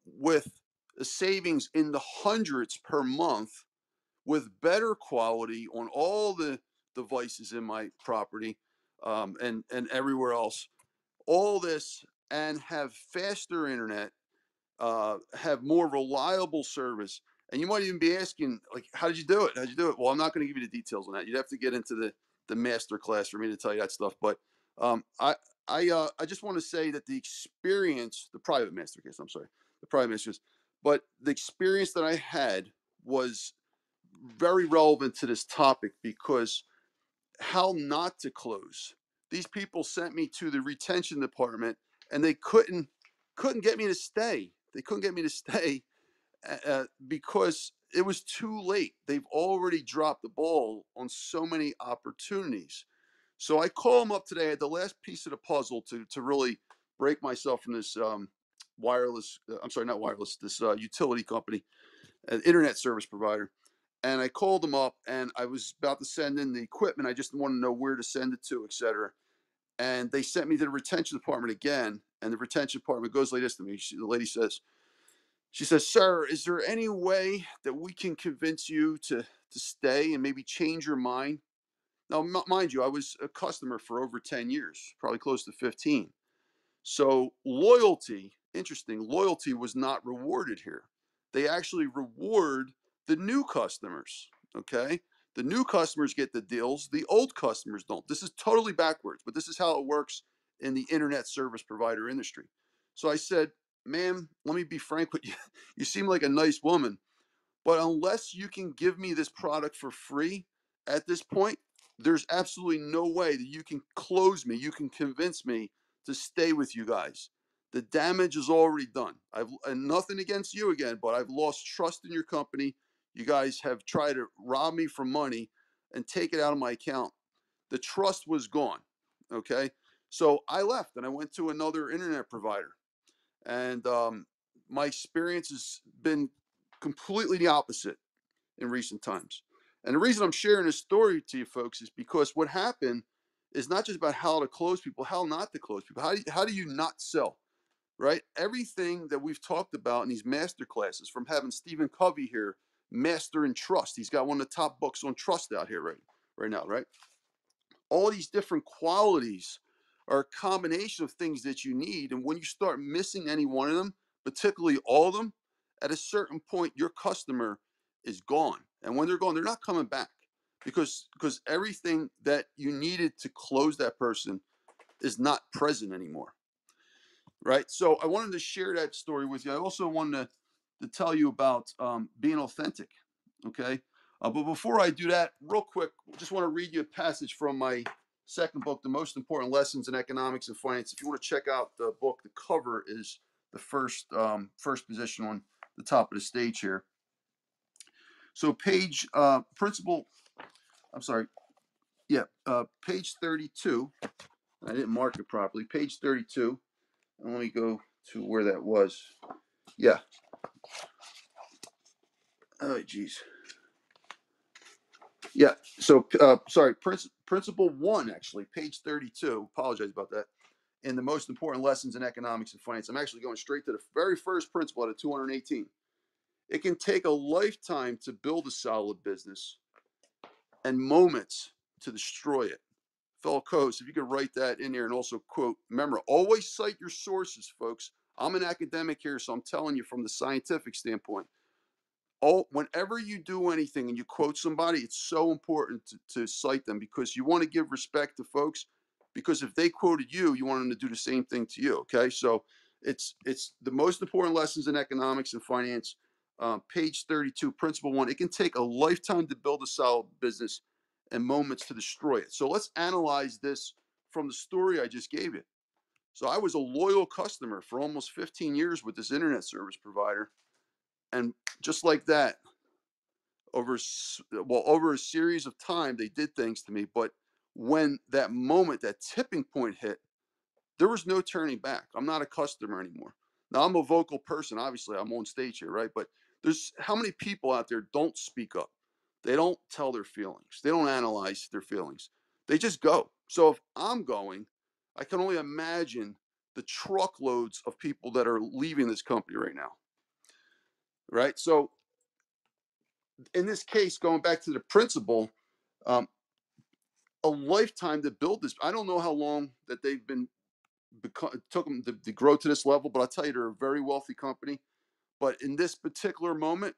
with a savings in the hundreds per month, with better quality on all the devices in my property, and everywhere else. All this, and have faster internet, have more reliable service. And you might even be asking, like, how did you do it? How did you do it? Well, I'm not going to give you the details on that. You'd have to get into the master class for me to tell you that stuff. But I just want to say that the experience, the private master class, I'm sorry, the private master class, but the experience that I had was very relevant to this topic, because how not to close. These people sent me to the retention department, and they couldn't get me to stay. They couldn't get me to stay, because it was too late. They've already dropped the ball on so many opportunities. So I call them up today. I had the last piece of the puzzle to really break myself from this wireless. I'm sorry, not wireless. This utility company, an internet service provider. And I called them up, and I was about to send in the equipment. I just wanted to know where to send it to, et cetera. And they sent me to the retention department again. And the retention department goes like this to me. The lady says, "Sir, is there any way that we can convince you to stay and maybe change your mind?" Now, mind you, I was a customer for over 10 years, probably close to 15. So loyalty, interesting, loyalty was not rewarded here. They actually reward the new customers, okay? The new customers get the deals, the old customers don't. This is totally backwards, but this is how it works in the internet service provider industry. So I said, "Ma'am, let me be frank with you. You seem like a nice woman, but unless you can give me this product for free at this point, there's absolutely no way that you can close me. You can convince me to stay with you guys. The damage is already done. And nothing against you again, but I've lost trust in your company. You guys have tried to rob me for money and take it out of my account. The trust was gone." Okay. So I left and I went to another internet provider. And my experience has been completely the opposite in recent times. And the reason I'm sharing this story to you folks is because what happened is not just about how to close people, how not to close people. How do you not sell, right? Everything that we've talked about in these master classes, from having Stephen Covey here, Master in Trust. He's got one of the top books on trust out here right now, right? All these different qualities are a combination of things that you need. And when you start missing any one of them, particularly all of them, at a certain point, your customer is gone. And when they're gone, they're not coming back, because everything that you needed to close that person is not present anymore. Right. So I wanted to share that story with you. I also wanted to tell you about being authentic. Okay. But before I do that, real quick, just want to read you a passage from my second book, The Most Important Lessons in Economics and Finance. If you want to check out the book, the cover is the first position on the top of the stage here. So page 32. I didn't mark it properly. Page 32. And let me go to where that was. Yeah. Oh, geez. Yeah. So, sorry. Principle 1, actually, page 32. Apologize about that. And the most important lessons in economics and finance. I'm actually going straight to the very first principle out of 218. It can take a lifetime to build a solid business and moments to destroy it. Fellow co-hosts, if you could write that in there and also quote, remember, always cite your sources, folks. I'm an academic here, so I'm telling you from the scientific standpoint. Whenever you do anything and you quote somebody, it's so important to cite them, because you want to give respect to folks, because if they quoted you, you want them to do the same thing to you. Okay. So it's the most important lessons in economics and finance, page 32, principle 1. It can take a lifetime to build a solid business and moments to destroy it. So let's analyze this from the story I just gave you. So I was a loyal customer for almost 15 years with this internet service provider. And just like that, over a series of time, they did things to me. But when that moment, that tipping point hit, there was no turning back. I'm not a customer anymore. Now I'm a vocal person. Obviously, I'm on stage here, right? But there's how many people out there don't speak up? They don't tell their feelings. They don't analyze their feelings. They just go. So if I'm going, I can only imagine the truckloads of people that are leaving this company right now, right? So in this case, going back to the principle, um, a lifetime to build this. I don't know how long that they've been took them to grow to this level, but I'll tell you, they're a very wealthy company. But in this particular moment,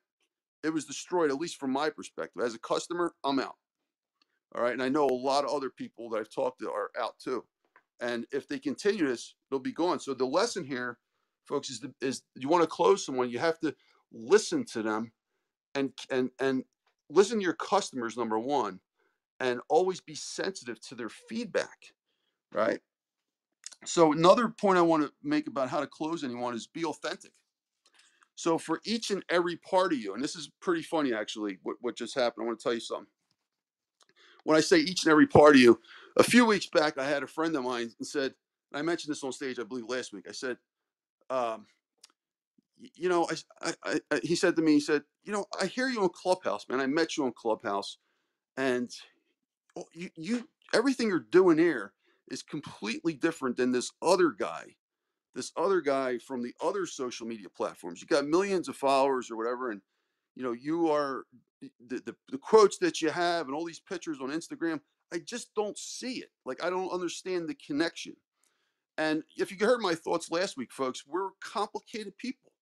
it was destroyed, at least from my perspective. As a customer, I'm out. All right. And I know a lot of other people that I've talked to are out too. And if they continue this, they'll be gone. So the lesson here, folks, is you want to close someone, you have to listen to them and listen to your customers, number one, and always be sensitive to their feedback. Right. So another point I want to make about how to close anyone is be authentic. So for each and every part of you, and this is pretty funny actually, what just happened. I want to tell you something. When I say each and every part of you, a few weeks back, I had a friend of mine and said, and I mentioned this on stage, I believe last week. I said, um, you know, he said to me, he said, you know, I hear you on Clubhouse, man. I met you on Clubhouse, and you everything you're doing here is completely different than this other guy from the other social media platforms. You got millions of followers or whatever, and you know you are the quotes that you have and all these pictures on Instagram. I just don't see it. Like I don't understand the connection. And if you heard my thoughts last week, folks, we're complicated people.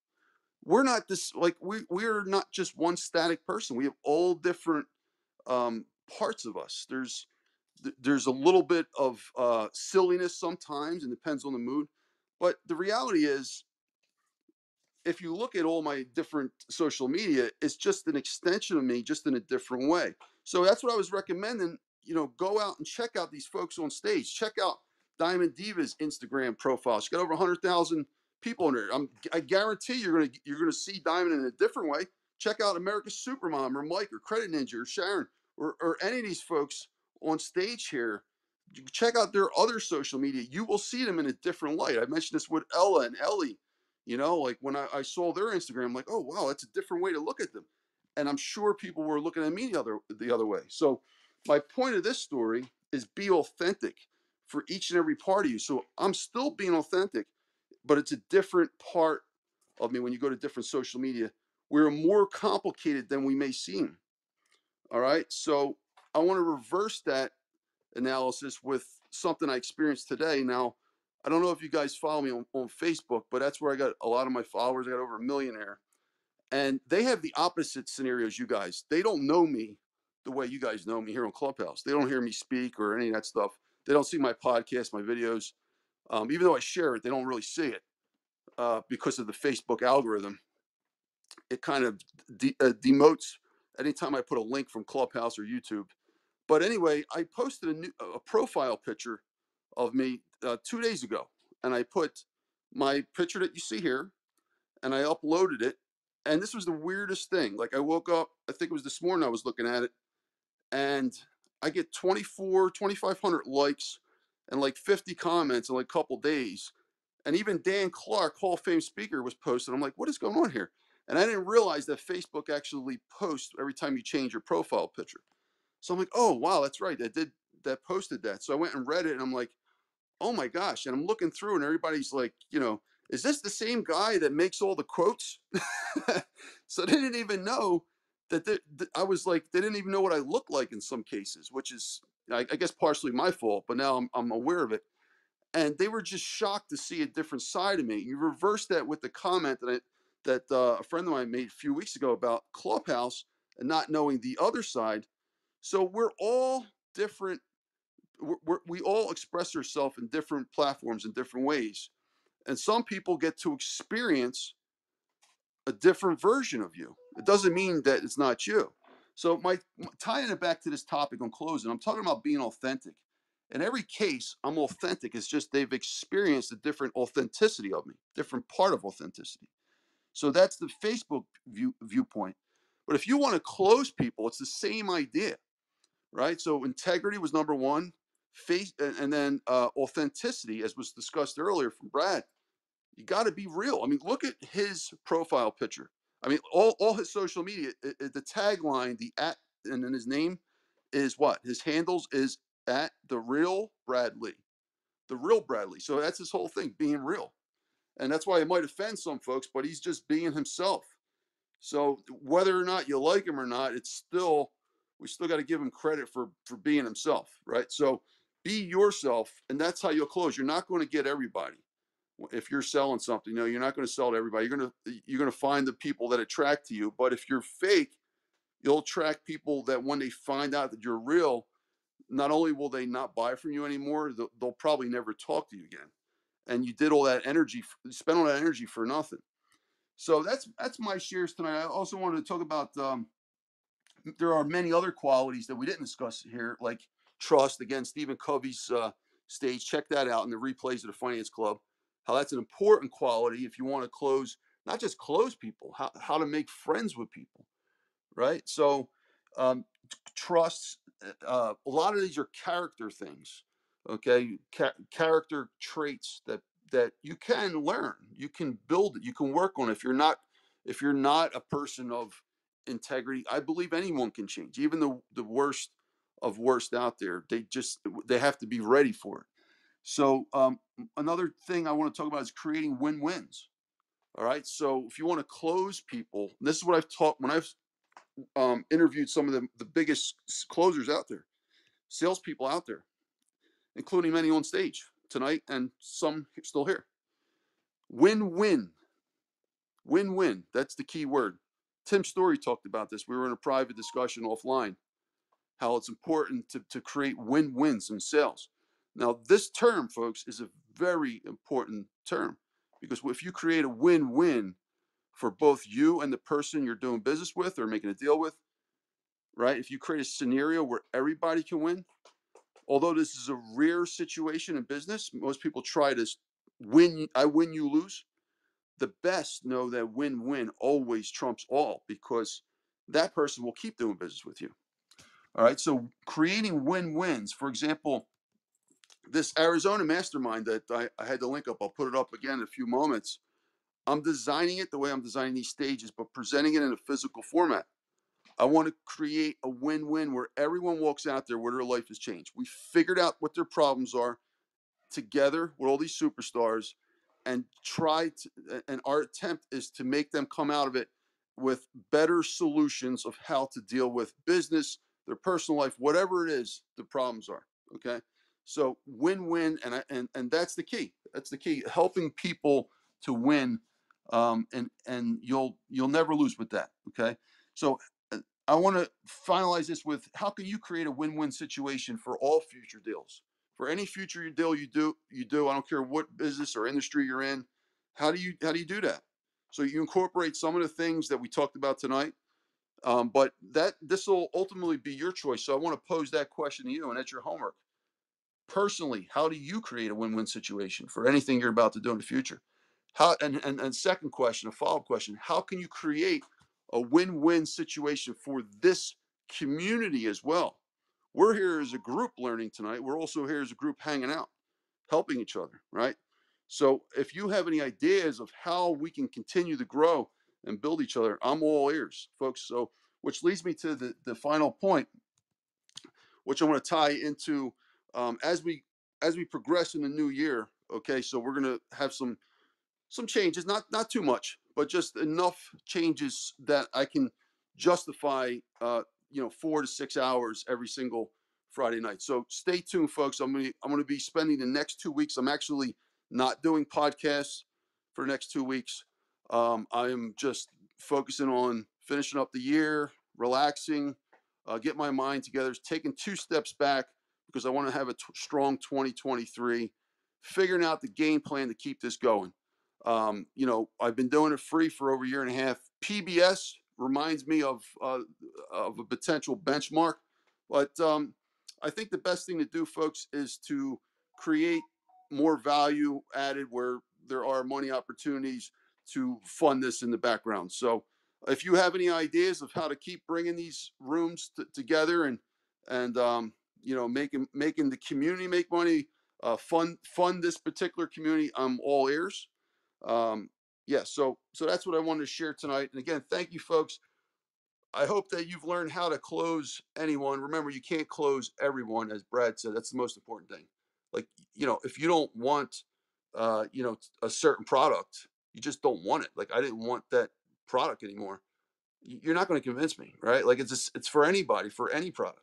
We're not this like we're not just one static person. We have all different parts of us. There's a little bit of silliness sometimes, and depends on the mood. But the reality is, if you look at all my different social media, it's just an extension of me, just in a different way. So that's what I was recommending. You know, go out and check out these folks on stage. Check out Diamond Diva's Instagram profile. She's got over 100,000 people on there. I guarantee you're gonna see Diamond in a different way. Check out America's Supermom or Mike or Credit Ninja or Sharon or any of these folks on stage here. Check out their other social media. You will see them in a different light. I mentioned this with Ella and Ellie. You know, like when I saw their Instagram, I'm like, oh wow, that's a different way to look at them. And I'm sure people were looking at me the other way. So my point of this story is be authentic for each and every part of you. So I'm still being authentic, but it's a different part of me when you go to different social media. We're more complicated than we may seem. All right. So I want to reverse that analysis with something I experienced today. Now, I don't know if you guys follow me on Facebook, but that's where I got a lot of my followers. I got over 1 million there. And they have the opposite scenarios, you guys. They don't know me the way you guys know me here on Clubhouse. They don't hear me speak or any of that stuff. They don't see my podcast, my videos. Even though I share it, they don't really see it because of the Facebook algorithm. It kind of demotes anytime I put a link from Clubhouse or YouTube. But anyway, I posted a profile picture of me 2 days ago, and I put my picture that you see here, and I uploaded it. And this was the weirdest thing. Like I woke up, I think it was this morning I was looking at it, and I get 2,500 likes and like 50 comments in like a couple days. And even Dan Clark, Hall of Fame speaker, was posted. I'm like, what is going on here? And I didn't realize that Facebook actually posts every time you change your profile picture. So I'm like, oh wow, that's right. That posted that. So I went and read it, and I'm like, oh my gosh. And I'm looking through, and everybody's like, you know, is this the same guy that makes all the quotes? So they didn't even know that I was like, they didn't even know what I looked like in some cases, which is, I guess, partially my fault. But now I'm aware of it. And they were just shocked to see a different side of me. You reverse that with the comment that a friend of mine made a few weeks ago about Clubhouse and not knowing the other side. So we're all different. We all express ourselves in different platforms in different ways. And some people get to experience a different version of you. It doesn't mean that it's not you. So tying it back to this topic on closing, I'm talking about being authentic. In every case, I'm authentic. It's just they've experienced a different authenticity of me, different part of authenticity. So that's the Facebook viewpoint. But if you want to close people, it's the same idea, right? So integrity was number one, face, and then authenticity, as was discussed earlier from Brad. You got to be real. I mean, look at his profile picture. I mean, all his social media, the tagline, the at, and then his name is what? His handles is at the real Brad Lea, the real Brad Lea. So that's his whole thing, being real. And that's why it might offend some folks, but he's just being himself. So whether or not you like him or not, it's still, we still got to give him credit for being himself, right? So be yourself, and that's how you'll close. You're not going to get everybody. If you're selling something, no, you're not going to sell to everybody. You're going to find the people that attract to you. But if you're fake, you'll attract people that when they find out that you're real, not only will they not buy from you anymore, they'll probably never talk to you again. And you did all that energy, spent all that energy for nothing. So that's my shares tonight. I also wanted to talk about there are many other qualities that we didn't discuss here, like trust. Again, Stephen Covey's stage. Check that out in the replays of the Finance Club. How that's an important quality if you want to close, not just close people, how to make friends with people, right? So um, trust. A lot of these are character things, okay? Character traits that you can learn, you can build it, you can work on it. If you're not a person of integrity, I believe anyone can change, even the worst of worst out there. They have to be ready for it. So another thing I want to talk about is creating win-wins. All right. So if you want to close people, this is what I've taught when I've interviewed some of the biggest closers out there, salespeople out there, including many on stage tonight and some still here. Win-win. Win-win. That's the key word. Tim Story talked about this. We were in a private discussion offline, how it's important to create win-wins in sales. Now, this term, folks, is a very important term because if you create a win-win for both you and the person you're doing business with or making a deal with, right? If you create a scenario where everybody can win, although this is a rare situation in business, most people try to win, I win, you lose. The best know that win-win always trumps all because that person will keep doing business with you. All right. So creating win-wins, for example, this Arizona mastermind that I had to link up, I'll put it up again in a few moments. I'm designing it the way I'm designing these stages, but presenting it in a physical format. I want to create a win-win where everyone walks out there where their life has changed. We figured out what their problems are together with all these superstars and and our attempt is to make them come out of it with better solutions of how to deal with business, their personal life, whatever it is the problems are. Okay. So win-win, and that's the key. That's the key. Helping people to win, and you'll never lose with that. Okay. So I want to finalize this with how can you create a win-win situation for all future deals? For any future deal you do. I don't care what business or industry you're in. How do you do that? So you incorporate some of the things that we talked about tonight, but this will ultimately be your choice. So I want to pose that question to you, and that's your homework. Personally, how do you create a win-win situation for anything you're about to do in the future? How and second question, a follow-up question, how can you create a win-win situation for this community as well? We're here as a group learning tonight. We're also here as a group hanging out, helping each other, right? So if you have any ideas of how we can continue to grow and build each other, I'm all ears, folks. So which leads me to the final point, which I want to tie into as we progress in the new year. Okay, so we're gonna have some changes, not too much, but just enough changes that I can justify 4 to 6 hours every single Friday night. So stay tuned, folks. I'm gonna be spending the next 2 weeks. I'm actually not doing podcasts for the next 2 weeks. I am just focusing on finishing up the year, relaxing, get my mind together, taking 2 steps back because I want to have a strong 2023, figuring out the game plan to keep this going. I've been doing it free for over a year and a half. PBS reminds me of a potential benchmark, but I think the best thing to do, folks, is to create more value added where there are money opportunities to fund this in the background. So If you have any ideas of how to keep bringing these rooms together and making the community make money, fund this particular community, I'm all ears. Um, yeah, so that's what I wanted to share tonight. And again, thank you, folks. I hope that you've learned how to close anyone. Remember, you can't close everyone, as Brad said. That's the most important thing. Like, if you don't want, a certain product, you just don't want it. Like, I didn't want that product anymore. You're not going to convince me, right? Like, it's for anybody, for any product.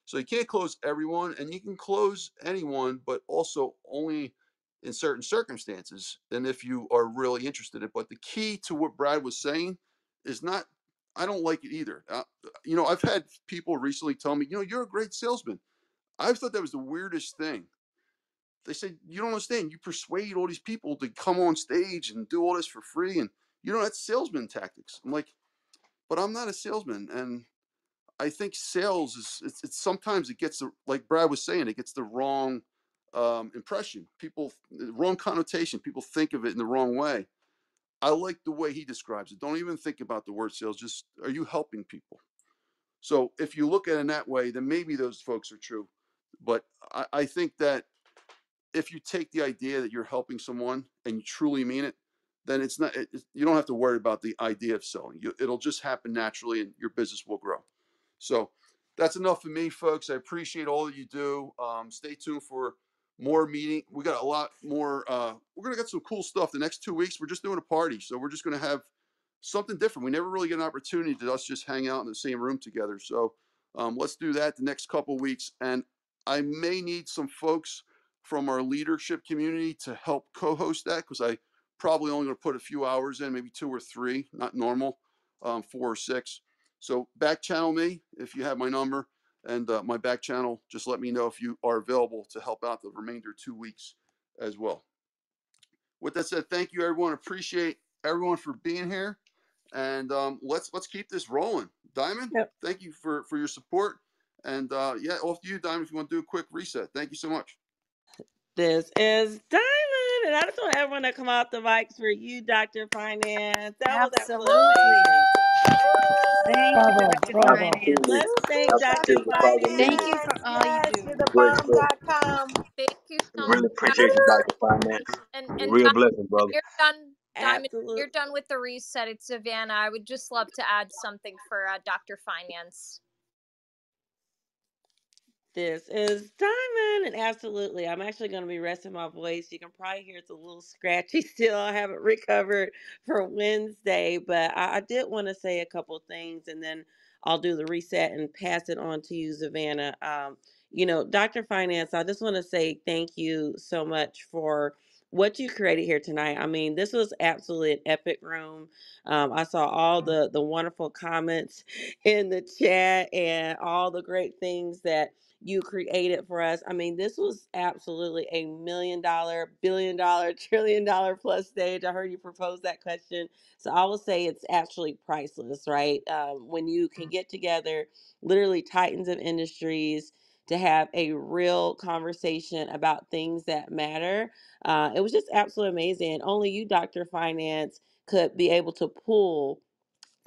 So you can't close everyone, and you can close anyone, but also only in certain circumstances, and if you are really interested in it. But the key to what Brad was saying is not. I don't like it either. I've had people recently tell me, you're a great salesman. I thought that was the weirdest thing. They said, you don't understand. You persuade all these people to come on stage and do all this for free, and that's salesman tactics. I'm like, but I'm not a salesman, and I think sales is it's sometimes it gets like Brad was saying, it gets the wrong impression. People, the wrong connotation. People think of it in the wrong way. I like the way he describes it. Don't even think about the word sales. Just, are you helping people? So if you look at it in that way, then maybe those folks are true. But I think that if you take the idea that you're helping someone and you truly mean it, then it's not. You don't have to worry about the idea of selling. It'll just happen naturally, and your business will grow. So that's enough for me, folks. I appreciate all that you do. Stay tuned for more meeting. We got a lot more. We're gonna get some cool stuff the next 2 weeks. We're just doing a party, so we're just gonna have something different. We never really get an opportunity to us just hang out in the same room together. So let's do that the next couple of weeks. And I may need some folks from our leadership community to help co-host that, because I probably only going to put a few hours in, maybe 2 or 3, not normal, 4 or 6. So back channel me if you have my number, and my back channel, just let me know if you are available to help out the remainder 2 weeks as well. With that said, thank you, everyone. Appreciate everyone for being here, and let's keep this rolling. Diamond, Yep. thank you for your support, and yeah, off to you, Diamond, if you want to do a quick reset. Thank you so much. This is Diamond, and I just want everyone to come off the mics for you, Dr. Finance. That was absolutely Absolutely. amazing. Thank you, Bravo, Dr. bravo. Finance. Let's thank Dr. Thank you Finance. for all you Yes, do. you're the bomb.com. Thank you so much, Really appreciate Dr. you, Dr. Finance. And Real blessing, brother. you're done, Diamond. Absolutely. You're done with the reset. It's Savannah. I would just love to add something for Dr. Finance. This is Diamond, and absolutely, I'm actually going to be resting my voice. You can probably hear it's a little scratchy still. I haven't recovered for Wednesday, but I did want to say a couple of things, and then I'll do the reset and pass it on to you, Savannah. Dr. Finance, I just want to say thank you so much for what you created here tonight. I mean, this was absolutely an epic room. I saw all the wonderful comments in the chat and all the great things that you created for us. I mean, this was absolutely a $1 million, $1 billion, $1 trillion plus stage. I heard you propose that question. So I will say it's actually priceless, right? When you can get together literally titans of industries to have a real conversation about things that matter. It was just absolutely amazing. And only you, Dr. Finance, could be able to pull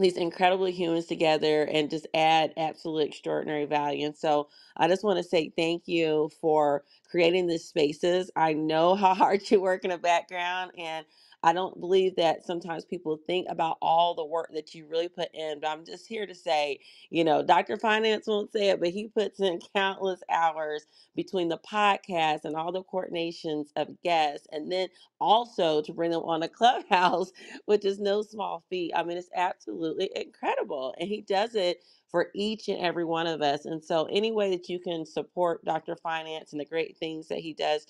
these incredible humans together and just add absolute extraordinary value. And so I just want to say thank you for creating these spaces. I know how hard you work in the background, and I don't believe that sometimes people think about all the work that you really put in. But I'm just here to say, Dr. Finance won't say it, but he puts in countless hours between the podcast and all the coordinations of guests, and then also to bring them on a Clubhouse, which is no small feat. I mean, it's absolutely incredible. And he does it for each and every one of us. And so, any way that you can support Dr. Finance and the great things that he does,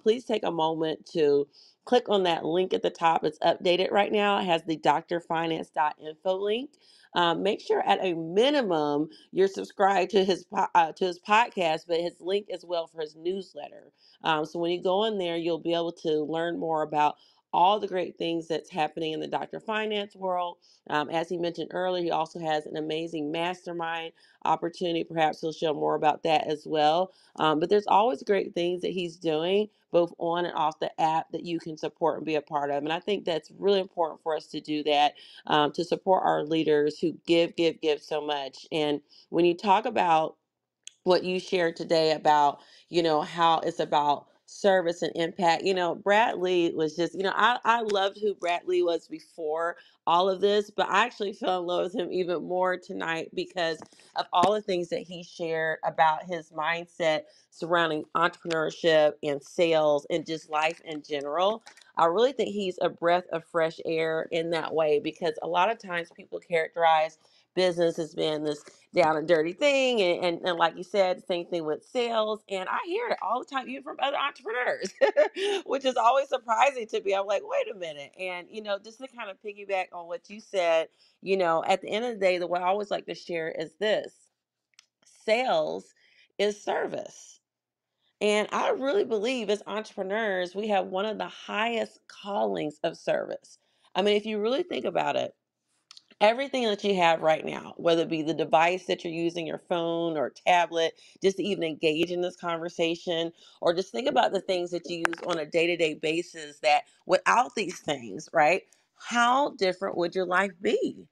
please take a moment to click on that link at the top. It's updated right now. It has the drfinance.info link. Make sure at a minimum you're subscribed to his podcast, but his link as well for his newsletter. So when you go in there, you'll be able to learn more about all the great things that's happening in the Dr. Finance world. As he mentioned earlier, he also has an amazing mastermind opportunity. Perhaps he'll share more about that as well. But there's always great things that he's doing, both on and off the app, that you can support and be a part of. And I think that's really important for us to do that, to support our leaders who give so much. And when you talk about what you shared today about, how it's about service and impact. Brad Lea was just, I loved who Brad Lea was before all of this, but I actually fell in love with him even more tonight because of all the things that he shared about his mindset surrounding entrepreneurship and sales and just life in general. I really think he's a breath of fresh air in that way, because a lot of times people characterize business as being this down and dirty thing, and like you said, same thing with sales, and I hear it all the time, even from other entrepreneurs, which is always surprising to me. I'm like, wait a minute. And just to kind of piggyback on what you said, at the end of the day, the way I always like to share is this: sales is service. And I really believe as entrepreneurs, we have one of the highest callings of service. I mean, if you really think about it, everything that you have right now, whether it be the device that you're using, your phone or tablet, just to even engage in this conversation, or just think about the things that you use on a day-to-day basis, that without these things, right, how different would your life be?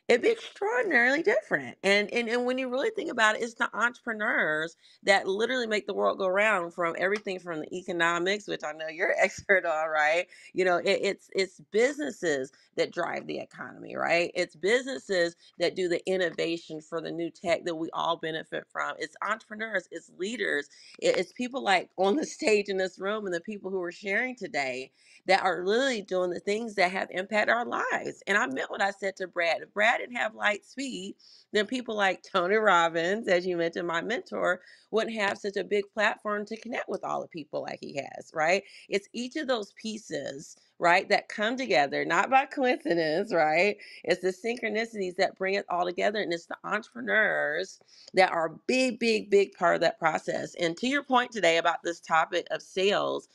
It'd be extraordinarily different. And when you really think about it, it's the entrepreneurs that literally make the world go round, from everything from the economics, which I know you're an expert on, right? It's businesses that drive the economy, right? It's businesses that do the innovation for the new tech that we all benefit from. It's entrepreneurs, it's leaders, it's people like on the stage in this room and the people who are sharing today that are literally doing the things that have impacted our lives. And I meant what I said to Brad. If Brad didn't have LightSpeed, then people like Tony Robbins, as you mentioned, my mentor, wouldn't have such a big platform to connect with all the people like he has, right? It's each of those pieces, right, that come together, not by coincidence, right? It's the synchronicities that bring it all together. And it's the entrepreneurs that are a big part of that process. And to your point today about this topic of sales,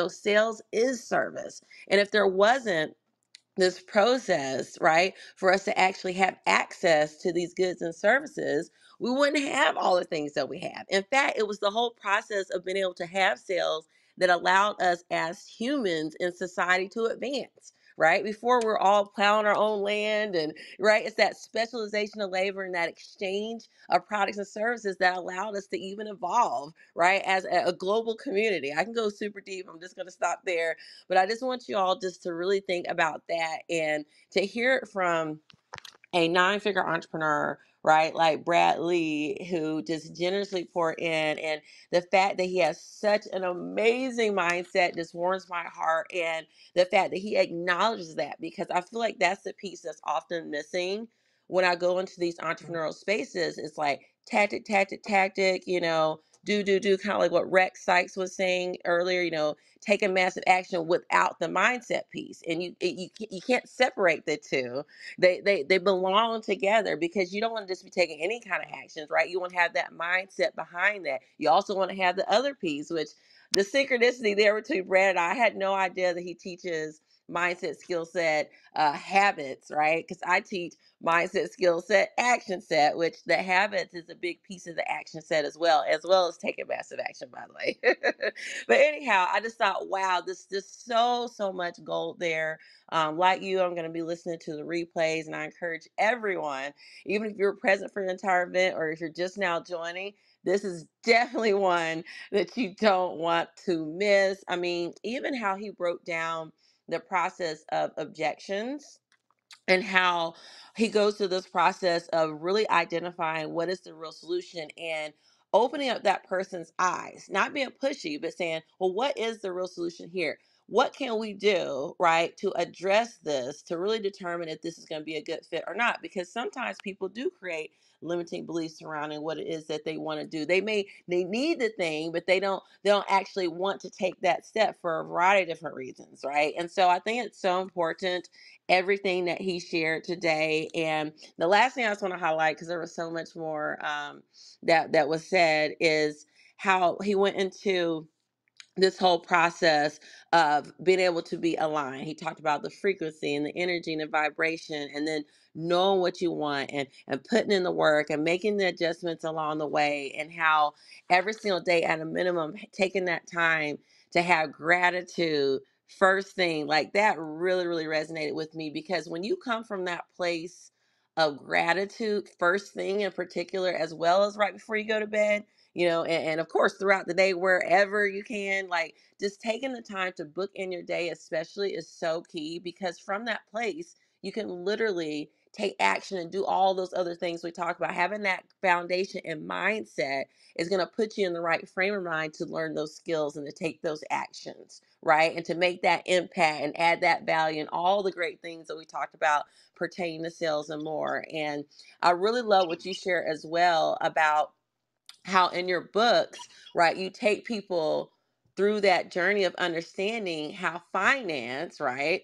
sales is service. And if there wasn't this process, right, for us to actually have access to these goods and services, we wouldn't have all the things that we have. In fact, it was the whole process of being able to have sales that allowed us as humans in society to advance. Right before, we're all plowing our own land, and right, it's that specialization of labor and that exchange of products and services that allowed us to even evolve, right, as a global community. I can go super deep. I'm just going to stop there, but I just want you all just to really think about that, and to hear it from a nine-figure entrepreneur, right, like Brad Lea, who just generously poured in. And the fact that he has such an amazing mindset just warms my heart. And the fact that he acknowledges that, because I feel like that's the piece that's often missing when I go into these entrepreneurial spaces. It's like tactic, do, kind of like what Rex Sykes was saying earlier, taking massive action without the mindset piece. And you can't separate the two. They belong together, because you don't want to just be taking any kind of actions, right? You want to have that mindset behind that. You also want to have the other piece, which the synchronicity there between Brad and I had no idea that he teaches mindset, skill set, habits, right? Because I teach mindset, skill set, action set, which the habits is a big piece of the action set as well as taking massive action, by the way. But anyhow, I just thought, wow, this just so much gold there. Like you, I'm going to be listening to the replays, and I encourage everyone, even if you're present for the entire event or if you're just now joining, this is definitely one that you don't want to miss. I mean, even how he broke down the process of objections, and how he goes through this process of really identifying what is the real solution, and opening up that person's eyes, not being pushy, but saying, well, what is the real solution here? What can we do, right, to address this, to really determine if this is going to be a good fit or not? Because sometimes people do create limiting beliefs surrounding what it is that they want to do. They need the thing, but they don't actually want to take that step for a variety of different reasons, right? And so I think it's so important, everything that he shared today. And the last thing I just want to highlight, because there was so much more that was said, is how he went into this whole process of being able to be aligned. He talked about the frequency and the energy and the vibration, and then knowing what you want and putting in the work and making the adjustments along the way, and how every single day at a minimum, taking that time to have gratitude first thing. Like that really, really resonated with me, because when you come from that place of gratitude first thing in particular, as well as right before you go to bed, and of course throughout the day, wherever you can, like just taking the time to book in your day especially is so key, because from that place you can literally take action and do all those other things we talked about. Having that foundation and mindset is going to put you in the right frame of mind to learn those skills and to take those actions, right? And to make that impact and add that value and all the great things that we talked about pertaining to sales and more. And I really love what you share as well about how in your books, right, you take people through that journey of understanding how finance, right,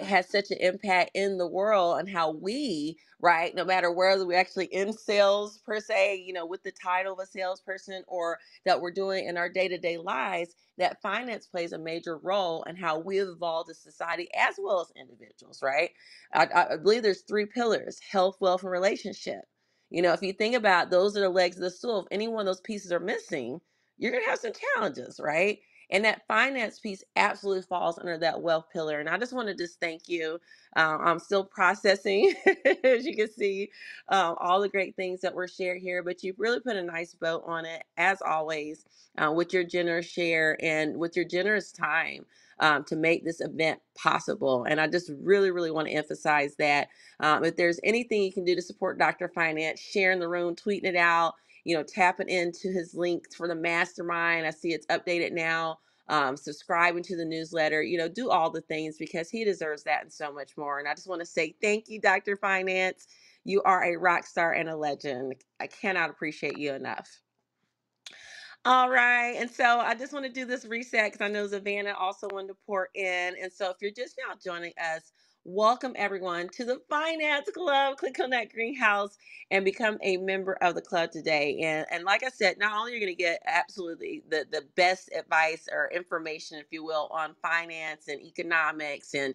has such an impact in the world, and how we, right, no matter whether we're actually in sales per se, with the title of a salesperson, or that we're doing in our day-to-day lives, that finance plays a major role in how we've evolved as society as well as individuals, right? I believe there's 3 pillars: health, wealth, and relationship. If you think about, those are the legs of the stool. If any one of those pieces are missing, you're going to have some challenges, right? And that finance piece absolutely falls under that wealth pillar. And I just want to just thank you. I'm still processing, as you can see, all the great things that were shared here. But you've really put a nice bow on it, as always, with your generous share and with your generous time to make this event possible. And I just really, really want to emphasize that. If there's anything you can do to support Dr. Finance, sharing the room, tweeting it out, tapping into his links for the mastermind. I see it's updated now. Subscribing to the newsletter, do all the things, because he deserves that and so much more. And I just want to say thank you, Dr. Finance. You are a rock star and a legend. I cannot appreciate you enough. All right. And so I just want to do this reset, because I know Savannah also wanted to pour in. And so if you're just now joining us, welcome everyone to the Finance Club. Click on that greenhouse and become a member of the club today. And like I said, not only are you going to get absolutely the best advice or information, if you will, on finance and economics and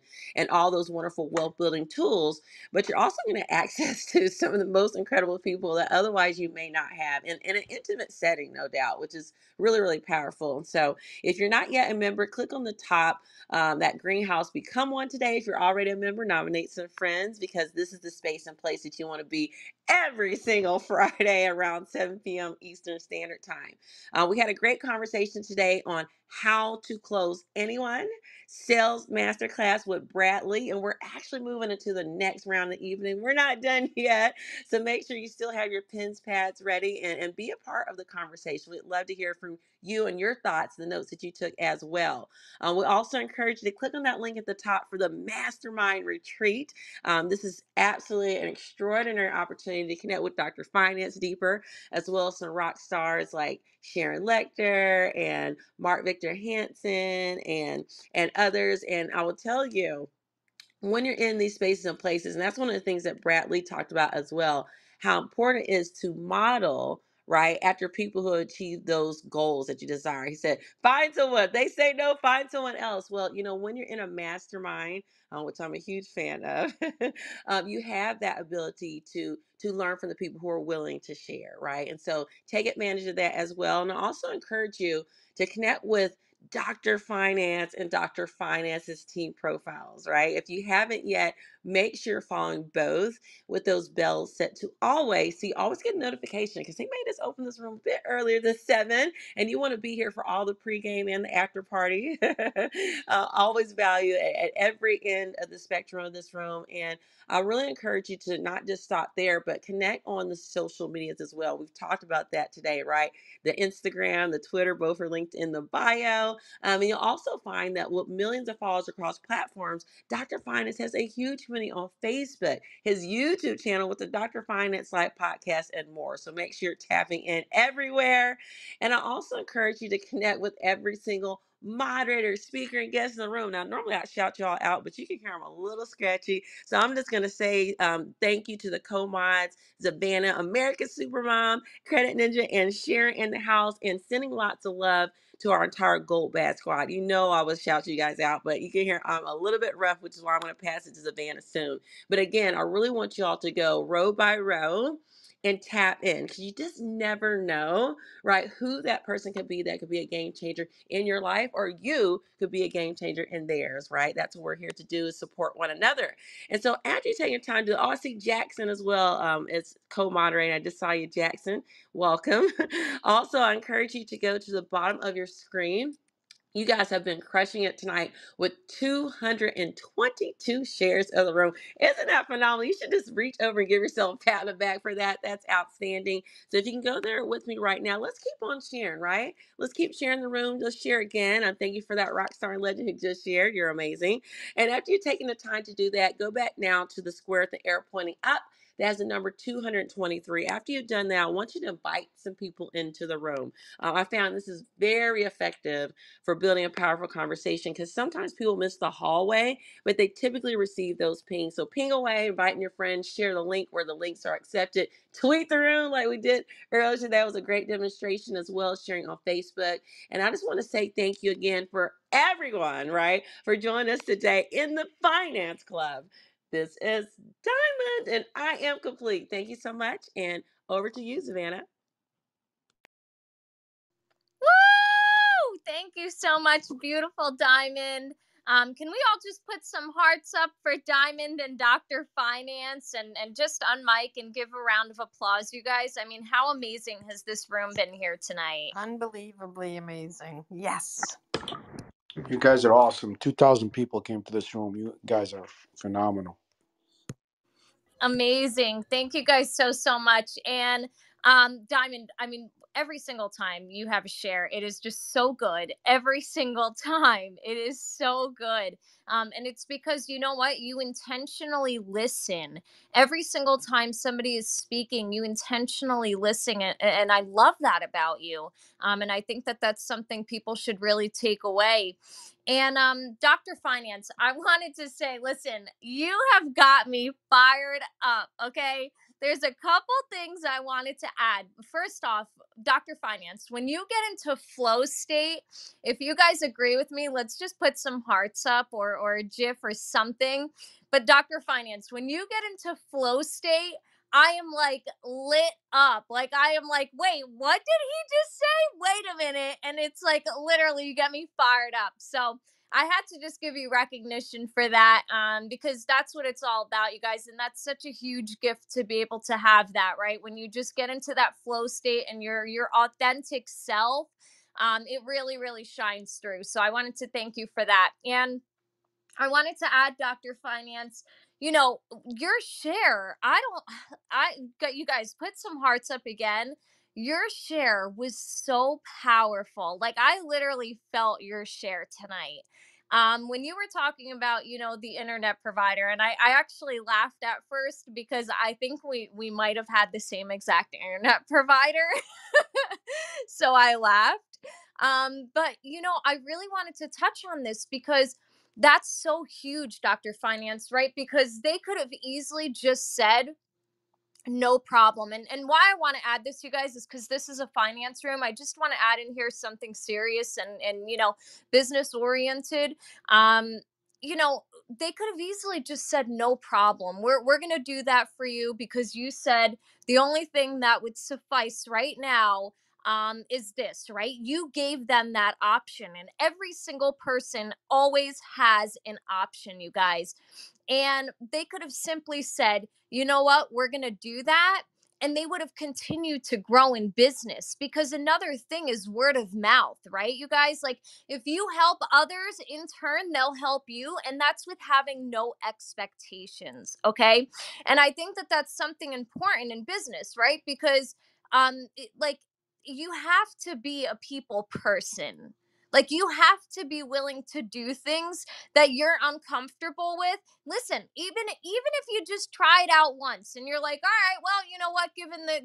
all those wonderful wealth building tools, but you're also going to access to some of the most incredible people that otherwise you may not have in an intimate setting, no doubt, which is really, really powerful. And so if you're not yet a member, click on the top, that greenhouse, become one today. If you're already a member, nominate some friends, because this is the space and place that you want to be every single Friday around 7 p.m. Eastern Standard Time. We had a great conversation today on how to close anyone, sales masterclass with Brad Lea, and we're actually moving into the next round of the evening. We're not done yet, so make sure you still have your pens, pads ready, and be a part of the conversation. We'd love to hear from you and your thoughts, the notes that you took as well. We also encourage you to click on that link at the top for the mastermind retreat. This is absolutely an extraordinary opportunity to connect with Dr. Finance deeper, as well as some rock stars like Sharon Lecter and Mark Victor Hansen and others. And I will tell you, when you're in these spaces and places, and that's one of the things that Brad Lea talked about as well, how important it is to model, right, after people who achieve those goals that you desire. He said, find someone. They say no, find someone else. Well, when you're in a mastermind, which I'm a huge fan of, you have that ability to learn from the people who are willing to share, right? And so take advantage of that as well. And I also encourage you to connect with Dr. Finance and Dr. Finance's team profiles, right? If you haven't yet, make sure you're following both with those bells set to always, so you always get a notification, because he made us open this room a bit earlier than 7, and you want to be here for all the pregame and the after party. Always value at every end of the spectrum of this room. And I really encourage you to not just stop there, but connect on the social medias as well. We've talked about that today, right? The Instagram, the Twitter, both are linked in the bio. And you'll also find that with millions of followers across platforms, Dr. Finance has a huge community on Facebook, his YouTube channel with the Dr. Finance Live podcast, and more. So make sure you're tapping in everywhere. And I also encourage you to connect with every single moderator, speaker, and guest in the room. Now, normally I shout y'all out, but you can hear I'm a little scratchy. So I'm just going to say thank you to the co-mods, Savannah, America's Supermom, Credit Ninja, and Sharon in the house, and sending lots of love to our entire Gold Bad Squad. You know I will shout you guys out, but you can hear I'm a little bit rough, which is why I'm going to pass it to Savannah soon. But again, I really want y'all to go row by row and tap in, because you just never know, right, who that person could be that could be a game changer in your life, or you could be a game changer in theirs, right? That's what we're here to do, is support one another. And so after you take your time to, oh, I see Jackson as well as co-moderator. I just saw you, Jackson. Welcome. Also, I encourage you to go to the bottom of your screen. You guys have been crushing it tonight with 222 shares of the room. Isn't that phenomenal? You should just reach over and give yourself a pat on the back for that. That's outstanding. So if you can go there with me right now, let's keep on sharing, right? Let's keep sharing the room. Let's share again. I thank you for that rock star and legend who just shared. You're amazing. And after you've taken the time to do that, go back now to the square with the arrow pointing up. That's the number 223. After you've done that, I want you to invite some people into the room. I found this is very effective for building a powerful conversation, because sometimes people miss the hallway, but they typically receive those pings. So ping away, inviting your friends, share the link where the links are accepted, tweet the room like we did earlier. That was a great demonstration, as well as sharing on Facebook. And I just want to say thank you again for everyone, right, for joining us today in the Finance Club. This is Diamond, and I am complete. Thank you so much. And over to you, Savannah. Woo! Thank you so much, beautiful Diamond. Can we all just put some hearts up for Diamond and Dr. Finance, and just unmic and give a round of applause, you guys? I mean, how amazing has this room been here tonight? Unbelievably amazing. Yes. You guys are awesome. 2,000 people came to this room. You guys are phenomenal. Amazing. Thank you guys so much. And Diamond, I mean, every single time you have a share, it is just so good. Every single time. It is so good. And it's because, you know what? You intentionally listen. Every single time somebody is speaking, you intentionally listen. And I love that about you. And I think that that's something people should really take away. And Dr. Finance, I wanted to say, listen, you have got me fired up, okay? There's a couple things I wanted to add. First off, Dr. Finance, when you get into flow state, if you guys agree with me, let's just put some hearts up or a GIF or something. But Dr. Finance, when you get into flow state, I am like lit up. Like I am like, wait, what did he just say? Wait a minute. And it's like literally you get me fired up. So I had to just give you recognition for that, because that's what it's all about, you guys. And that's such a huge gift to be able to have that, right? When you just get into that flow state and your authentic self, it really, really shines through. So I wanted to thank you for that. And I wanted to add, Dr. Finance, you know, your share, you guys put some hearts up again. Your share was so powerful. Like I literally felt your share tonight. When you were talking about, you know, the internet provider, and I actually laughed at first because I think we might have had the same exact internet provider. So I laughed. But you know, I really wanted to touch on this because that's so huge, Dr. Finance, right? Because they could have easily just said, no problem. And why I want to add this, you guys, is because this is a finance room. I just want to add in here something serious and you know, business oriented. You know, they could have easily just said, no problem. We're gonna do that for you because you said the only thing that would suffice right now is this, right? You gave them that option, and every single person always has an option, you guys. And they could have simply said, you know what, we're going to do that. And they would have continued to grow in business, because another thing is word of mouth, right? You guys, like if you help others, in turn, they'll help you. And that's with having no expectations. Okay. And I think that that's something important in business, right? Because, like, you have to be a people person. Like you have to be willing to do things that you're uncomfortable with. Listen, even if you just try it out once and you're like, all right, well, you know what,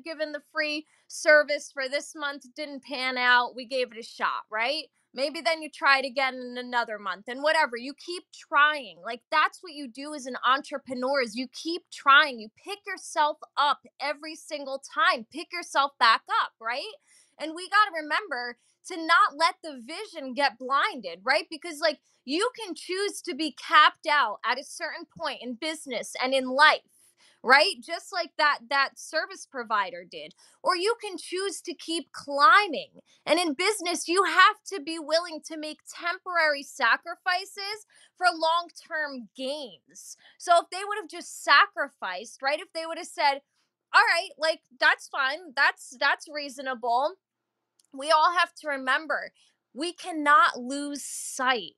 given the free service for this month didn't pan out, we gave it a shot, right? Maybe then you try it again in another month, and whatever, you keep trying. Like that's what you do as an entrepreneur, is you keep trying. You pick yourself up every single time, pick yourself back up, right? And we got to remember to not let the vision get blinded, right? Because like you can choose to be capped out at a certain point in business and in life, right? Just like that service provider did. Or you can choose to keep climbing. And in business, you have to be willing to make temporary sacrifices for long-term gains. So if they would have just sacrificed, right? If they would have said, all right, like that's fine. That's reasonable. We all have to remember we cannot lose sight.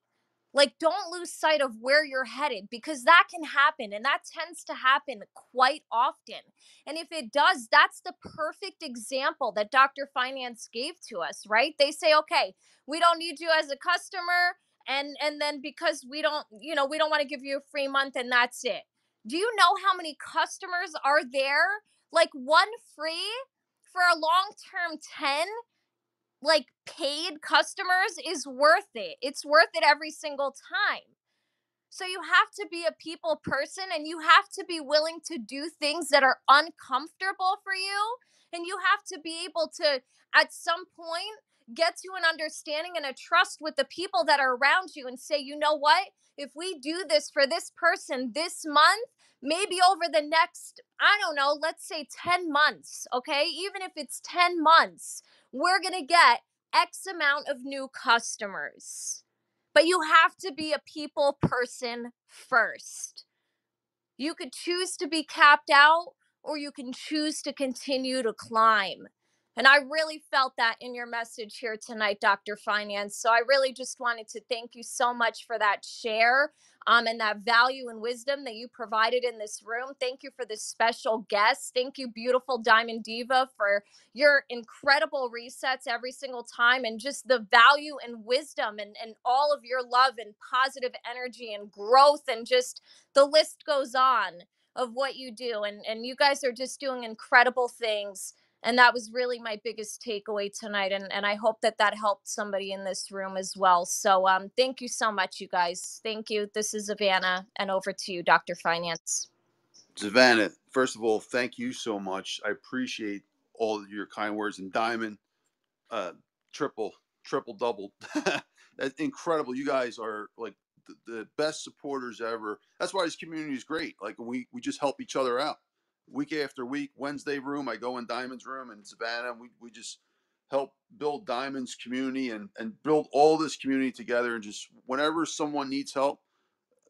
Like, don't lose sight of where you're headed, because that can happen, and that tends to happen quite often. And if it does, that's the perfect example that Dr. Finance gave to us, right? They say, okay, we don't need you as a customer, and then because we don't want to give you a free month, and that's it. Do you know how many customers are there? Like, one free for a long-term 10 like paid customers is worth it. It's worth it every single time. So you have to be a people person, and you have to be willing to do things that are uncomfortable for you. And you have to be able to, at some point, get to an understanding and a trust with the people that are around you and say, you know what? If we do this for this person this month, maybe over the next, I don't know, let's say 10 months, okay? Even if it's 10 months, we're going to get X amount of new customers. But you have to be a people person first. You could choose to be capped out, or you can choose to continue to climb. And I really felt that in your message here tonight, Dr. Finance. So I really just wanted to thank you so much for that share, and that value and wisdom that you provided in this room. Thank you for this special guest. Thank you, beautiful Diamond Diva, for your incredible resets every single time, and just the value and wisdom and all of your love and positive energy and growth, and just the list goes on of what you do. And you guys are just doing incredible things. And that was really my biggest takeaway tonight. And I hope that helped somebody in this room as well. So thank you so much, you guys. Thank you. This is Savannah, and over to you, Dr. Finance. Savannah, first of all, thank you so much. I appreciate all of your kind words. And Diamond, triple double. That's incredible. You guys are like the best supporters ever. That's why this community is great. Like we just help each other out week after week. Wednesday room, I go in Diamond's room in Savannah. We just help build Diamond's community and build all this community together. And just whenever someone needs help,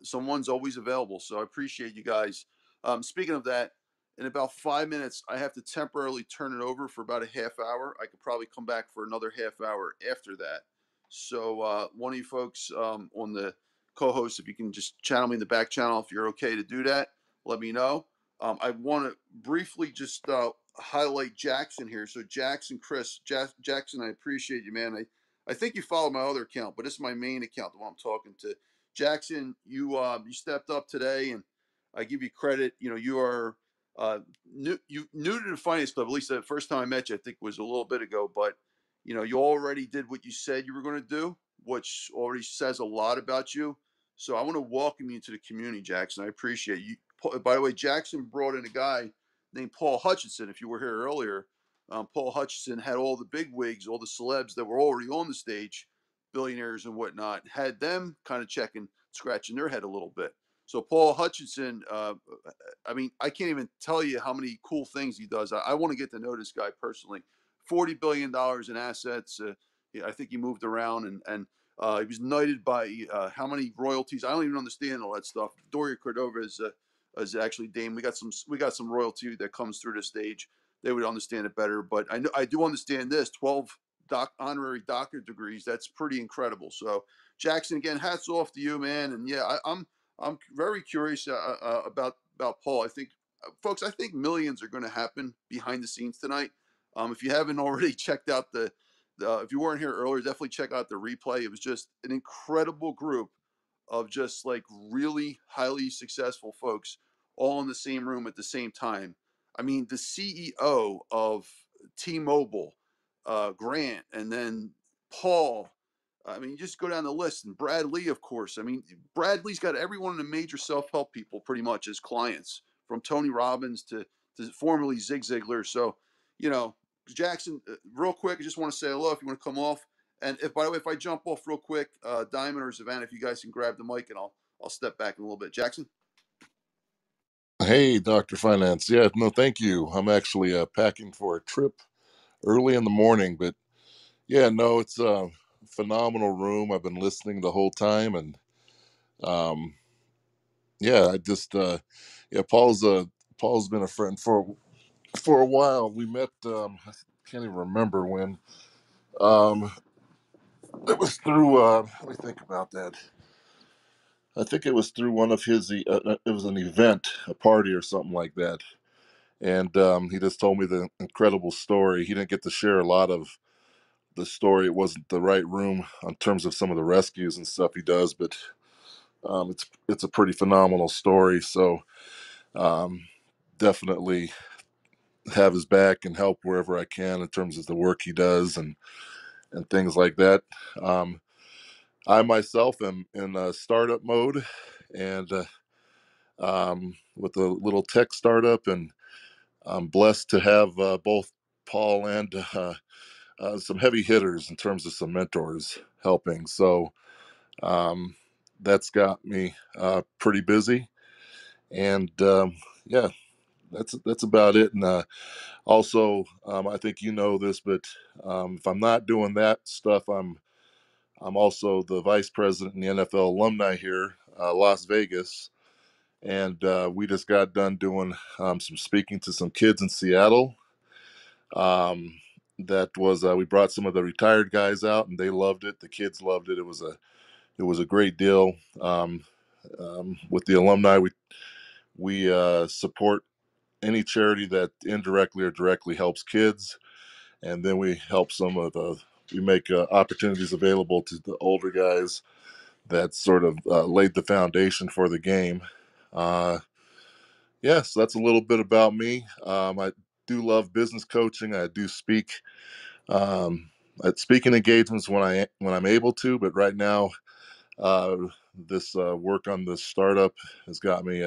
someone's always available. So I appreciate you guys. Speaking of that, in about 5 minutes, I have to temporarily turn it over for about a half hour. I could probably come back for another half hour after that. So one of you folks on the co-host, if you can just channel me in the back channel, if you're okay to do that, let me know. I want to briefly just highlight Jackson here. So Jackson, Chris, Jackson, I appreciate you, man. I think you follow my other account, but it's my main account, the one I'm talking to. Jackson, you stepped up today, and I give you credit. You know, you are new to the Finance Club. At least the first time I met you, I think was a little bit ago. But you know, you already did what you said you were going to do, which already says a lot about you. So I want to welcome you to the community, Jackson. I appreciate you. By the way, Jackson brought in a guy named Paul Hutchinson. If you were here earlier, Paul Hutchinson had all the big wigs, all the celebs that were already on the stage, billionaires and whatnot, had them kind of scratching their head a little bit. So Paul Hutchinson, I mean, I can't even tell you how many cool things he does. I want to get to know this guy personally. $40 billion in assets. I think he moved around, and he was knighted by how many royalties? I don't even understand all that stuff. Doria Cordova is actually Dame. We got some royalty that comes through the stage. They would understand it better, but I do understand this. 12 honorary doctorate degrees. That's pretty incredible. So Jackson, again, hats off to you, man. And yeah, I'm very curious about Paul. I think, folks, I think millions are going to happen behind the scenes tonight. If you haven't already checked out if you weren't here earlier, definitely check out the replay. It was just an incredible group of just like really highly successful folks all in the same room at the same time. I mean, the CEO of T-Mobile, Grant, and then Paul. I mean, just go down the list, and Brad Lea, of course. I mean, Brad Lea's got every one of the major self-help people pretty much as clients, from Tony Robbins to formerly Zig Ziglar. So, you know, Jackson, real quick, I just want to say hello if you want to come off. And if, by the way, if I jump off real quick, Diamond or Savannah, if you guys can grab the mic, and I'll step back a little bit. Jackson. Hey, Dr. Finance. Yeah, no, thank you. I'm actually packing for a trip early in the morning, but yeah, no, it's a phenomenal room. I've been listening the whole time, and yeah, I just yeah, Paul's been a friend for a while. We met. I can't even remember when. Um, it was through. Let me think about that. I think it was through one of his. It was an event, a party, or something like that. And he just told me the incredible story. He didn't get to share a lot of the story. It wasn't the right room in terms of some of the rescues and stuff he does, but it's a pretty phenomenal story. So um, definitely have his back and help wherever I can in terms of the work he does and things like that. Um, I myself am in startup mode and with a little tech startup, and I'm blessed to have both Paul and some heavy hitters in terms of some mentors helping. So that's got me pretty busy, and yeah, that's about it. And also, I think you know this, but if I'm not doing that stuff, I'm also the vice president in the NFL alumni here, Las Vegas, and we just got done doing some speaking to some kids in Seattle. That was we brought some of the retired guys out, and they loved it. The kids loved it. It was a great deal. With the alumni, we support any charity that indirectly or directly helps kids, and then we help some of the we make opportunities available to the older guys that sort of laid the foundation for the game. Uh, yes, that's a little bit about me. I do love business coaching. I do speak at speaking engagements when I'm able to, but right now uh, this work on this startup has got me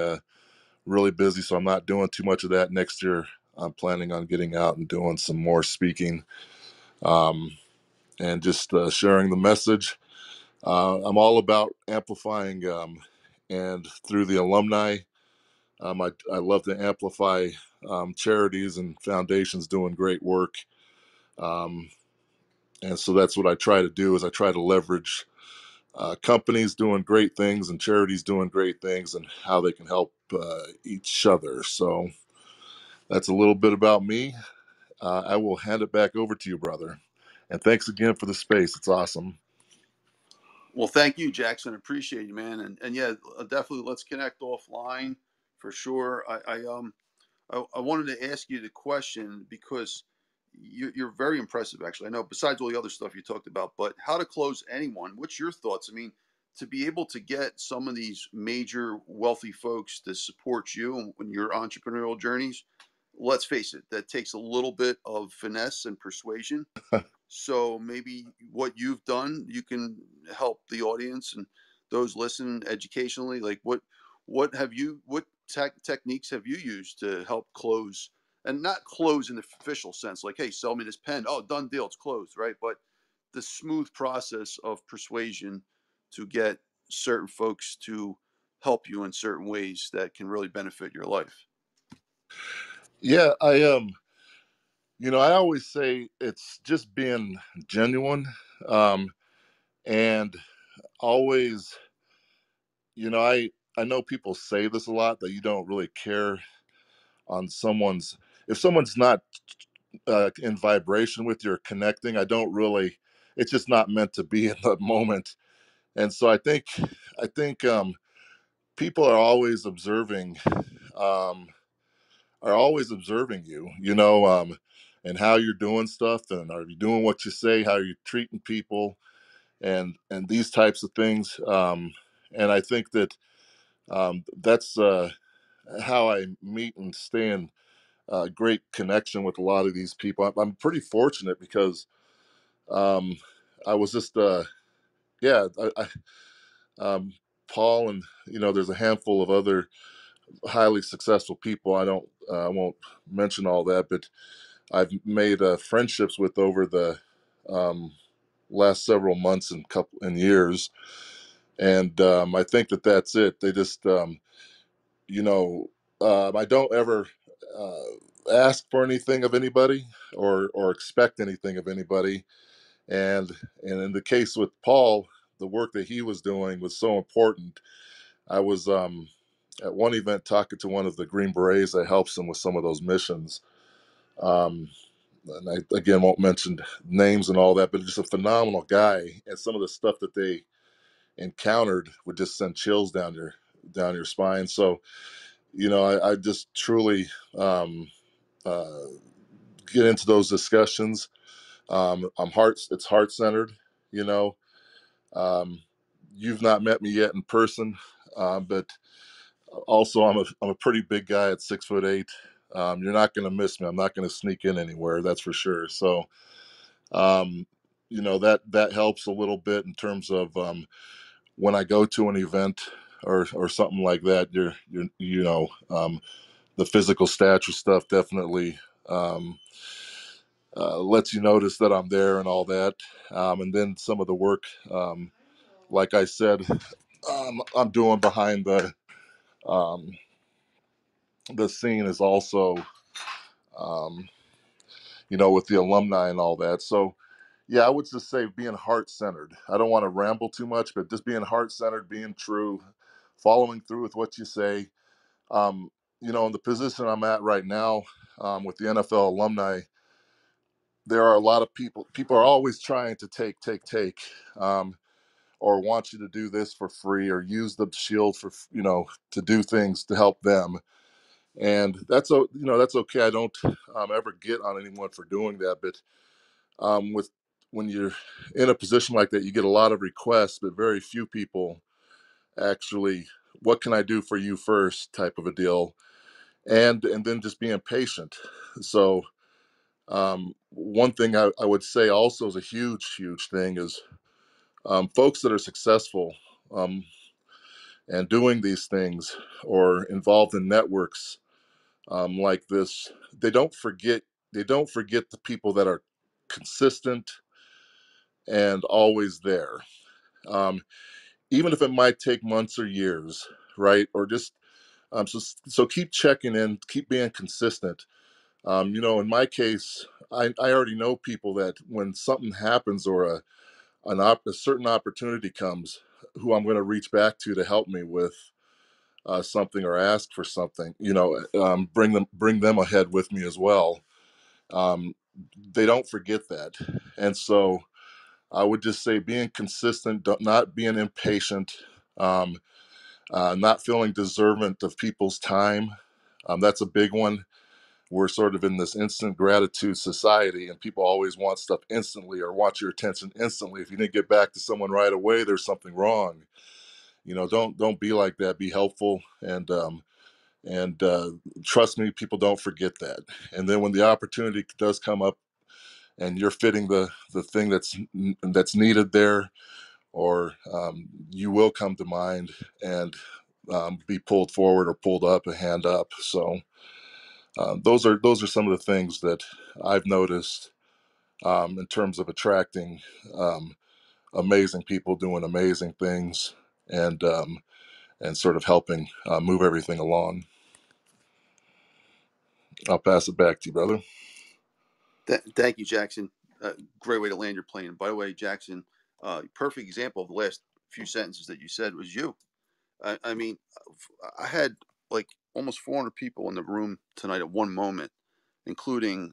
really busy, so I'm not doing too much of that. Next year I'm planning on getting out and doing some more speaking, um, and just sharing the message. I'm all about amplifying, and through the alumni, I love to amplify charities and foundations doing great work. Um, and so that's what I try to do is I try to leverage companies doing great things and charities doing great things and how they can help each other. So that's a little bit about me. I will hand it back over to you, brother. And thanks again for the space. It's awesome. Well, thank you, Jackson. Appreciate you, man. And yeah, definitely let's connect offline for sure. I wanted to ask you the question because you're very impressive, actually. I know besides all the other stuff you talked about, but how to close anyone. What's your thoughts? I mean, to be able to get some of these major wealthy folks to support you in your entrepreneurial journeys, let's face it, that takes a little bit of finesse and persuasion. So maybe what you've done, you can help the audience and those listening educationally. Like what techniques have you used to help close, and not close in the official sense, like, hey, sell me this pen. Oh, done deal, it's closed, right? But the smooth process of persuasion to get certain folks to help you in certain ways that can really benefit your life. Yeah, I always say it's just being genuine, and always, I know people say this a lot that you don't really care on if someone's not in vibration with you or connecting. I don't really. It's just not meant to be in the moment. And so I think people um, are always observing you, and how you're doing stuff, and are you doing what you say, how you're treating people, and these types of things. And I think that that's how I meet and stay in great connection with a lot of these people. I'm pretty fortunate because um, I was just yeah, Paul, and there's a handful of other highly successful people. I won't mention all that, but I've made friendships with over the um, last several months and years, and I think that that's it. They just you know, I don't ever ask for anything of anybody or expect anything of anybody. And in the case with Paul, the work that he was doing was so important. I was at one event talking to one of the Green Berets that helps him with some of those missions. Um, and I again won't mention names and all that, but just a phenomenal guy. And some of the stuff that they encountered would just send chills down your spine. So I just truly uh, get into those discussions. It's heart centered. You know, um, you've not met me yet in person, but also I'm a pretty big guy at 6'8". You're not going to miss me. I'm not going to sneak in anywhere. That's for sure. So, um, that helps a little bit in terms of when I go to an event or something like that. The physical stature stuff definitely lets you notice that I'm there and all that. And then some of the work, like I said, I'm doing behind um, the scene is also, um, with the alumni and all that. So, yeah, I would just say being heart centered. I don't want to ramble too much, but just being heart centered, being true, following through with what you say. Um, in the position I'm at right now with the NFL alumni, there are a lot of people. People are always trying to take, or want you to do this for free, or use the shield for to do things to help them. And that's okay. I don't ever get on anyone for doing that, but with when you're in a position like that, you get a lot of requests, but very few people actually. What can I do for you first? Type of a deal, and then just being patient. So one thing I would say also is a huge thing is folks that are successful um, and doing these things or involved in networks like this, they don't forget the people that are consistent and always there, um, even if it might take months or years, right? Or just so keep checking in, keep being consistent. In my case, I already know people that when something happens or a certain opportunity comes, who I'm going to reach back to help me with something or ask for something. Bring them ahead with me as well. Um, they don't forget that, and so I would just say being consistent, not being impatient, um, not feeling deserving of people's time. That's a big one. We're sort of in this instant gratitude society, and people always want stuff instantly or want your attention instantly. If you didn't get back to someone right away, there's something wrong. Don't be like that. Be helpful, and trust me, people don't forget that. And then when the opportunity does come up, and you're fitting the thing that's needed there, or you will come to mind and be pulled forward or pulled up, a hand up. So those are some of the things that I've noticed in terms of attracting amazing people doing amazing things, and sort of helping move everything along. I'll pass it back to you, brother. Thank you, Jackson. Great way to land your plane. And by the way, Jackson, perfect example of the last few sentences that you said was you. I mean, I had like almost 400 people in the room tonight at one moment, including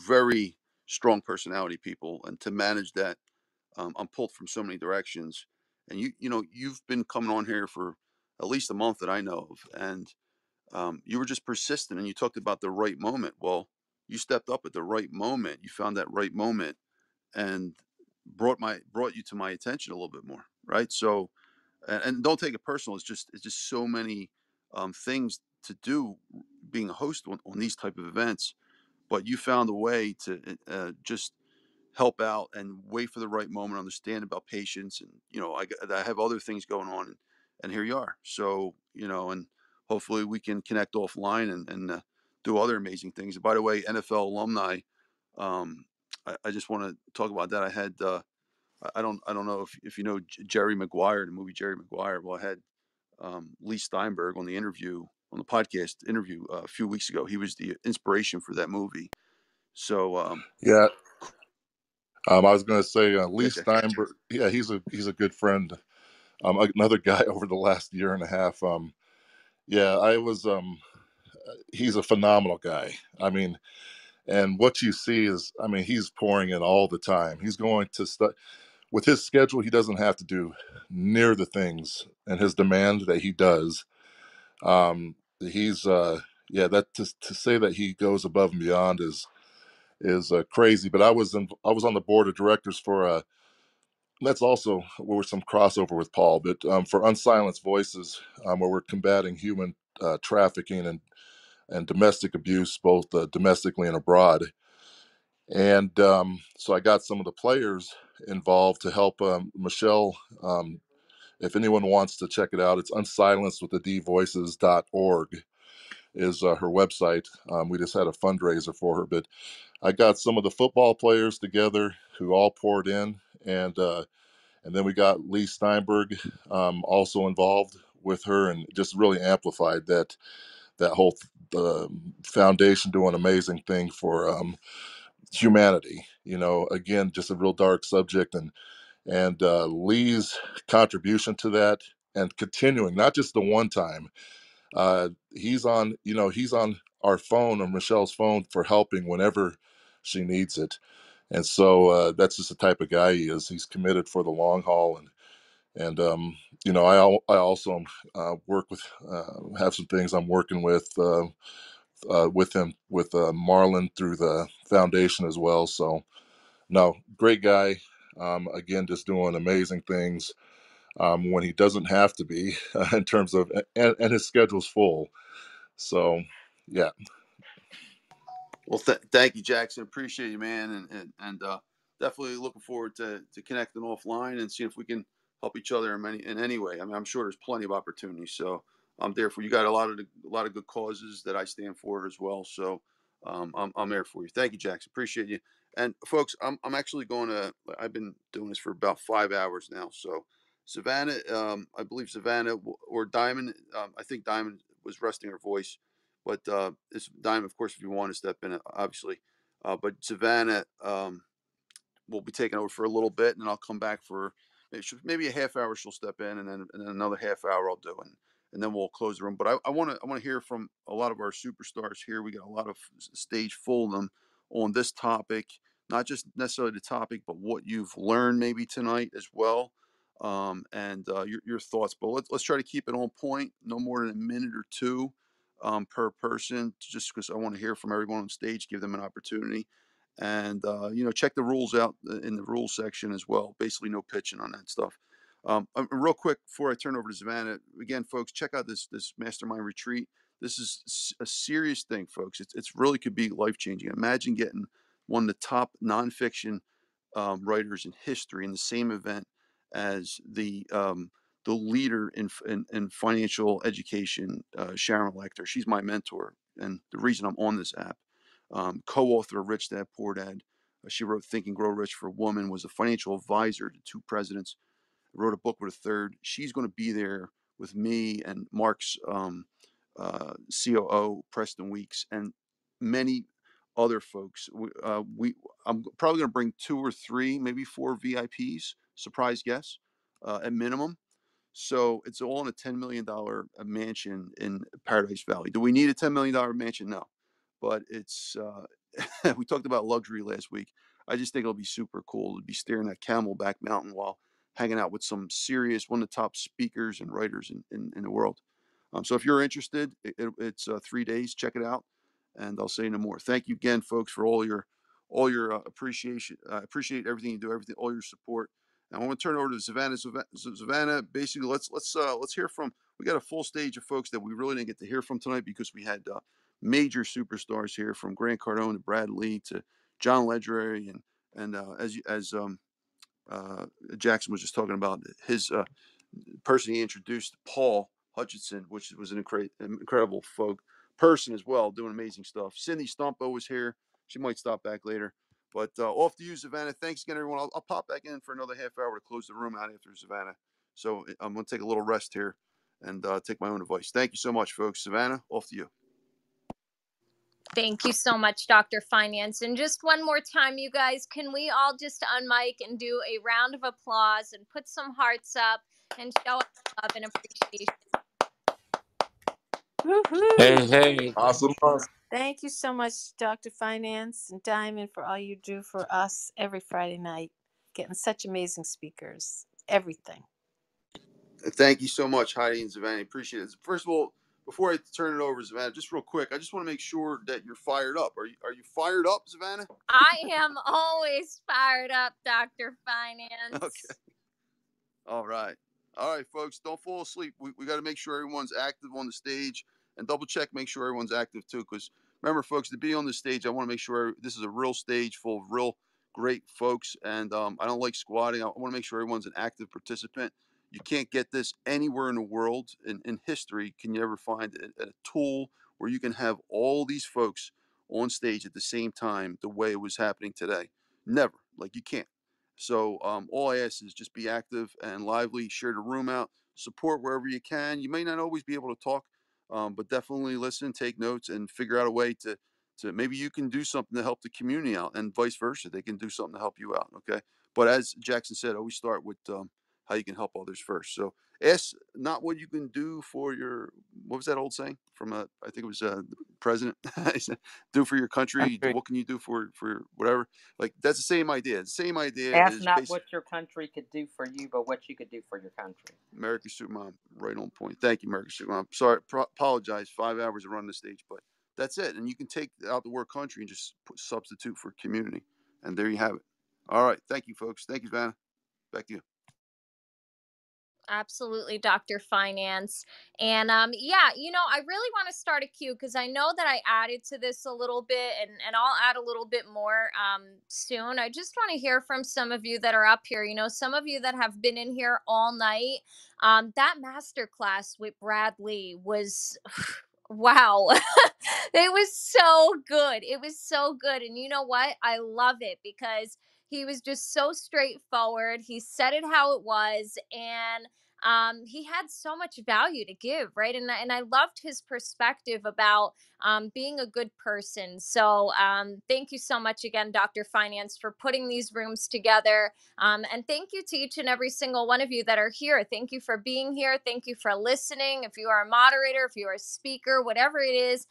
very strong personality people. And to manage that, I'm pulled from so many directions. And you've been coming on here for at least a month that I know of, and you were just persistent. And you talked about the right moment. Well, you stepped up at the right moment. You found that right moment, and brought you to my attention a little bit more, right? So, and don't take it personal. It's just so many things to do being a host on these type of events, but you found a way to just help out and wait for the right moment, understand about patience. And I have other things going on, and here you are. So and hopefully we can connect offline and do other amazing things. And by the way, NFL alumni, I just want to talk about that. I had I don't know if you know Jerry Maguire, the movie Jerry Maguire. Well, I had Lee Steinberg on the podcast interview a few weeks ago. He was the inspiration for that movie. So Yeah, I was going to say yeah, Lee Jack. Steinberg. Yeah, he's a good friend. Another guy over the last year and a half. Yeah, I was. He's a phenomenal guy. I mean, and what you see is, I mean, he's pouring in all the time. He's going to with his schedule. He doesn't have to do near the things and his demand that he does. He's yeah. That to say that he goes above and beyond is crazy. But I was on the board of directors for that's also where was some crossover with Paul, but for Unsilenced Voices, where we're combating human trafficking and domestic abuse, both domestically and abroad. And so I got some of the players involved to help Michelle. If anyone wants to check it out, it's unsilenced with the dvoices.org is her website. We just had a fundraiser for her, but I got some of the football players together who all poured in, and then we got Lee Steinberg also involved with her, and just really amplified that whole foundation doing an amazing thing for humanity. You know, again, just a real dark subject, and Lee's contribution to that, and continuing, not just the one time. He's on, he's on our phone or Michelle's phone for helping whenever she needs it. And so that's just the type of guy he is. He's committed for the long haul, and I also work with have some things I'm working with him with Marlon through the foundation as well. So no, great guy. Again, just doing amazing things when he doesn't have to be in terms of, and his schedule's full. So yeah. Well, thank you, Jackson. Appreciate you, man, and definitely looking forward to connecting offline and seeing if we can help each other in any way. I mean, I'm sure there's plenty of opportunities. So I'm there for you. Got a lot of good causes that I stand for as well. So I'm there for you. Thank you, Jackson. Appreciate you. And folks, I'm actually going to. I've been doing this for about 5 hours now. So Savannah, I believe Savannah or Diamond. I think Diamond was resting her voice. But it's Diamond, of course, if you want to step in, obviously. But Savannah will be taking over for a little bit, and then I'll come back for maybe a half hour. She'll step in, and then another half hour I'll do, and then we'll close the room. But I want to hear from a lot of our superstars here. We got a lot of stage full of them on this topic, not just necessarily the topic, but what you've learned maybe tonight as well, and your thoughts. But let's try to keep it on point, no more than a minute or two per person, just because I want to hear from everyone on stage, give them an opportunity, and check the rules out in the rules section as well. Basically, no pitching on that stuff. Real quick before I turn over to Savannah, again, folks, check out this mastermind retreat. This is a serious thing, folks. It's really could be life changing. Imagine getting one of the top nonfiction writers in history in the same event as the leader in financial education, Sharon Lechter. She's my mentor, and the reason I'm on this app. Co-author of Rich Dad Poor Dad. She wrote Think and Grow Rich for Woman, was a financial advisor to two presidents, wrote a book with a third. She's going to be there with me and Mark's COO, Preston Weeks, and many other folks. I'm probably going to bring 2 or 3, maybe 4 VIPs, surprise guests at minimum. So it's all in a $10 million mansion in Paradise Valley. Do we need a $10 million mansion? No, but it's we talked about luxury last week. I just think it'll be super cool to be staring at Camelback Mountain while hanging out with some serious, one of the top speakers and writers in the world. So if you're interested, it's 3 days. Check it out, and I'll say no more. Thank you again, folks, for all your appreciation. I appreciate everything you do, all your support. And I want to turn it over to Savannah. Savannah, basically, let's hear from. We got a full stage of folks that we really didn't get to hear from tonight because we had major superstars here, from Grant Cardone to Brad Lea to John Legere, and as Jackson was just talking about, his person he introduced, Paul Hutchinson, which was an incredible person as well, doing amazing stuff. Cindy Stumpo was here. She might stop back later. But off to you, Savannah. Thanks again, everyone. I'll pop back in for another half hour to close the room out after Savannah. So I'm going to take a little rest here and take my own advice. Thank you so much, folks. Savannah, off to you. Thank you so much, Dr. Finance. And just one more time, you guys, can we all just unmic and do a round of applause and put some hearts up and show us love and appreciation? Hey, Woohoo! hey. Awesome. Awesome. Thank you so much, Dr. Finance and Diamond, for all you do for us every Friday night. Getting such amazing speakers. Everything. Thank you so much, Heidi and Savannah. Appreciate it. First of all, before I turn it over, Savannah, just real quick, I just want to make sure that you're fired up. Are you fired up, Savannah? I am always fired up, Dr. Finance. Okay. All right. All right, folks, don't fall asleep. We got to make sure everyone's active on the stage and double check, make sure everyone's active too. Because remember, folks, to be on the stage, I want to make sure this is a real stage full of real great folks. And I don't like squatting. I want to make sure everyone's an active participant. You can't get this anywhere in the world in history. Can you ever find a tool where you can have all these folks on stage at the same time the way it was happening today? Never. Like, you can't. So all I ask is just be active and lively, share the room out, support wherever you can. You may not always be able to talk, but definitely listen, take notes, and figure out a way to maybe you can do something to help the community out, and vice versa. They can do something to help you out. Okay. But as Jackson said, always start with how you can help others first. So ask not what you can do for your, what was that old saying from I think it was the president. He said, do for your country. What can you do for whatever? Like, that's the same idea. The same idea Ask is not basically what your country could do for you, but what you could do for your country. America's Supermom, right on point. Thank you, America's Supermom. Sorry, apologize. 5 hours to run the stage, but that's it. And you can take out the word country and just substitute for community, and there you have it. All right, thank you, folks. Thank you, Vanna. Back to you. Absolutely, Dr. Finance. And yeah, I really want to start a queue because I know that I added to this a little bit and I'll add a little bit more soon. I just want to hear from some of you that are up here. Some of you that have been in here all night. That masterclass with Brad Lea was wow. It was so good. It was so good. And you know what? I love it because he was just so straightforward. He said it how it was. And he had so much value to give, right? And I loved his perspective about being a good person. So thank you so much again, Dr. Finance, for putting these rooms together. And thank you to each and every single one of you that are here. Thank you for being here. Thank you for listening. If you are a moderator, if you are a speaker, whatever it is,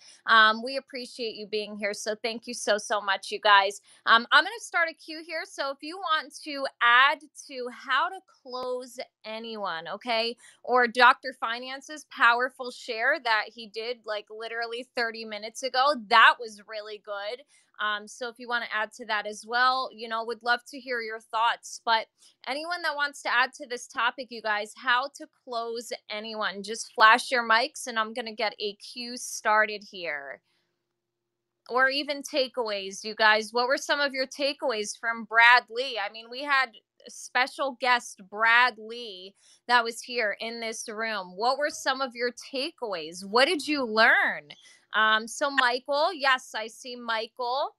we appreciate you being here. So thank you so, so much, you guys. I'm going to start a queue here. So if you want to add to how to close anyone, okay, or Dr. Finance's powerful share that he did like literally 30 minutes ago, that was really good. So if you want to add to that as well, would love to hear your thoughts. But anyone that wants to add to this topic, you guys, how to close anyone, just flash your mics and I'm going to get a queue started here. Or even takeaways, you guys. What were some of your takeaways from Brad Lea? I mean, we had special guest Brad Lea that was here in this room. What were some of your takeaways? What did you learn? So Michael, yes, I see Michael.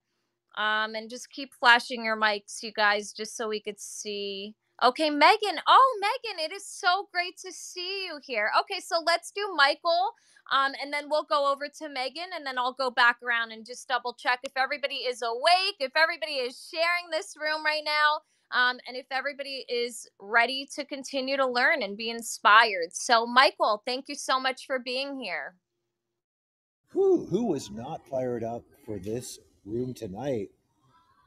And just keep flashing your mics, you guys, just so we could see. Okay, Megan. Oh, Megan, it is so great to see you here. Okay, so let's do Michael, and then we'll go over to Megan, and then I'll go back around and just double check if everybody is awake, if everybody is sharing this room right now, and if everybody is ready to continue to learn and be inspired. So, Michael, thank you so much for being here. Who was not fired up for this room tonight?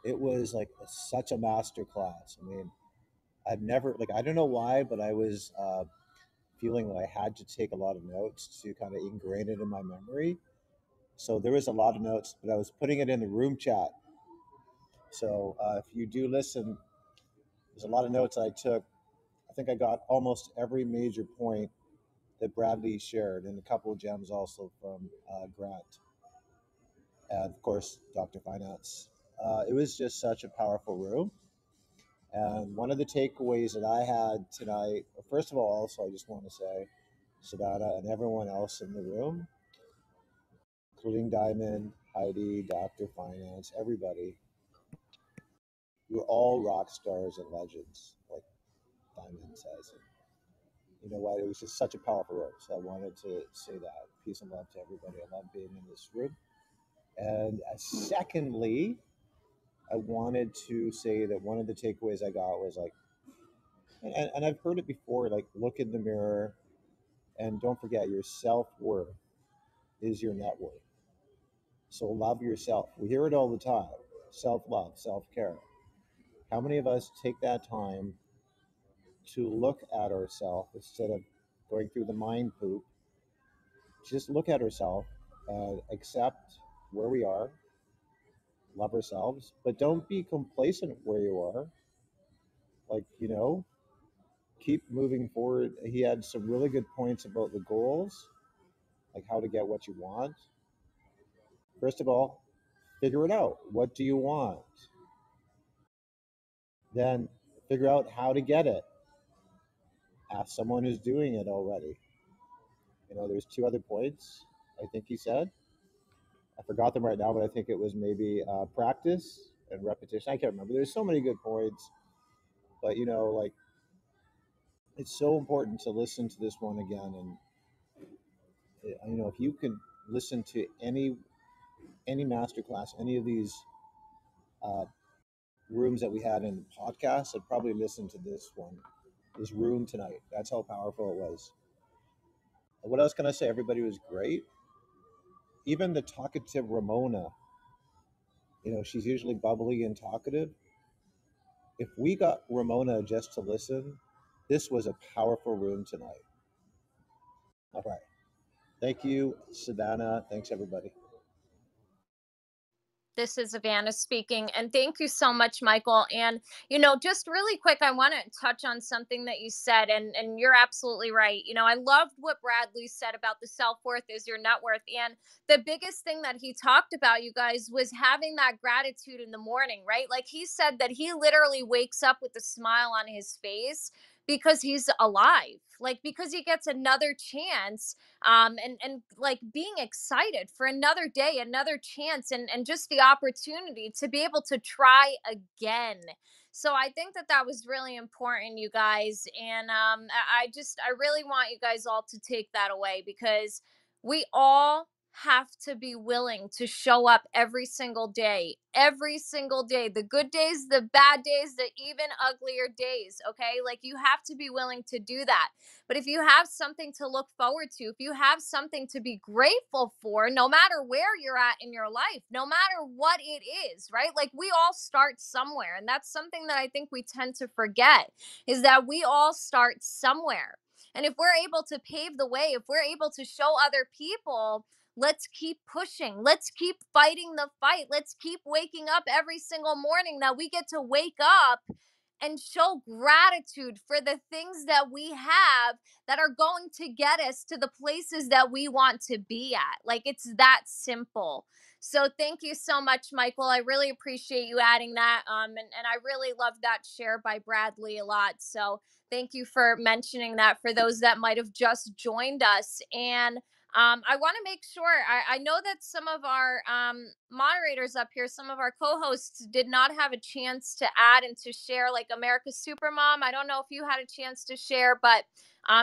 It was like such a master class. I mean, I've never, I don't know why, but I was feeling that I had to take a lot of notes to kind of ingrain it in my memory. So there was a lot of notes, but I was putting it in the room chat. So if you do listen, there's a lot of notes I took. I think I got almost every major point that Brad Lea shared, and a couple of gems also from Grant. And of course, Dr. Finance. It was just such a powerful room. And one of the takeaways that I had tonight, first of all, also, I just want to say, Savannah and everyone else in the room, including Diamond, Heidi, Dr. Finance, everybody, We're all rock stars and legends, like Diamond says. And you know what? It was just such a powerful room. So I wanted to say that. Peace and love to everybody. I love being in this room. And secondly, I wanted to say that one of the takeaways I got was like, and I've heard it before, like look in the mirror and don't forget your self-worth is your net worth. So love yourself. We hear it all the time. Self-love, self-care. How many of us take that time to look at ourselves instead of going through the mind poop? Just look at ourselves, accept where we are, love ourselves, but don't be complacent where you are. Like, keep moving forward. He had some really good points about the goals, like how to get what you want. First of all, figure it out. What do you want? Then figure out how to get it. Ask someone who's doing it already. There's two other points I think he said. I forgot them right now, but I think it was maybe practice and repetition. I can't remember. There's so many good points, but like it's so important to listen to this one again. And if you could listen to any masterclass, any of these uh, rooms that we had in the podcast, I'd probably listen to this room tonight. That's how powerful it was. What else can I say? Everybody was great. Even the talkative Ramona, she's usually bubbly and talkative. If we got Ramona just to listen, this was a powerful room tonight. All right. Thank you, Savannah. Thanks, everybody. This is Savannah speaking, and thank you so much, Michael. And, just really quick, I want to touch on something that you said, and you're absolutely right. I loved what Brad Lea said about the self-worth is your net worth. And the biggest thing that he talked about, you guys, was having that gratitude in the morning, right? Like he said that he literally wakes up with a smile on his face because he's alive, like because he gets another chance, and like being excited for another day, another chance, and just the opportunity to be able to try again. So I think that that was really important, you guys. And I really want you guys all to take that away, because we all have to be willing to show up every single day, the good days, the bad days, the even uglier days. Okay, like you have to be willing to do that. But if you have something to look forward to, if you have something to be grateful for, no matter where you're at in your life, no matter what it is, right? Like we all start somewhere. And that's something that I think we tend to forget, is that we all start somewhere. And if we're able to pave the way, if we're able to show other people, let's keep pushing. Let's keep fighting the fight. Let's keep waking up every single morning that we get to wake up and show gratitude for the things that we have that are going to get us to the places that we want to be at. Like it's that simple. So thank you so much, Michael. I really appreciate you adding that. And I really love that share by Brad Lea a lot. So thank you for mentioning that for those that might have just joined us. And I want to make sure, I know that some of our moderators up here, some of our co-hosts did not have a chance to add and to share, like America's Supermom. I don't know if you had a chance to share, but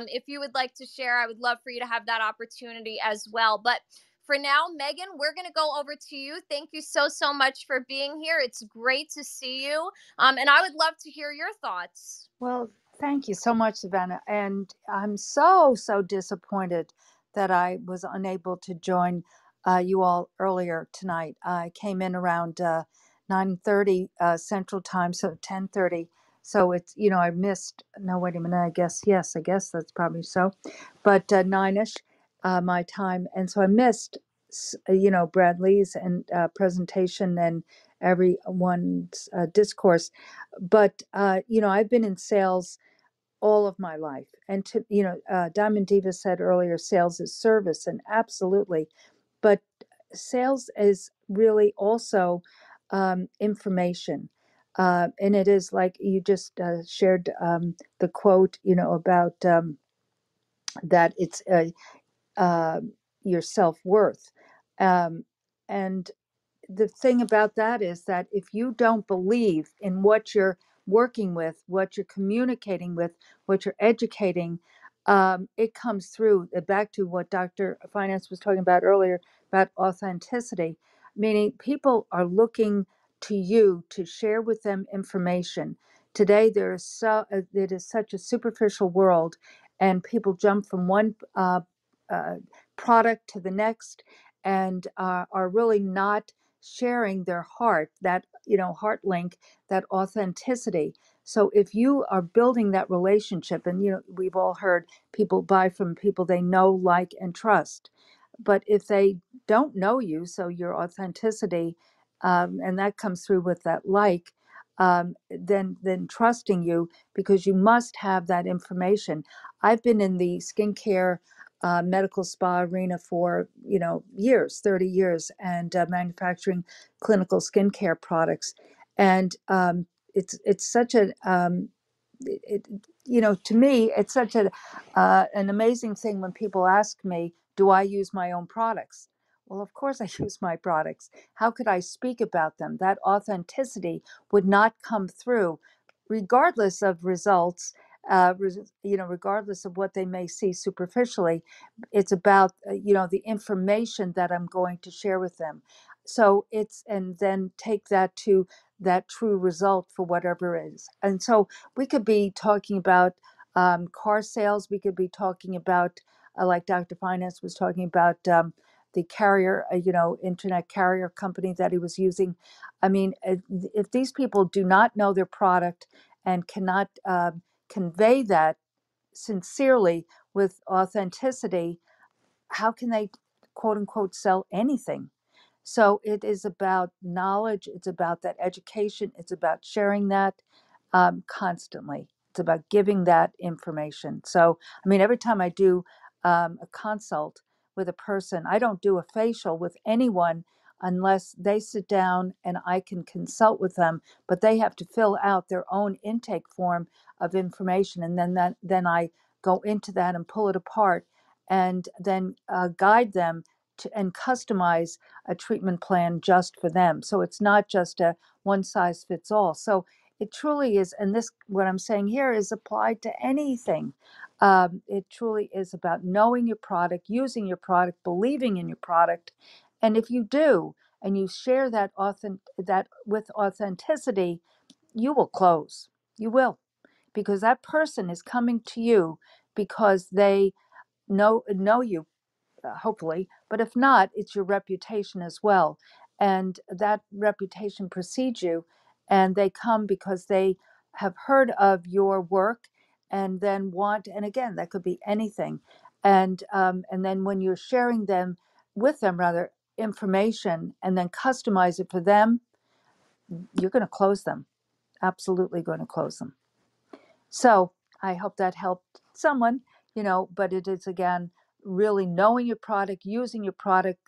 if you would like to share, I would love for you to have that opportunity as well. But for now, Megan, we're going to go over to you. Thank you so, so much for being here. It's great to see you. And I would love to hear your thoughts. Well, thank you so much, Savannah. And I'm so, so disappointed that I was unable to join you all earlier tonight. I came in around 9:30 Central Time, so 10:30. So it's, I missed, no, wait a minute, I guess that's probably so. But 9-ish my time. And so I missed, Brad Lee's and presentation and everyone's discourse. But, I've been in sales all of my life. And Diamond Diva said earlier, sales is service, and absolutely. But sales is really also information. And it is like you just shared the quote, about that it's your self-worth. And the thing about that is that if you don't believe in what you're working with, what you're communicating with, what you're educating, it comes through. Back to what Dr. Finance was talking about earlier about authenticity, meaning people are looking to you to share with them information. Today, it is such a superficial world, and people jump from one uh, product to the next, and are really not sharing their heart, that heart link, that authenticity. So if you are building that relationship, and we've all heard people buy from people they know, like, and trust. But if they don't know you, so your authenticity, and that comes through with that like, then trusting you, because you must have that information. I've been in the skincare medical spa arena for years, 30 years, and manufacturing clinical skincare products. And it's such a to me, it's such an amazing thing when people ask me, do I use my own products? Well, of course I use my products. How could I speak about them? That authenticity would not come through, regardless of results, regardless of what they may see superficially. It's about, the information that I'm going to share with them. So and then take that to that true result for whatever it is. And so we could be talking about car sales. We could be talking about, like Dr. Finance was talking about, the carrier, internet carrier company that he was using. I mean, if these people do not know their product and cannot convey that sincerely with authenticity, how can they, quote unquote, sell anything? So it is about knowledge. It's about that education. It's about sharing that constantly. It's about giving that information. So, I mean, every time I do a consult with a person, I don't do a facial with anyone unless they sit down and I can consult with them. But they have to fill out their own intake form of information, and then I go into that and pull it apart, and then guide them and customize a treatment plan just for them. So it's not just a one size fits all. So it truly is, and this, what I'm saying here, is applied to anything. It truly is about knowing your product, using your product, believing in your product. And if you do, and you share that with authenticity, you will close. You will, because that person is coming to you because they know you, hopefully. But if not, it's your reputation as well. And that reputation precedes you, and they come because they have heard of your work and then and again, that could be anything. And then when you're sharing them with them, rather, information, and then customize it for them, you're going to close them. Absolutely going to close them. So I hope that helped someone, but it is, again, really knowing your product, using your product,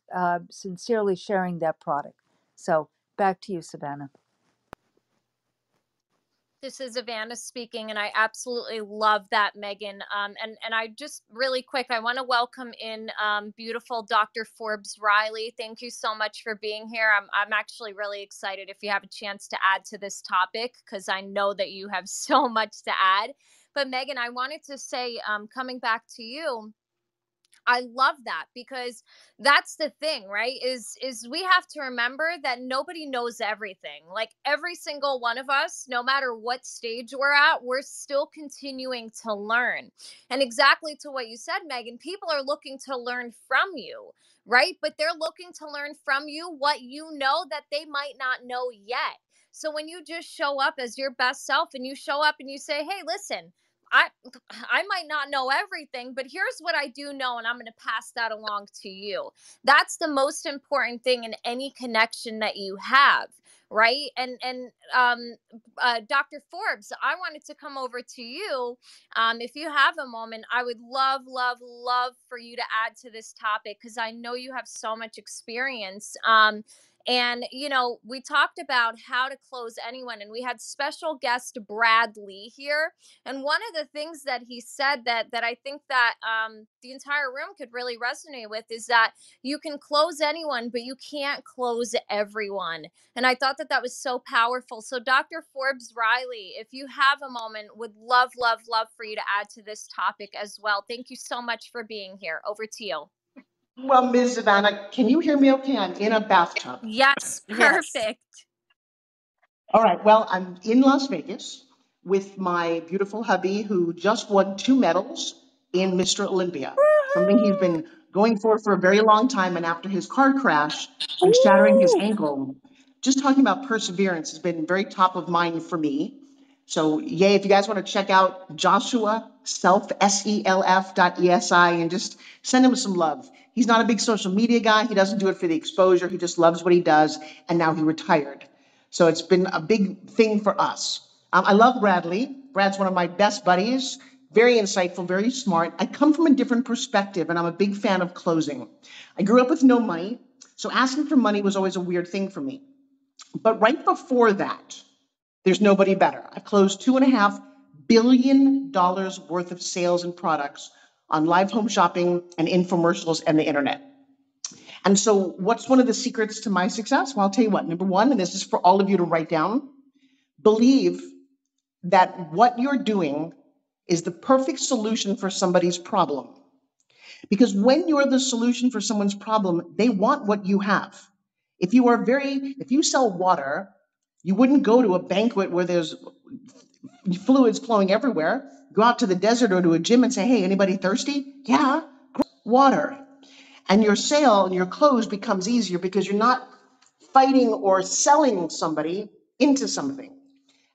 sincerely sharing that product. So back to you, Savannah. This is Savannah speaking, and I absolutely love that, Megan. And I just really quick, I want to welcome in beautiful Dr. Forbes Riley. Thank you so much for being here. I'm actually really excited if you have a chance to add to this topic, because I know that you have so much to add. But Megan, I wanted to say, coming back to you, I love that, because that's the thing, right? Is we have to remember that nobody knows everything. Like, every single one of us, no matter what stage we're at, we're still continuing to learn. And exactly to what you said, Megan, people are looking to learn from you, right? But they're looking to learn from you what you know that they might not know yet. So when you just show up as your best self, and you show up and you say, hey, listen, I might not know everything, but here's what I do know, and I'm going to pass that along to you. That's the most important thing in any connection that you have, right? And Dr. Forbes, I wanted to come over to you. If you have a moment, I would love, love, love for you to add to this topic, because I know you have so much experience. And, we talked about how to close anyone, and we had special guest Brad Lea here. And one of the things that he said that I think that the entire room could really resonate with is that you can close anyone, but you can't close everyone. And I thought that that was so powerful. So, Dr. Forbes Riley, if you have a moment, would love, love, love for you to add to this topic as well. Thank you so much for being here. Over to you. Well, Ms. Savannah, can you hear me okay? I'm in a bathtub. Yes, Yes. perfect. All right, well, I'm in Las Vegas with my beautiful hubby who just won 2 medals in Mr. Olympia, something he's been going for a very long time. And after his car crash and shattering his Ooh. ankle, just talking about perseverance has been very top of mind for me. So, yay, if you guys want to check out Joshua Self, SELF.ESI, and just send him some love. He's not a big social media guy. He doesn't do it for the exposure. He just loves what he does. And now he retired. So it's been a big thing for us. I love Brad Lea. Brad's one of my best buddies. Very insightful, very smart. I come from a different perspective, and I'm a big fan of closing. I grew up with no money, so asking for money was always a weird thing for me. But right before that, there's nobody better. I've closed $2.5 billion worth of sales and products on live home shopping and infomercials and the internet. And so what's one of the secrets to my success? Well, I'll tell you what. Number one, and this is for all of you to write down, believe that what you're doing is the perfect solution for somebody's problem. Because when you're the solution for someone's problem, they want what you have. If you sell water, you wouldn't go to a banquet where there's fluids flowing everywhere. Go out to the desert or to a gym and say, hey, anybody thirsty? Yeah, water. And your sale and your close becomes easier because you're not fighting or selling somebody into something.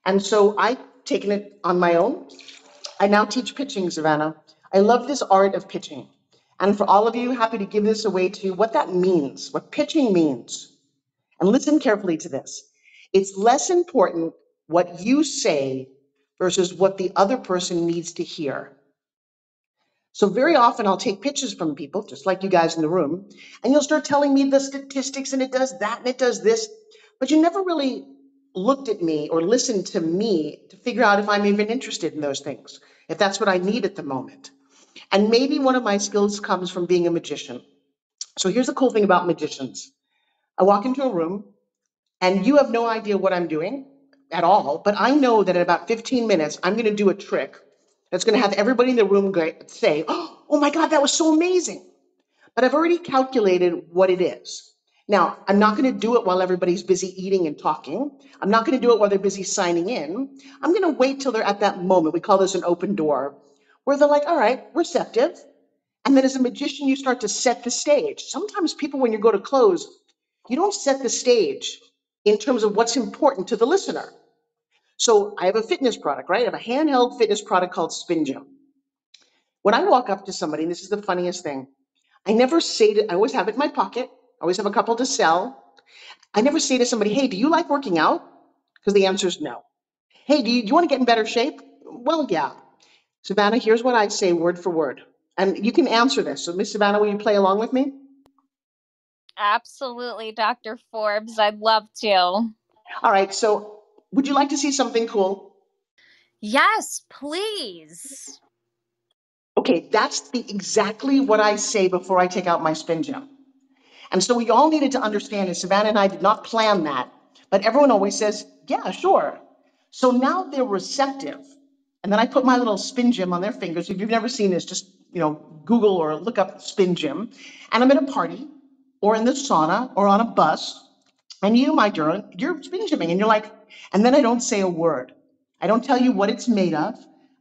And so I've taken it on my own. I now teach pitching, Savannah. I love this art of pitching. And for all of you, happy to give this away to you, what that means, what pitching means. And listen carefully to this. It's less important what you say versus what the other person needs to hear. So very often I'll take pitches from people, just like you guys in the room, and you'll start telling me the statistics and it does that and it does this, but you never really looked at me or listened to me to figure out if I'm even interested in those things, if that's what I need at the moment. And maybe one of my skills comes from being a magician. So here's the cool thing about magicians. I walk into a room and you have no idea what I'm doing at all, but I know that in about 15 minutes, I'm going to do a trick that's going to have everybody in the room say, oh my God, that was so amazing. But I've already calculated what it is. Now, I'm not going to do it while everybody's busy eating and talking. I'm not going to do it while they're busy signing in. I'm going to wait till they're at that moment. We call this an open door, where they're like, all right, receptive. And then as a magician, you start to set the stage. Sometimes people, when you go to close, you don't set the stage in terms of what's important to the listener. So I have a fitness product, right? I have a handheld fitness product called Spin Gym. When I walk up to somebody, and this is the funniest thing, I always have it in my pocket. I always have a couple to sell. I never say to somebody, hey, do you like working out? Because the answer is no. Hey, do you want to get in better shape? Well, yeah. Savannah, here's what I say word for word. And you can answer this. So Miss Savannah, will you play along with me? Absolutely, Dr. Forbes. I'd love to. All right. So would you like to see something cool? Yes, please. Okay, that's exactly what I say before I take out my Spin Gym. And so we all needed to understand, and Savannah and I did not plan that, but everyone always says, yeah, sure. So now they're receptive. And then I put my little Spin Gym on their fingers. If you've never seen this, just Google or look up Spin Gym. And I'm at a party or in the sauna or on a bus. And you, my girl, you're Spin Gymming. And you're like, and then I don't say a word. I don't tell you what it's made of.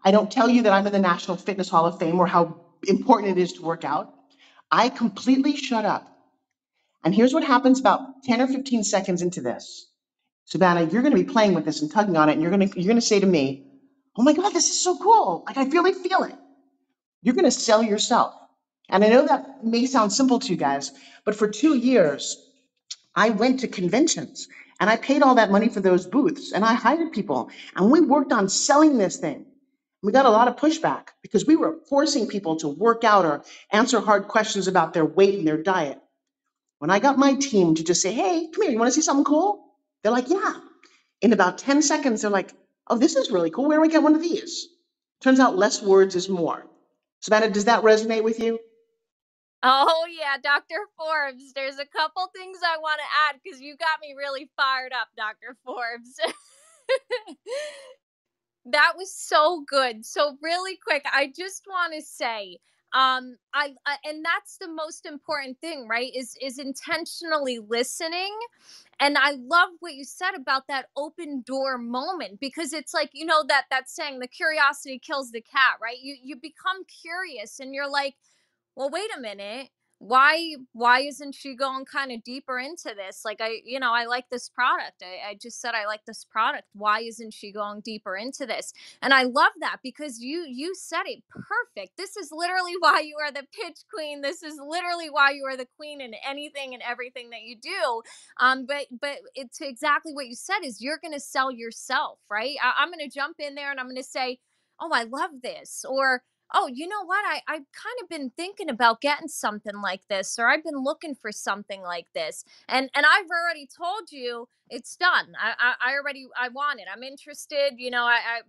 I don't tell you that I'm in the National Fitness Hall of Fame or how important it is to work out. I completely shut up. And here's what happens about 10 or 15 seconds into this. Savannah, you're going to be playing with this and tugging on it, and you're going to say to me, oh my God, this is so cool. Like, I really feel it. You're going to sell yourself. And I know that may sound simple to you guys, but for 2 years, I went to conventions and I paid all that money for those booths and I hired people and we worked on selling this thing. We got a lot of pushback because we were forcing people to work out or answer hard questions about their weight and their diet. When I got my team to just say, hey, come here, you want to see something cool? They're like, yeah. In about 10 seconds, they're like, oh, this is really cool. Where do I get one of these? Turns out less words is more. Savannah, does that resonate with you? Oh yeah, Dr. Forbes, there's a couple things I want to add because you got me really fired up, Dr. Forbes. That was so good. So really quick, I just want to say, I and that's the most important thing, right? Is intentionally listening. And I love what you said about that open door moment, because it's like, that saying, the curiosity kills the cat, right? You become curious and you're like, well, wait a minute. Why isn't she going kind of deeper into this? Like, I like this product. I just said I like this product. Why isn't she going deeper into this? And I love that, because you said it perfect. This is literally why you are the pitch queen. This is literally why you are the queen in anything and everything that you do. But it's exactly what you said, is you're going to sell yourself, right? I'm going to jump in there and I'm going to say, oh, I love this. Or, oh, you know what? I've kind of been thinking about getting something like this, or I've been looking for something like this. And I've already told you it's done. I want it. I'm interested.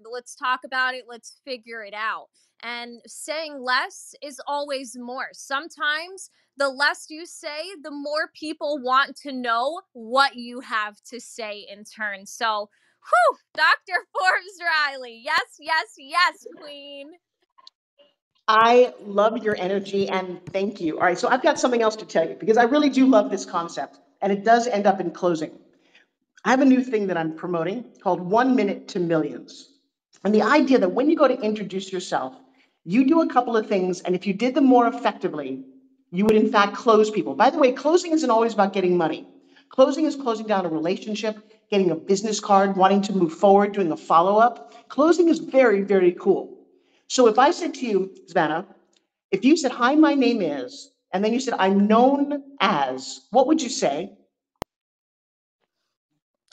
Let's talk about it. Let's figure it out. And saying less is always more. Sometimes the less you say, the more people want to know what you have to say in turn. So, whew, Dr. Forbes Riley. Yes, yes, yes, queen. I love your energy and thank you. All right, so I've got something else to tell you because I really do love this concept and it does end up in closing. I have a new thing that I'm promoting called 1 Minute to Millions. And the idea that when you go to introduce yourself, you do a couple of things, and if you did them more effectively, you would in fact close people. By the way, closing isn't always about getting money. Closing is closing down a relationship, getting a business card, wanting to move forward, doing a follow-up. Closing is very, very cool. So if I said to you, Savannah, if you said, hi, my name is, and then you said, I'm known as, what would you say?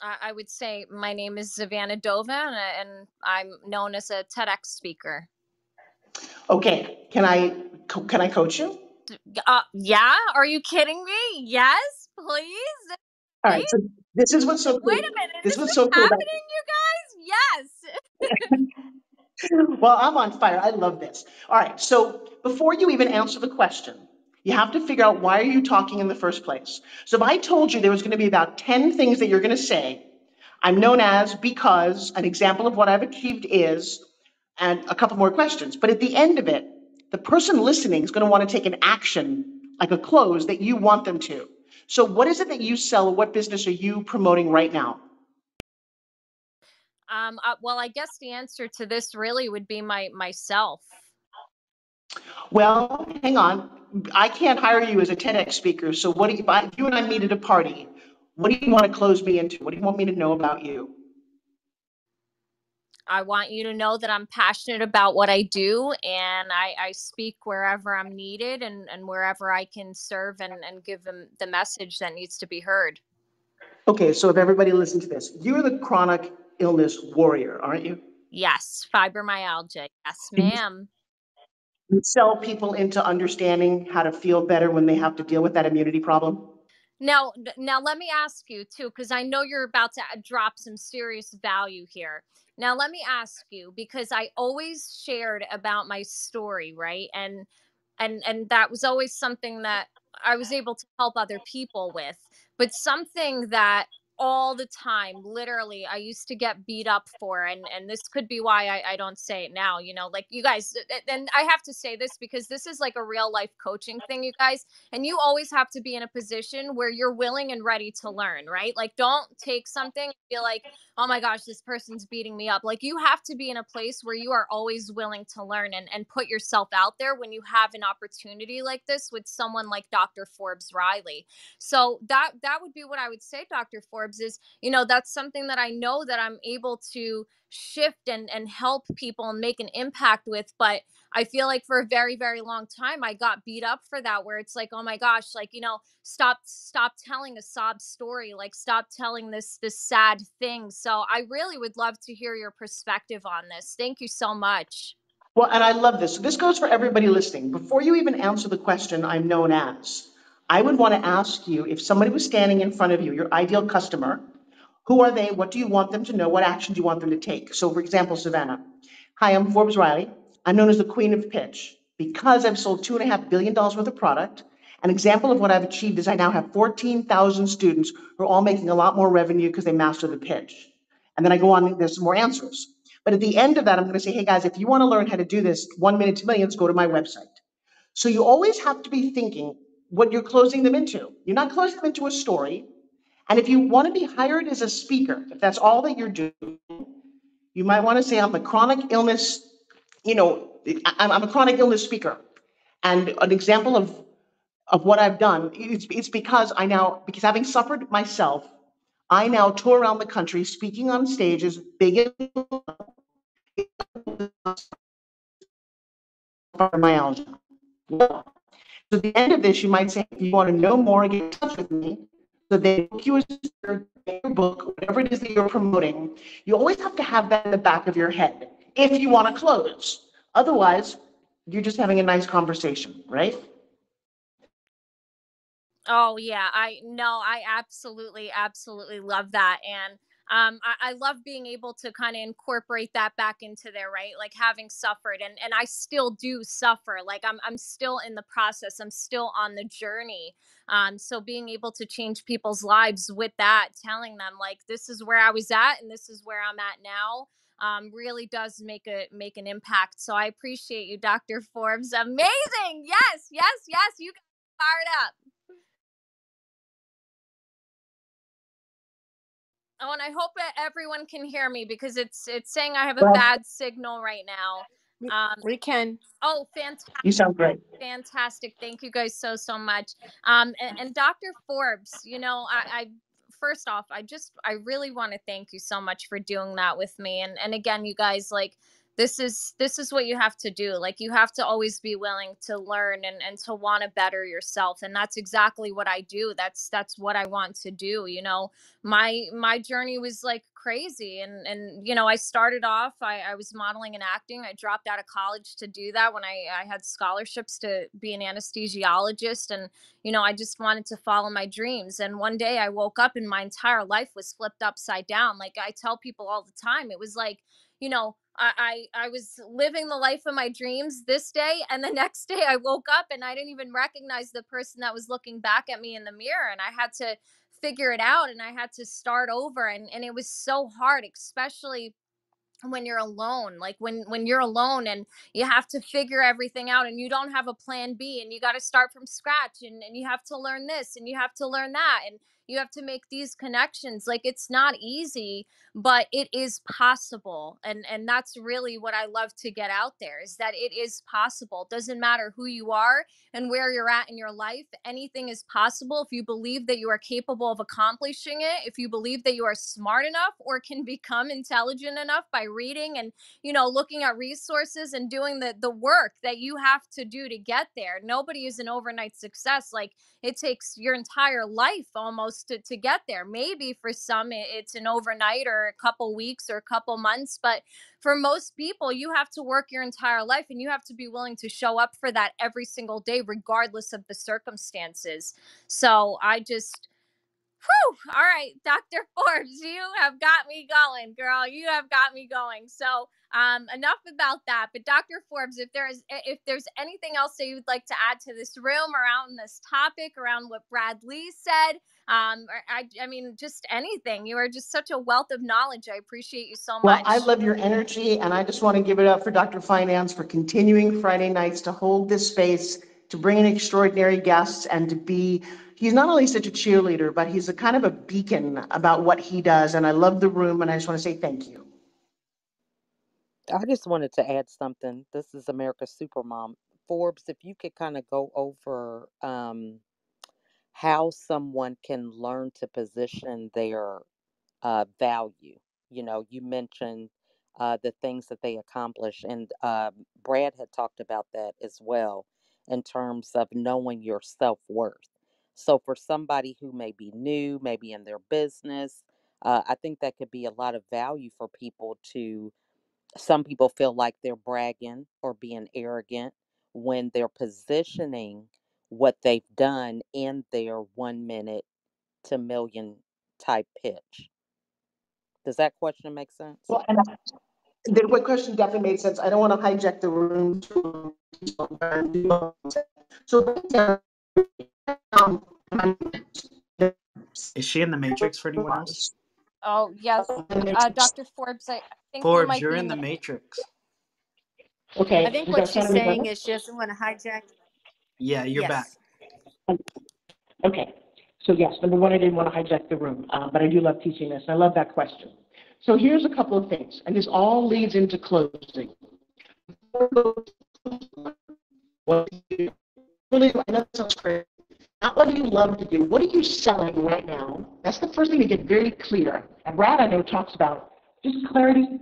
I would say my name is Savannah Dova, and I'm known as a TEDx speaker. Okay, can I coach you? Yeah, are you kidding me? Yes, please. All right, so this is what's so cool. Wait a minute, This is is what's this so cool about happening, you guys? Yes. Well, I'm on fire. I love this. All right, so before you even answer the question, you have to figure out, why are you talking in the first place? So if I told you there was going to be about 10 things that you're going to say, I'm known as, because, an example of what I've achieved is, and a couple more questions. But at the end of it, the person listening is going to want to take an action, like a close, that you want them to. So what is it that you sell, or what business are you promoting right now? Well, I guess the answer to this really would be myself. Well, hang on. I can't hire you as a TEDx speaker. So what do you, if you and I meet at a party, what do you want to close me into? What do you want me to know about you? I want you to know that I'm passionate about what I do, and I speak wherever I'm needed, and wherever I can serve and give them the message that needs to be heard. Okay, so if everybody listens to this, you're the chronic illness warrior, aren't you? Yes, fibromyalgia. Yes, ma'am. You sell people into understanding how to feel better when they have to deal with that immunity problem. Now let me ask you too, because I know you're about to drop some serious value here. Now let me ask you, because I always shared about my story, right? And that was always something that I was able to help other people with. But something that all the time, literally, I used to get beat up for, and this could be why I don't say it now, like you guys, and I have to say this because this is like a real life coaching thing, you guys, and you always have to be in a position where you're willing and ready to learn, right? Like, don't take something and feel like, oh my gosh, this person's beating me up. Like, you have to be in a place where you are always willing to learn and put yourself out there when you have an opportunity like this with someone like Dr. Forbes Riley. So that would be what I would say, Dr. Forbes, is, that's something that I know that I'm able to shift and help people and make an impact with. But I feel like for a very, very long time, I got beat up for that, where it's like, oh my gosh, like, stop telling a sob story, like, stop telling this sad thing. So I really would love to hear your perspective on this. Thank you so much. Well, and I love this. So this goes for everybody listening. Before you even answer the question, I'm known as, I would want to ask you, if somebody was standing in front of you, your ideal customer, who are they? What do you want them to know? What action do you want them to take? So for example, Savannah, hi, I'm Forbes Riley. I'm known as the queen of pitch because I've sold $2.5 billion worth of product. An example of what I've achieved is I now have 14,000 students who are all making a lot more revenue because they master the pitch. And then I go on, there's some more answers. But at the end of that, I'm going to say, hey guys, if you want to learn how to do this 1 minute to millions, go to my website. So you always have to be thinking what you're closing them into. You're not closing them into a story. And if you want to be hired as a speaker, if that's all that you're doing, you might want to say, I'm a chronic illness, I'm a chronic illness speaker. And an example of what I've done, it's because because having suffered myself, I now tour around the country speaking on stages, big and fibromyalgia. So at the end of this, you might say, if you want to know more, get in touch with me. So they book you as your book, whatever it is that you're promoting. You always have to have that in the back of your head if you want to close. Otherwise, you're just having a nice conversation, right? Oh yeah, I absolutely love that. And I love being able to kind of incorporate that back into there, right? Like having suffered, and I still do suffer. Like I'm still in the process. I'm still on the journey. So being able to change people's lives with that, telling them like this is where I was at and this is where I'm at now, really does make an impact. So I appreciate you, Dr. Forbes. Amazing. Yes, yes, yes. You got fired up. Oh, and I hope that everyone can hear me because it's saying I have a Well, bad signal right now. We can. Oh, fantastic. you sound great. Fantastic. Thank you guys so much. And Dr. Forbes, I first off, I really want to thank you so much for doing that with me. And again, you guys, like this is what you have to do. Like you have to always be willing to learn and to want to better yourself. And that's exactly what I do. That's what I want to do. My journey was like crazy, and I started off, I was modeling and acting. I dropped out of college to do that when I had scholarships to be an anesthesiologist, and I just wanted to follow my dreams. And one day I woke up and my entire life was flipped upside down. Like I tell people all the time, it was like, I was living the life of my dreams this day, and the next day I woke up and I didn't even recognize the person that was looking back at me in the mirror, and I had to figure it out and I had to start over, and it was so hard, especially when you're alone. Like when you're alone and you have to figure everything out and you don't have a plan B, and you got to start from scratch, and you have to learn this and you have to learn that, and you have to make these connections. Like it's not easy, but it is possible. And that's really what I love to get out there, is that it is possible. Doesn't matter who you are and where you're at in your life. Anything is possible if you believe that you are capable of accomplishing it, if you believe that you are smart enough or can become intelligent enough by reading and looking at resources and doing the work that you have to do to get there. Nobody is an overnight success. Like it takes your entire life almost to get there. Maybe for some it's an overnight or a couple weeks or a couple months, but for most people, you have to work your entire life, and you have to be willing to show up for that every single day, regardless of the circumstances. So I just, whew, all right, Dr. Forbes, you have got me going, girl. You have got me going. So enough about that. But Dr. Forbes, if there's anything else that you'd like to add to this room around this topic, around what Brad Lea said, or I mean, just anything. You are just such a wealth of knowledge. I appreciate you so Well, I much. love your energy, and I just want to give it up for Dr. Finance for continuing Friday nights to hold this space, to bring in extraordinary guests, and to be, he's not only such a cheerleader, but he's a kind of a beacon about what he does. And I love the room, and I just want to say thank you. I just wanted to add something. This is America's Supermom. Forbes, if you could kind of go over how someone can learn to position their value. You mentioned the things that they accomplish, and Brad had talked about that as well in terms of knowing your self worth. So, for somebody who may be new, maybe in their business, I think that could be a lot of value for people to. Some people feel like they're bragging or being arrogant when they're positioning what they've done in their 1 minute to million type pitch. Does that question make sense? Well, and the question definitely made sense. I don't want to hijack the room. So, Is she in the Matrix for anyone else? Oh, yes. Dr. Forbes, I think you Forbes, might you're be in in the the. Matrix. I okay, think does what that she's sound any saying better? is she doesn't want to hijack. Yeah, you're back. Yes. Okay, so yes, number one, I didn't want to hijack the room, but I do love teaching this. I love that question. So here's a couple of things, and this all leads into closing. What do you really, I know this sounds crazy. Not what do you love to do? What are you selling right now? That's the first thing to get very clear. And Brad, I know, talks about just clarity,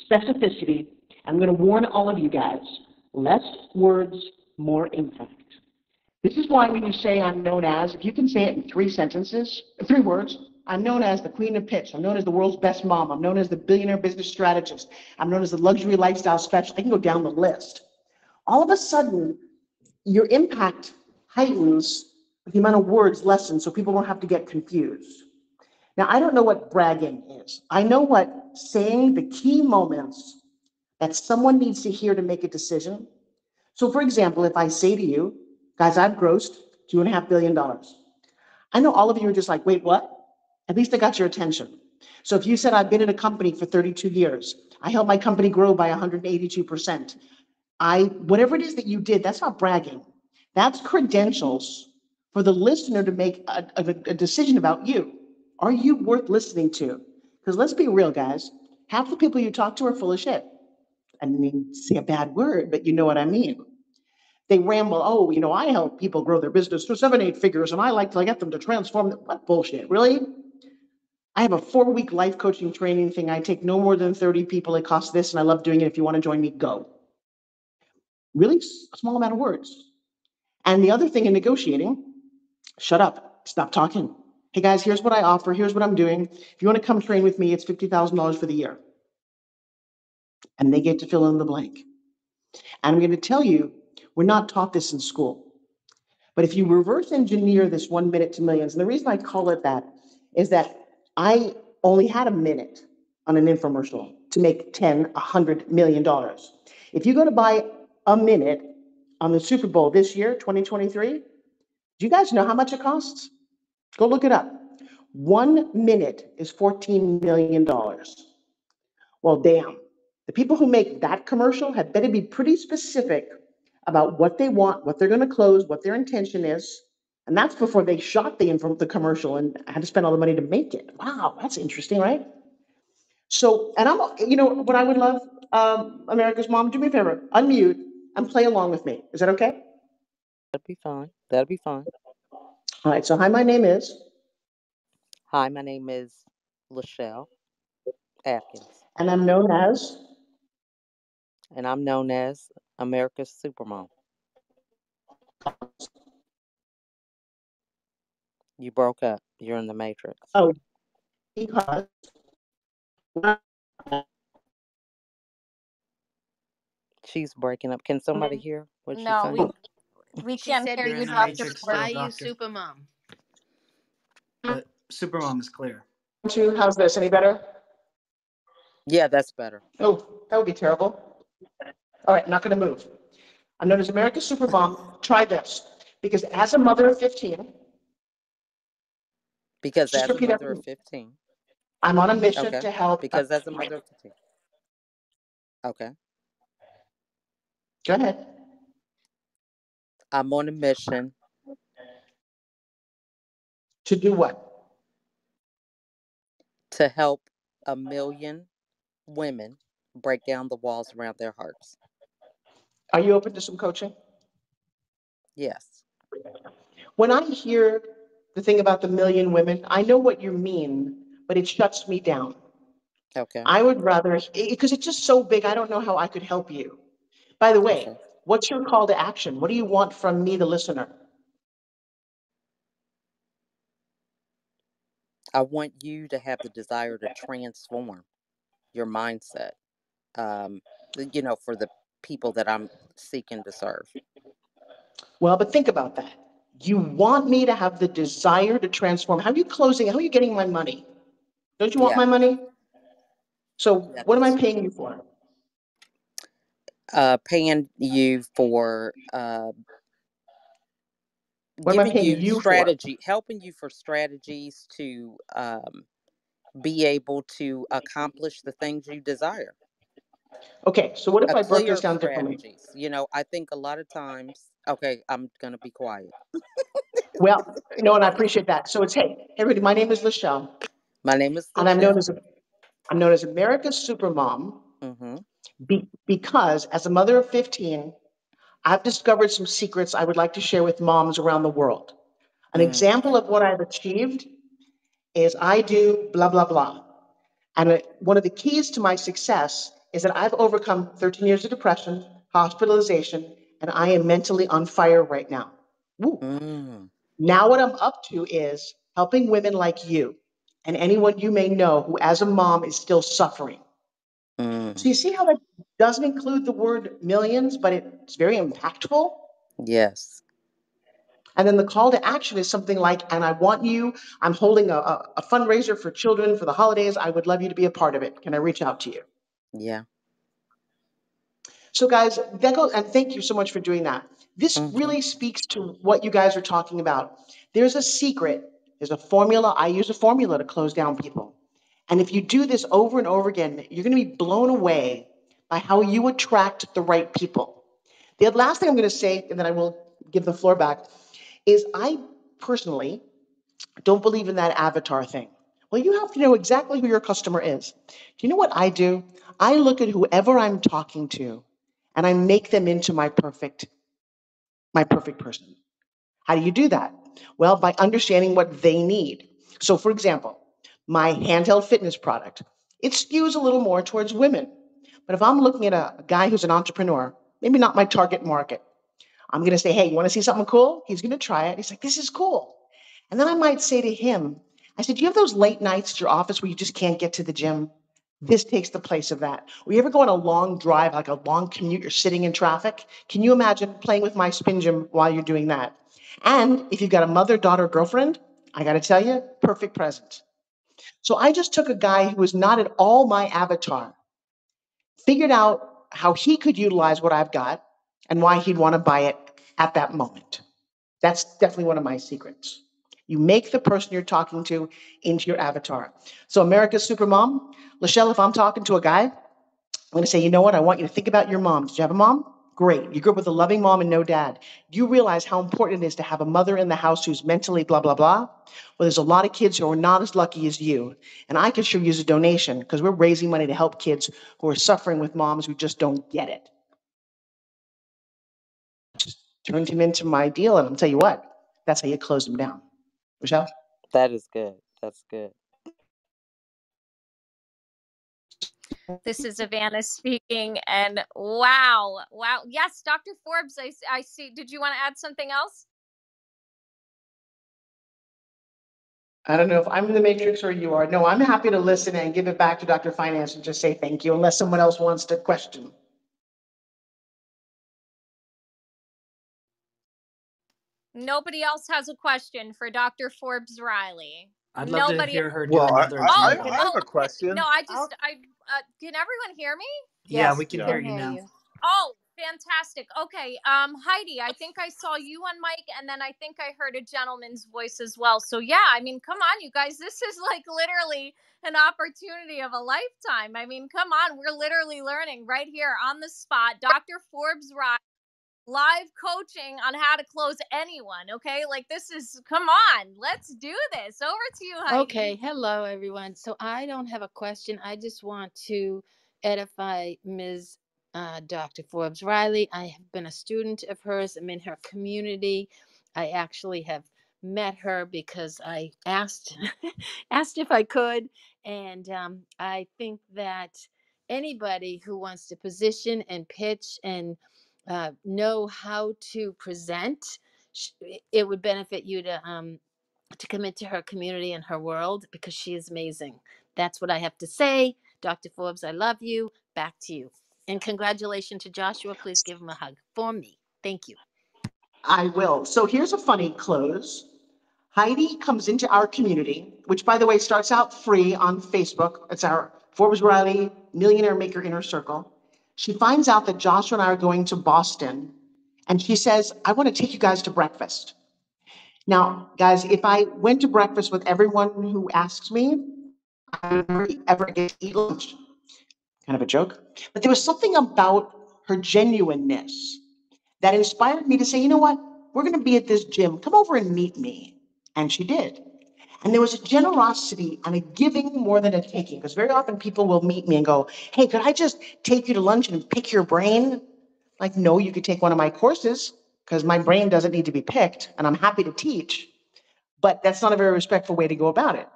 specificity. I'm going to warn all of you guys, less words, more impact. This is why when you say I'm known as, if you can say it in 3 words, I'm known as the queen of pitch. I'm known as the world's best mom. I'm known as the billionaire business strategist. I'm known as the luxury lifestyle specialist. I can go down the list. All of a sudden, your impact heightens, the amount of words lessens, so people don't have to get confused. Now, I don't know what bragging is. I know what saying the key moments that someone needs to hear to make a decision. So, for example, if I say to you, guys, I've grossed $2.5 billion. I know all of you are just like, wait, what? At least I got your attention. So if you said I've been in a company for 32 years, I helped my company grow by 182%. Whatever it is that you did, that's not bragging. That's credentials for the listener to make a decision about you. Are you worth listening to? Because let's be real, guys. Half the people you talk to are full of shit. I mean, say a bad word, but you know what I mean. They ramble, oh, I help people grow their business to 7, 8 figures, and I like to get them to transform. What bullshit, really? I have a 4-week life coaching training thing. I take no more than 30 people. It costs this, and I love doing it. If you want to join me, go. Really small amount of words. And the other thing in negotiating, shut up, stop talking. Hey guys, here's what I offer. Here's what I'm doing. If you want to come train with me, it's $50,000 for the year. And they get to fill in the blank. And I'm going to tell you, we're not taught this in school. But if you reverse engineer this 1 minute to millions, and the reason I call it that is that I only had a minute on an infomercial to make $10, $100 million. If you go to buy a minute on the Super Bowl this year, 2023, do you guys know how much it costs? Go look it up. 1 minute is $14 million. Well, damn. The people who make that commercial had better be pretty specific about what they want, what they're going to close, what their intention is. And that's before they shot the commercial and had to spend all the money to make it. Wow, that's interesting, right? So, and what I would love, America's Mom, do me a favor, unmute and play along with me. Is that okay? That'll be fine. That'll be fine. All right, so hi, my name is. Hi, my name is Lachelle Atkins, And I'm known as. and I'm known as America's Supermom. You broke up. You're in the Matrix. Oh, because. She's breaking up. Can somebody hear what she's No, saying? we She can't said hear You're in you, the because Dr. Matrix Forbes. still, why you Doctor. supermom? But Supermom is clear. How's this? Any better? Yeah, that's better. Oh, that would be terrible. All right, not going to move. I'm known as America's Supermom. Try this. Because as a mother of 15, Because just as a repeat mother after of me. 15. I'm on a mission Okay. to help. Because as a mother of 15. Okay. Go ahead. I'm on a mission To do what? to help 1 million women break down the walls around their hearts. Are you open to some coaching? Yes. When I hear the thing about the million women, I know what you mean, but it shuts me down. Okay. I would rather, because it's just so big, I don't know how I could help you. By the way, Okay. what's your call to action? What do you want from me, the listener? I want you to have the desire to transform your mindset, for the people that I'm seeking to serve. Well, but think about that. You want me to have the desire to transform. How are you closing? How are you getting my money? Don't you want Yeah, my money? So yeah, what am I that's paying you for? paying you for What am I giving paying you you for? strategy, helping you for strategies to be able to accomplish the things you desire. Okay, so what if A I broke this clear down differently? strategies. You know, I think a lot of times, okay, I'm going to be quiet. Well, and I appreciate that. So it's, hey, everybody, my name is Lachelle, My name is and Lachelle. I'm known as America's Supermom Mm-hmm. because as a mother of 15, I've discovered some secrets I would like to share with moms around the world. An Mm, example of what I've achieved is I do blah, blah, blah. And one of the keys to my success is that I've overcome 13 years of depression, hospitalization, and I am mentally on fire right now. Woo. mm, Now, what I'm up to is helping women like you and anyone you may know who, as a mom, is still suffering. So mm. you see how that doesn't include the word millions, but it's very impactful? Yes. And then the call to action is something like, and I want you, I'm holding a fundraiser for children for the holidays. I would love you to be a part of it. Can I reach out to you? Yeah. So, guys, that goes, and thank you so much for doing that. This Mm-hmm. really speaks to what you guys are talking about. There's a secret, there's a formula. I use a formula to close down people. And if you do this over and over again, you're going to be blown away by how you attract the right people. The last thing I'm going to say, and then I will give the floor back, is I personally don't believe in that avatar thing. Well, you have to know exactly who your customer is. Do you know what I do? I look at whoever I'm talking to and I make them into my perfect person. How do you do that? Well, by understanding what they need. So for example, my handheld fitness product, it skews a little more towards women. But if I'm looking at a guy who's an entrepreneur, maybe not my target market, I'm going to say, hey, you want to see something cool? He's going to try it. He's like, this is cool. And then I might say to him, I said, do you have those late nights at your office where you just can't get to the gym? This takes the place of that. Or you ever go on a long drive, like a long commute, you're sitting in traffic? Can you imagine playing with my spin gym while you're doing that? And if you've got a mother, daughter, girlfriend, I got to tell you, perfect present. So I just took a guy who was not at all my avatar, figured out how he could utilize what I've got and why he'd want to buy it at that moment. That's definitely one of my secrets. You make the person you're talking to into your avatar. So America's Supermom, Lachelle, if I'm talking to a guy, I'm going to say, you know what? I want you to think about your mom. Did you have a mom? Great. You grew up with a loving mom and no dad. Do you realize how important it is to have a mother in the house who's mentally blah, blah, blah? Well, there's a lot of kids who are not as lucky as you. And I could sure use a donation because we're raising money to help kids who are suffering with moms who just don't get it. Just turned him into my deal, and I'll tell you what, that's how you close him down. Michelle? That is good. That's good. This is Savannah speaking, and wow, wow. Yes, Dr. Forbes, I see. Did you want to add something else? I don't know if I'm in the matrix or you are. No, I'm happy to listen and give it back to Dr. Finance and just say thank you, unless someone else wants to question. Nobody else has a question for Dr. Forbes Riley. I'd love to Nobody. hear her do Well, another Oh, I example. have oh, a okay. No, question. can everyone hear me? Yeah, we Yes, can we Yeah. hear can you hear now. you. Oh, fantastic. Okay. Heidi, I think I saw you on mic, and then I think I heard a gentleman's voice as well. So yeah, I mean, come on, you guys. This is like literally an opportunity of a lifetime. I mean, come on, we're literally learning right here on the spot. Dr. Forbes Rock live coaching on how to close anyone. Okay, like this is, come on, let's do this. Over to you, Heidi. Okay, hello everyone. So I don't have a question. I just want to edify Ms. Dr. Forbes Riley. I have been a student of hers. I'm in her community. I actually have met her because I asked asked if I could, and I think that anybody who wants to position and pitch and know how to present, it would benefit you to come into her community and her world because she is amazing. That's what I have to say. Dr. Forbes, I love you. Back to you. And congratulations to Joshua. Please give him a hug for me. Thank you. I will. So here's a funny close. Heidi comes into our community, which, by the way, starts out free on Facebook. It's our Forbes Riley Millionaire Maker Inner Circle. She finds out that Joshua and I are going to Boston, and she says, I want to take you guys to breakfast. Now, guys, if I went to breakfast with everyone who asks me, I would never ever get to eat lunch. Kind of a joke. But there was something about her genuineness that inspired me to say, you know what? We're going to be at this gym. Come over and meet me. And she did. And there was a generosity and a giving more than a taking. Because very often people will meet me and go, hey, could I just take you to lunch and pick your brain? Like, no, you could take one of my courses because my brain doesn't need to be picked and I'm happy to teach. But that's not a very respectful way to go about it.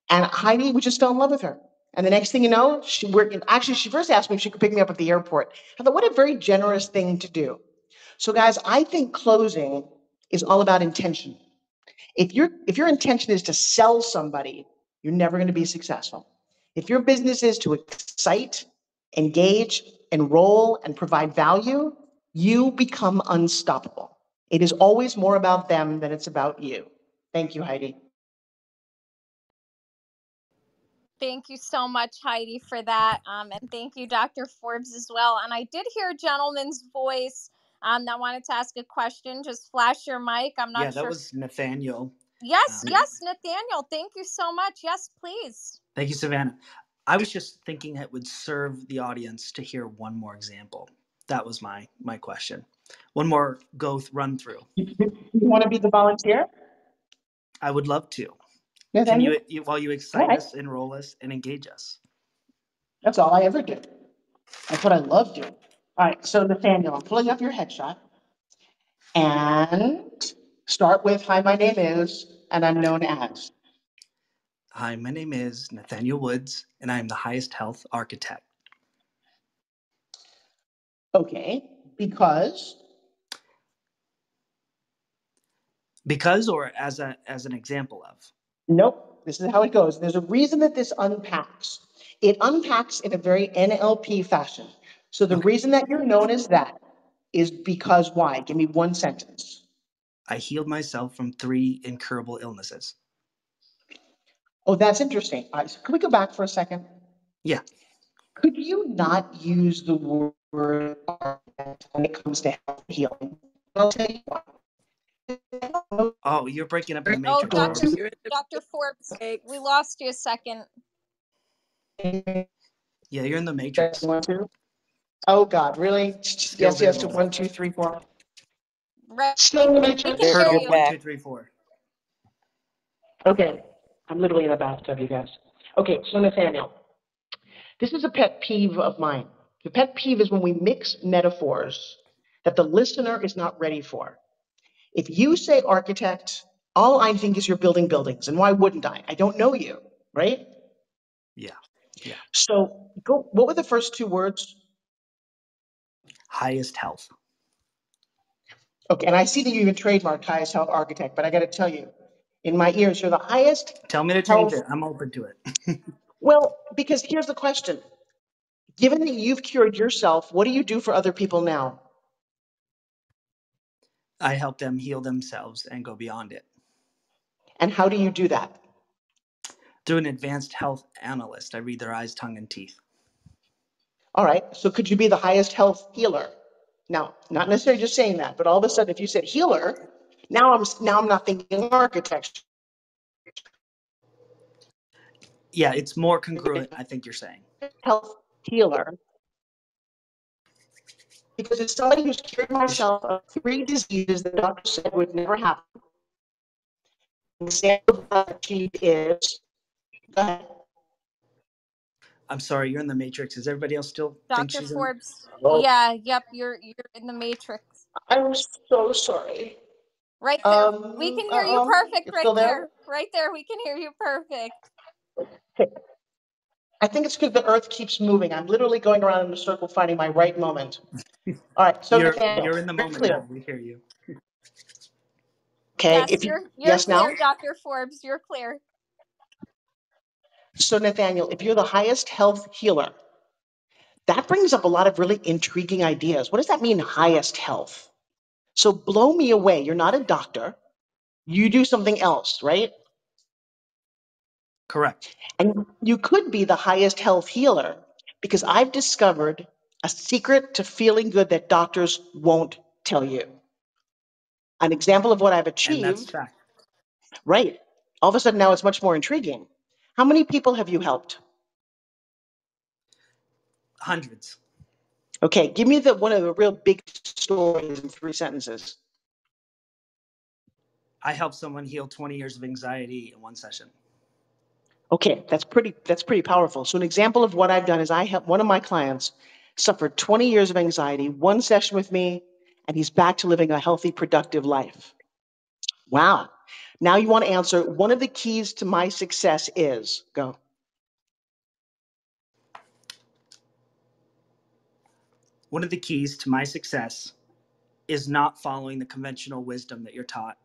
And Heidi, we just fell in love with her. And the next thing you know, she first asked me if she could pick me up at the airport. I thought, what a very generous thing to do. So guys, I think closing is all about intention. If your intention is to sell somebody, you're never going to be successful. If your business is to excite, engage, enroll, and provide value, you become unstoppable. It is always more about them than it's about you. Thank you, Heidi. Thank you so much, Heidi, for that. And thank you, Dr. Forbes, as well. And I did hear a gentleman's voice that wanted to ask a question. Just flash your mic. I'm not Yeah, sure. that was Nathaniel. Yes, Nathaniel. Thank you so much. Yes, please. Thank you, Savannah. I was just thinking it would serve the audience to hear one more example. That was my question. One more run through. You want to be the volunteer? I would love to. Yeah, Can you while you excite right. us, enroll us, and engage us? That's all I ever do. That's what I love doing. All right, so Nathaniel, I'm pulling up your headshot and start with, hi, my name is, and I'm known as. Hi, my name is Nathaniel Woods, and I am the highest health architect. Okay, because? Because, or as an example of? Nope, this is how it goes. There's a reason that this unpacks. It unpacks in a very NLP fashion. So the reason that you're known as that is because why? Give me one sentence. I healed myself from 3 incurable illnesses. Oh, that's interesting. All right, so can we go back for a second? Yeah. Could you not use the word architect when it comes to health healing? I'll tell you why. Oh, you're breaking up in the matrix. Dr. Forbes, we lost you a second. Yeah, you're in the matrix. 1, 2. Oh God, really? Yes, to 1, 2, 3, 4. Right. Still in the We matrix. can hear you. 1, 2, 3, 4. Okay, I'm literally in a bathtub, you guys. Okay, so Nathaniel, this is a pet peeve of mine. The pet peeve is when we mix metaphors that the listener is not ready for. If you say architect, all I think is you're building buildings, and why wouldn't I? I don't know you, right? Yeah. So what were the first 2 words? Highest health. Okay, and I see that you even trademarked highest health architect, but I got to tell you, in my ears, you're the highest. Tell me to change it. I'm open to it. Well, because here's the question. Given that you've cured yourself, what do you do for other people now? I help them heal themselves and go beyond it. And how do you do that? Through an advanced health analyst. I read their eyes, tongue, and teeth. All right, so could you be the highest health healer? Now, not necessarily just saying that, but all of a sudden, if you said healer, now I'm not thinking architecture. Yeah, it's more congruent, I think you're saying. Health healer. Because it's somebody who's cured myself of 3 diseases that the doctor said would never happen. The example of that she is, go ahead. I'm sorry, you're in the matrix. Does everybody else still think Dr. she's Forbes. Oh. Yeah, yep, you're in the matrix. I'm so sorry. Right there. We can hear you perfect right there. Right there, we can hear you perfect. Okay. I think it's because the earth keeps moving. I'm literally going around in a circle finding my right moment. All right, so you're in the moment clear. now. We hear you. Okay, yes, you're yes clear, now? Dr. Forbes. You're clear. So Nathaniel, if you're the highest health healer, that brings up a lot of really intriguing ideas. What does that mean, highest health? So blow me away. You're not a doctor. You do something else, right? Correct. And you could be the highest health healer because I've discovered a secret to feeling good that doctors won't tell you. An example of what I've And that's achieved, fact. right? All of a sudden now it's much more intriguing. How many people have you helped? Hundreds. Okay, give me one of the real big stories in 3 sentences. I helped someone heal 20 years of anxiety in one session. Okay, that's pretty powerful. So an example of what I've done is I helped one of my clients suffered 20 years of anxiety, 1 session with me, and he's back to living a healthy, productive life. Wow. Now you want to answer one of the keys to my success is go. One of the keys to my success is not following the conventional wisdom that you're taught.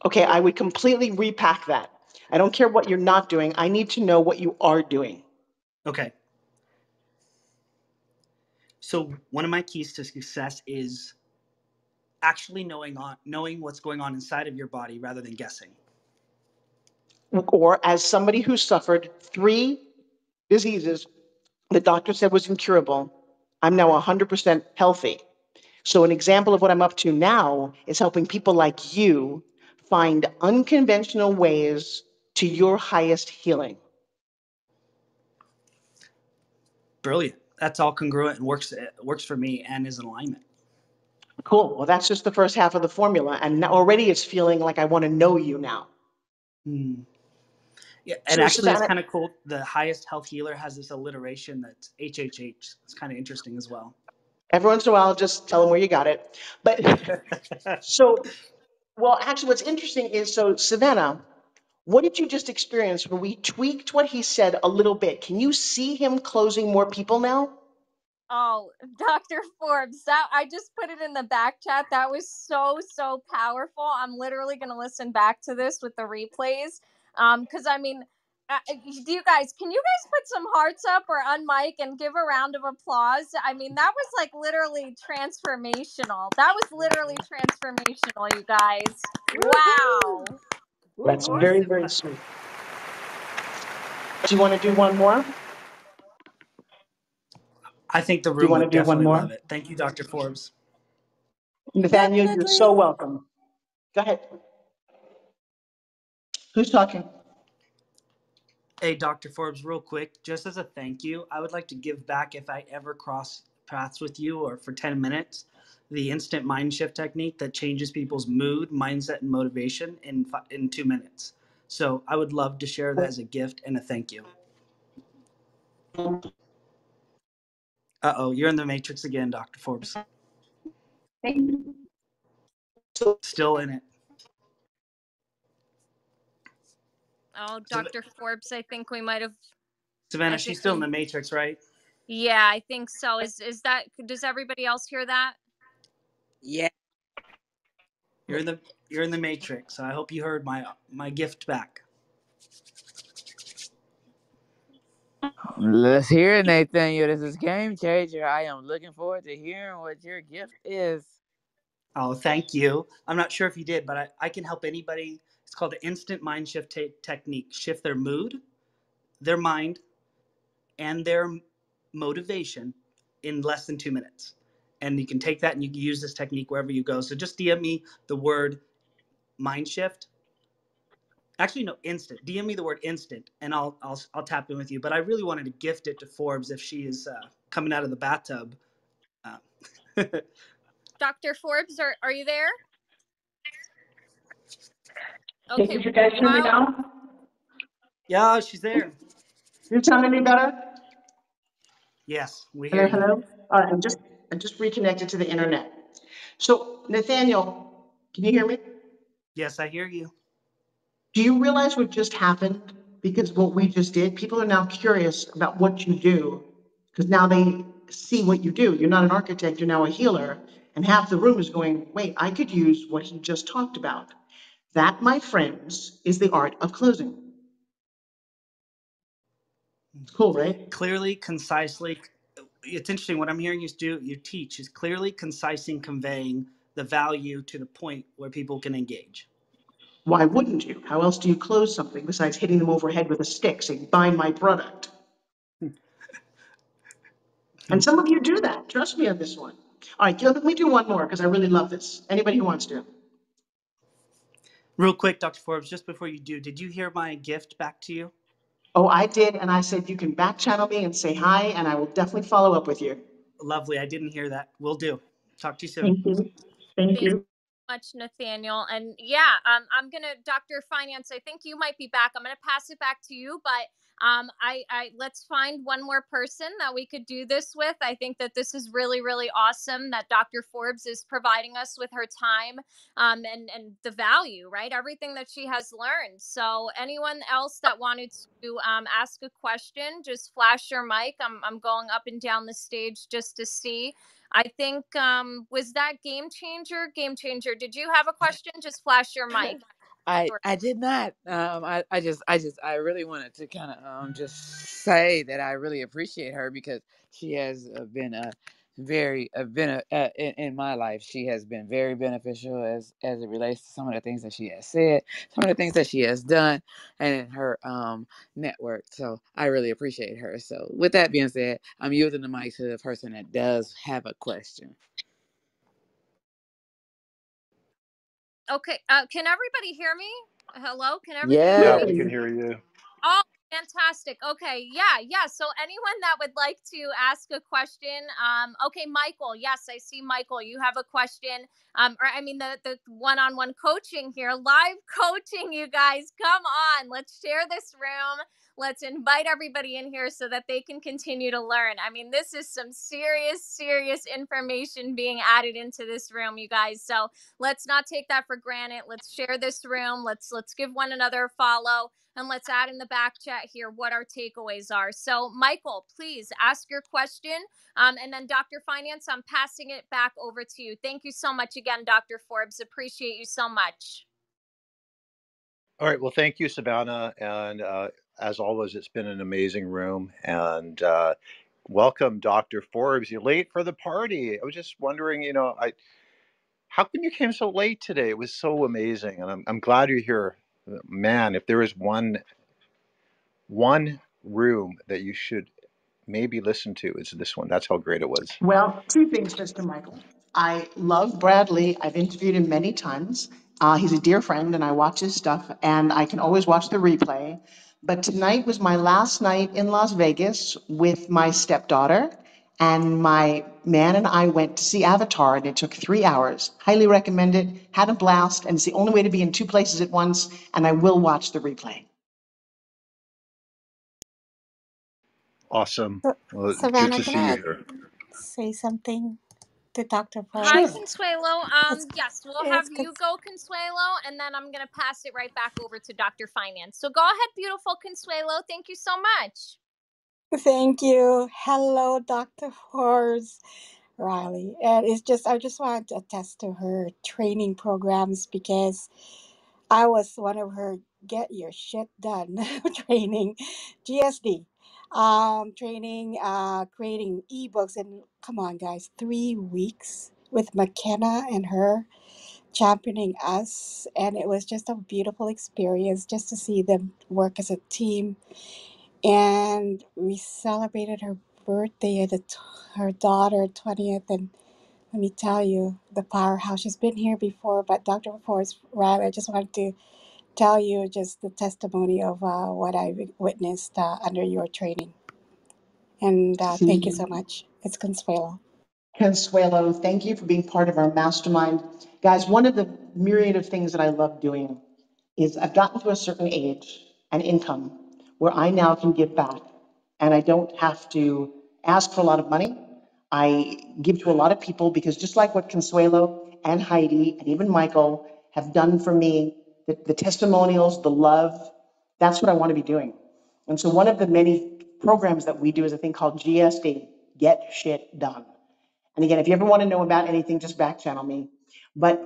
Okay, I would completely repack that. I don't care what you're not doing. I need to know what you are doing. Okay. So one of my keys to success is actually knowing what's going on inside of your body rather than guessing. Or as somebody who suffered 3 diseases the doctor said was incurable, I'm now 100% healthy. So an example of what I'm up to now is helping people like you find unconventional ways to your highest healing. Brilliant. That's all congruent and works for me and is in alignment. Cool. Well, that's just the first half of the formula. And already it's feeling like I want to know you now. Yeah, and So actually it's Savannah, kind of cool. The highest health healer has this alliteration that's HHH. It's kind of interesting as well. every once in a while, just tell them where you got it. But well, actually, what's interesting is, so Savannah, what did you just experience when we tweaked what he said a little bit? Can you see him closing more people now? Oh, Dr. Forbes, that I just put it in the back chat. That was so powerful. I'm literally going to listen back to this with the replays. Cuz I mean, do you guys, can you guys put some hearts up or unmic and give a round of applause? I mean, that was like literally transformational. That was literally transformational, you guys. Wow. That's very, Awesome. very sweet. Do you want to do one more? Do I think the you room want to would do one definitely more? love it. Thank you, Dr. Forbes. Nathaniel, you're Definitely. so welcome. Go ahead. Who's talking? Hey, Dr. Forbes, real quick, just as a thank you, I would like to give back if I ever cross paths with you or for 10 minutes, the instant mind shift technique that changes people's mood, mindset, and motivation in 2 minutes. So I would love to share that as a gift and a thank you. Uh-oh, you're in the matrix again, Dr. Forbes. Still in it. Oh, Dr. Forbes, I think we might have Savannah, she's still in the matrix, right? Yeah, I think so. Is that, does everybody else hear that? Yeah. You're in the matrix. I hope you heard my gift back. Let's hear it, Nathaniel. This is Game Changer. I am looking forward to hearing what your gift is. Oh, thank you. I'm not sure if you did, but I can help anybody. It's called the instant mind shift technique. Shift their mood, their mind, and their motivation in less than 2 minutes. And you can take that and you can use this technique wherever you go. So just DM me the word mind shift. Actually, no, instant. DM me the word instant, and I'll tap in with you. But I really wanted to gift it to Forbes if she is coming out of the bathtub. Dr. Forbes, are you there? Can Okay. you guys hear me now? Yeah, she's there. You sound any better? Yes, we hear Hello, you. hello. All right, I'm just reconnected to the internet. So Nathaniel, can you hear me? Yes, I hear you. Do you realize what just happened? Because what we just did, people are now curious about what you do, because now they see what you do. You're not an architect, you're now a healer. And half the room is going, wait, I could use what he just talked about. That, my friends, is the art of closing. It's cool, right? Clearly, concisely. It's interesting what I'm hearing you do. You teach is clearly, concise, and conveying the value to the point where people can engage. Why wouldn't you? How else do you close something besides hitting them overhead with a stick saying, buy my product? And some of you do that. Trust me on this one. All right, let me do one more because I really love this. Anybody who wants to. Real quick, Dr. Forbes, just before you do, did you hear my gift back to you? Oh, I did, and I said you can back channel me and say hi, and I will definitely follow up with you. Lovely. I didn't hear that. Will do. Talk to you soon. Thank you. Thank Thank you you. so much, Nathaniel. And yeah, I'm gonna, Dr. Finance, I think you might be back. I'm gonna pass it back to you, but I let's find one more person that we could do this with. I think that this is really, really awesome that Dr. Forbes is providing us with her time, and the value, right? Everything that she has learned. So anyone else that wanted to ask a question, just flash your mic. I'm going up and down the stage just to see. I think was that game changer? Game changer. Did you have a question? Just flash your mic. I did not. I really wanted to kind of just say that I really appreciate her because she has been a very been a in my life. She has been very beneficial as it relates to some of the things that she has said, some of the things that she has done, and in her network. So I really appreciate her. So with that being said, I'm using the mic to the person that does have a question. Okay. Can everybody hear me? Hello. Can everybody hear Yeah, me? Yes. we can hear you. Oh, fantastic. Okay. Yeah. So anyone that would like to ask a question, okay, Michael. Yes, I see Michael. You have a question. Or I mean the one-on-one coaching here, live coaching, you guys. Come on. Let's share this room. Let's invite everybody in here so that they can continue to learn. I mean, this is some serious information being added into this room, you guys. So let's not take that for granted. Let's share this room. Let's give one another a follow. And let's add in the back chat here what our takeaways are. So, Michael, please ask your question. And then, Dr. Finance, I'm passing it back over to you. Thank you so much again, Dr. Forbes. Appreciate you so much. All right. Well, thank you, Savannah. And as always, it's been an amazing room. And welcome, Dr. Forbes. You're late for the party. I was just wondering, how come you came so late today? It was so amazing. And I'm glad you're here. Man, if there is one room that you should maybe listen to, it's this one. That's how great it was. Well, two things, Mr. Michael. I love Brad Lea. I've interviewed him many times. He's a dear friend, and I watch his stuff, and I can always watch the replay. But tonight was my last night in Las Vegas with my stepdaughter, and my man and I went to see Avatar, and it took 3 hours. Highly recommend it. Had a blast, and it's the only way to be in two places at once, and I will watch the replay. Awesome. Well, good Savannah, to can see you I here. say something to Dr. Hi, Sure. Forbes? Consuelo. It's Yes, we'll have it's you because go, Consuelo, and then I'm going to pass it right back over to Dr. Finance. So go ahead, beautiful Consuelo. Thank you so much. thank you. Hello, Dr. Forbes Riley. And it's just I just wanted to attest to her training programs because I was one of her get your shit done training, GSD. Training, creating ebooks, and come on, guys, 3 weeks with McKenna and her championing us, and it was just a beautiful experience just to see them work as a team. And we celebrated her birthday at her daughter 20th, and let me tell you, the powerhouse. She's been here before, but Dr. Forrest Riley, I just wanted to tell you just the testimony of what I witnessed under your training. And thank you See. so much. It's Consuelo. Consuelo, thank you for being part of our mastermind. Guys, one of the myriad of things that I love doing is I've gotten to a certain age and income where I now can give back and I don't have to ask for a lot of money. I give to a lot of people because just like what Consuelo and Heidi and even Michael have done for me, the testimonials, the love, that's what I want to be doing. And so one of the many programs that we do is a thing called GSD, Get Shit Done. And again, if you ever want to know about anything, just back channel me. But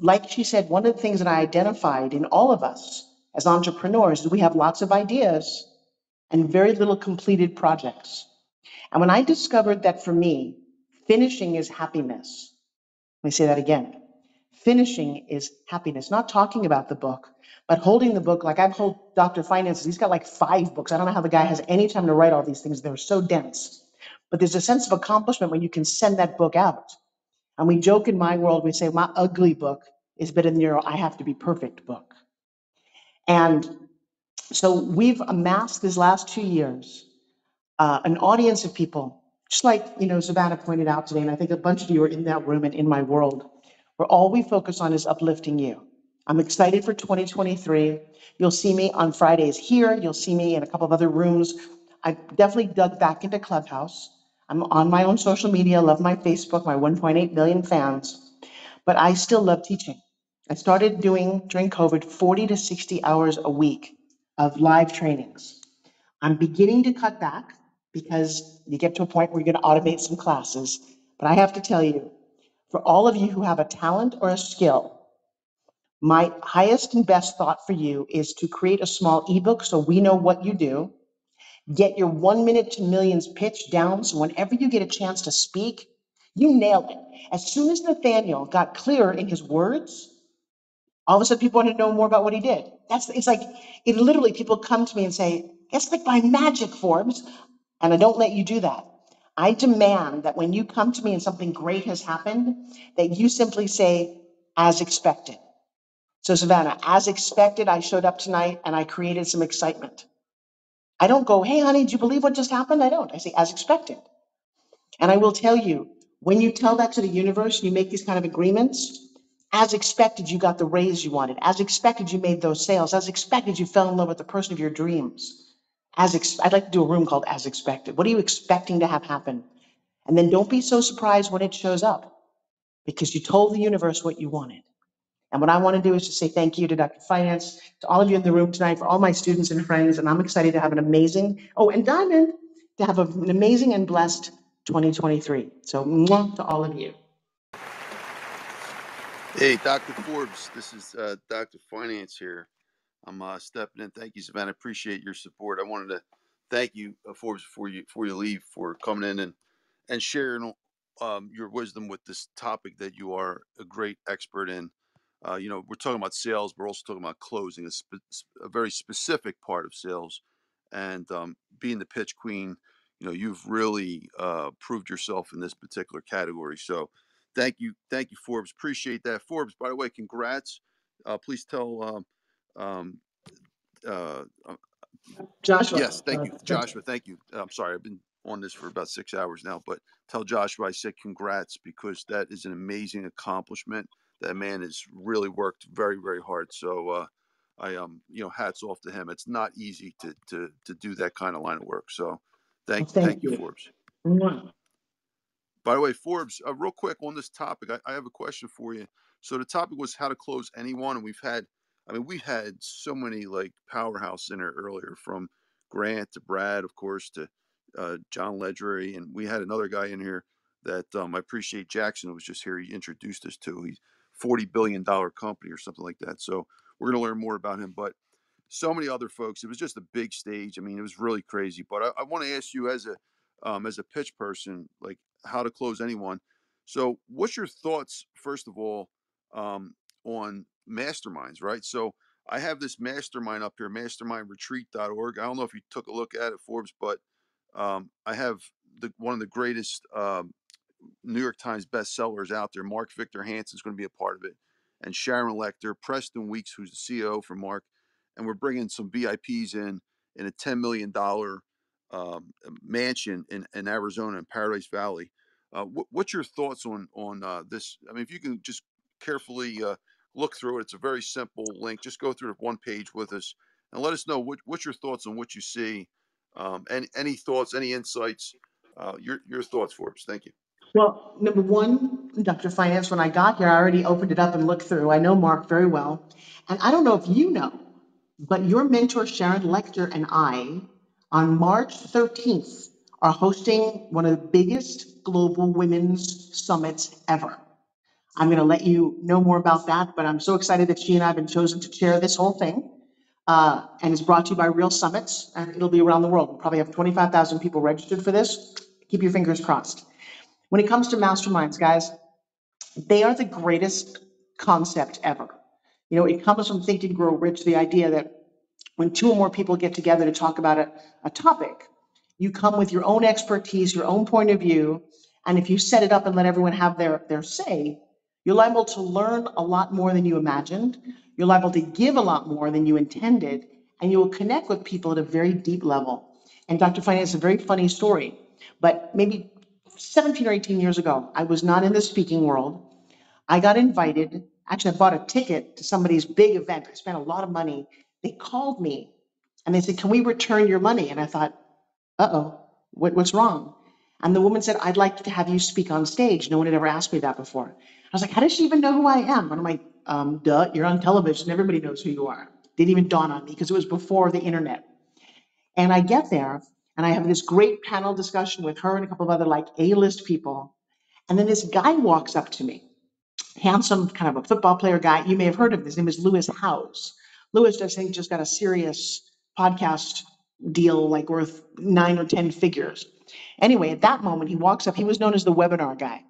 like she said, one of the things that I identified in all of us as entrepreneurs is we have lots of ideas and very little completed projects. And when I discovered that for me, finishing is happiness, let me say that again. Finishing is happiness, not talking about the book, but holding the book. Like I've held Dr. Finances, he's got like 5 books. I don't know how the guy has any time to write all these things. They're so dense. But there's a sense of accomplishment when you can send that book out. And we joke in my world, we say, my ugly book is better than your I have to be perfect book. And so we've amassed these last 2 years an audience of people, just like, Savannah pointed out today, and I think a bunch of you are in that room and in my world, where all we focus on is uplifting you. I'm excited for 2023. You'll see me on Fridays here. You'll see me in a couple of other rooms. I definitely dug back into Clubhouse. I'm on my own social media, love my Facebook, my 1.8 million fans, but I still love teaching. I started doing, during COVID, 40 to 60 hours a week of live trainings. I'm beginning to cut back because you get to a point where you're going to automate some classes. But I have to tell you, for all of you who have a talent or a skill, my highest and best thought for you is to create a small ebook so we know what you do. Get your 1 minute to millions pitch down so whenever you get a chance to speak, you nailed it. As soon as Nathaniel got clearer in his words, all of a sudden people want to know more about what he did. It's like, it literally, people come to me and say, it's like by magic, Forbes. And I don't let you do that. I demand that when you come to me and something great has happened, that you simply say, as expected. So Savannah, as expected, I showed up tonight and I created some excitement. I don't go, hey, honey, do you believe what just happened? I don't. I say, as expected. And I will tell you, when you tell that to the universe, you make these kind of agreements, as expected, you got the raise you wanted. As expected, you made those sales. As expected, you fell in love with the person of your dreams. I'd like to do a room called As Expected. What are you expecting to have happen? And then don't be so surprised when it shows up because you told the universe what you wanted. And what I want to do is to say thank you to Dr. Finance, to all of you in the room tonight, for all my students and friends. And I'm excited to have an amazing, and Diamond, to have an amazing and blessed 2023. So mwah to all of you. Hey, Dr. Forbes, this is Dr. Finance here. I'm stepping in. Thank you, Savannah. Appreciate your support. I wanted to thank you, Forbes, before you leave, for coming in and sharing your wisdom with this topic that you are a great expert in. We're talking about sales, but we're also talking about closing, a very specific part of sales, and being the pitch queen. You've really proved yourself in this particular category. So, thank you, Forbes. Appreciate that, Forbes. By the way, congrats. Please tell. Uh, Joshua. yes, thank you, Joshua. Thank you. I'm sorry, I've been on this for about 6 hours now, but tell Joshua I said congrats because that is an amazing accomplishment. That man has really worked very, very hard. So hats off to him. It's not easy to do that kind of line of work. So thank you, Forbes. Mwah. By the way, Forbes, real quick on this topic, I have a question for you. So the topic was how to close anyone, and we've had so many like powerhouse in there earlier, from Grant to Brad, of course, to John Ledgery, and we had another guy in here that I appreciate. Jackson was just here. He introduced us to. He's $40 billion company or something like that. So we're going to learn more about him, but so many other folks. It was just a big stage. I mean, it was really crazy. But I want to ask you as a pitch person, like how to close anyone. So what's your thoughts, first of all, on masterminds, right? So I have this mastermind up here, mastermindretreat.org. I don't know if you took a look at it, Forbes, but I have one of the greatest New York Times bestsellers out there. Mark Victor Hansen's going to be a part of it, and Sharon Lechter, Preston Weeks, who's the CEO for Mark, and we're bringing some VIPs in a $10 million mansion in Arizona in Paradise Valley. What's your thoughts on this? I mean, if you can just carefully look through it, it's a very simple link. Just go through it one page with us and let us know what's your thoughts on what you see. Any thoughts, any insights? Your thoughts, Forbes. Thank you. Well, number one, Dr. Finance, when I got here, I already opened it up and looked through. I know Mark very well. And I don't know if you know, but your mentor, Sharon Lechter, and I, on March 13th, are hosting one of the biggest global women's summits ever. I'm going to let you know more about that, but I'm so excited that she and I have been chosen to chair this whole thing. And it's brought to you by Real Summits, and it'll be around the world. We'll probably have 25,000 people registered for this. Keep your fingers crossed. When it comes to masterminds, guys, they are the greatest concept ever. It comes from Think and Grow Rich, the idea that when two or more people get together to talk about a topic, you come with your own expertise, your own point of view, and if you set it up and let everyone have their say, you're liable to learn a lot more than you imagined. You're liable to give a lot more than you intended, and you will connect with people at a very deep level. And Dr. Finance is a very funny story, but maybe 17 or 18 years ago, I was not in the speaking world. I got invited. Actually, I bought a ticket to somebody's big event. I spent a lot of money. They called me and they said, "Can we return your money?" And I thought, uh-oh, what's wrong? And the woman said, "I'd like to have you speak on stage. No one had ever asked me that before." I was like, "How does she even know who I am?" And I'm like, duh, you're on television. Everybody knows who you are. Didn't even dawn on me because it was before the internet. And I get there and I have this great panel discussion with her and a couple of other like A-list people. And then this guy walks up to me, handsome, kind of a football player guy. You may have heard of him. His name is Lewis Howes. Lewis, I think, just got a serious podcast deal, like worth 9 or 10 figures. Anyway, at that moment, he walks up. He was known as the webinar guy.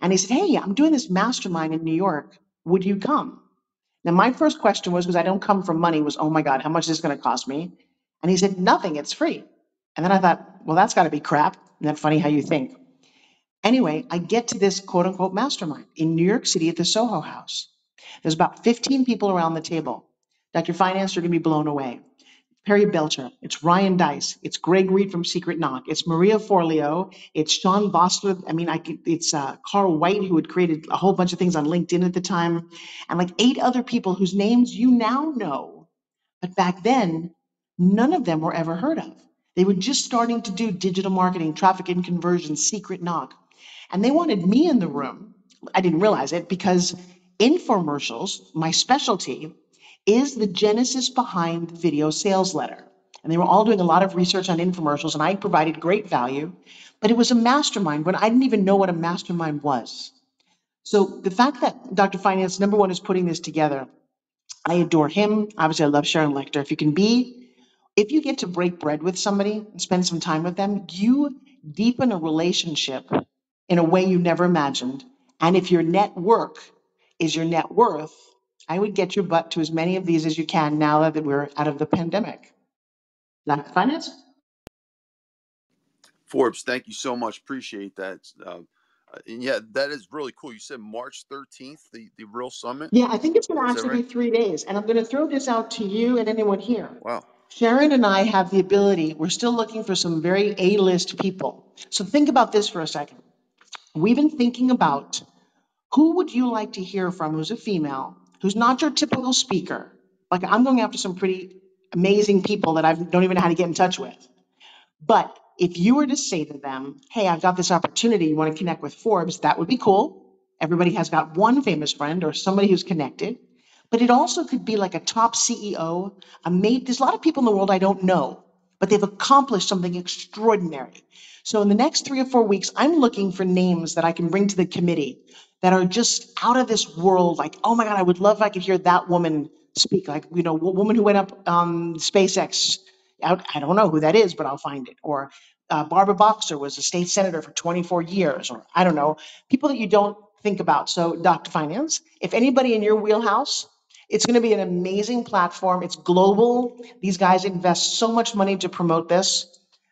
And he said, "Hey, I'm doing this mastermind in New York. Would you come?" Now, my first question was, because I don't come from money, was, "Oh my God, how much is this going to cost me?" And he said, "Nothing, it's free." And then I thought, well, that's got to be crap. Isn't that funny how you think? Anyway, I get to this quote unquote mastermind in New York City at the Soho House. There's about 15 people around the table. Dr. Finance, you're going to be blown away. Perry Belcher, it's Ryan Dice, it's Greg Reed from Secret Knock, it's Maria Forleo, it's Sean Bostler. It's Carl White, who had created a whole bunch of things on LinkedIn at the time, and like 8 other people whose names you now know, but back then, none of them were ever heard of. They were just starting to do digital marketing, traffic and conversion, Secret Knock. And they wanted me in the room. I didn't realize it because infomercials, my specialty, is the genesis behind the video sales letter. And they were all doing a lot of research on infomercials, and I provided great value. But it was a mastermind when I didn't even know what a mastermind was. So the fact that Dr. Finance, number one, is putting this together, I adore him. Obviously, I love Sharon Lechter. If you get to break bread with somebody and spend some time with them, you deepen a relationship in a way you never imagined. And if your network is your net worth, I would get your butt to as many of these as you can now that we're out of the pandemic. Dr. Finance? Forbes, thank you so much. Appreciate that. And yeah, that is really cool. You said March 13th, the real summit. Yeah, I think it's going to Is that actually be right? 3 days. And I'm going to throw this out to you and anyone here. Wow. Sharon and I have the ability, we're still looking for some very A-list people. So think about this for a second. We've been thinking about who would you like to hear from who's a female, who's not your typical speaker? Like I'm going after some pretty amazing people that I don't even know how to get in touch with. But if you were to say to them, "Hey, I've got this opportunity, you want to connect with Forbes," that would be cool. Everybody has got one famous friend or somebody who's connected. But it also could be like a top CEO, there's a lot of people in the world I don't know, but they've accomplished something extraordinary. So in the next 3 or 4 weeks, I'm looking for names that I can bring to the committee that are just out of this world. Like, oh my God, I would love if I could hear that woman speak. Like, a woman who went up SpaceX. I don't know who that is, but I'll find it. Or Barbara Boxer was a state senator for 24 years, or I don't know, people that you don't think about. So, Dr. Finance, if anybody in your wheelhouse, it's going to be an amazing platform. It's global. These guys invest so much money to promote this.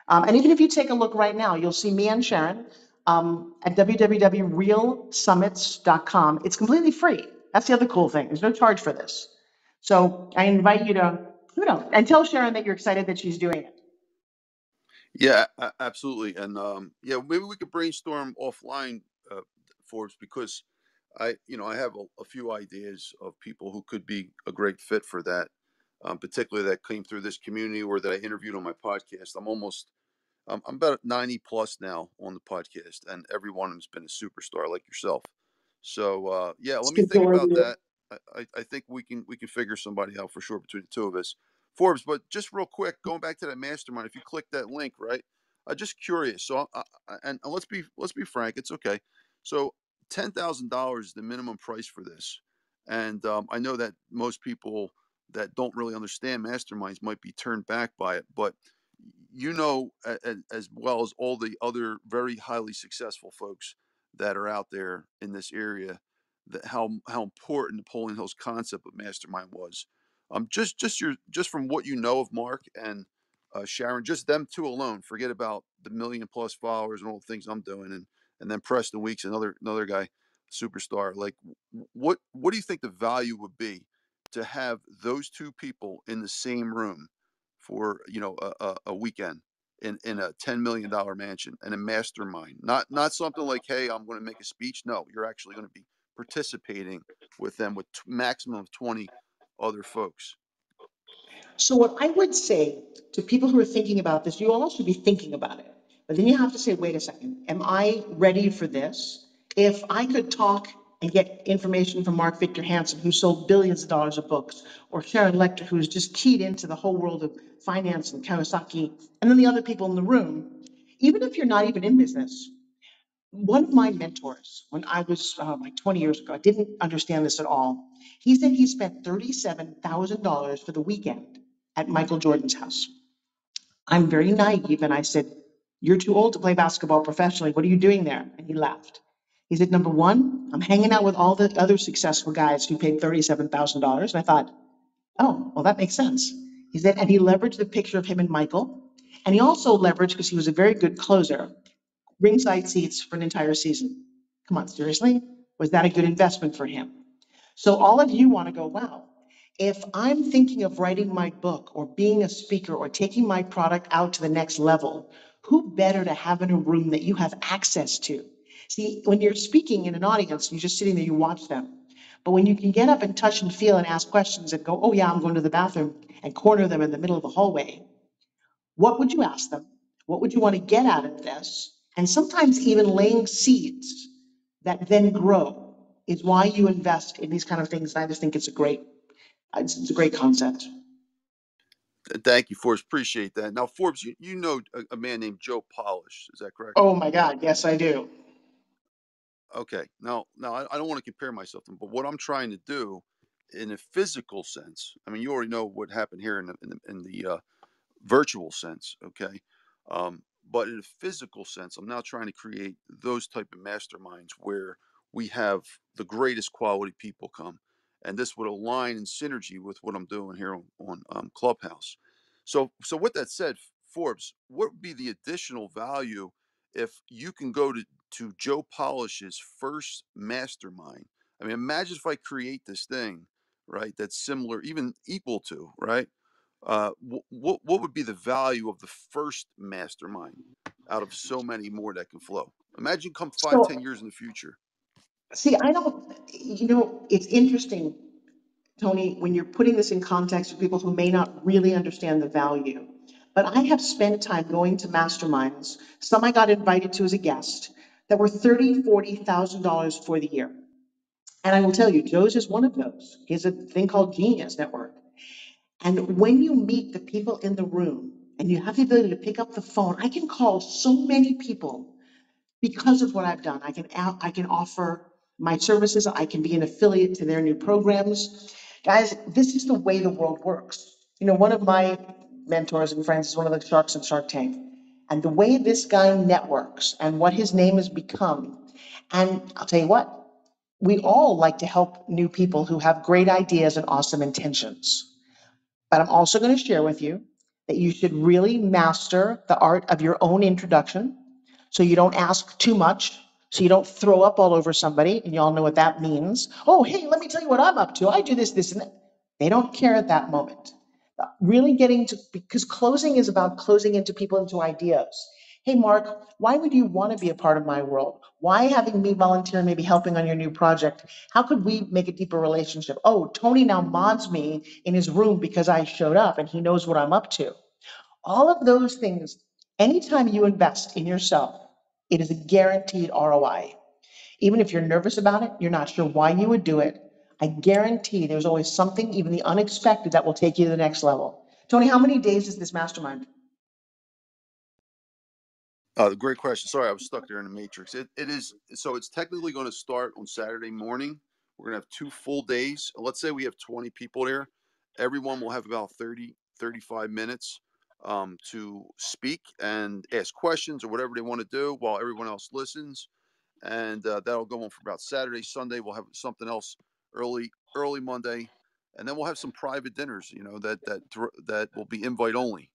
And even if you take a look right now, you'll see me and Sharon at www.realsummits.com. It's completely free. That's the other cool thing. There's no charge for this. So I invite you to, and tell Sharon that you're excited that she's doing it. Yeah, absolutely. And yeah, maybe we could brainstorm offline, Forbes, because I have a few ideas of people who could be a great fit for that, particularly that came through this community or that I interviewed on my podcast. I'm about 90 plus now on the podcast, and every one of them's been a superstar like yourself. So yeah, let me think about that. I think we can figure somebody out for sure between the two of us, Forbes. But just real quick, going back to that mastermind, if you click that link, right? I'm just curious. So and let's be frank, it's okay. So $10,000 is the minimum price for this, and I know that most people that don't really understand masterminds might be turned back by it, but as well as all the other very highly successful folks that are out there in this area, how important Napoleon Hill's concept of mastermind was. Just from what you know of Mark and Sharon, just them two alone. Forget about the million plus followers and all the things I'm doing, and then Preston Weeks, another guy, superstar. Like, what do you think the value would be to have those two people in the same room for a weekend in a $10 million mansion and a mastermind? Not something like, hey, I'm going to make a speech. No, you're actually going to be participating with them with maximum of 20 other folks. So what I would say to people who are thinking about this, you all should be thinking about it. But then you have to say, wait a second, am I ready for this? If I could talk and get information from Mark Victor Hansen, who sold billions of dollars of books, or Sharon Lechter, who's just keyed into the whole world of finance and Kawasaki, and then the other people in the room, even if you're not even in business, one of my mentors, when I was like 20 years ago, I didn't understand this at all. He said he spent $37,000 for the weekend at Michael Jordan's house. I'm very naive, and I said, "You're too old to play basketball professionally. What are you doing there?" And he laughed. He said, "Number one, I'm hanging out with all the other successful guys who paid $37,000. And I thought, oh, well, that makes sense. He said, and he leveraged the picture of him and Michael. And he also leveraged, because he was a very good closer, ringside seats for an entire season. Come on, seriously? Was that a good investment for him? So all of you want to go, wow, if I'm thinking of writing my book or being a speaker or taking my product out to the next level, who better to have in a room that you have access to? See, when you're speaking in an audience, you're just sitting there, you watch them. But when you can get up and touch and feel and ask questions and go, oh yeah, I'm going to the bathroom, and corner them in the middle of the hallway, what would you ask them? What would you want to get out of this? And sometimes even laying seeds that then grow is why you invest in these kind of things. And I just think it's a great concept. Thank you, Forbes. Appreciate that. Now, Forbes, you know a man named Joe Polish. Is that correct? Oh my God, yes, I do. Okay. Now I don't want to compare myself to him, but what I'm trying to do in a physical sense, I mean, you already know what happened here in the virtual sense, okay? But in a physical sense, I'm now trying to create those type of masterminds where we have the greatest quality people come, and this would align in synergy with what I'm doing here on Clubhouse. So with that said, Forbes, what would be the additional value if you can go to Joe Polish's first mastermind? I mean, imagine if I create this thing, right? That's similar, even equal to, right? What would be the value of the first mastermind out of so many more that can flow? Imagine come 5, 10 So, years in the future. see, I don't, it's interesting, Tony, when you're putting this in context with people who may not really understand the value. But I have spent time going to masterminds, some I got invited to as a guest, that were $30,000, $40,000 for the year. And I will tell you, Joe's is one of those. He has a thing called Genius Network. And when you meet the people in the room and you have the ability to pick up the phone, I can call so many people because of what I've done. I can offer my services. I can be an affiliate to their new programs. Guys, this is the way the world works. One of my mentors and friends is one of the sharks in Shark Tank. And the way this guy networks and what his name has become, and I'll tell you what, we all like to help new people who have great ideas and awesome intentions. But I'm also going to share with you that you should really master the art of your own introduction so you don't ask too much, so you don't throw up all over somebody, and you all know what that means. Oh, hey, let me tell you what I'm up to. I do this, this, and that. They don't care at that moment. Really getting to, because closing is about closing into people, into ideas. Hey, Mark, why would you want to be a part of my world? Why having me volunteer, maybe helping on your new project? How could we make a deeper relationship? Oh, Tony now mods me in his room because I showed up and he knows what I'm up to. All of those things, anytime you invest in yourself, it is a guaranteed ROI. Even if you're nervous about it, you're not sure why you would do it, I guarantee there's always something, even the unexpected, that will take you to the next level. Tony, how many days is this mastermind? Great question. Sorry, I was stuck there in the matrix. It is, so it's technically going to start on Saturday morning. We're going to have 2 full days. Let's say we have 20 people there. Everyone will have about 30, 35 minutes to speak and ask questions or whatever they want to do while everyone else listens. and that'll go on for about Saturday, Sunday. We'll have something else early Monday, and then we'll have some private dinners. That will be invite only.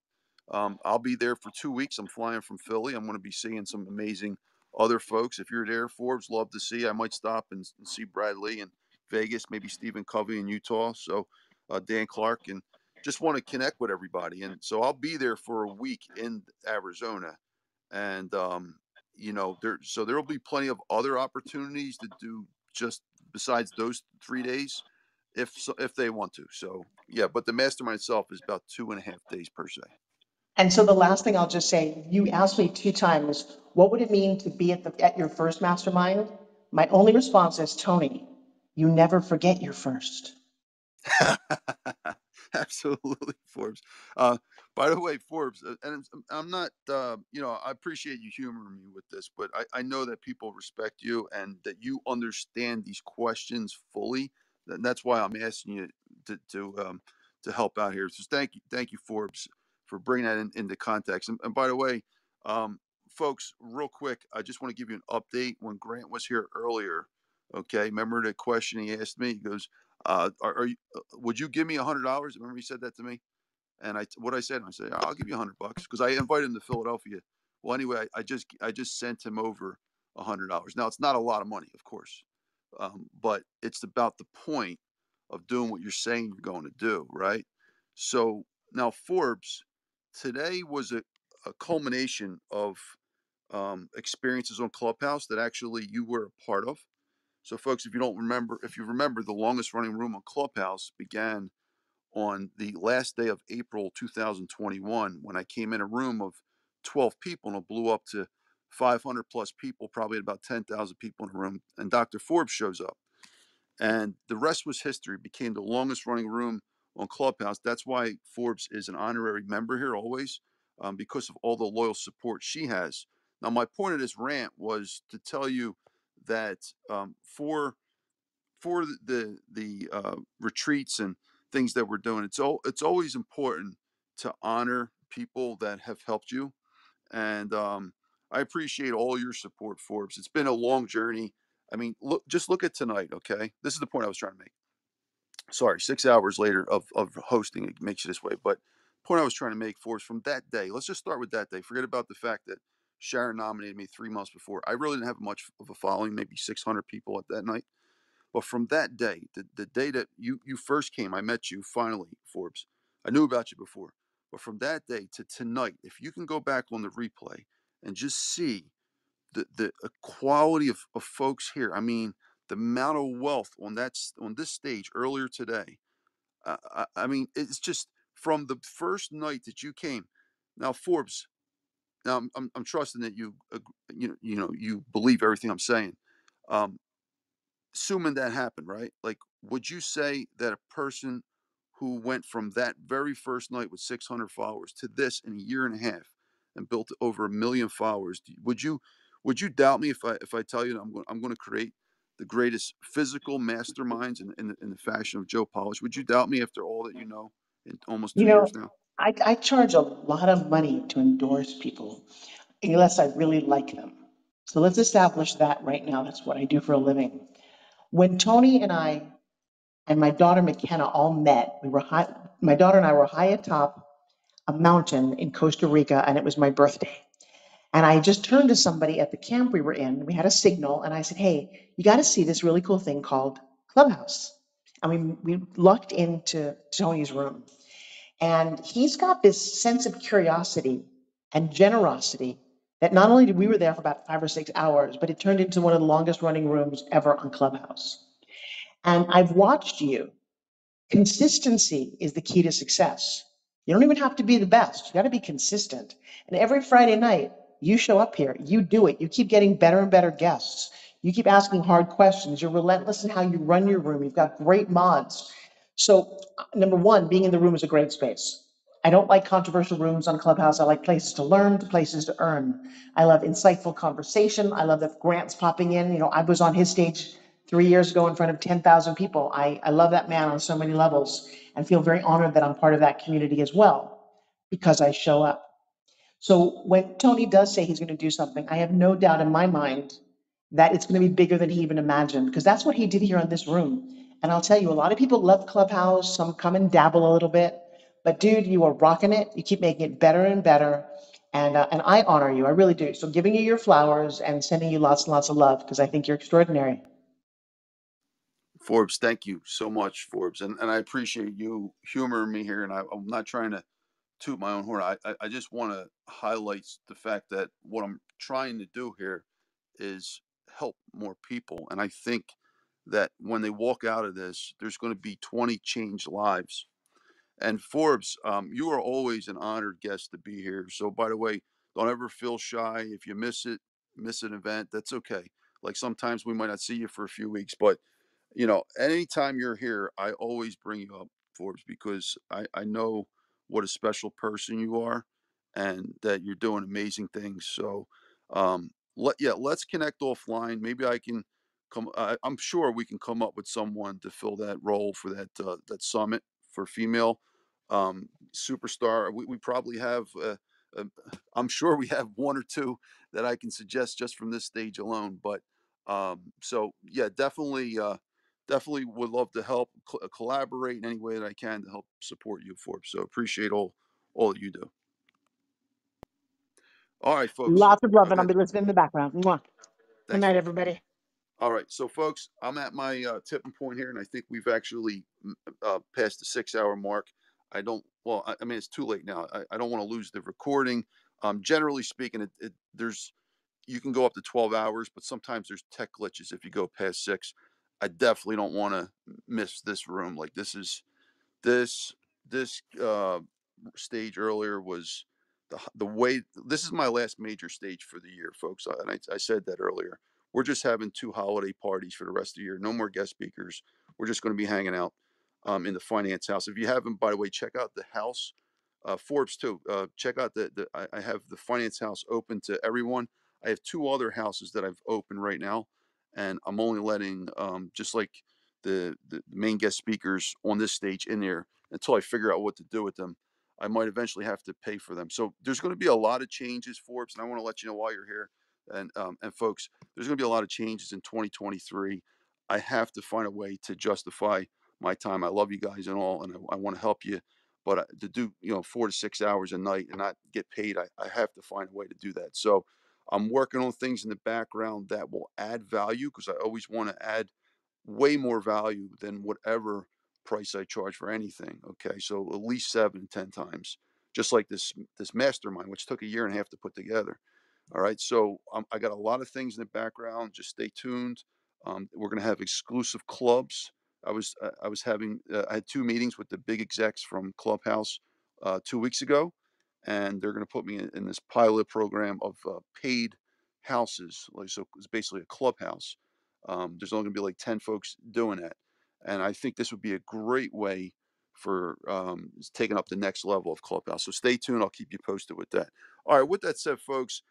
I'll be there for 2 weeks. I'm flying from Philly. I'm going to be seeing some amazing other folks. If you're there, Forbes, love to see. I might stop and see Brad Lea in Vegas, maybe Stephen Covey in Utah. So Dan Clark, and just want to connect with everybody. And so I'll be there for a week in Arizona, and there will be plenty of other opportunities to do just besides those 3 days, if they want to. So yeah, but the mastermind itself is about 2.5 days per se. And so the last thing I'll just say, you asked me 2 times, what would it mean to be at your first mastermind? My only response is, Tony, you never forget your first. Absolutely, Forbes. By the way, Forbes, and I'm not, I appreciate you humoring me with this, but I know that people respect you and that you understand these questions fully. And that's why I'm asking you to help out here. So thank you, Forbes, for bringing that into context. And by the way, folks, real quick, I just want to give you an update. When Grant was here earlier, okay, remember the question he asked me? He goes, are you, would you give me $100? Remember he said that to me, and what I said, I said, I'll give you $100 because I invited him to Philadelphia. Well, anyway, I just sent him over $100. Now it's not a lot of money, of course, but it's about the point of doing what you're saying you're going to do, right? So now, Forbes, today was a culmination of experiences on Clubhouse that actually you were a part of. So, folks, if you remember, the longest running room on Clubhouse began on the last day of April 2021 when I came in a room of 12 people and it blew up to 500 plus people, probably about 10,000 people in a room. And Dr. Forbes shows up. And the rest was history. It became the longest running room on Clubhouse. That's why Forbes is an honorary member here always, because of all the loyal support she has. Now, my point of this rant was to tell you that for the retreats and things that we're doing, it's always important to honor people that have helped you, and I appreciate all your support, Forbes. It's been a long journey. I mean, just look at tonight. Okay, this is the point I was trying to make. Sorry, 6 hours later of hosting, it makes you this way. But the point I was trying to make, Forbes, from that day. Let's just start with that day. Forget about the fact that Sharon nominated me 3 months before. I really didn't have much of a following, maybe 600 people at that night. But from that day, the day that you first came, I met you finally, Forbes. I knew about you before. But from that day to tonight, if you can go back on the replay and just see the quality of folks here, I mean, the amount of wealth on this stage earlier today. I mean, it's just from the first night that you came. Now, Forbes. Now, I'm trusting that you believe everything I'm saying. Um, Assuming that happened, right? Like, would you say that a person who went from that very first night with 600 followers to this in a year and a half and built over 1 million followers, would you doubt me if I tell you that I'm going to create the greatest physical masterminds in the fashion of Joe Polish? Would you doubt me after all that you know in almost You 2 years know, now? I charge a lot of money to endorse people unless I really like them. So let's establish that right now. That's what I do for a living. When Tony and I and my daughter McKenna all met, my daughter and I were high atop a mountain in Costa Rica, and it was my birthday. And I just turned to somebody at the camp we were in. We had a signal, and I said, "Hey, you got to see this really cool thing called Clubhouse." And we lucked into Tony's room. And he's got this sense of curiosity and generosity that not only did we were there for about 5 or 6 hours, but it turned into one of the longest running rooms ever on Clubhouse. And I've watched you. Consistency is the key to success. You don't even have to be the best. You got to be consistent. And every Friday night, you show up here, you do it. You keep getting better and better guests. You keep asking hard questions. You're relentless in how you run your room. You've got great mods. So, number one, being in the room is a great space. I don't like controversial rooms on Clubhouse. I like places to learn, places to earn. I love insightful conversation. I love that Grant's popping in. You know, I was on his stage 3 years ago in front of 10,000 people. I love that man on so many levels and feel very honored that I'm part of that community as well because I show up. So when Tony does say he's going to do something, I have no doubt in my mind that it's going to be bigger than he even imagined, because that's what he did here on this room. And I'll tell you, a lot of people love Clubhouse, some come and dabble a little bit, but dude, you are rocking it. You keep making it better and better. And I honor you. I really do. So giving you your flowers and sending you lots and lots of love, because I think you're extraordinary. Forbes, thank you so much, Forbes. And I appreciate you humoring me here. And I'm not trying to toot my own horn. I just want to highlight the fact that what I'm trying to do here is help more people. And I think that when they walk out of this, there's going to be 20 changed lives. And Forbes, you are always an honored guest to be here. So, by the way, don't ever feel shy. If you miss an event, that's okay. Like sometimes we might not see you for a few weeks, but anytime you're here, I always bring you up, Forbes, because I know what a special person you are and that you're doing amazing things. So, let's connect offline. Maybe I can come, I'm sure we can come up with someone to fill that role for that summit for female superstar. We probably have, uh, I'm sure we have one or two that I can suggest just from this stage alone. But so yeah, definitely would love to help collaborate in any way that I can to help support you, Forbes. So appreciate all that you do. All right, folks. Lots of love, and Okay, I'll be listening in the background. Mwah. Good thanks, night, Forbes. everybody. All right, so folks, I'm at my tipping point here, and I think we've actually passed the 6 hour mark. I don't. Well, I mean, it's too late now. I don't want to lose the recording. Generally speaking, there's you can go up to 12 hours, but sometimes there's tech glitches if you go past 6. I definitely don't want to miss this room. Like this this stage earlier was the way. This is my last major stage for the year, folks. And I said that earlier. We're just having 2 holiday parties for the rest of the year. No more guest speakers. We're just going to be hanging out in the finance house. If you haven't, by the way, check out the house. Forbes too. Check out I have the finance house open to everyone. I have 2 other houses that I've opened right now, and I'm only letting just like the main guest speakers on this stage in there until I figure out what to do with them. I might eventually have to pay for them. So there's going to be a lot of changes, Forbes, and I want to let you know while you're here, and folks, there's going to be a lot of changes in 2023. I have to find a way to justify my time. I love you guys and all, and I want to help you, but to do 4 to 6 hours a night and not get paid, I have to find a way to do that. So I'm working on things in the background that will add value, because I always want to add way more value than whatever price I charge for anything. Okay, so at least 7 to 10 times, just like this mastermind, which took a year and a half to put together. All right, so I got a lot of things in the background. Just stay tuned. We're going to have exclusive clubs. I had 2 meetings with the big execs from Clubhouse 2 weeks ago, and they're going to put me in this pilot program of paid houses. Like, so it's basically a clubhouse. There's only going to be like 10 folks doing that, and I think this would be a great way for taking up the next level of Clubhouse. So stay tuned. I'll keep you posted with that. All right. With that said, folks,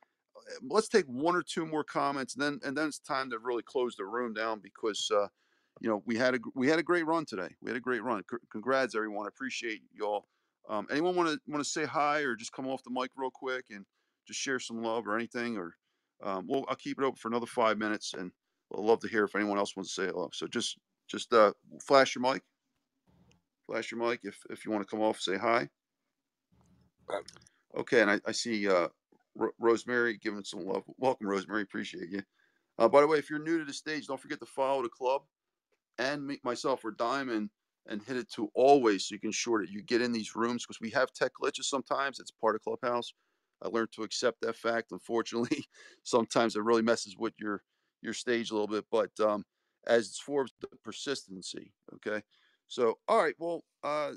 let's take 1 or 2 more comments, and then it's time to really close the room down, because we had a great run today. We had a great run. Congrats, everyone. I appreciate y'all. Anyone want to say hi or just come off the mic real quick and just share some love or anything? Or well, I'll keep it open for another 5 minutes, and I'd love to hear if anyone else wants to say hello. So just flash your mic. Flash your mic if you want to come off, say hi. Okay, and I see Rosemary giving some love. Welcome, Rosemary. Appreciate you. By the way, if you're new to the stage, don't forget to follow the club and myself or Diamond, and hit it to always, so you can ensure that you get in these rooms, because we have tech glitches sometimes. It's part of Clubhouse. I learned to accept that fact. Unfortunately, sometimes it really messes with your stage a little bit. But as it's for the persistency, okay. So all right, well,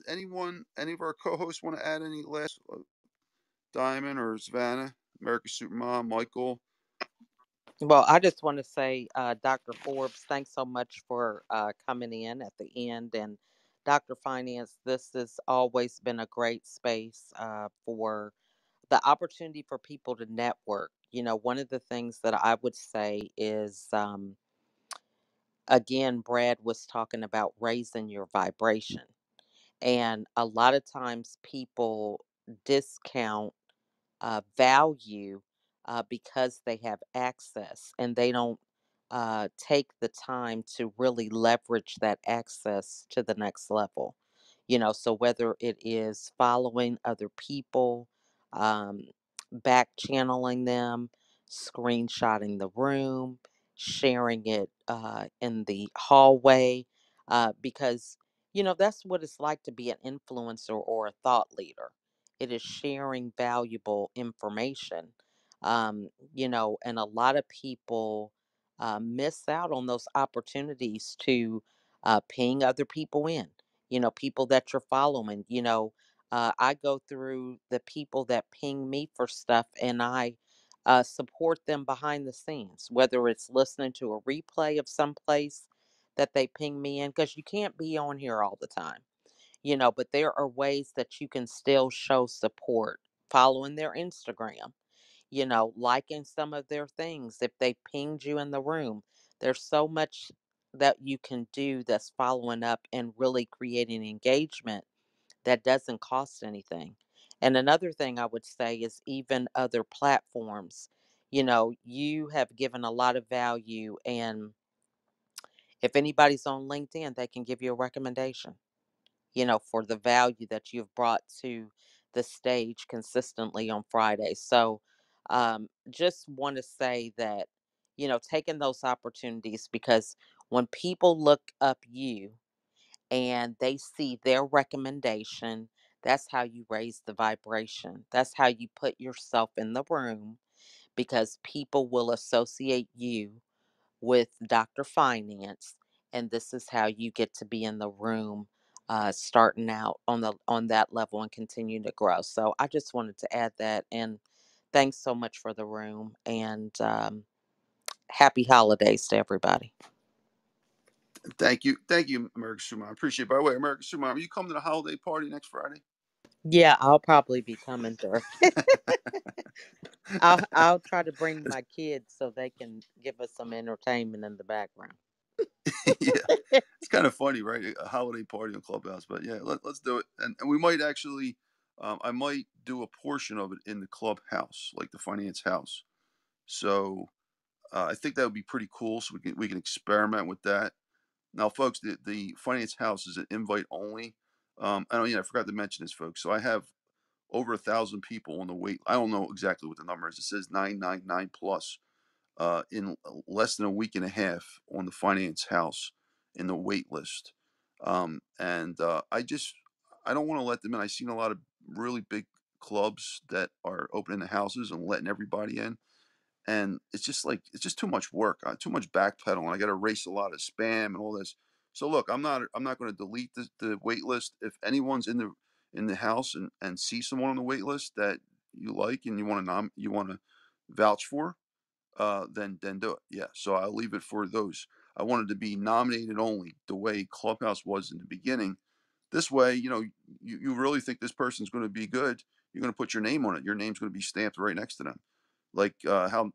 any of our co-hosts want to add any last? Diamond or Savannah, America's Supermom, Michael. Well, I just want to say, Dr. Forbes, thanks so much for coming in at the end. And Dr. Finance, this has always been a great space for the opportunity for people to network. One of the things that I would say is, again, Brad was talking about raising your vibration. And a lot of times people discount value because they have access, and they don't take the time to really leverage that access to the next level. So whether it is following other people, um, back channeling them, screenshotting the room, sharing it in the hallway, because, that's what it's like to be an influencer or a thought leader. It is sharing valuable information. And a lot of people miss out on those opportunities to ping other people in, people that you're following. I go through the people that ping me for stuff, and I support them behind the scenes, whether it's listening to a replay of some place that they ping me in, because you can't be on here all the time, but there are ways that you can still show support, following their Instagram, liking some of their things. If they pinged you in the room, there's so much that you can do that's following up and really creating engagement that doesn't cost anything. And another thing I would say is even other platforms. You have given a lot of value, and if anybody's on LinkedIn, they can give you a recommendation, for the value that you've brought to the stage consistently on Fridays. So, just want to say that, taking those opportunities, because when people look up you and they see their recommendation, that's how you raise the vibration. That's how you put yourself in the room, because people will associate you with Dr. Finance, and this is how you get to be in the room, starting out on that level and continue to grow. So I just wanted to add that, and thanks so much for the room, and happy holidays to everybody. Thank you, America Supermom. I appreciate it. By the way, America Supermom, are you coming to the holiday party next Friday? Yeah, I'll probably be coming through. I'll try to bring my kids so they can give us some entertainment in the background. Yeah, it's kind of funny, right? A holiday party on Clubhouse, but yeah, let's do it, and we might actually, I might do a portion of it in the Clubhouse, like the Finance House. So I think that would be pretty cool. So we can experiment with that. Now, folks, the Finance House is an invite only. I forgot to mention this, folks. So I have over 1,000 people on the wait. I don't know exactly what the number is. It says 999 plus in less than a week and a half on the Finance House in the wait list. And I don't want to let them in. I've seen a lot of really big clubs that are opening the houses and letting everybody in, and it's just too much work, too much backpedaling. I got to erase a lot of spam and all this. So look, I'm not going to delete the wait list. If anyone's in the house and see someone on the wait list that you like and you want to vouch for, then do it. Yeah. So I'll leave it for those. I wanted to be nominated only, the way Clubhouse was in the beginning. This way, you really think this person's going to be good. You're going to put your name on it. Your name's going to be stamped right next to them. Like how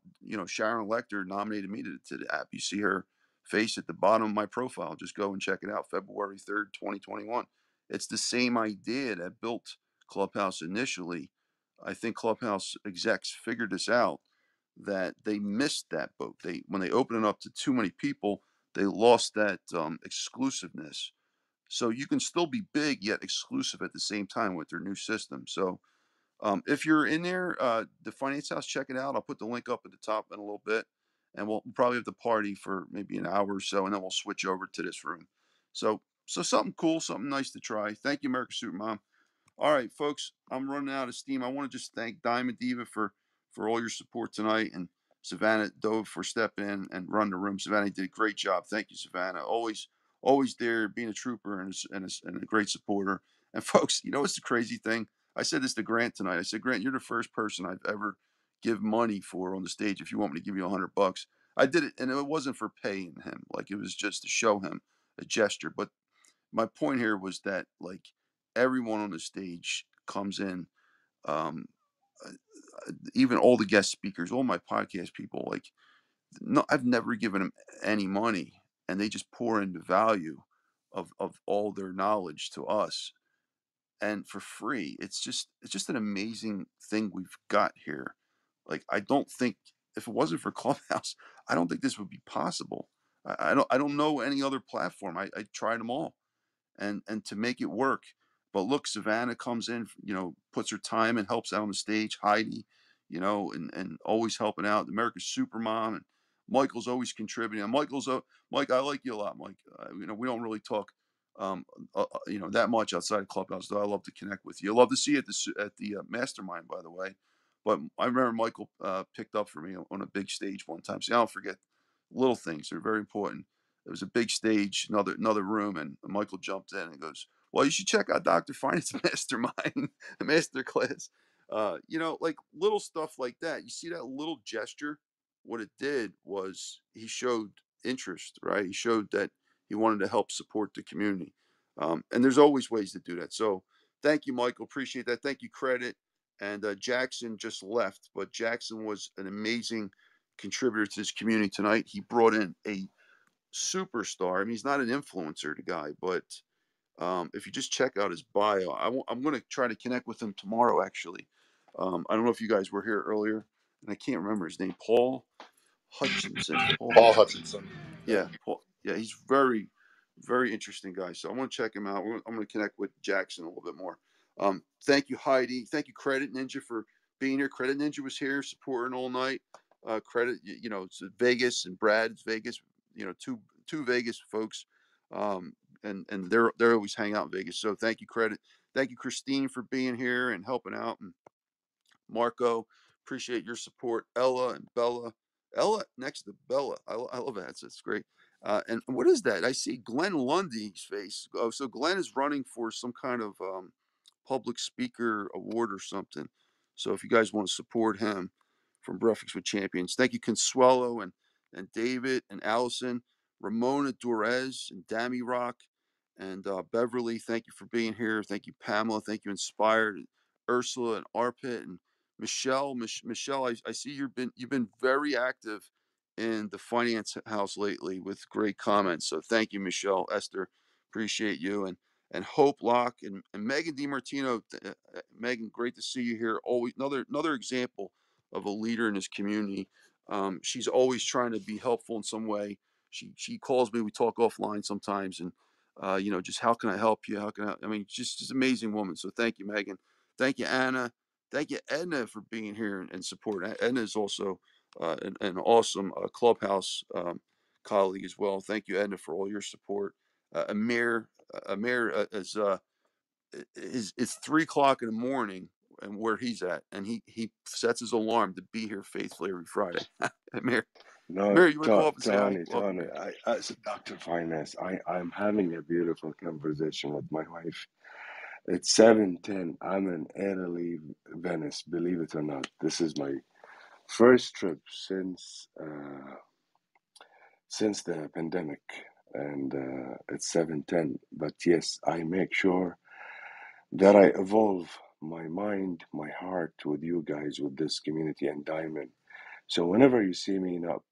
Sharon Lecter nominated me to the app. You see her face at the bottom of my profile. Just go and check it out. February 3rd, 2021. It's the same idea that built Clubhouse initially. I think Clubhouse execs figured this out, that they missed that boat. When they opened it up to too many people, they lost that exclusiveness. So you can still be big yet exclusive at the same time with their new system. So if you're in there, the Finance House, check it out. I'll put the link up at the top in a little bit, and we'll probably have the party for maybe an hour or so, and then we'll switch over to this room. So something cool, something nice to try. Thank you, America Supermom. All right, folks, I'm running out of steam. I want to just thank Diamond Diva for all your support tonight, and Savannah Dove for stepping in and running the room. Savannah did a great job. Thank you, Savannah. Always there, being a trooper and a great supporter. And folks, what's the crazy thing? I said this to Grant tonight. I said, Grant, you're the first person I've ever give money for on the stage. If you want me to give you $100, I did it, and it wasn't for paying him. Like, it was just to show him a gesture. But my point here was that, like, everyone on the stage comes in, um, even all the guest speakers, all my podcast people. Like, no, I've never given them any money, and they just pour in the value of all their knowledge to us, and for free. It's just an amazing thing we've got here. Like, I don't think if it wasn't for Clubhouse, I don't think this would be possible. I don't know any other platform. I tried them all, and to make it work. But look, Savannah comes in, puts her time and helps out on the stage. Heidi, and always helping out. America's Supermom, and Michael's always contributing. And Mike, I like you a lot, Mike. We don't really talk, that much outside of Clubhouse. Though I love to connect with you. I love to see you at the mastermind, by the way. But I remember Michael picked up for me on a big stage one time. See, I don't forget little things. They're very important. It was a big stage, another room, and Michael jumped in and goes, "Well, you should check out Dr. Finance Mastermind, Masterclass." Like little stuff like that. You see that little gesture? What it did was he showed interest, right? He showed that he wanted to help support the community, and there's always ways to do that. So, thank you, Michael. Appreciate that. Thank you, Credit. And Jackson just left, but Jackson was an amazing contributor to this community tonight. He brought in a superstar. I mean, he's not an influencer, the guy, but if you just check out his bio, I'm going to try to connect with him tomorrow, actually. I don't know if you guys were here earlier, and I can't remember his name. Paul Hutchinson. Paul Paul Hutchinson. Hutchinson. Yeah, Paul. Yeah, he's very, very interesting guy. So I want to check him out. I'm going to connect with Jackson a little bit more. Thank you, Heidi. Thank you, Credit Ninja, for being here. Credit Ninja was here supporting all night. Credit, it's Vegas, and Brad's Vegas. Two Vegas folks, and they're always hang out in Vegas. So thank you, Credit. Thank you, Christine, for being here and helping out. And Marco, appreciate your support. Ella and Bella. Ella next to Bella. I love that. It's great. And what is that? I see Glenn Lundy's face. Oh, so Glenn is running for some kind of public speaker award or something. So if you guys want to support him from Breakfast with Champions, thank you, Consuelo and David and Allison, Ramona Dorez and Dami Rock, and Beverly. Thank you for being here. Thank you, Pamela. Thank you, Inspired, and Ursula and Arpit and Michelle. Michelle, I see you've been very active in the finance house lately with great comments. So thank you, Michelle. Esther, appreciate you. And Hope Locke and Megan DiMartino. Megan, great to see you here. Always another example of a leader in this community. She's always trying to be helpful in some way. She calls me. We talk offline sometimes, and just how can I help you? How can I mean, just amazing woman. So thank you, Megan. Thank you, Anna. Thank you, Edna, for being here and support. Edna is also an awesome Clubhouse colleague as well. Thank you, Edna, for all your support. Amir is it's 3 o'clock in the morning and where he's at, and he sets his alarm to be here faithfully every Friday. Amir, No, Amir, you want to come up and say hi? Tony, Welcome, Tony. Amir. As a Dr. Finance, I'm having a beautiful conversation with my wife. It's 7:10. I'm in Italy, Venice. Believe it or not, this is my first trip since the pandemic, and it's 7:10. But yes, I make sure that I evolve my mind, my heart with you guys, with this community and Diamond. So whenever you see me not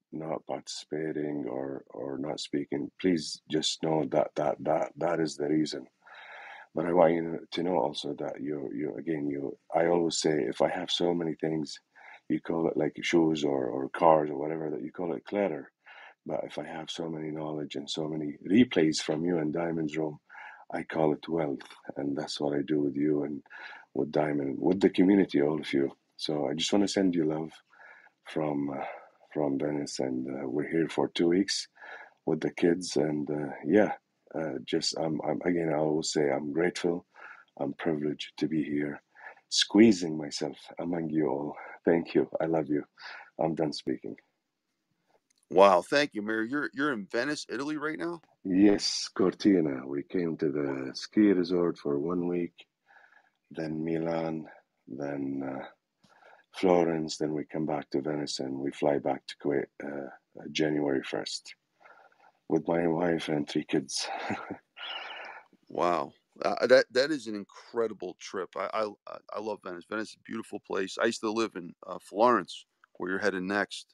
participating or not speaking, please just know that is the reason. But I want you to know also that I always say, if I have so many things, you call it like shoes or cars or whatever, that you call it clutter. But if I have so many knowledge and so many replays from you in Diamond's room, I call it wealth. And that's what I do with you and with Diamond, with the community, all of you. So I just want to send you love from Venice, and we're here for 2 weeks with the kids, and I'm again. I always say I'm grateful, I'm privileged to be here, squeezing myself among you all. Thank you. I love you. I'm done speaking. Wow, thank you, Amir. You're in Venice, Italy right now? Yes, Cortina. We came to the ski resort for 1 week, then Milan, then Florence, then we come back to Venice, and we fly back to Kuwait January 1st with my wife and 3 kids. Wow, that is an incredible trip. I love Venice. Venice is a beautiful place. I used to live in Florence, where you're headed next.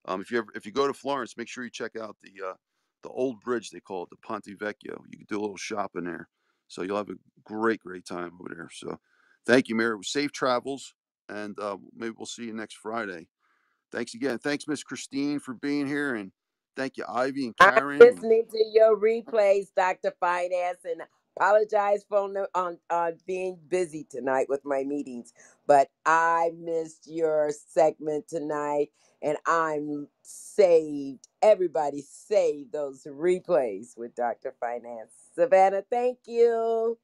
If you go to Florence, make sure you check out the old bridge, they call it the Ponte Vecchio. You can do a little shopping there, so you'll have a great time over there. So, thank you, Mary. Safe travels, and maybe we'll see you next Friday. Thanks again. Thanks, Miss Christine, for being here, and thank you, Ivy and I'm Karen. And listening to your replays, Dr. Finance, and apologize for on being busy tonight with my meetings. But I missed your segment tonight, and I'm saved. Everybody saved those replays with Dr. Finance. Savannah, thank you.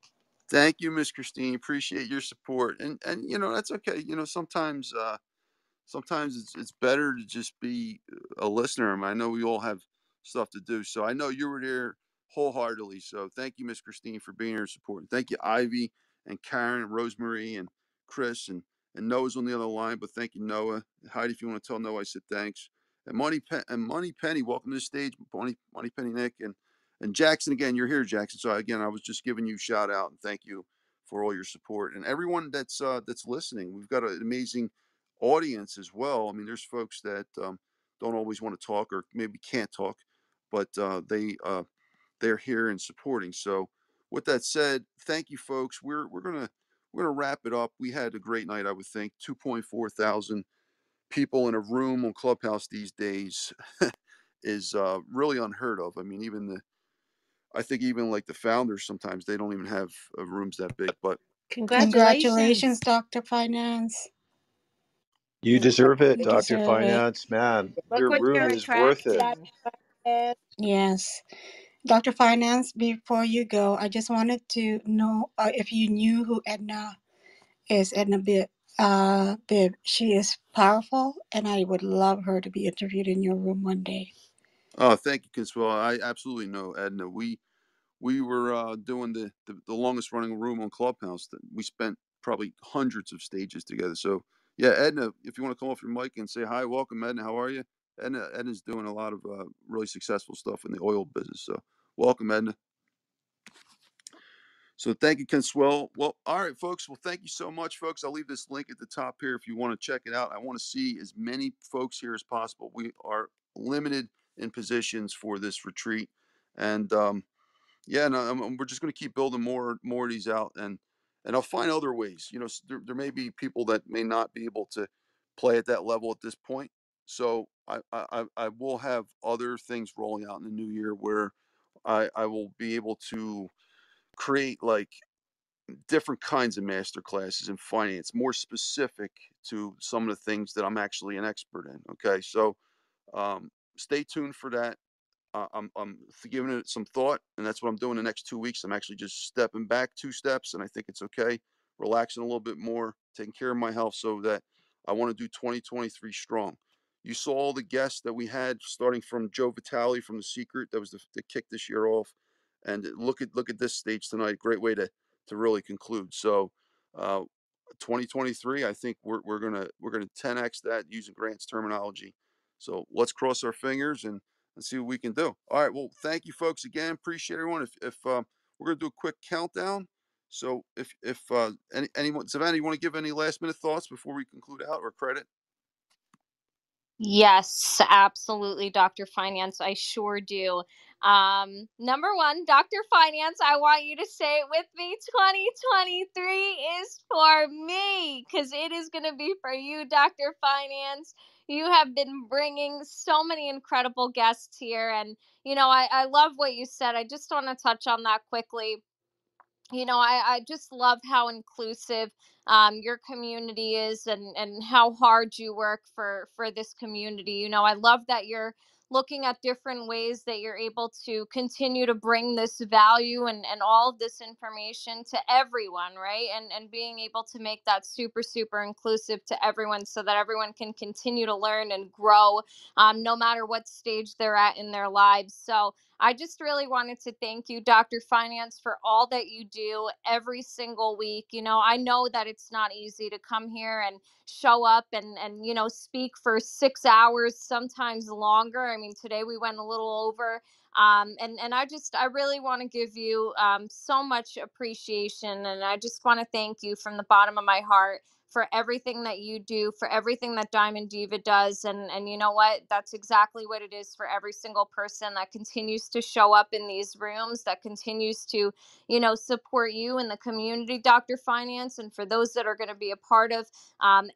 thank you, Miss Christine. Appreciate your support. And that's okay. Sometimes it's better to just be a listener. I mean, I know we all have stuff to do, so I know you were there wholeheartedly. So thank you, Miss Christine, for being here and supporting. Thank you, Ivy and Karen and Rosemary and Chris and Noah's on the other line. But thank you, Noah. Heidi, if you want to tell Noah, I said thanks. And Money Penny, welcome to the stage. Money Penny Nick and Jackson again. You're here, Jackson. So again, I was just giving you a shout out and thank you for all your support and everyone that's listening. We've got an amazing audience as well. I mean, there's folks that don't always want to talk or maybe can't talk, but they're here and supporting. So, with that said, thank you, folks. We're gonna wrap it up. We had a great night, I would think. 2.4 thousand people in a room on Clubhouse these days is really unheard of. I mean, I think even like the founders sometimes they don't even have rooms that big. But Congratulations, Congratulations. Dr. Finance. You deserve it, You Congratulations. Dr. deserve it. Finance. Man, Look your what room you're is worth it. attracting. Dr. Yes. Dr. Finance, before you go, I just wanted to know if you knew who Edna is. Edna Bibb. She is powerful, and I would love her to be interviewed in your room one day. oh, thank you, Consuelo. I absolutely know Edna. We were doing the longest running room on Clubhouse. That we spent probably hundreds of stages together. So yeah, Edna, if you want to come off your mic and say hi, welcome, Edna. How are you? Edna's doing a lot of really successful stuff in the oil business. So welcome, Edna. So thank you, Consuelo. Well, all right, folks. Well, thank you so much, folks. I'll leave this link at the top here if you want to check it out. I want to see as many folks here as possible. We are limited in positions for this retreat, and yeah, no, we're just going to keep building more of these out, and I'll find other ways. There may be people that may not be able to play at that level at this point. So I will have other things rolling out in the new year where I will be able to create like different kinds of master classes in finance, more specific to some of the things that I'm actually an expert in. Okay, so stay tuned for that. I'm giving it some thought, and that's what I'm doing the next 2 weeks. I'm actually just stepping back 2 steps, and I think it's okay. Relaxing a little bit more, taking care of my health, so that I want to do 2023 strong. You saw all the guests that we had, starting from Joe Vitale from The Secret. That was the kick this year off, and look at this stage tonight. Great way to really conclude. So, uh, 2023, I think we're gonna 10x that using Grant's terminology. So let's cross our fingers and see what we can do. All right. Well, thank you, folks, again. Appreciate everyone. If we're gonna do a quick countdown. So if anyone, Savannah, you want to give any last minute thoughts before we conclude out or credit? Yes, absolutely, Dr. Finance. I sure do. Number one, Dr. Finance, I want you to say it with me. 2023 is for me because it is going to be for you, Dr. Finance. You have been bringing so many incredible guests here. And, I love what you said. I just want to touch on that quickly. I just love how inclusive your community is, and how hard you work for this community. I love that you're looking at different ways that you're able to continue to bring this value and all of this information to everyone, right? And being able to make that super, super inclusive to everyone so that everyone can continue to learn and grow, no matter what stage they're at in their lives. So I just really wanted to thank you, Dr. Finance, for all that you do every single week. I know that it's not easy to come here and show up and speak for 6 hours, sometimes longer. I mean, today we went a little over. And I really want to give you so much appreciation. And I just want to thank you from the bottom of my heart for everything that you do, for everything that Diamond Diva does. And you know what? That's exactly what it is for every single person that continues to show up in these rooms, that continues to, support you in the community, Dr. Finance. And for those that are going to be a part of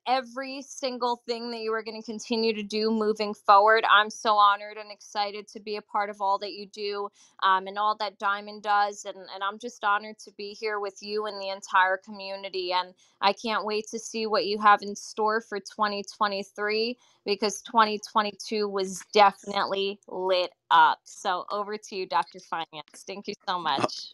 every single thing that you are going to continue to do moving forward, I'm so honored and excited to be a part of all that you do, and all that Diamond does. And I'm just honored to be here with you and the entire community. And I can't wait to see what you have in store for 2023, because 2022 was definitely lit up. So over to you, Dr. Finance. Thank you so much.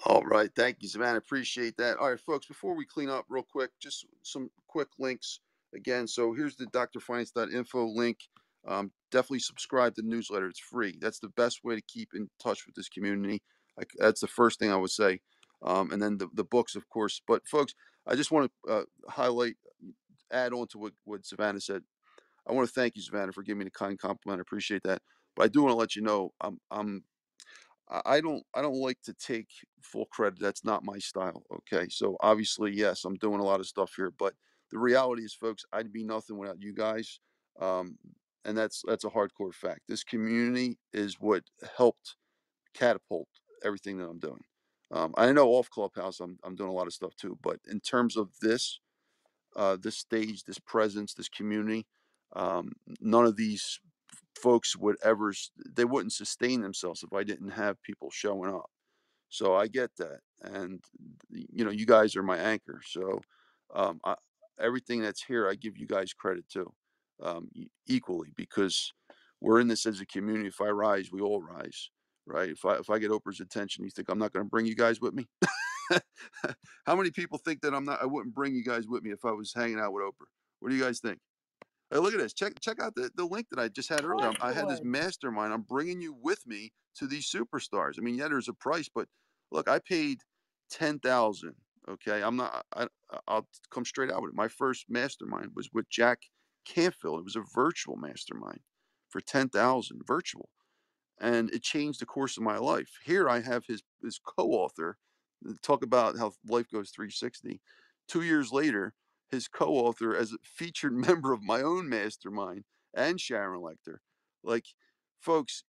All right. Thank you, Savannah. Appreciate that. All right, folks, before we clean up real quick, just some quick links again. So here's the drfinance.info link. Definitely subscribe to the newsletter. It's free. That's the best way to keep in touch with this community. That's the first thing I would say. And then the books, of course. But folks, I just want to add on to what Savannah said. I want to thank you, Savannah, for giving me the kind compliment. I appreciate that. But I do want to let you know I don't like to take full credit. That's not my style. Okay. So obviously, yes, I'm doing a lot of stuff here, but the reality is, folks, I'd be nothing without you guys. Um, and that's a hardcore fact. This community is what helped catapult everything that I'm doing. I know off Clubhouse, I'm doing a lot of stuff too, but in terms of this stage, this presence, this community, none of these folks would ever, they wouldn't sustain themselves if I didn't have people showing up. So I get that. And, you guys are my anchor. So everything that's here, I give you guys credit too, equally, because we're in this as a community. If I rise, we all rise, right? If I get Oprah's attention, you think I'm not going to bring you guys with me? How many people think that I wouldn't bring you guys with me if I was hanging out with Oprah? What do you guys think? Hey, look at this. Check out the link that I just had Of earlier. course I you had this would. mastermind. I'm bringing you with me to these superstars. I mean, yeah, there's a price, but look, I paid 10,000. Okay, I'm not. I'll come straight out with it. My first mastermind was with Jack Canfield. It was a virtual mastermind for 10,000, virtual, and it changed the course of my life. Here I have his co-author talk about how life goes 360. 2 years later, his co-author as a featured member of my own mastermind and Sharon Lecter. Like, folks,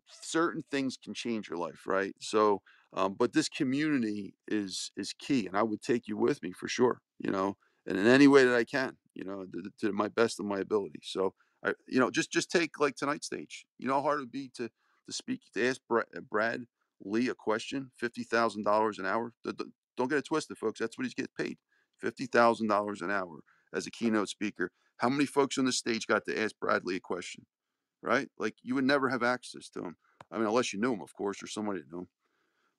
certain things can change your life, right? So, but this community is key, and I would take you with me for sure, and in any way that I can, to my best of my ability. So, just take like tonight's stage. You know how hard it would be to speak, to ask Brad Lea a question, $50,000 an hour. Don't get it twisted, folks. That's what he's getting paid, $50,000 an hour as a keynote speaker. How many folks on this stage got to ask Brad Lea a question? Right? Like, you would never have access to him. I mean, unless you knew him, of course, or somebody knew him.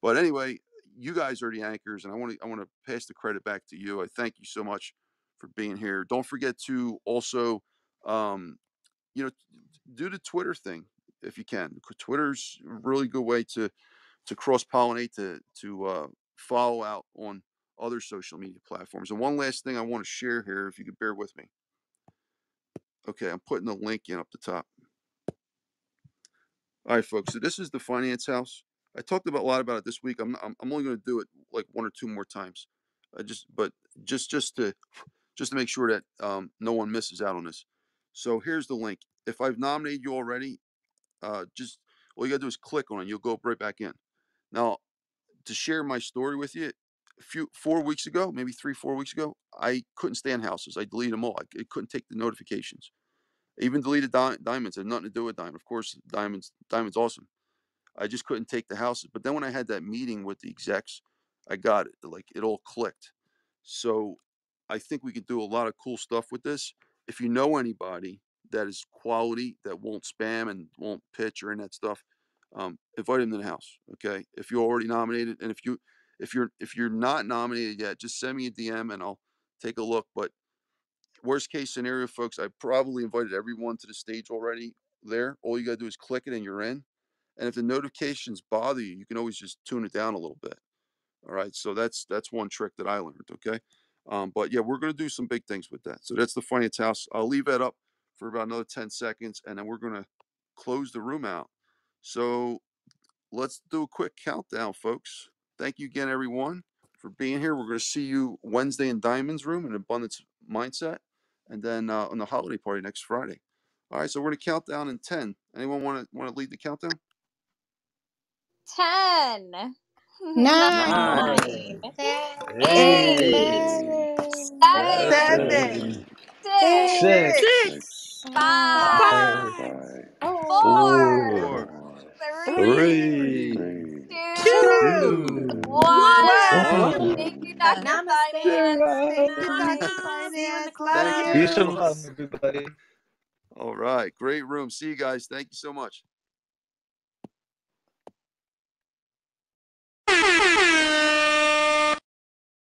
But anyway, you guys are the anchors, and I want to pass the credit back to you. I thank you so much for being here. Don't forget to also, um, do the Twitter thing if you can. Twitter's a really good way to cross pollinate, to follow out on other social media platforms. And one last thing I want to share here, if you could bear with me. Okay, I'm putting the link in up the top. All right, folks. So this is the Finance House. I talked about a lot about it this week. I'm only going to do it like one or two more times. But just to make sure that no one misses out on this. So here's the link. If I've nominated you already, just all you gotta do is click on it. You'll go right back in. Now, to share my story with you, 4 weeks ago, maybe 3-4 weeks ago, I couldn't stand houses. I deleted them all. I couldn't take the notifications. I even deleted diamonds. It had nothing to do with diamond. Of course, diamonds awesome. I just couldn't take the houses. But then when I had that meeting with the execs, I got it. Like, it all clicked. So I think we could do a lot of cool stuff with this. If you know anybody that is quality, that won't spam and won't pitch or any of that stuff, invite them to the house. Okay. If you're already nominated, and if you're not nominated yet, just send me a DM and I'll take a look. But worst case scenario, folks, I probably invited everyone to the stage already there. All you got to do is click it and you're in. And if the notifications bother you, you can always just tune it down a little bit. All right. So that's one trick that I learned. Okay. But yeah, we're going to do some big things with that. So that's the Finance House. I'll leave that up for about another 10 seconds and then we're going to close the room out. So let's do a quick countdown, folks. Thank you again, everyone, for being here. We're going to see you Wednesday in Diamond's room in Abundance Mindset, and then on the holiday party next Friday. All right, so we're going to count down in 10. Anyone want to lead the countdown? 10, 9, 9, 8, 7, 7, 7, 7, 6, 6, 6, 5, 5, 5, 4, 4, 4, 3, 3, 3, 2, 2, 1. 1. 1. Thank you, Dr. Namaste. Finance. Thank you, Bye. Dr. See you in the Finance. Love Thank club. you. Peace and you. love, everybody. All right, great room. See you guys. Thank you so much.